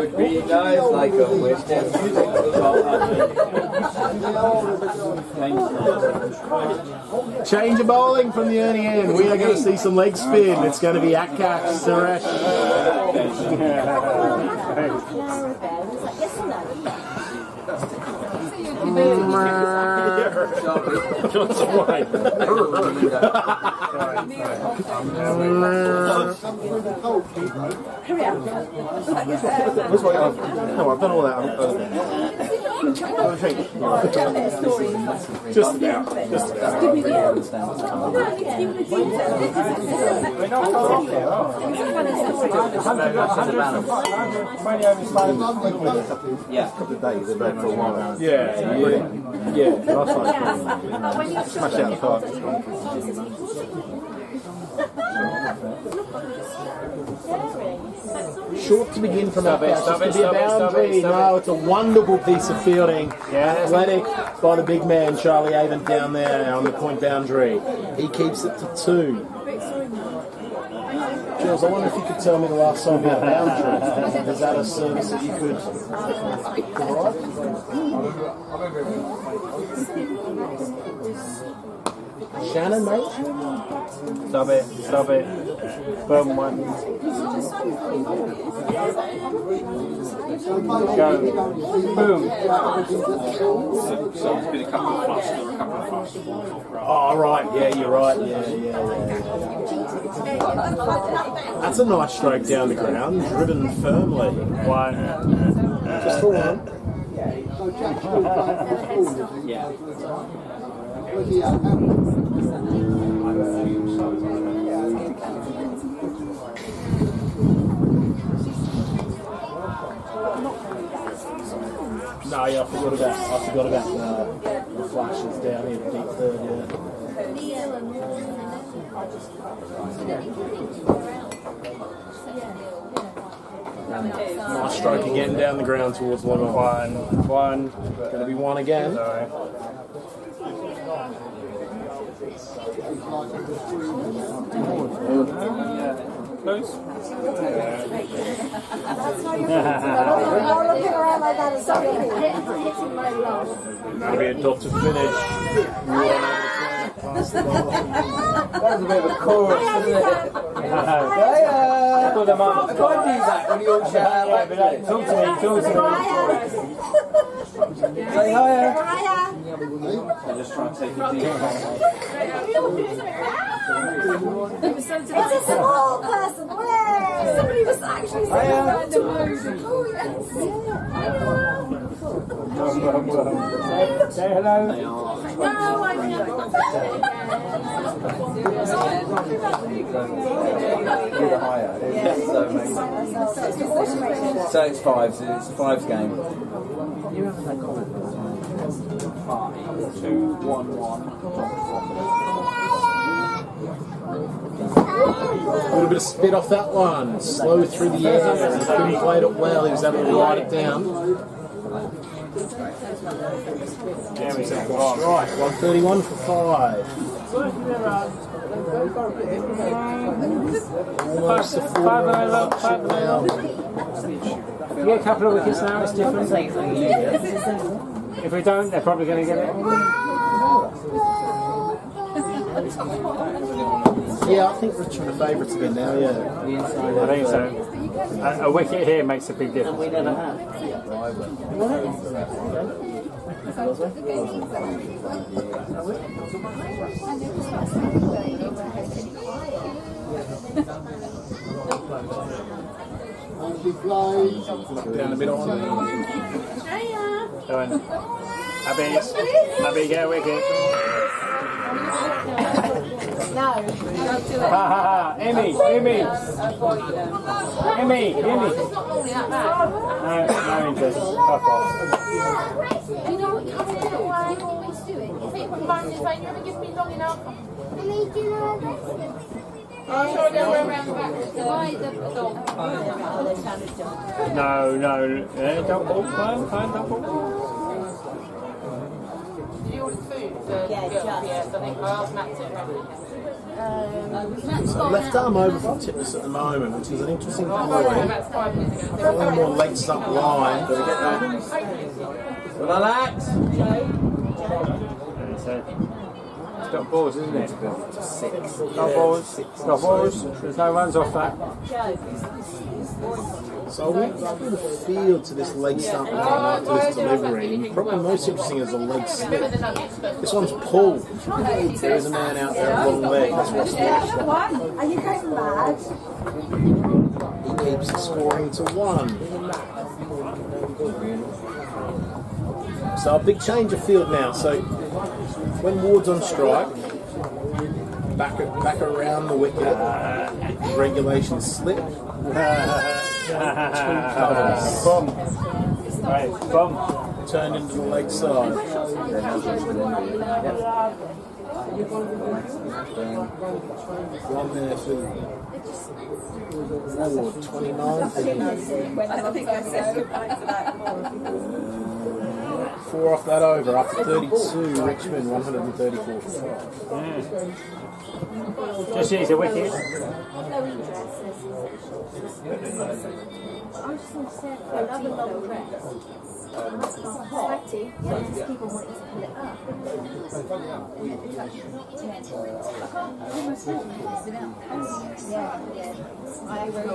would be nice, like a Western Change of bowling from the early end. We are going to see some leg spin. It's going to be Akash Suresh. No, I've done all that. Just about. Just yeah, a couple of days, they're for a while. Yeah. Last time, smash out the park. Short to begin from our best. Just to be a boundary. No, it's a wonderful piece of fielding. Athletic by the big man, Charlie Avent, down there on the point boundary. He keeps it to 2. Jules, I wonder if you could tell me the last time about boundary. Is that a service that you could provide? Shannon, mate. Stop it. Boom, one. Go. Boom. So it's been a couple of flush. Oh, right. Yeah, you're right. Yeah. That's a nice stroke down the ground, driven firmly. One. Just for one. Yeah. No, yeah, I forgot about the flashes down here, deep third, Nice stroke again down the ground towards one. One. Going to be one again. Sorry. Close. You're looking around like that, it's okay. That'll be a dot to finish. That was a bit of a chorus, wasn't it? Put them up. I can't do that when you're all chatting like that. Talk to me. Say hiya. I'm just trying to take a deep It's a small person. Where? Somebody was actually saying that to move. Oh, yes. Say hello. No, I'm So it's fives. It's a fives game. You have that comment. 5, 2, 1, 1. A little bit of spit off that one. Slow through the air. He couldn't play it well. He was able to ride it down. Strike. 131 for 5. Almost a 4 now. If we get a couple of wickets now, it's different. If we don't, they're probably going to get it. Yeah, I think Richmond are favourites again now, yeah. I think so. A wicket here makes a big difference. We never have. Down the middle. Abby, get a wicket. No, don't do it. Ha ha ha! Emmy! No interest. Fuck off. You know what you can do? I always do it. If it combines his vein, you ever give me long enough? I'm sure they'll go around the back to the dog. No. Don't ball. Fine, don't ball. Did you order food? Yes, I think I asked Matt to. Left arm over from Tipness at the moment, which is an interesting point. One more legs up line. Relax. Got balls, isn't it? 6. Got balls. There's no runs off that. So I'll walk through the field to this leg stump line after this delivery. Probably most interesting is the leg slip. This one's pulled. There is a man out there with a long leg. That's what's watched. Are you going mad? He keeps scoring to 1. So a big change of field now. So when Ward's on strike, back around the wicket, regulation slip. 2 covers. Boom. Turned into the leg side. One there for Ward, 29 for him. I think I said goodbye to that. 4 off that over, up to 32, Richmond 134 for 5. Just use a wicket. just going to say, I love a long dress. Sweaty, yeah, people wanting to pull it up.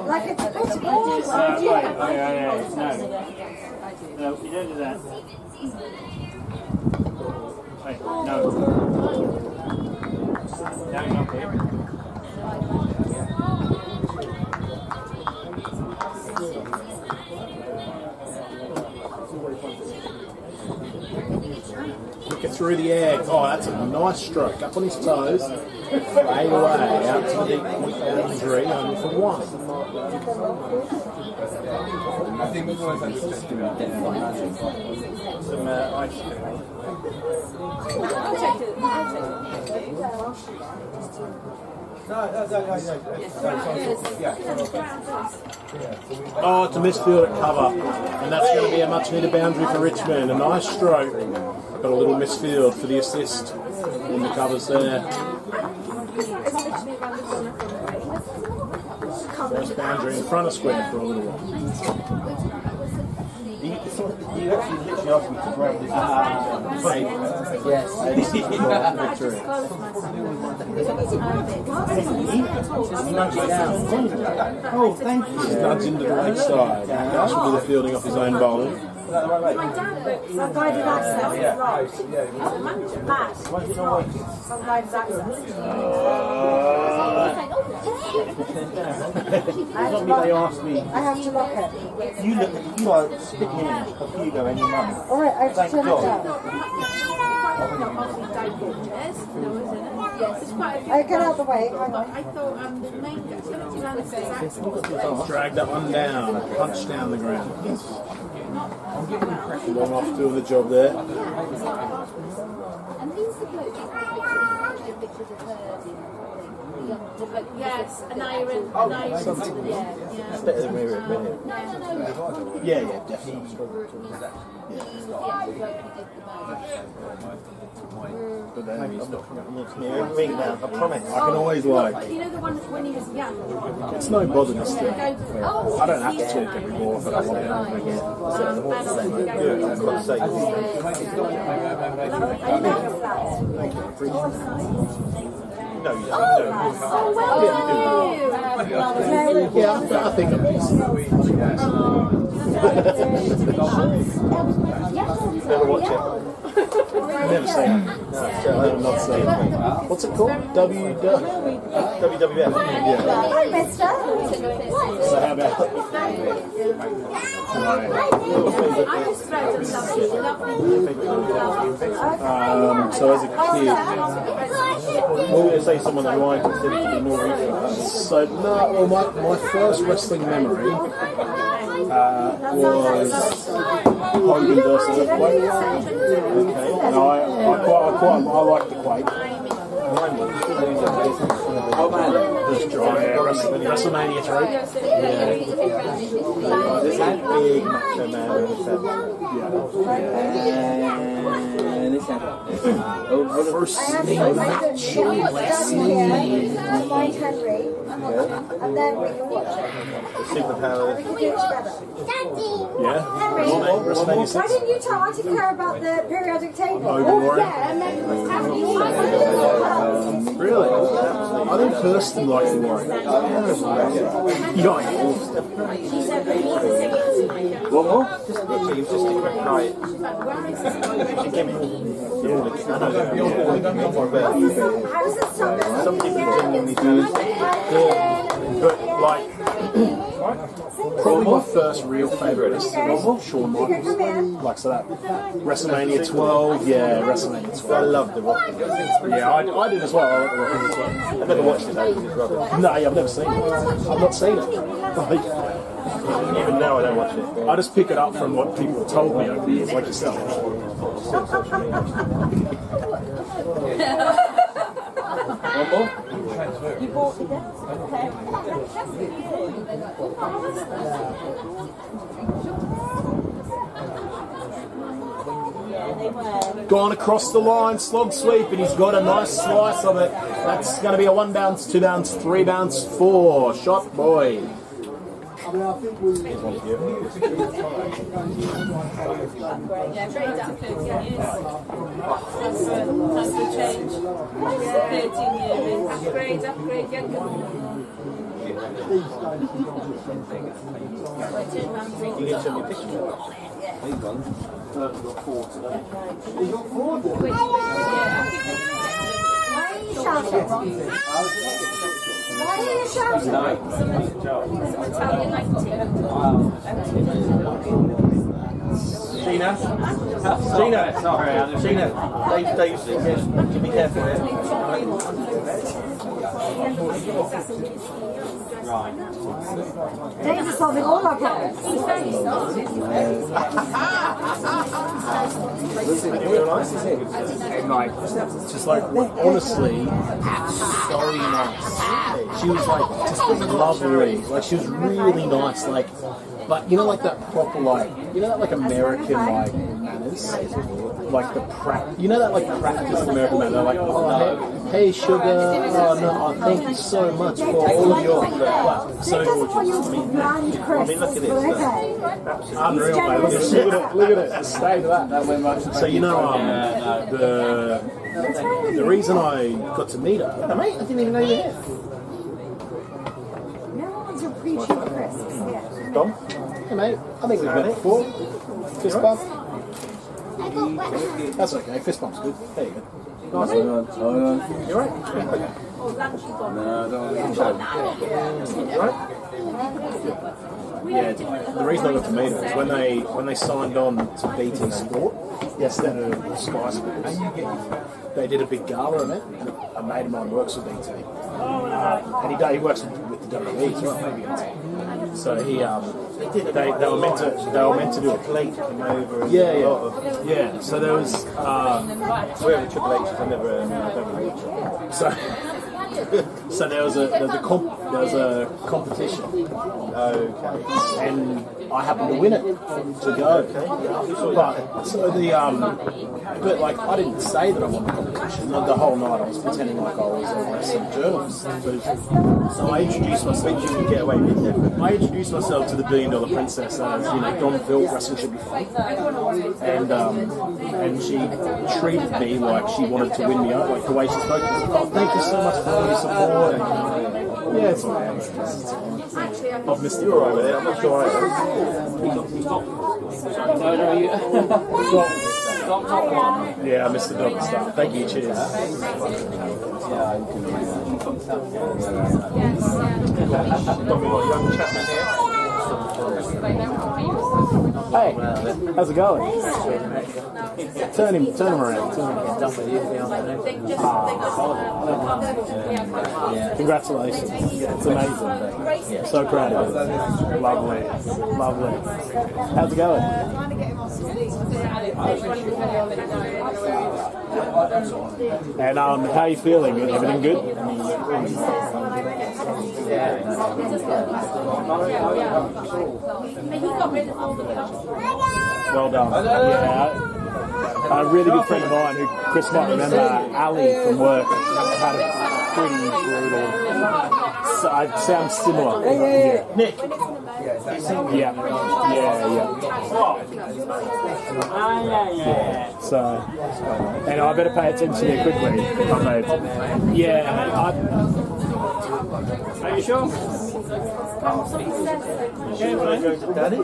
Like it's supposed to be. No, you don't do that. Wait, no. No, not here. Look it through the egg. Oh, that's a nice stroke. Up on his toes. Fade away. Out to the deep point boundary. Only for one. I think we've always had to just do it. Some ice cream. I'll take it. Oh, it's a misfield at cover. And that's going to be a much needed boundary for Richmond. A nice stroke. Got a little misfield for the assist. In the covers there. First boundary in front of square for a little while. You actually literally asked me to grab this. Yes. Victory. Oh, thank you. Just nudge into the leg side. That should be the fielding off his own bowling. My dad books guided access is right. Matt. Some guided access. They asked me. I have to lock it. You are sticking in a Hugo and your mum. Alright, I have to turn it down. Get out of the way. Hang on. I thought the main Drag that one down. Punch down the ground. Long off doing the job there. And who's the bloke who's the pictures of her? Yes, an iron. Yeah. It's better than we were admitting. No. Yeah, definitely. But then I'm not coming now, I promise. I can always lie. You know the one when he was young? It's no bother to still. I don't have to talk anymore, but I want to again. No, you don't. Yeah, I think I'm Never watch it. Never seen it. No, I'm not seen it. What's it called? WWF. Yeah. Hi, mister. So how about? So as a kid, what would you say someone that I consider to be more recent? So no, well my first wrestling memory was Hogan versus Earthquake. Okay, and I like the Quake. Oh man, WrestleMania 3. Yeah. This big macho man. This First Find Henry, and then we can watch it. Superpower. We can do it together. Yeah. Henry, WrestleMania 6. why didn't you tell? I didn't care about the periodic table. Oh, yeah, and then really? I think Kirsten likes the Warrior. One more? Just a quick night. Some people genuinely do. But like, probably my first real favourite is Shawn Michaels. Like so that WrestleMania 12, yeah, WrestleMania 12. I love the Rock. Yeah, I did as well. I like the Rock as well. I've never watched it though, because it's rubbish. No, I've never seen it. I've not seen it. Even now I don't watch it. I just pick it up from what people have told me over the years, like yourself. One more? You bought the desk? Gone across the line, slog sweep, and he's got a nice slice of it. That's going to be a 1 bounce, 2 bounce, 3 bounce, 4. Shot boy. I mean, I think we. Yeah, trade up 13 years. That's the change. 13 years. Upgrade, younger. You get some picture. He's got 4 today. He's got 4 there. Why are you shouting? Why are you shouting? Sheena? Sheena, Dave's yes. Be careful here. Right. Dave's is solving all our problems. Like, just like, honestly, so nice. She was like, just lovely. Like, she was really nice. Like, but you know, like that proper, like, you know that like American like manners, like the you know that like practiced American manners. They're like, oh, hey sugar, oh no, thank you so much for all of your. So look at this. Unreal, mate. Look at it. Just stay to that. So you know, the reason I got to meet her, mate, I didn't even know you were here. No one's appreciating crisps. Dom? Hey mate, I think we've met before. Fist bump? That's okay, fist bump's good. There you go. Nice. Hold on. You alright? No, I don't want to. You alright? Yeah, the reason I got to meet her is when they signed on to BT Sport, instead of Sky Sports, they did a big gala event, and a mate of mine works with BT. And he works with the WWE as well, maybe. So he they were meant to do a plate over. Yeah. So there was we're the Triple H's. I never so there was a competition. Okay. And I happened to win it to go. But like I didn't say that I won the competition. The whole night I was pretending like I was some journalist. So I introduced myself. You get away with it. I introduced myself to the $1 Billion Princess as Don Phil, wrestling should be fun. And she treated me like she wanted to win me over. Like the way she spoke to me, oh, thank you so much for all your support. And, yeah, it's alright. I've missed you over there. I'm not sure I am. Yeah, I missed the dog stuff. Thank you, cheers. Young Chapman here. Hey, how's it going? Turn him around. Congratulations. It's amazing. I'm so proud of you. Lovely. How's it going? And how are you feeling? Everything good? Well done. Yeah. A really good friend of mine, who Chris might remember, Ali from work, had a pretty brutal. So I sound similar. Yeah. Nick. Yeah. So, and I better pay attention here quickly. Yeah. Are you sure? Daddy?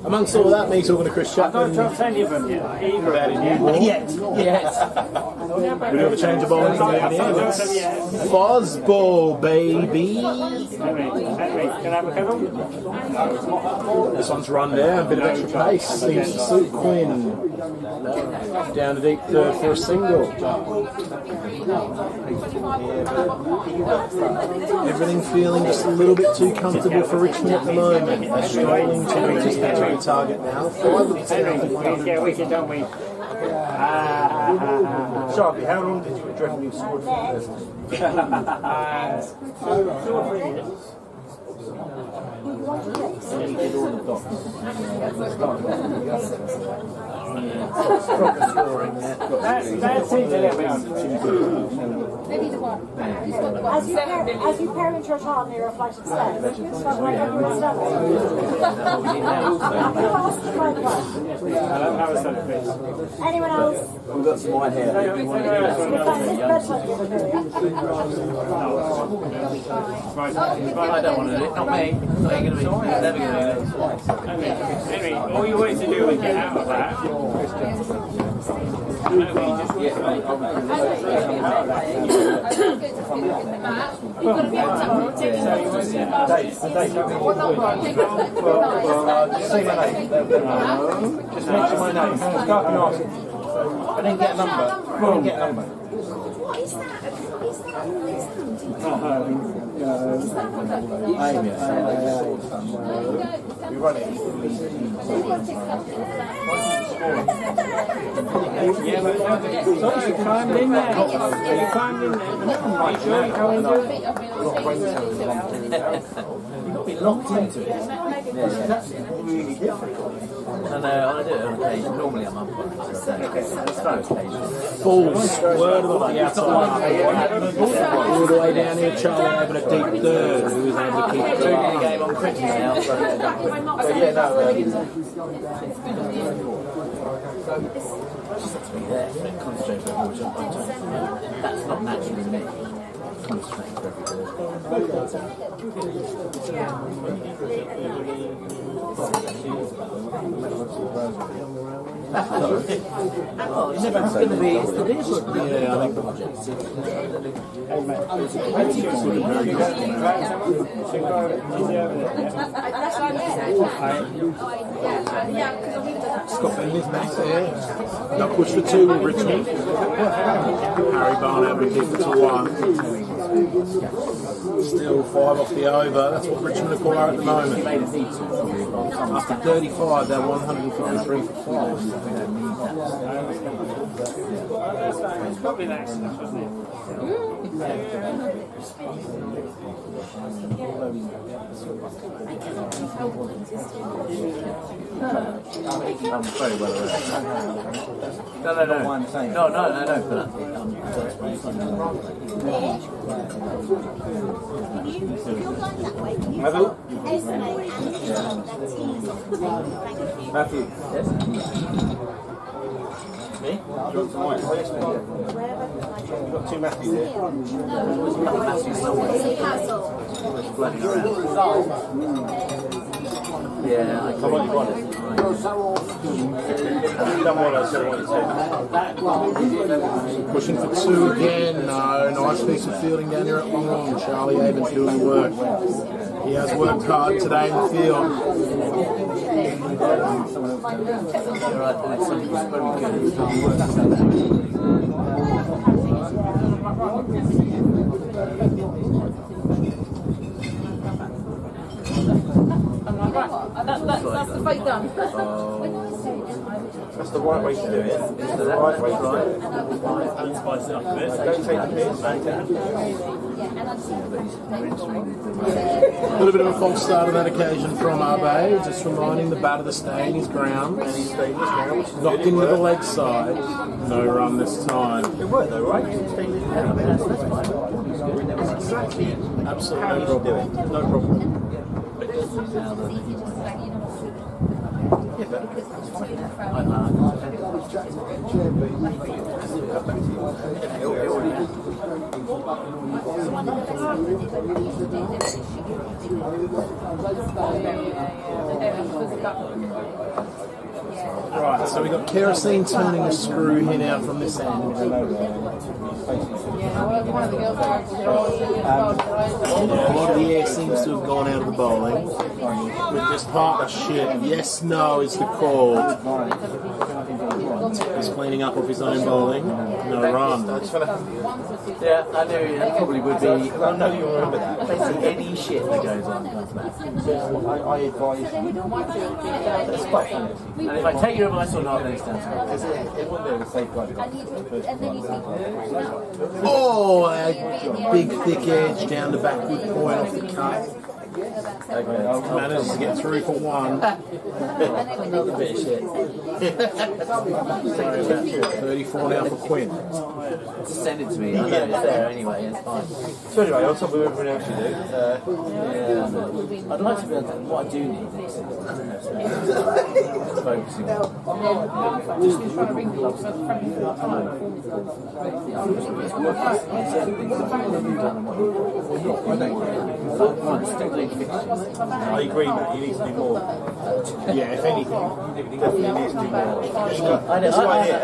Amongst all that, me talking to Chris Chapman. I don't trust any of them yet. About his newborn. Yes. We do have a change of bowling from down here. Fuzzball, baby. Can I have a kettle? This one's run down, a bit of extra pace. Seems to suit Quinn. Down to deep third for a single. Everything feeling just a little bit too comfortable for Richmond at the moment. They're struggling to reach the target now. 5 of 10. Yeah, we can, don't we? Sharpie, how long did you reckon you scored for this? 2 or 3 years. And then he did all the dots. That seems a little bit Maybe the one. As you parent your child near a flight of stairs, it's not like everyone's done it. Anyone else? We've got some wine here. It's bedtime I don't want to do it. Not me. Not going to be. Never going to do it. Henry, all you wanted to do was get out of that. Say my name. Just mention my name. Just go up and ask him. I didn't get a number. I didn't get a number. What is that? Is that We run it. Yeah, but you climbed in there. You climbed in there. Are you sure you go into it? You've got to be locked into it. That's really difficult. And I do it on occasion. Normally I'm up on it. False. Word of the outside. All the way down here, Charlie having a deep third. Who was able to keep it doing the game on Christmas now. So just have to be there. Concentrate for every jump. That's not naturally me. Concentrate for every it's going to be. It's the visual. Yeah, I think projects. Scott Bentley's next here. Got pushed for 2 with Richmond. Harry Barnett would keep it to 1. Still 5 off the over. That's what Richmond acquire at the moment. After 35, they're 153 for 5. It's probably an accident, wasn't it? I'm very well aware. No, for that. Matthew. Yes? Me? Do you want some wine? Yes, please. We've got 2 Matthews here. Floating around. Yeah, I can't want it. Pushing for 2 again. No, nice piece of fielding down here at long. Charlie Avon's doing the work. He has worked hard today in the field. That's the fight done. That's the right way to do it. It's the right way to do it. And spice it up a bit. Don't take the piss. A little bit of a false start on that occasion from Arbe, just reminding the batter to stay in his ground. And he's staying his ground, which is Knocked in with the leg side. No run this time. It worked though, right? He's staying his ground. That's fine. Exactly. Absolutely No problem. No problem. Yeah, but that's fine. Right, so we've got kerosene turning a screw hin out from this end. A lot of the air seems to have gone out of the bowling. With this partnership, yes, no is the call. He's cleaning up off his own bowling. No run. Yeah, I knew it probably would be. I know you remember that. Basically, any shit that goes on comes back. I advise you. That's quite funny. And if I take your advice or not, then it's down to Because it wouldn't be able to safeguard the Oh, a big thick edge down the backward point off the cut. Managed to get through for one. Another bit of shit. 34 now for Quinn. Just send it to me. I know it's there anyway. It's fine. So anyway, on top of everything else you do, I'd like to be able to. What I do need is focusing on. I agree, mate. You need to do more. Yeah, if anything, definitely needs to do more. This right here,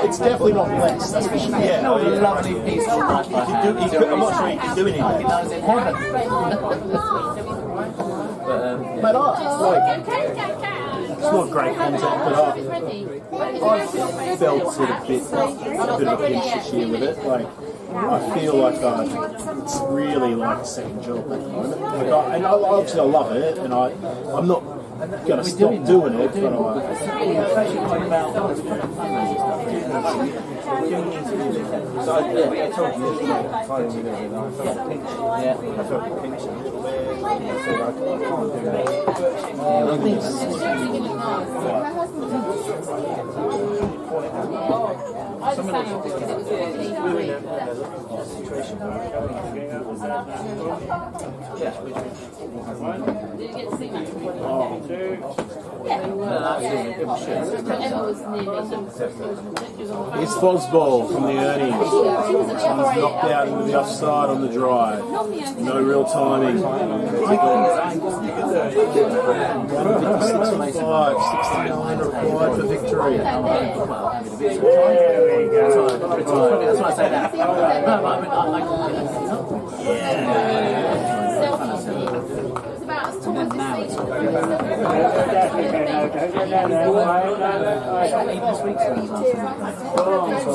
it's definitely not less. That's for sure. Yeah, No, a lovely piece of life. I'm not sure you can do anything. But it's not great content, but I felt it a bit of a pinch this year with it. Like, I feel like it's really like a second job at the moment. Like, and obviously I love it, and I'm not going to stop doing it, but It's Fosball from the Innigs. This one's knocked out into the offside on the drive. No real timing. 156.5, 69 required for victory. That's why I say that.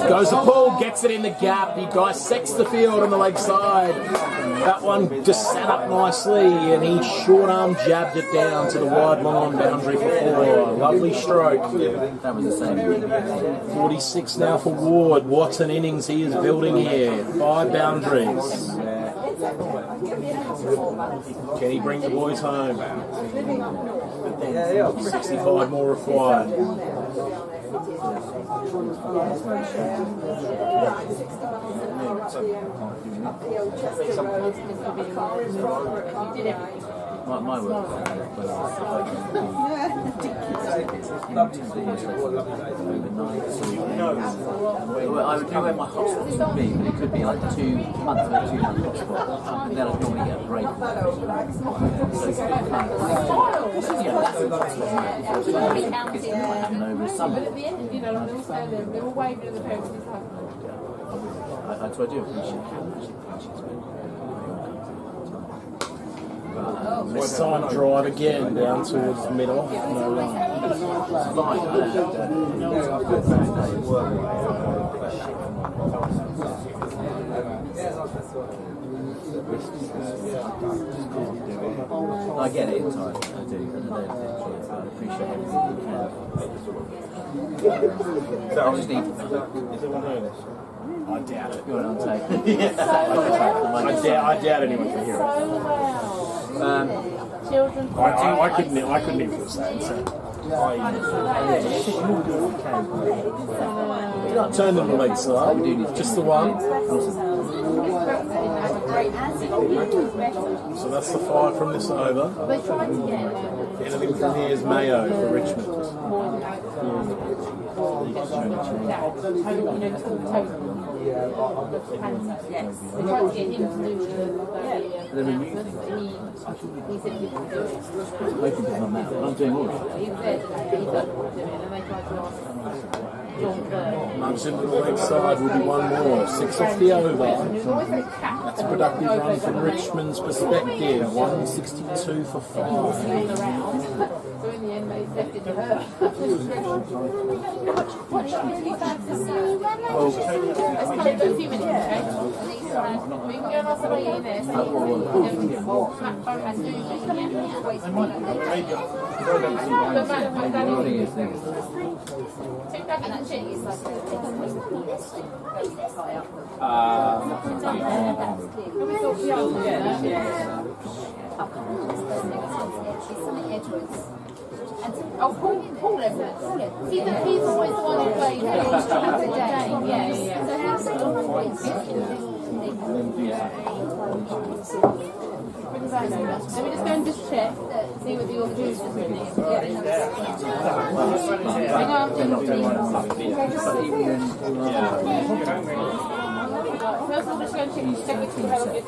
Goes to Paul, gets it in the gap. He dissects the field on the leg side. That one just sat up nicely, and he short arm jabbed it down to the wide long boundary for 4. Lovely stroke. That was the same. 46 now for Ward. What an innings he is building here. 5 boundaries. Can he bring the boys home? 65 more required. My work I would know where my hotspot would be, but it could be like 2 months or 2 month hotspot. Then I'd normally get a break. Over summer. So I do appreciate it. This time drive again down towards the middle. No run. I get it, I do. I appreciate everything you can. I just need. I doubt it. Go on, I'll take it. I doubt anyone can hear it. I couldn't even feel sad. Turn them the legs up. Just the one. So that's the 5 from this over. Anything from here is Mayo for Richmond. I'm doing all right. Nudge into the leg side will be one more. 6 off the over. That's a productive run from Richmond's perspective. 162 for 5. something Edwards. Oh, Paul Everett. He's always the one who plays the game. Yeah. So how's it always? So we just go and just check, see what the order is. Hang on. First of all, just go and check if you have a good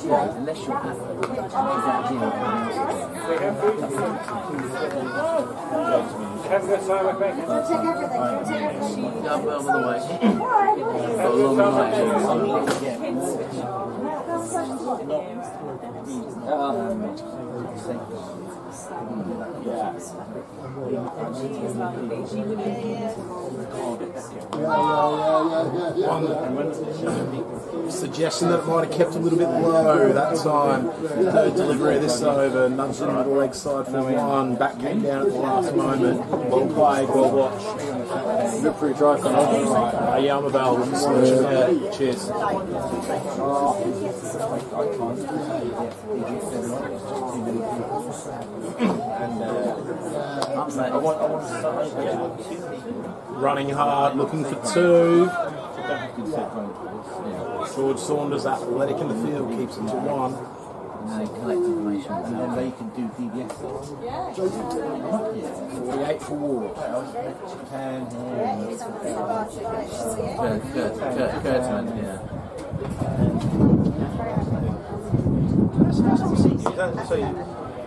Unless you're Have a good time, Rebecca. Take everything. I'm on the way. Got a long night. One suggestion that it might have kept a little bit low that time. Third delivery of this over, nudged into the leg side for one. Back came down at the last moment. Well played, well watched. Good for your drive. Yeah, I'm available. Yeah, cheers. Running hard, looking for two. George Saunders, athletic in the field, keeps it to one. And they collect information, and then they can do PBS. 48 for Ward. Curtin, yeah. So you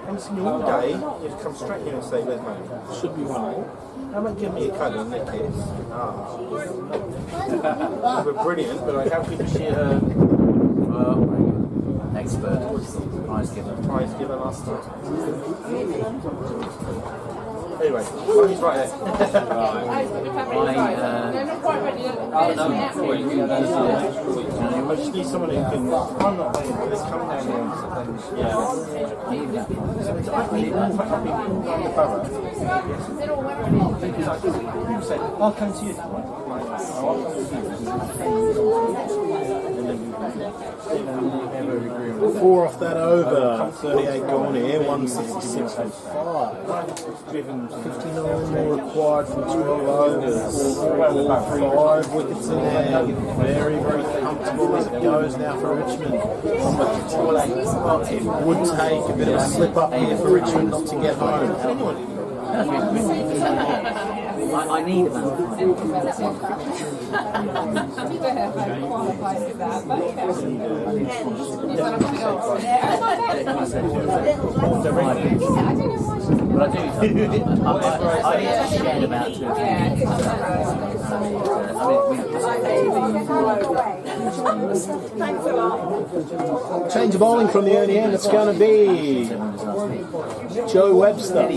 haven't seen you all day, you come straight here and say, "Where's mate?" Should be one. How about give me a cuddle and a kiss? We're brilliant, but how good is she? Expert, prize giver. Prize giver last time. Anyway, well, he's right there. I just need someone who can. I'm not playing, but let's come down here and yeah. People say, I'll come to you. Four off that over, 38 gone here, 166 for 5. 59 more required from 12 overs. All 5 wickets in there. Very, very comfortable as it goes now for Richmond. It would take a bit of a slip up here for Richmond not to get home. I need about 5. But I do. I need to shed about 2 or 3. Change of bowling from the early end, it's going to be Joe Webster.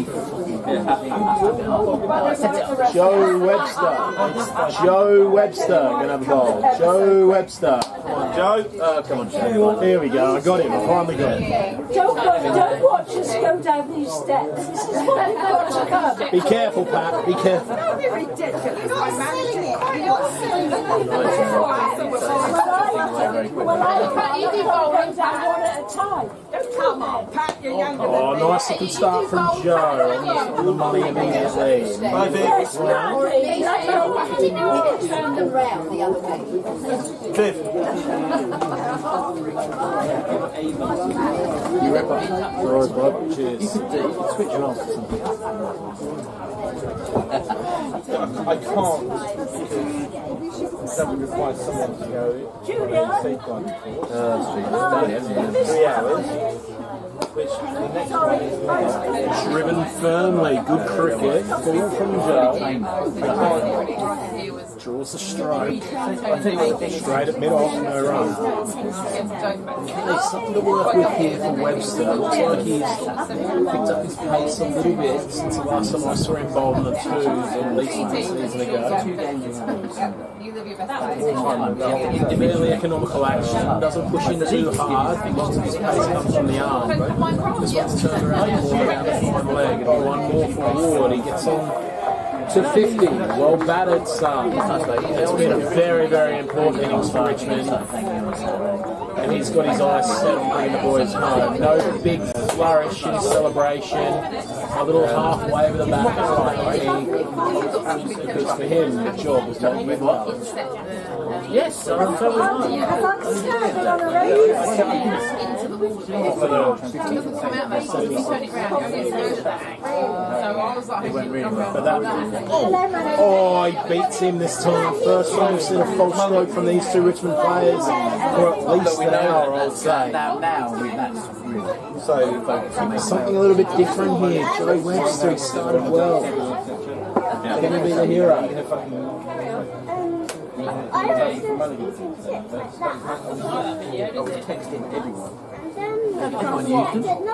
Joe Webster going to have a bowl. Joe Webster. Come on, Joe. Come on, Joe. Here we go. I got him. I finally got him. Don't watch us go down these steps. This is what we've got to come. Be careful, Pat. Be careful. Don't be ridiculous. You're not silly. Well, I you do go down one at a time. Come on, Pat, you're younger than me. Oh, nice looking start from Joe. All the money immediately. Bye, Vic. Turn them round the other way. Viv. You wrap up. Alright, bud. Cheers. You could switch her off. I can't. That would require someone to go safeguarding course. 3 hours. Which the next one is driven firmly. Good cricket. Ball from Joe. Draws the stroke. Straight at mid-off, no run. There's something to work with here for Webster. Looks like he's picked up his pace a little bit since the last time I saw him bowl in the twos, at least a season ago. Fairly economical action, doesn't push in too hard because his pace comes from the arm. This one's turned around more down the fine leg, and one more forward. He gets on to 50. Well battered, son. It's been a very, very important innings for Richmond. And he's got his eyes set on bringing the boys home. No big flourish in celebration. A little half wave of the bat. Because for him, the job was done with love. Yes, I'm totally Oh, he beats him this time. First time we've seen a false stroke from these two Richmond players for at least an hour, I would say. So, something a little bit different here. Joey Webster started well. Can he be the hero? I was texting everyone. Everyone used them.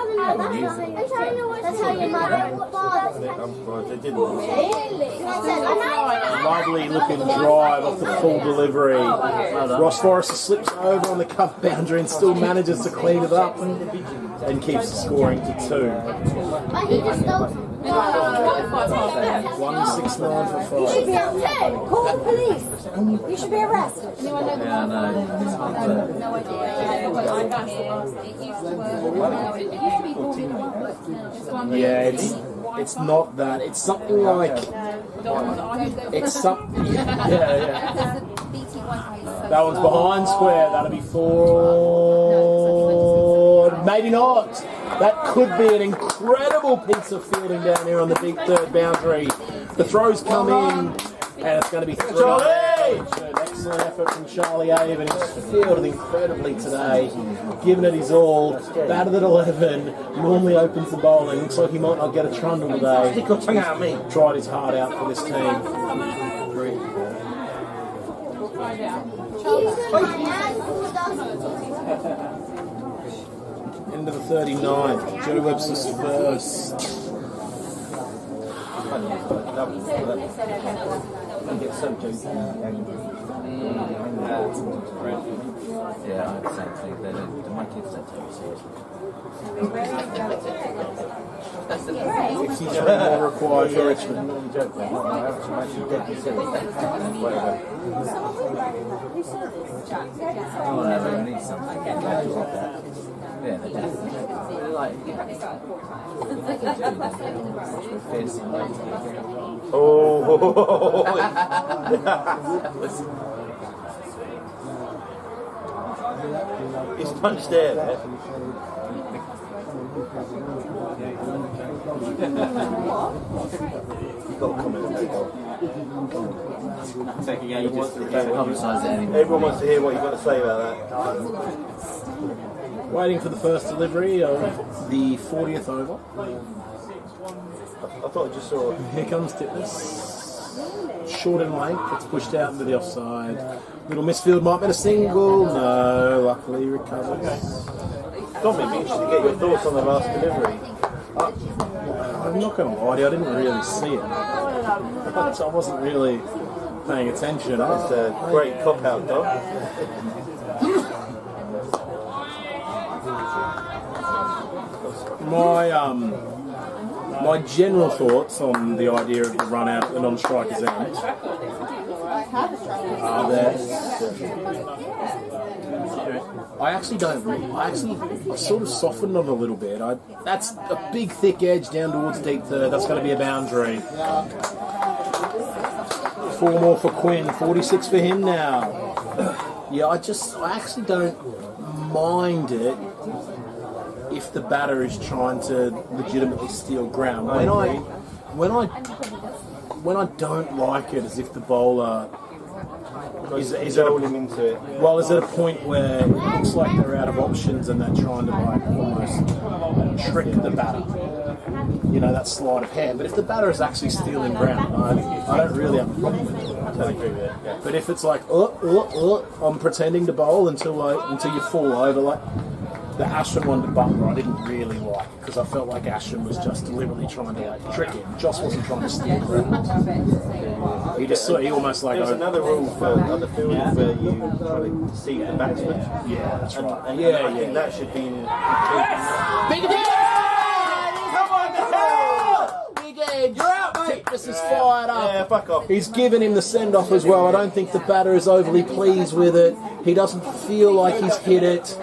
Lovely looking drive off the full delivery. Ross Forrester slips over on the cup boundary and still manages to clean it up and keeps the scoring to 2. 169 for 5. You should be upset. Call the police. You should be arrested. Yeah, I know. Yeah, it's not that. It's something like. It's something. Yeah. That one's behind square. That'll be 4. Maybe not. That could be an incredible piece of fielding down here on the deep third boundary. The throws come in, and it's going to be 3. An excellent effort from Charlie Avon. He's fielded incredibly today, given it his all. Batted at 11, normally opens the bowling. Looks like he might not get a trundle today. Stick your tongue out at me. Tried his heart out for this team. Into the 39th. Joe Webster's first. Yeah, I had the same thing. My kids don't take it seriously. 53 more required for Richmond. Oh, no, we need something. Yeah, they do. They're like, He's punched there. You've got to comment on that. Everyone wants to hear what you've got to say about that. Waiting for the first delivery of the 40th over. I thought I just saw. Here comes Titmus. Short in length, it's pushed out into the offside. Little misfield, might be a single. No, luckily recovers. Dominic, be interested to get your thoughts on the last delivery. I'm not going to lie to you, I didn't really see it. I wasn't really paying attention. It's a great cop-out, Dom. My general thoughts on the idea of the run out at the non-striker's end are that I've sort of softened on it a little bit. That's a big thick edge down towards deep third. That's going to be a boundary. 4 more for Quinn. 46 for him now. Yeah, I actually don't mind it if the batter is trying to legitimately steal ground. When I don't like it is if the bowler is at a point where it looks like they're out of options and they're trying to almost trick the batter. You know, that sleight of hand. But if the batter is actually stealing ground, I don't really have a problem with it. I totally agree with it. Yeah. But if it's like, I'm pretending to bowl until you fall over, like the Ashton one to Butler, I didn't really like because I felt like Ashton was just deliberately trying to trick him. Joss wasn't trying to steal ground. He almost like. There's another rule for other fielders where you try to deceive the batsman. Yeah, that's right. And I think that should be. Big edge! Come on, the hell! Big edge! You're out, mate! Titmus is fired up. Yeah, fuck off. He's given him the send-off as well. I don't think the batter is overly pleased with it. He doesn't feel like he's hit it.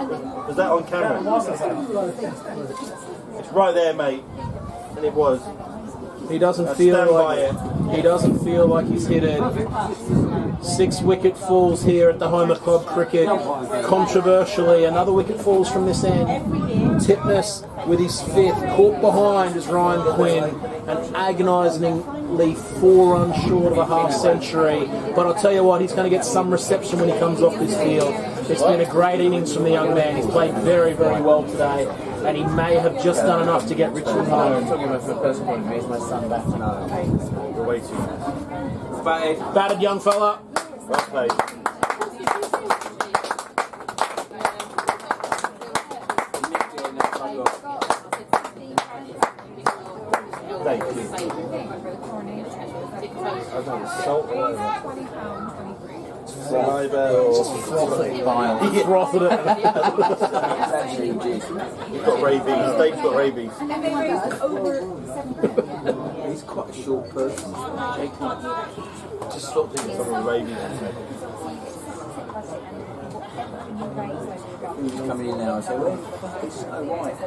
Was that on camera? It's right there, mate. And it was. He doesn't feel like he's hit it. 6 wicket falls here at the home of club cricket. Controversially, another wicket falls from this end. Tipness with his 5th, caught behind is Ryan Quinn, and agonisingly 4 runs short of a half century. But I'll tell you what, he's going to get some reception when he comes off this field. It's been a great innings from the young man. He's played very, very well today, and he may have just done enough to get Richmond home. Talking about from a personal point of view, is my son back tonight? You're way too Batted. Batted young fella. well played. Thank you. I've done salt all over. Saliva or Frothed it. You've got rabies. Dave's got rabies. He's quite a short person. Just stop thinking someone with rabies. He's coming in now and say, where the fuck is Snow White?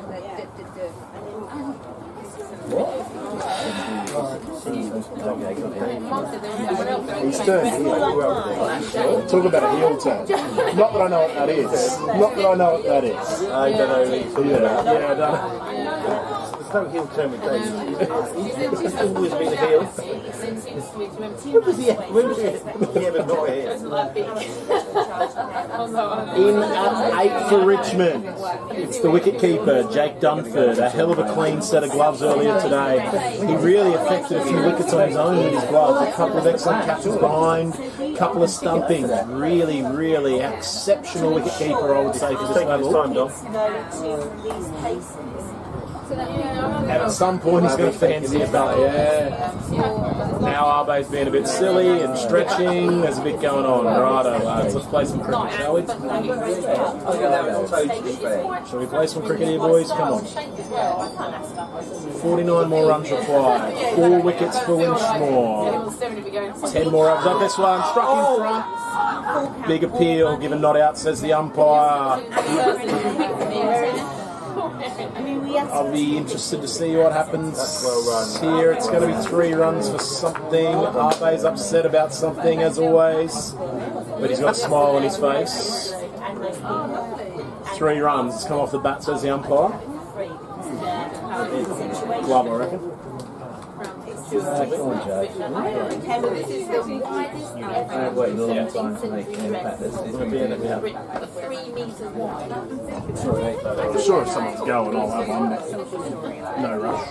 He's turned heel. Talk about a heel turn. Not that I know what that is. Not that I know what that is. I don't know. Yeah, I don't know. There's no heel turn with Dave. He's always been a heel. When was he ever not a heel? In at 8 for Richmond. It's the wicket-keeper, Jake Dunford. A hell of a clean set of gloves earlier today. He really affected a few wickets on his own with his gloves. A couple of excellent catches behind, a couple of stumpings. Really, really exceptional wicket-keeper, I would say, for this level. Time, Dom. And at some point he's going to fancy a belly. Yeah. Now Arbe's being a bit silly and stretching. There's a bit going on. Righto, lads. Let's play some cricket, shall we? Shall we play some cricket here, boys? Come on. 49 more runs required. 4 wickets for Winchmore. 10 more runs up this one. Struck in front. Big appeal, given not out, says the umpire. I'll be interested to see what happens here. It's going to be 3 runs for something. Arbe's upset about something, as always. But he's got a smile on his face. 3 runs. It's come off the bat, says the umpire. Glove, I reckon. Come on, Joe. I've waited a long time to make an impact. This is going to be in it, yeah. I'm sure if someone's going, I'll have one. No rush.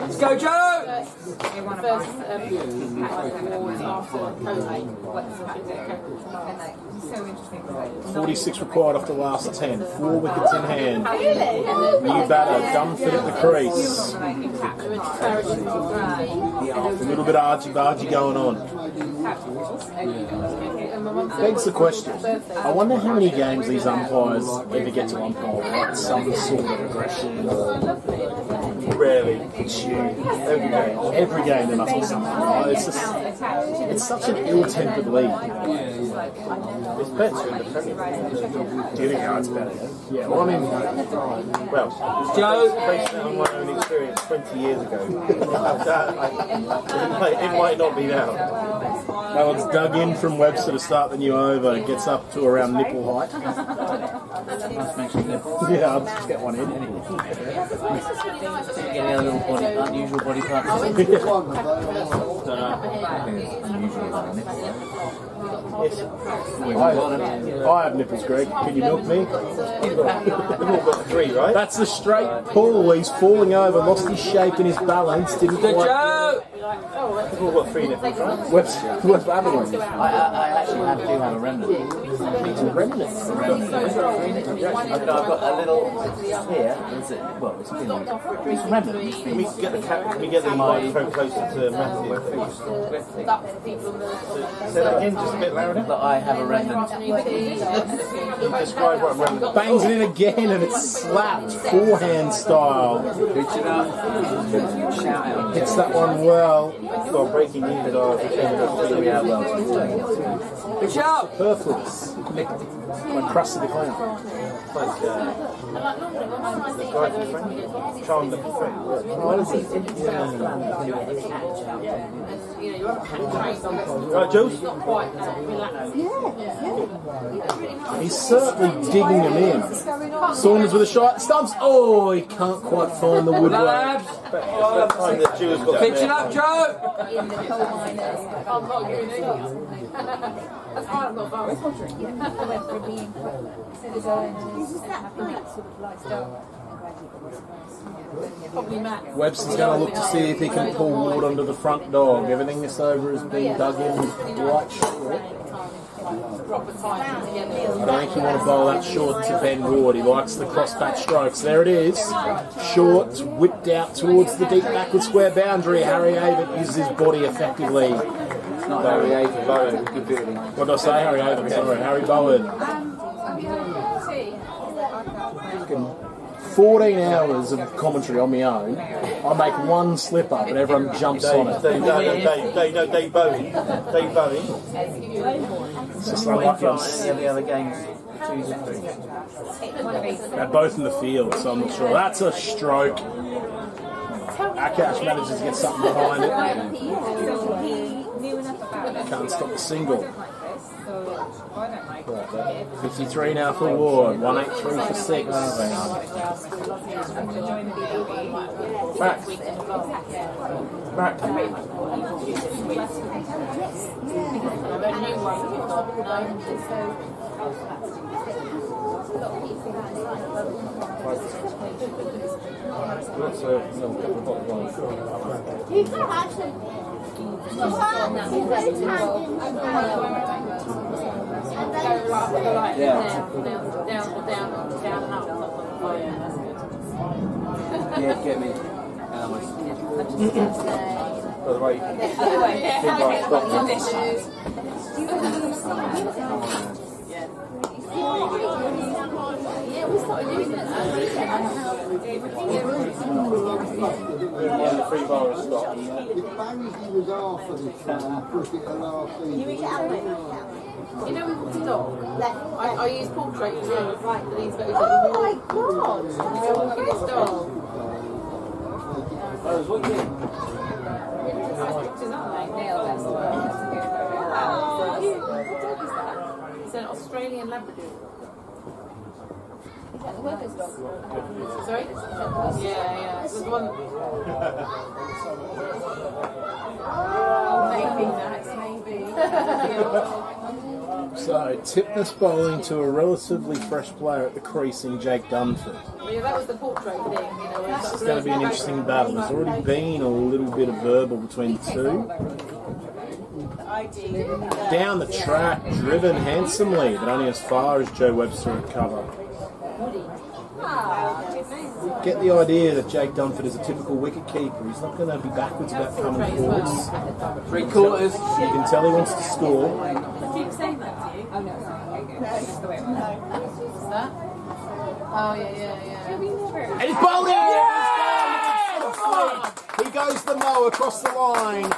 Let's go, Joe! 46 required off the last 10. 4 wickets in hand. New batter, Dunford at the crease. A little bit of argy-bargy going on. Begs the question. I wonder how many games these umpires ever get to umpire without some sort of aggression. Rarely. Every game there must be something. Right? It's such an ill-tempered league. It's better in the Premier League. Do you think it's better? Yeah, well, I mean, Joe, based on my own experience 20 years ago, it might not be now. That one's dug in from Webster to start the new over. It gets up to around nipple height. Yeah, I'll just get one in. Get a little body, unusual body part. I have nipples, Greg. Can you milk me? We've all got 3, right? That's a straight pull. He's falling over, lost his shape and his balance. Didn't quite. We've all got 3 nipples, right? Webster having one. I actually do have a remnant. Remnant. I've got a little here. Is it? Well, it's been. It's remnant. Can we get the microphone closer to Matthew? Say that again, just a bit louder. That I have a remnant. Describe what a remnant. Bangs it in again and it's slapped forehand style. Pitch it up. Shout out. Hits that one well. Got breaking news. Yeah, well. Pitch up! Perfect. Like Krusty the Clown. Like the guy from Friend. Charlie from Friend. What is it? Right, Jules? He's certainly digging him in. Saunders with a shot. Stumps. Oh, he can't quite find the woodwork. Pitch it up, Joe! In the coal miners. I'm not doing it. That's why I'm not going. Probably Matt. Webster's going to look to see if he can pull Ward under the front dog. Everything this over has been dug in right short. I don't think you want to bowl that short to Ben Ward. He likes the cross-back strokes. There it is. Short, whipped out towards the deep backward square boundary. Harry Avett uses his body effectively. It's not Harry Avett, Bowen. Good building. What did I say? Harry Avett, sorry. Harry Bowen. 14 hours of commentary on my own. I make one slip up and everyone jumps on it. Dave Bowie. Dave Bowie. It's just unlucky. Any of the other games? They're both in the field, so I'm not sure. That's a stroke. Akash manages to get something behind it. Can't stop the single. 53 now for Ward. 183 for 6. Back. Yeah, get me. By the way, the free bar has stopped. If Barry was half of the cricket the last season. You know with the dog, I use portrait too. Right, these photos. Oh my god! Look at this dog. It's an Australian Labrador. Is that the worker's dog? Sorry? Yeah. There's one. Maybe, Max, maybe. So, tipness bowling to a relatively fresh player at the crease in Jake Dunford. Yeah, that was the portrait thing, you know. This is going to be an interesting battle. There's already been a little bit of verbal between the two. Down the track, driven handsomely, but only as far as Joe Webster would cover. Get the idea that Jake Dunford is a typical wicket keeper. He's not going to be backwards about coming forwards. 3 quarters. You can tell he wants to score. I keep saying that to you. Oh, no. That's the way it went. What's that? Oh, yeah. And he's bowled it! He goes the mow across the line.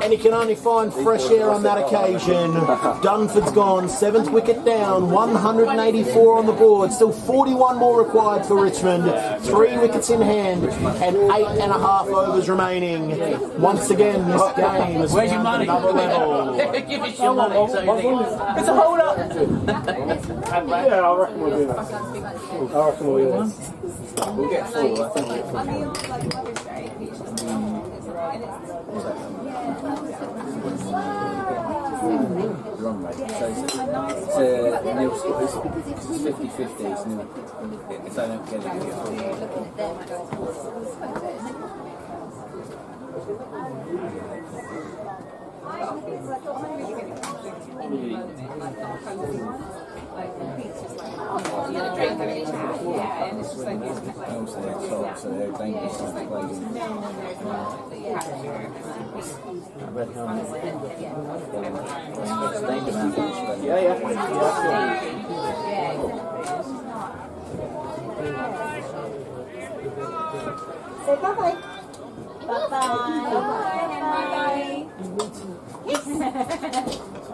And he can only find fresh air on that occasion. Dunford's gone, 7th wicket down, 184 on the board. Still 41 more required for Richmond. 3 wickets in hand and 8.5 overs remaining. Once again, this game is Where's your money? another level. Give us your money. It's a hold up. Yeah, I reckon we'll do that. I reckon we'll do that. We'll get 4. I think we'll get 4. Wrong, mate. So it's nil score. It's 50-50. It's nil. If they don't get it, you get 4. Also, they're top, so they're dangerous to play with. Red helmet. Say bye-bye. Bye-bye.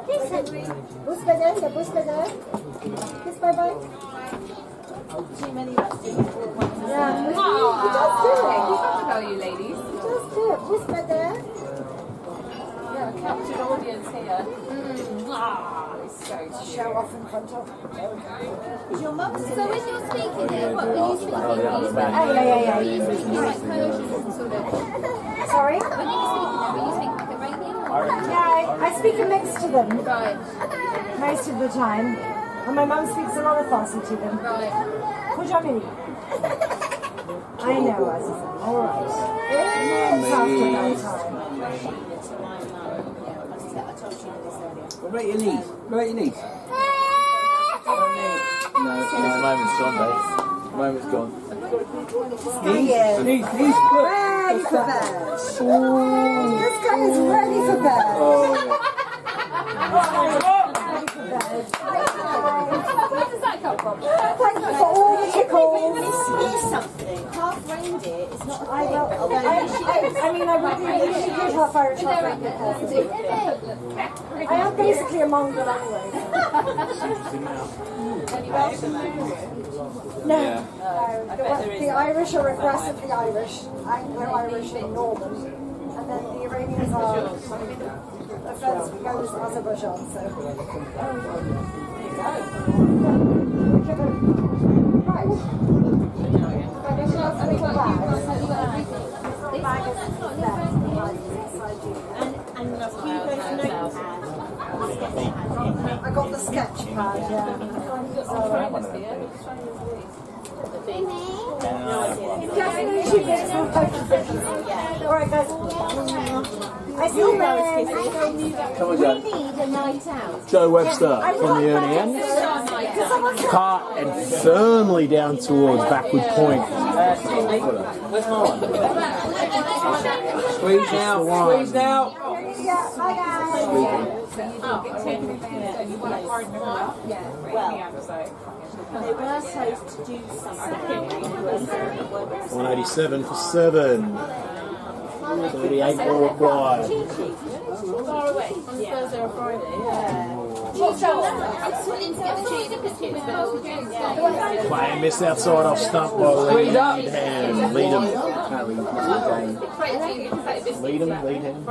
Kiss. Bus better, the bus better. Kiss bye-bye. Too many of us do it. Yeah, he does do it. Keep up with all you ladies. He does do it. Bus better. Yeah, captured audience here. Show off in front of. Is your mum still? So when you're speaking here, what were you speaking? Yeah. Were you speaking like Persian sort of? Sorry? When you were speaking there, were you speaking like Arabian? Yeah, I speak a mix to them. Right. Most of the time. And my mum speaks a lot of Farsi to them. Right. Kujamini. I know, Aziza. All right. It's after that time. Right your knees. Right your knees. No, this moment's gone, Dave. The moment's gone. Knees. Knees. Ready for bed. This guy is ready for bed. Where does that come from? Thank you for all the tickles. Here's something. Half reindeer is not a thing. I mean, I would be really good half Irish, half reindeer. I am basically a Mongol anyway. No. The Irish are aggressively Irish, Anglo-Irish and Northern, and then the Iranians are the furthest we go is Azerbaijan, so. I got the sketch pad, yeah. Definitely should get some photos. Alright guys. I feel bad. We need a night out. Joe Webster from the early end. Cart and firmly down towards backward point. Squeeze now. Squeeze now. Yeah, bye guys. They were supposed to do something. 187 for 7. 38 more required. Far away. On Thursday or Friday. I'm sweating to get the cheese and biscuits, but Play and miss outside off stump by lead hand. Lead him. Lead him, lead him. I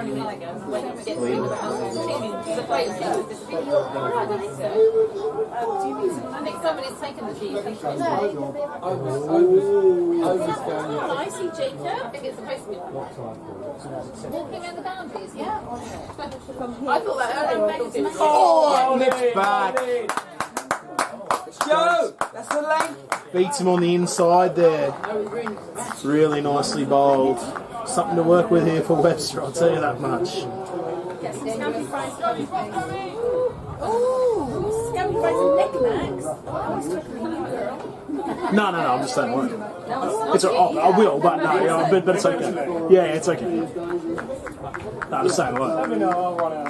think somebody's taken the cheese. I see Jacob. I think it's supposed to be walking around the boundaries, yeah? I thought that earlier. Oh, nips back. Joe, that's the length. Beats him on the inside there. Really nicely bowled. Something to work with here for Webster, I'll tell you that much. Oh, scampi fries and knickknacks. I was talking to you, girl. No, I'm just saying what. It's I will, but no, yeah, but it's okay. Yeah, it's okay. No, I'm just saying what. Let me know, I'll run out.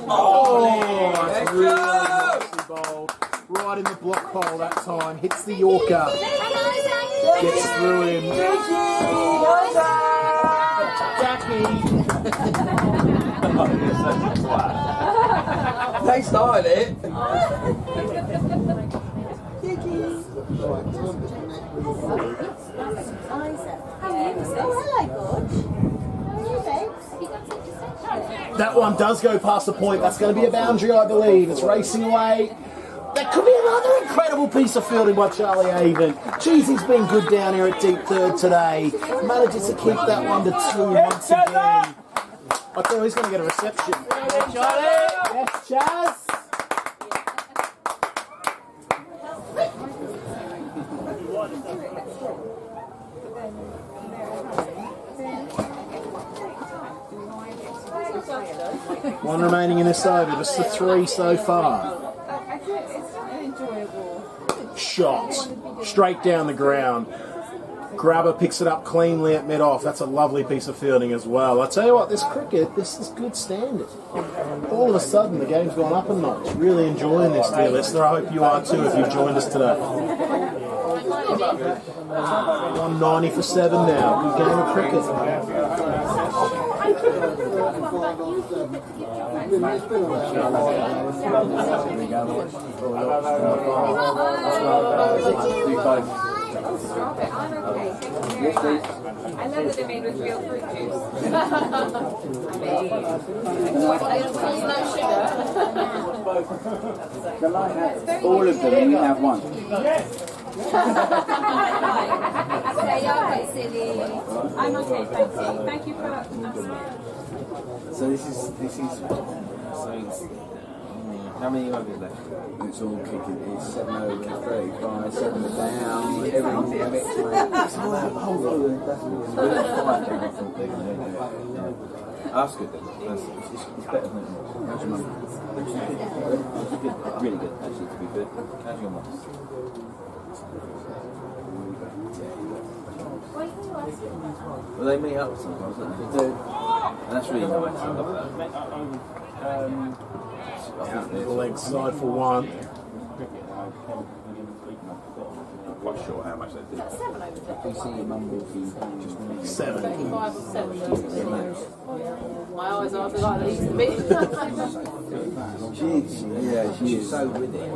Oh, that's really nicely bowled. Right in the block hole that time. Hits the Yorker. Gets through him. They started it. That one does go past the point. That's going to be a boundary, I believe. It's racing away. That could be another incredible piece of fielding by Charlie Avon. Jeez, he's been good down here at deep third today. Manages to keep that one to 2 once again. I thought he's going to get a reception. Charlie! Yes, Chaz! One remaining in this over, just the 3 so far. It's enjoyable. Shot straight down the ground. Grabber picks it up cleanly at mid-off. That's a lovely piece of fielding as well. I tell you what, this cricket, this is good standard. All of a sudden, the game's gone up a notch. Really enjoying this, dear listener. I hope you are too if you've joined us today. 190 for 7 now. Good game of cricket. Stop it, I'm okay. Thank you very much. I love that they're made with real fruit juice. All of them, and you have one. Okay, silly. I'm okay, thank you. Thank you for. So this is how many overs left? It's all kicking. It's 7 over 35, 7 down. Everything mixed. It's all that whole thing. That's good then. It's better than it was. How's your mum? Good. Really good, actually, to be good. How's your mum? Well, they meet up sometimes, don't they? They do. And that's really nice. I love that. Leg side for 1. I'm quite sure how much they do. You see your mum will be just 7. 5 or 7. My eyes aren't like they used to be. She's so with it.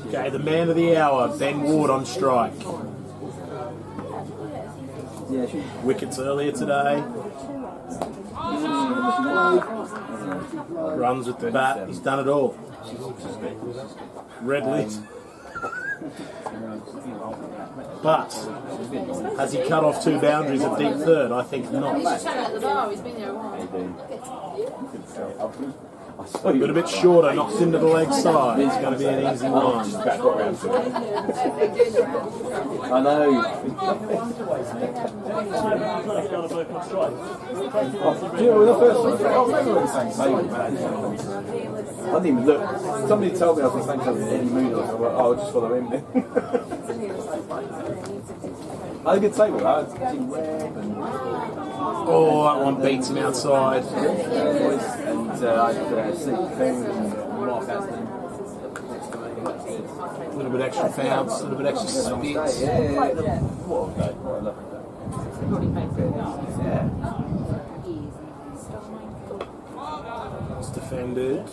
Okay, the man of the hour, Ben Ward on strike. Wickets earlier today. Runs with the bat. He's done it all. Red lit. But has he cut off 2 boundaries at deep third? I think not. He's chatting at the bar. He's been there a while. A little bit shorter, knocks into the leg side. It's going to be an easy one. I know. I didn't even look. Somebody told me I was the same time as Eddie Moon. I was like, I'll just follow him then. I had a good table. Oh, that one beats him outside. And I sleep thing and Mark Aston. A little bit extra bounce, a little bit extra spits. What a day. I love it. It's defended. It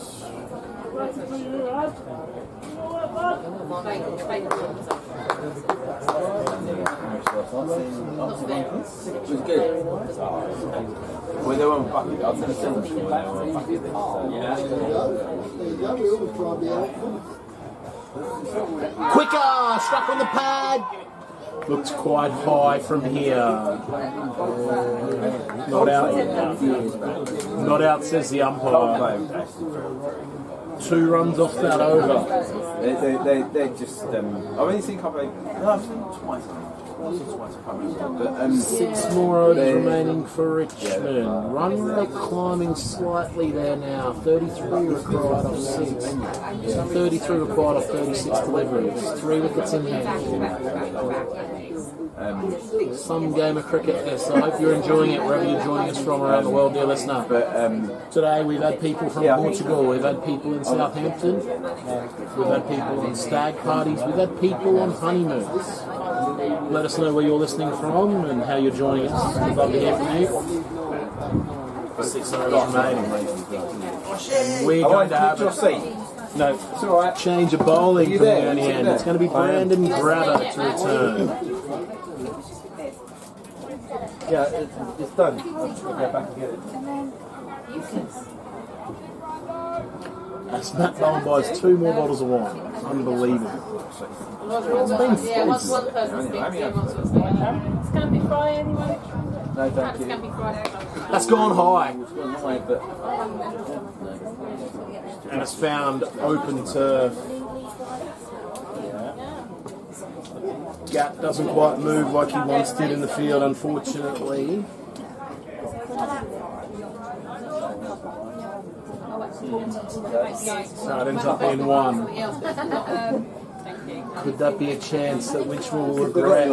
was good. When they were on bucket, I was going to send them when they were on bucket. Quicker! Struck on the pad! Looks quite high from here. Not out. Not out, says the umpire. 2 runs off that over. They're just. I've only seen a couple twice. But, 6 more overs remaining for Richmond. Run rate climbing slightly there now. 33 required off 6. 33 required off 36 deliveries. 3 wickets in hand. Some game of cricket there, so I hope you're enjoying it wherever you're joining us from around the world, dear listener. Today we've had people from Portugal, we've had people in Southampton, we've had people on stag parties, we've had people on honeymoons. Let us know where you're listening from and how you're joining us. We'd love to hear from you. 6 overs remaining. We're going to have no, it's all right. Change of bowling from the only end. It's going to be Brandon Grabber to return. Yeah, it's done. I'll go back and get it. As Matt Bowen buys 2 more bottles of wine. Unbelievable. Once one person's been to, once one's been It's going to be Friday anyway. No, thank you. That's gone high. It's gone high, but... And it's found open turf. Gap doesn't quite move like he once did in the field, unfortunately. So it ends up being 1. Could that be a chance that Winchmore will regret?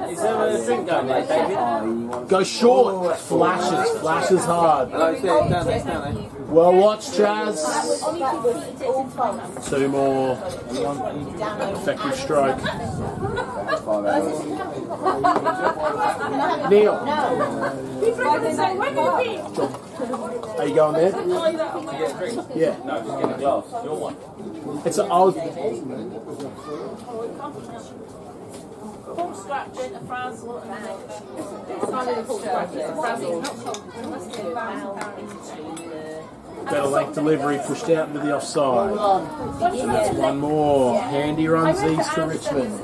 Is there a drink going there, David? Go short. Flashes hard. Hello, it's down there. Well watched, Chaz. 2 more. Effective stroke. Neil. Are you going there? Yeah. No, just get a glass. Your one. It's a. Full scratch in a frazzle and Better length delivery pushed out into the offside. And that's 1 more. Handy runs east for Richmond.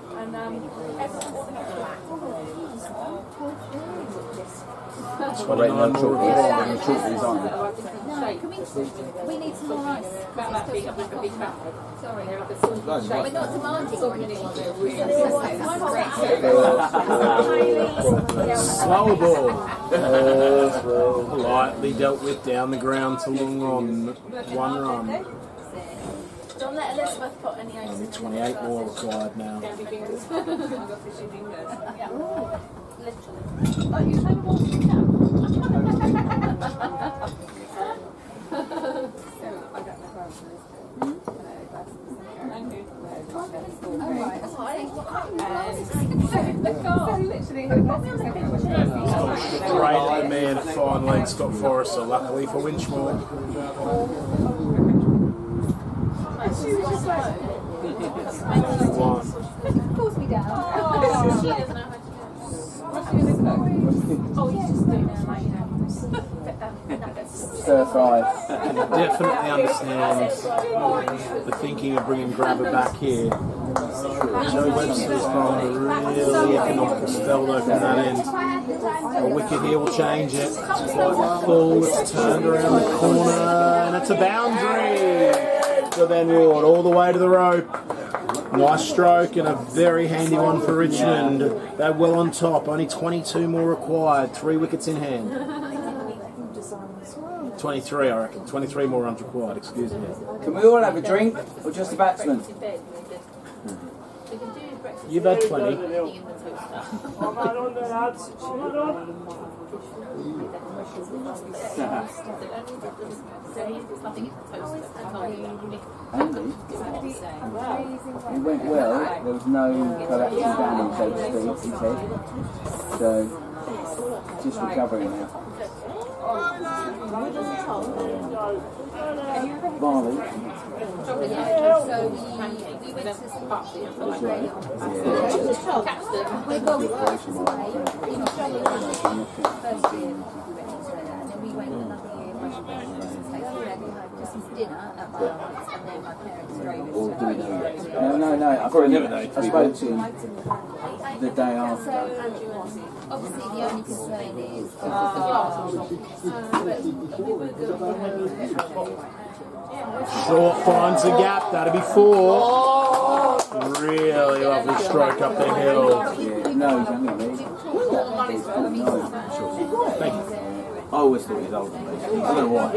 Right now, we need some more ice. Sorry, we're not demanding or anything. Slower ball. Lightly dealt with down the ground to Lung on 1 run. Don't let Elizabeth put any ice in. 28 more required now. Oh, you trying to walk it down? Straight at the man, fine leg, Scott Forrester, luckily for Winchmore. Of course we don't. She doesn't know how to do it. Oh, he's just doing it like, you know, Stir fry. Definitely understands the thinking of bringing Grabber back here. Joe Webster's from a really economical spell though from that end. A wicket here will change it. Full, it's turned around the corner, and it's a boundary for Ben Ward all the way to the rope. Nice stroke and a very handy one for Richmond. They're well on top, only 22 more required, 3 wickets in hand. 23, I reckon. 23 more runs required, excuse me. Can we all have a drink, or just the batsman? You've had plenty. Andy, it went well. There was no collateral damage, so to speak, he said. So, just recovering now. Barley. So we went to some we got first year and then we went another year Christmas dinner at my aunt's and then my parents drove No. I spoke to him the day after. Obviously the only concern is Short finds a gap, that'll be 4. Really lovely stroke up the hill. Thank you. I always thought he was older than me. I don't know why.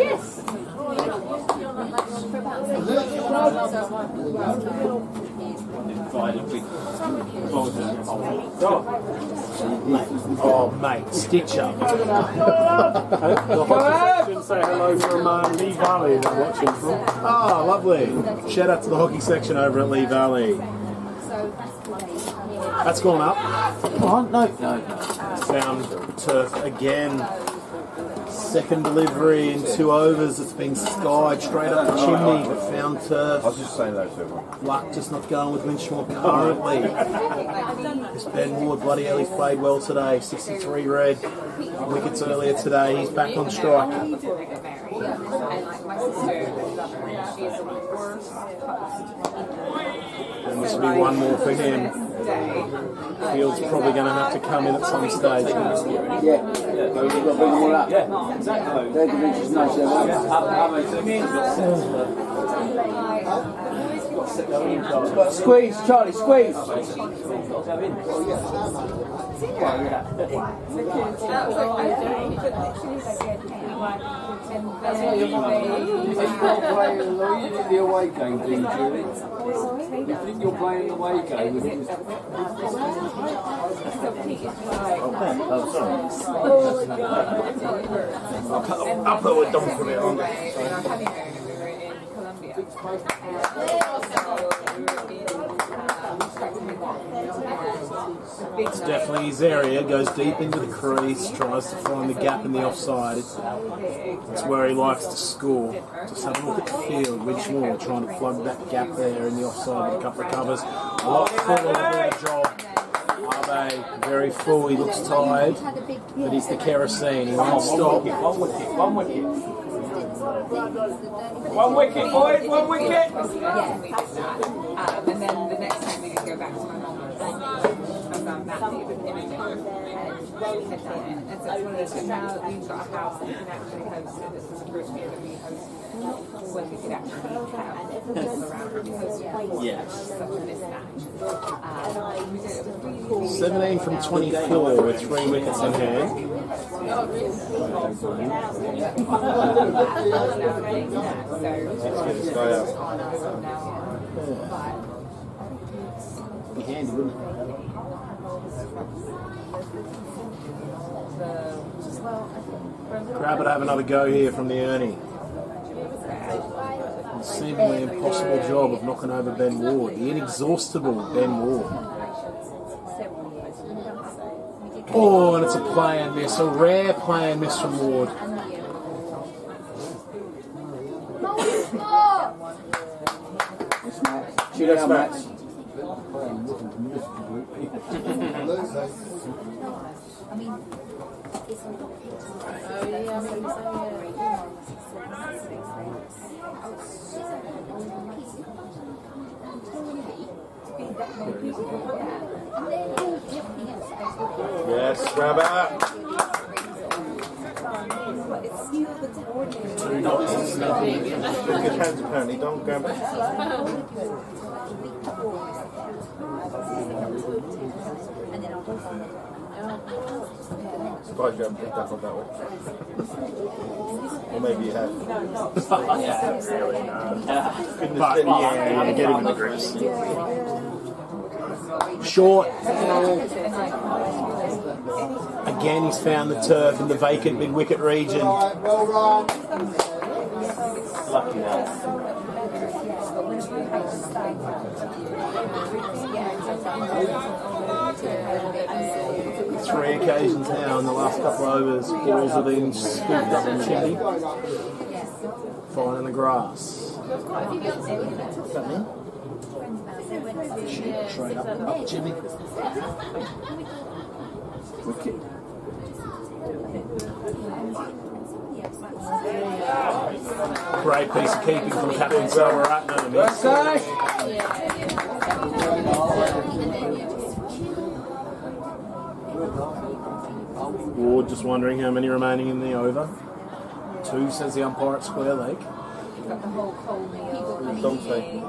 Oh, mate, stitch up. The hockey section say hello from Lee Valley that I'm watching from. Oh, lovely. Shout out to the hockey section over at Lee Valley. That's gone up. Oh, no. Found turf again. Second delivery in 2 overs. It's been skied straight up the chimney, but found turf. I was just saying that to everyone. Luck just not going with Winchmore currently. This Ben Ward, bloody hell, he's played well today. 63 red. Wickets earlier today. He's back on strike. And this will be one more for him. Field's probably going to have to come in at some stage. Yeah, you've got to bring them all up. Yeah, exactly. Their dimension's nice. Squeeze, Charlie, squeeze. The away game, do you, Julie? You think you're playing the away game? I'll put a dump of it on. It's definitely his area, goes deep into the crease, tries to find the gap in the offside. It's where he likes to score. Just have a look at the field, Winchmore trying to plug that gap there in the offside with a couple of covers. A lot fuller to do the job. Abe, very full, he looks tired, but he's the kerosene, he won't stop. One wicket, boys, one wicket! And then the next time we go back to my mum and found Matthew with imaging and we had done it. And so it's one of those things now that we've got a house that we can actually host it. This was the first year that we hosted when we could actually have people around and we hosted such a mismatch. We did it really cool. 17 from 24 with 3 wickets in hand. Be handy, wouldn't it? Crowd would have another go here from the Ernie. A seemingly impossible job of knocking over Ben Ward, the inexhaustible Ben Ward. Oh, and it's a play and miss, a rare play and miss from Ward. Cheers, Max. Yes, grab out. 2 knots and snapping. Good hands apparently, don't grab it. Surprised you haven't picked up on that one. Or maybe you have. Yeah, get him in the grease. Short. Again, he's found the turf in the vacant mid-wicket region. Lucky now. 3 occasions now in the last couple of overs, balls have been scooped up and chimney. Fine in the grass. Straight up Jimmy. Wicket. Great piece of keeping from Captain Silveratna. Ward just wondering how many remaining in the over. 2, says the umpire at square leg. Don't say.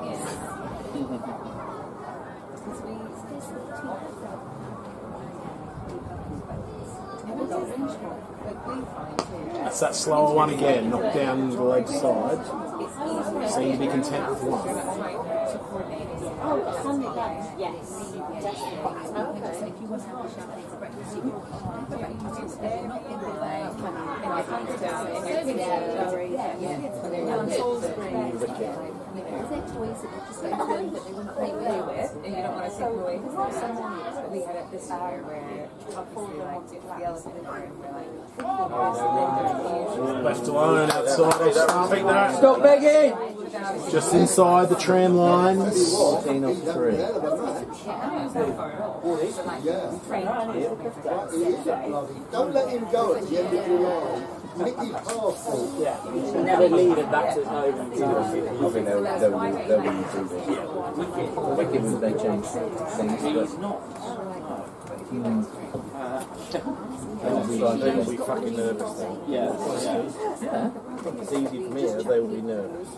That's that slower one again, knocked down into the leg side. Seem to be content with one. Left alone outside. Stop begging! Just inside the tram lines. 14 off 3. Don't let him go at the end of your line. Yeah, never leave it back to its home. I think they'll win the season. Like even if they change things, They will be fucking nervous then. Yeah. It's easy for me, as they will be nervous.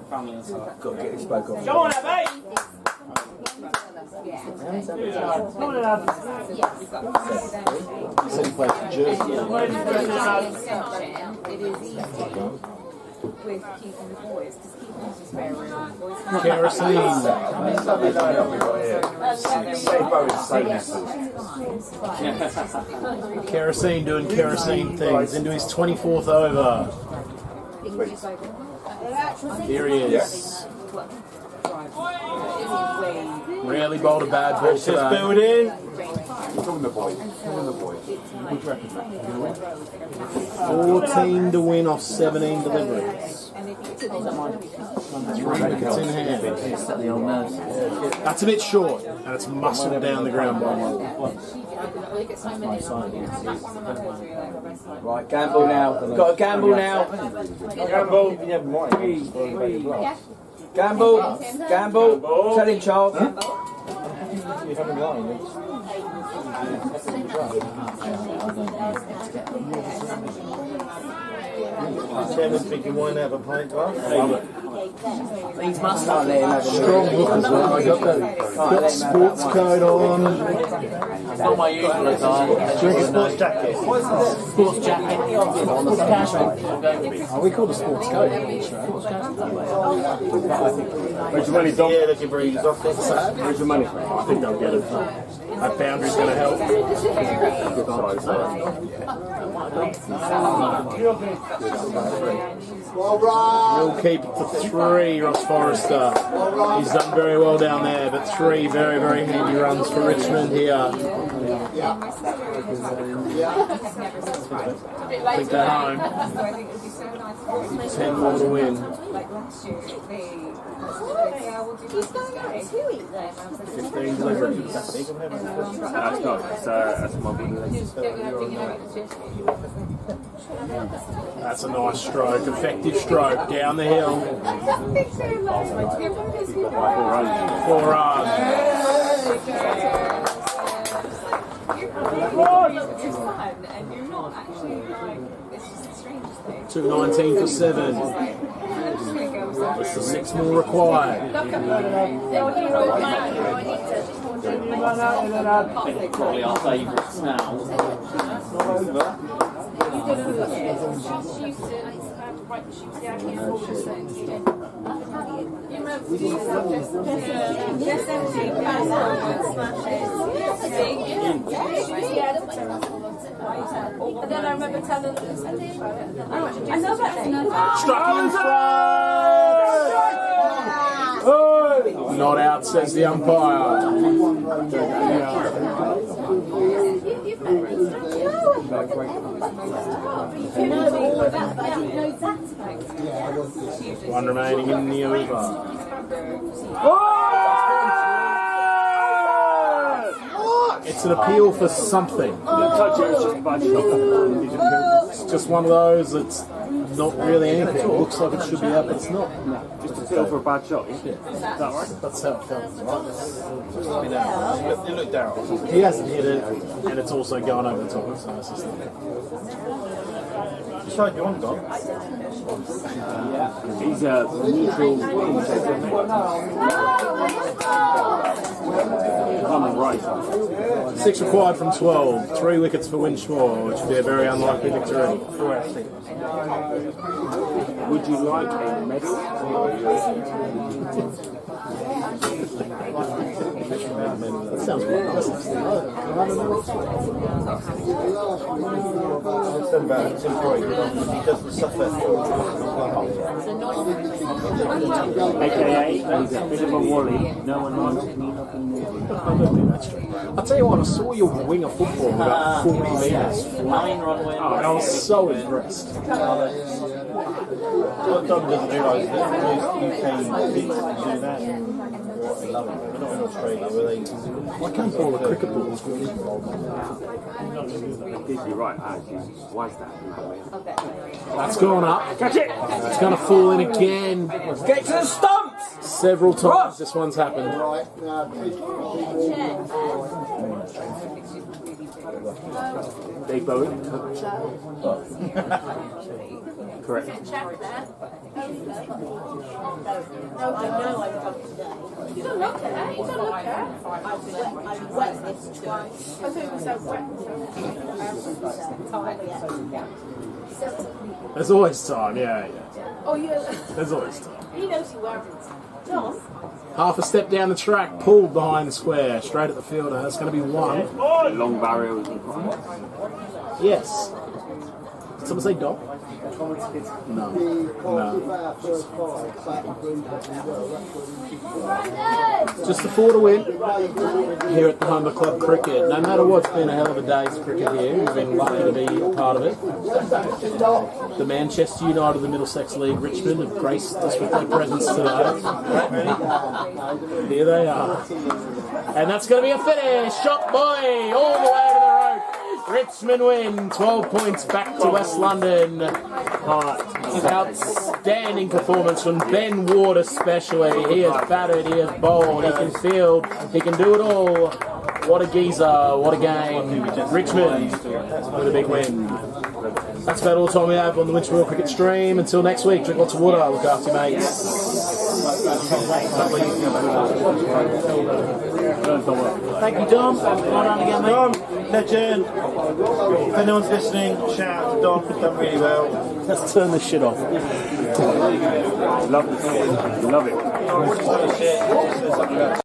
Family inside. Got to get this bloke off. Come on, mate! Said he played for Jersey. It is easy with keeping the boys, because keeping is just very Kerosene doing kerosene things into his 24th over. Here he is. Rarely bowled a bad ball today. Building. Come the boys. 14 to win off 17 deliveries. 3 wickets in hand. That's a bit short, and it's muscled down the ground by one. Right, gamble now. Got to gamble now. Gamble. Gamble. Tell him, child. Chairman's thinking, why not have a pint glass? These must not let him have a Strong look as well. I got the sports coat on. It's not my usual attire. Sports jacket. Sports jacket. Sports casual. Oh, we call it a sports coat. Where's your money, Dom? Yeah, looking for ease off. Where's your money? I think they'll get it. That boundary's going to help. We'll keep it to 3, Ross Forrester. He's done very well down there, but 3 very, very handy runs for Richmond here. Take that home. 10 more to win. 15 deliveries. That's not. That's my big That's a nice stroke, effective stroke down the hill. 4 runs. And you're not actually like, it's just the strangest thing. 219 for 7. It's the 6 more required. Probably our favourites now. And then I remember telling them, I know about Struck in front! Not out, says the umpire. One remaining in the over. It's an appeal for something. It's just one of those that's not really anything. It looks like it should be up, but it's not. Just a feel for a bad shot, isn't it? Is that right? That's how it felt. You look down. He hasn't hit it, and it's also gone over the top, so it's just Decide you want, Don. He's a neutral. Coming right. 6 required from 12. 3 wickets for Winchmore, which would be a very unlikely victory. Would you like a medal? That sounds good. He doesn't suffer. AKA, he's a bit of a wally. No one likes me nothing more. I'll tell you what, I saw your wing of football about 40 metres. 9 runway. And I was so impressed. What Don doesn't realise that most UK beats do that. They're not in Australia, were they? I can't bowl a cricket ball. You're right, why is that? That's gone up. Catch it! It's going to fall in again. Get to the stumps! Several times this one's happened. Big Bowie. Correct. You don't look at that. You don't look at that. I thought it was so wet. There's always time, yeah. Oh, yeah. There's always time. He knows you weren't. John? Half a step down the track, pulled behind the square, straight at the fielder. That's going to be one. Long barrier was in front. Yes. Did someone say dog? No. Just the 4 to win here at the Humber Club Cricket. No matter what, it's been a hell of a day's cricket here. We've been lucky to be a part of it. The Manchester United of the Middlesex League, Richmond, have graced us with their presence today. Here they are. And that's going to be a finish. Shot boy all the way to the rope. Richmond win, 12 points back to West London. Outstanding performance from Ben Ward especially. He has batted, he has bowled, he can field, he can do it all. What a geezer, what a game. Richmond with a big win. That's about all the time we have on the Winchmore Hill Cricket stream. Until next week, drink lots of water, look after your mates. Thank you, Dom. Well done again, mate. Dom, legend. If anyone's listening, shout out to Dom. Done really well. Let's turn this shit off. Love it. Love it.